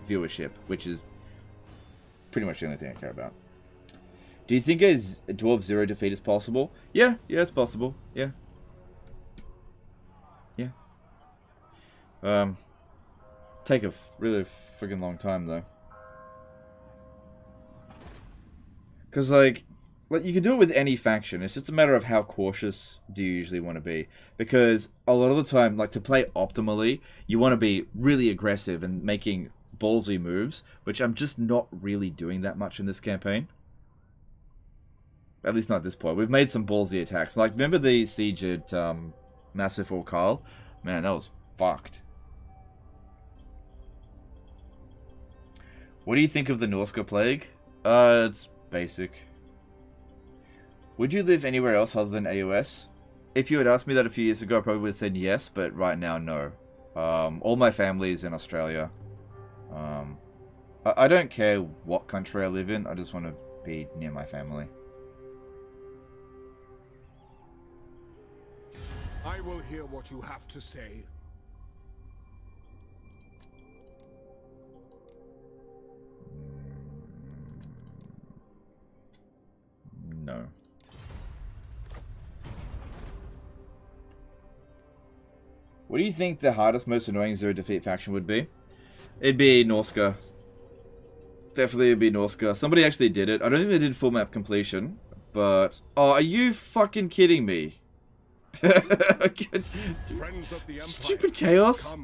viewership, which is pretty much the only thing I care about. Do you think a Dwarf 0 defeat is possible? Yeah, it's possible. Yeah. Yeah. Take a really friggin' long time, though. Because, like, you can do it with any faction. It's just a matter of how cautious do you usually want to be. Because a lot of the time, like, to play optimally, you want to be really aggressive and making ballsy moves, which I'm just not really doing that much in this campaign. At least not at this point. We've made some ballsy attacks. Like, remember the siege at Massif or Karl? Man, that was fucked. What do you think of the Norska Plague? It's basic. Would you live anywhere else other than AOS? If you had asked me that a few years ago, I probably would have said yes, but right now, no. All my family is in Australia. I don't care what country I live in, I just want to be near my family. I will hear what you have to say. No. What do you think the hardest, most annoying zero defeat faction would be? It'd be Norska. Definitely it'd be Norska. Somebody actually did it. I don't think they did full map completion, but... Oh, are you fucking kidding me? Stupid chaos?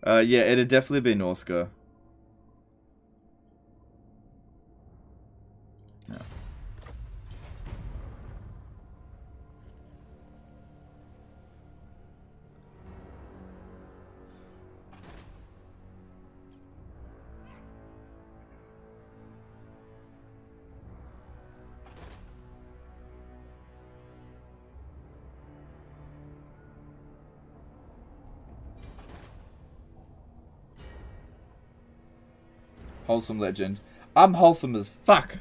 Yeah, it'd definitely be Norska. Yeah. Wholesome legend. I'm wholesome as fuck.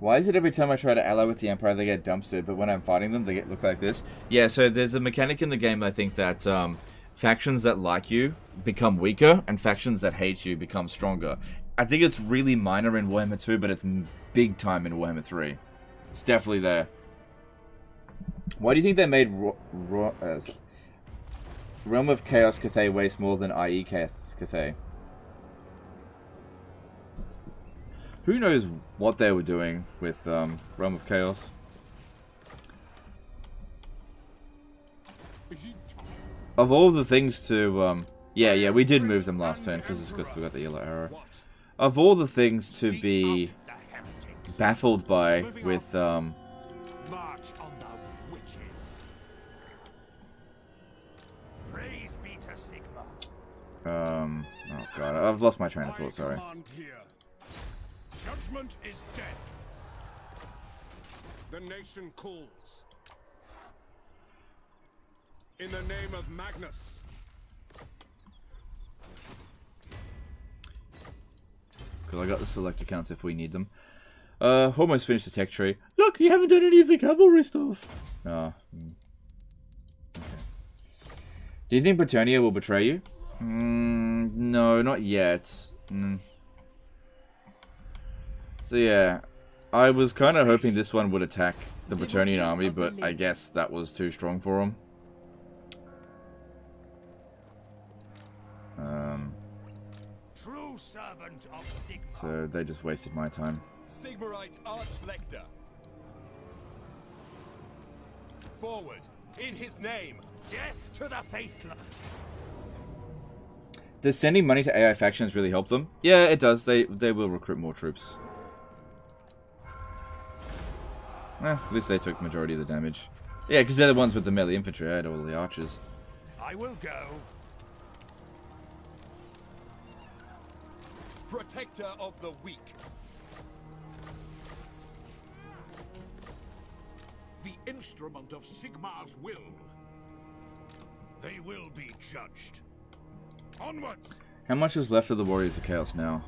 Why is it every time I try to ally with the Empire, they get dumpstered, but when I'm fighting them, they look like this? Yeah, so there's a mechanic in the game, I think, that factions that like you become weaker, and factions that hate you become stronger. I think it's really minor in Warhammer 2, but it's big time in Warhammer 3. It's definitely there. Why do you think they made Realm of Chaos Cathay waste more than IE Cathay? Who knows what they were doing with Realm of Chaos? Of all the things to, yeah, we did move them last turn because it's still got the yellow arrow. Of all the things to be baffled by with, March on the witches. Praise be to Sigma. oh god, I've lost my train of thought, sorry. Judgment is death. The nation calls. In the name of Magnus. Because I got the select accounts if we need them. Almost finished the tech tree. Look, you haven't done any of the cavalry stuff. Oh. Okay. Do you think Bretonnia will betray you? No, not yet. So yeah, I was kind of hoping this one would attack the Bretonian army, but I guess that was too strong for him. True servant of Sigma. So they just wasted my time. Sigmarite Archlector. Forward, in his name. Death to the faithless. Does sending money to AI factions really help them? Yeah, it does. They will recruit more troops. At least they took the majority of the damage. Yeah, because they're the ones with the melee infantry. I had all the archers. I will go. Protector of the weak. The instrument of Sigmar's will. They will be judged. Onwards! How much is left of the Warriors of Chaos now?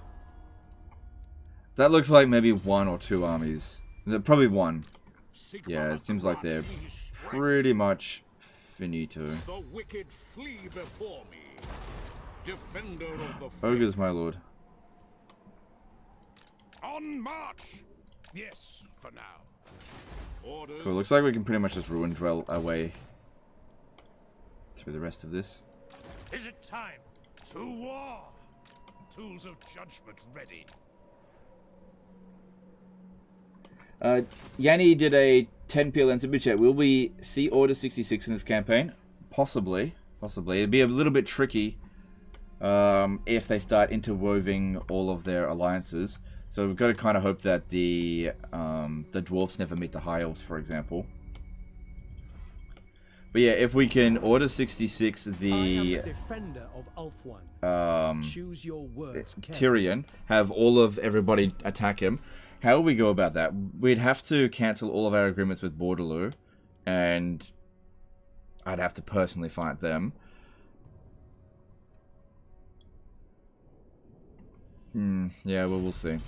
That looks like maybe 1 or 2 armies. Probably 1. Yeah, it seems like they're pretty much finito. The wicked flee before me. Defender of the Ogres, my lord. On march! Yes, for now. orders. Cool, looks like we can pretty much just ruin dwell our way through the rest of this. Is it time? To war! Tools of judgment ready. Yanni did a 10 PLN super chat. Will we see Order 66 in this campaign? Possibly. Possibly. It'd be a little bit tricky if they start interweaving all of their alliances. So we've got to kind of hope that the dwarfs never meet the high elves, for example. But yeah, if we can Order 66 the defender of Ulf Choose your words Tyrion, have all of everybody attack him. How would we go about that? We'd have to cancel all of our agreements with Bordeloo, and I'd have to personally fight them. Yeah, well, we'll see.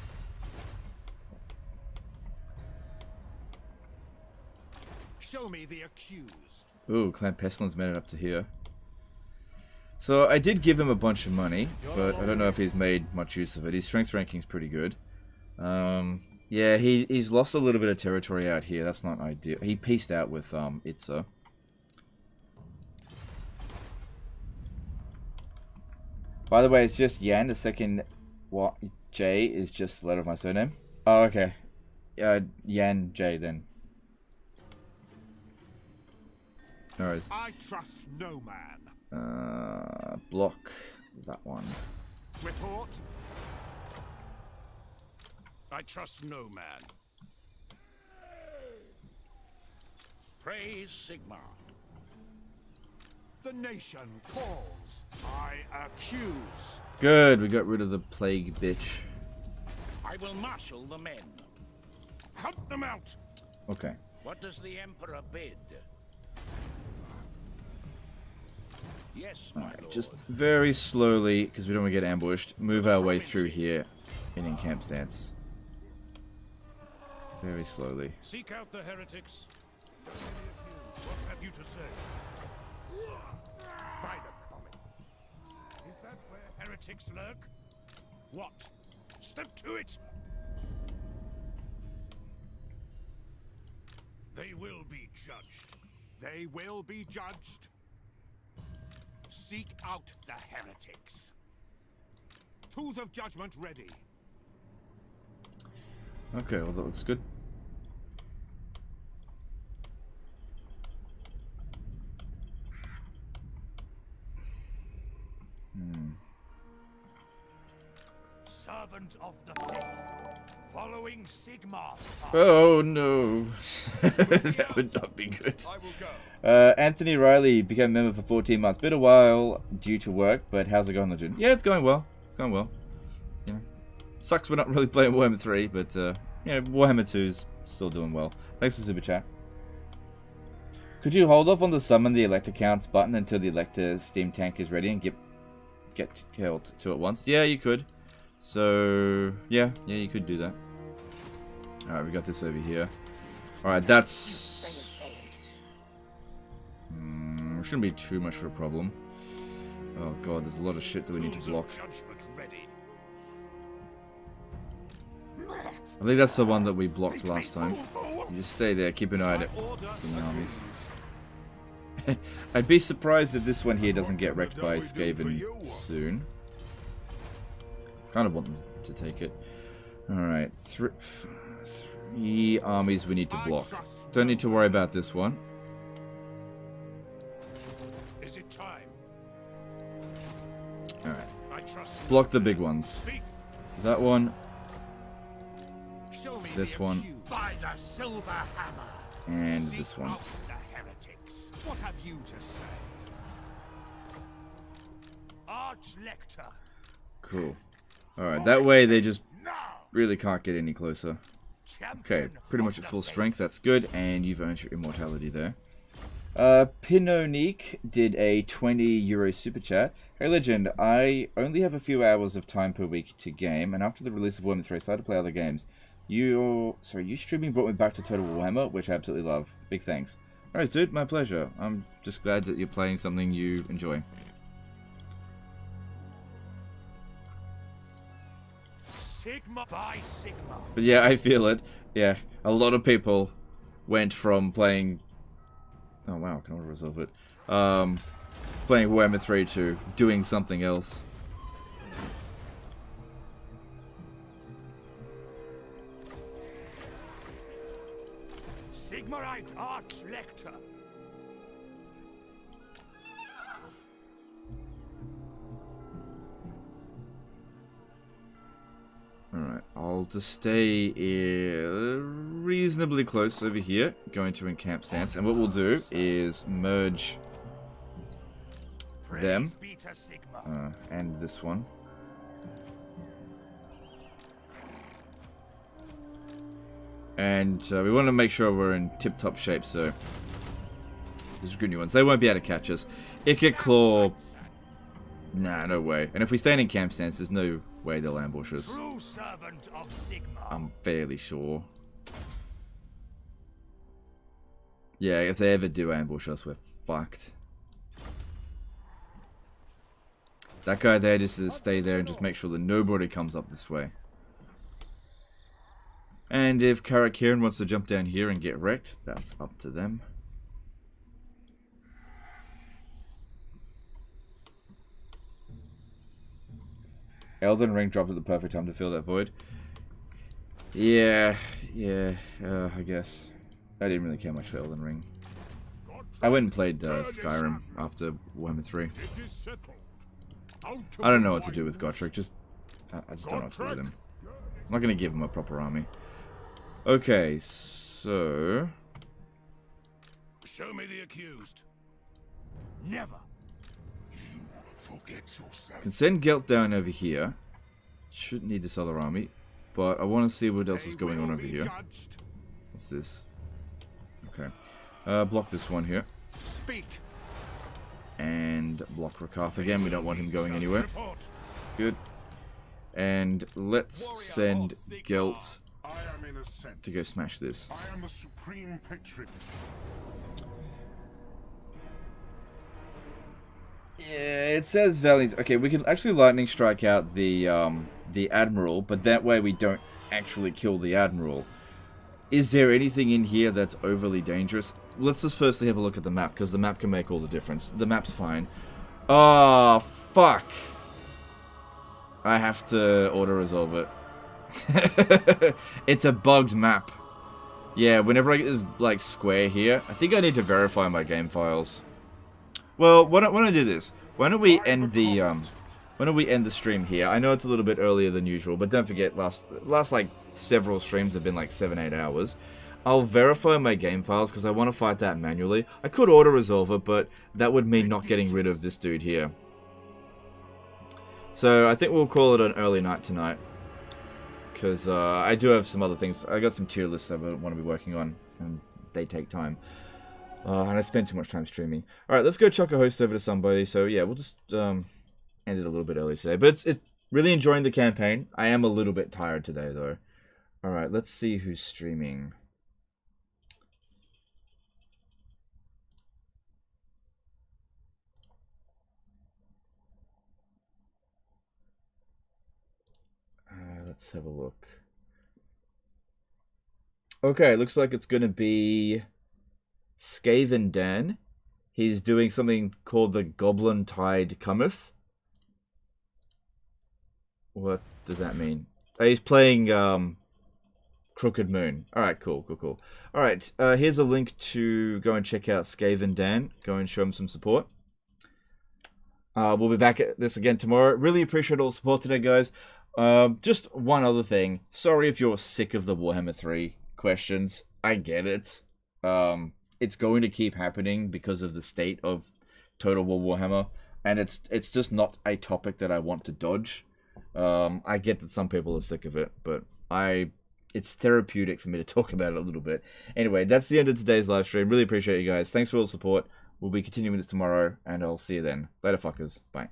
Show me the accused. Ooh, Clan Pestilence made it up to here. So I did give him a bunch of money, but I don't know if he's made much use of it. His strength ranking's pretty good. Yeah, he's lost a little bit of territory out here. That's not ideal. He pieced out with Itza. By the way, it's just Yan. The second J is just the letter of my surname. Oh, okay. Yan J then. No worries. I trust no man. Block that one. Report. I trust no man. Praise Sigma. The nation calls. I accuse. Good, we got rid of the plague bitch. I will marshal the men. Hunt them out! Okay. What does the Emperor bid? Yes, my lord. Just very slowly, because we don't want to get ambushed, move our way through here in camp stance. Very slowly. Seek out the heretics. What have you to say? By the comet. Is that where heretics lurk? What? Step to it! They will be judged. They will be judged. Seek out the heretics. Tools of judgment ready. Okay, well that looks good. Servant of the faith, following Sigmar's path. Oh no. That would not be good. Anthony Riley became a member for 14 months. Been a while due to work, but how's it going, Legend? Yeah, it's going well. It's going well. You know, sucks we're not really playing Warhammer 3, but you know, Warhammer 2's still doing well. Thanks for Super Chat. Could you hold off on the summon the Elector counts button until the Elector Steam Tank is ready and get killed two at once? Yeah, you could. So yeah, you could do that. All right, we got this over here. All right, that's shouldn't be too much of a problem. Oh god, there's a lot of shit that we need to block. I think that's the one that we blocked last time. You just stay there, keep an eye on it. Some armies. I'd be surprised if this one here doesn't get wrecked by Skaven soon. Kind of want them to take it. Alright, three armies we need to block. Don't need to worry about this one. Is it time? Alright. Block the big ones. That one. This one. And this one. What have you to say? Arch-Lector. Cool. Alright, that way they just really can't get any closer. Okay, pretty much at full strength, that's good, and you've earned your immortality there. Pinonique did a €20 super chat. Hey Legend, I only have a few hours of time per week to game, and after the release of Warhammer 3 I started to play other games. You streaming brought me back to Total Warhammer, which I absolutely love. Big thanks. Alright dude, my pleasure. I'm just glad that you're playing something you enjoy. Sigma by Sigma. But yeah, I feel it. Yeah, a lot of people went from playing... Oh wow, can I resolve it? Playing Warhammer 3 to doing something else. Sigmarite Arch-Lector. Alright, I'll just stay reasonably close over here, going to encamp stance, and what we'll do is merge them and this one. And we want to make sure we're in tip-top shape, so these are good new ones. They won't be able to catch us. Ikit Claw, nah, no way. And if we stay in encamp stance, there's no way they'll ambush us. I'm fairly sure. Yeah, if they ever do ambush us, we're fucked. That guy there just to stay there and just make sure that nobody comes up this way. And if Karakiran wants to jump down here and get wrecked, that's up to them. Elden Ring dropped at the perfect time to fill that void. Yeah, I guess. I didn't really care much for Elden Ring. I went and played Skyrim after Warhammer 3. I don't know what to do with Gotrek, I just don't know what to do with him. I'm not going to give him a proper army. Okay, so... Show me the accused. Never. Can send Gelt down over here. Shouldn't need this other army. But I want to see what else is going on over here. What's this? Okay. Block this one here. Speak. And block Rakath again. We don't want him going anywhere. Good. And let's send Gelt to go smash this. I am the supreme patron. Yeah, it says Valiant. Okay, we can actually lightning strike out the Admiral, but that way we don't actually kill the Admiral. Is there anything in here that's overly dangerous? Let's just firstly have a look at the map, because the map can make all the difference. The map's fine. Oh, fuck. I have to auto-resolve it. It's a bugged map. Yeah, whenever I get this, like, square here, I think I need to verify my game files. Well, why don't I do this? Why don't we end the stream here? I know it's a little bit earlier than usual, but don't forget, last like several streams have been like 7-8 hours. I'll verify my game files because I want to fight that manually. I could auto-resolve it, but that would mean not getting rid of this dude here. So I think we'll call it an early night tonight. Because I do have some other things. I got some tier lists I want to be working on, and they take time. And I spent too much time streaming. Alright, let's go chuck a host over to somebody. So yeah, we'll just end it a little bit early today. But it's really enjoying the campaign. I am a little bit tired today, though. Alright, let's see who's streaming. Let's have a look. Okay, looks like it's going to be Skaven Dan. He's doing something called the Goblin Tide Cometh. What does that mean? Oh, he's playing Crooked Moon. Alright, cool. Alright, here's a link to go and check out Skaven Dan. Go and show him some support. We'll be back at this again tomorrow. Really appreciate all the support today, guys. Just one other thing. Sorry if you're sick of the Warhammer 3 questions. I get it. It's going to keep happening because of the state of Total War Warhammer, and it's just not a topic that I want to dodge. I get that some people are sick of it, but it's therapeutic for me to talk about it a little bit. Anyway, that's the end of today's live stream. Really appreciate you guys. Thanks for all the support. We'll be continuing this tomorrow, and I'll see you then. Later, fuckers. Bye.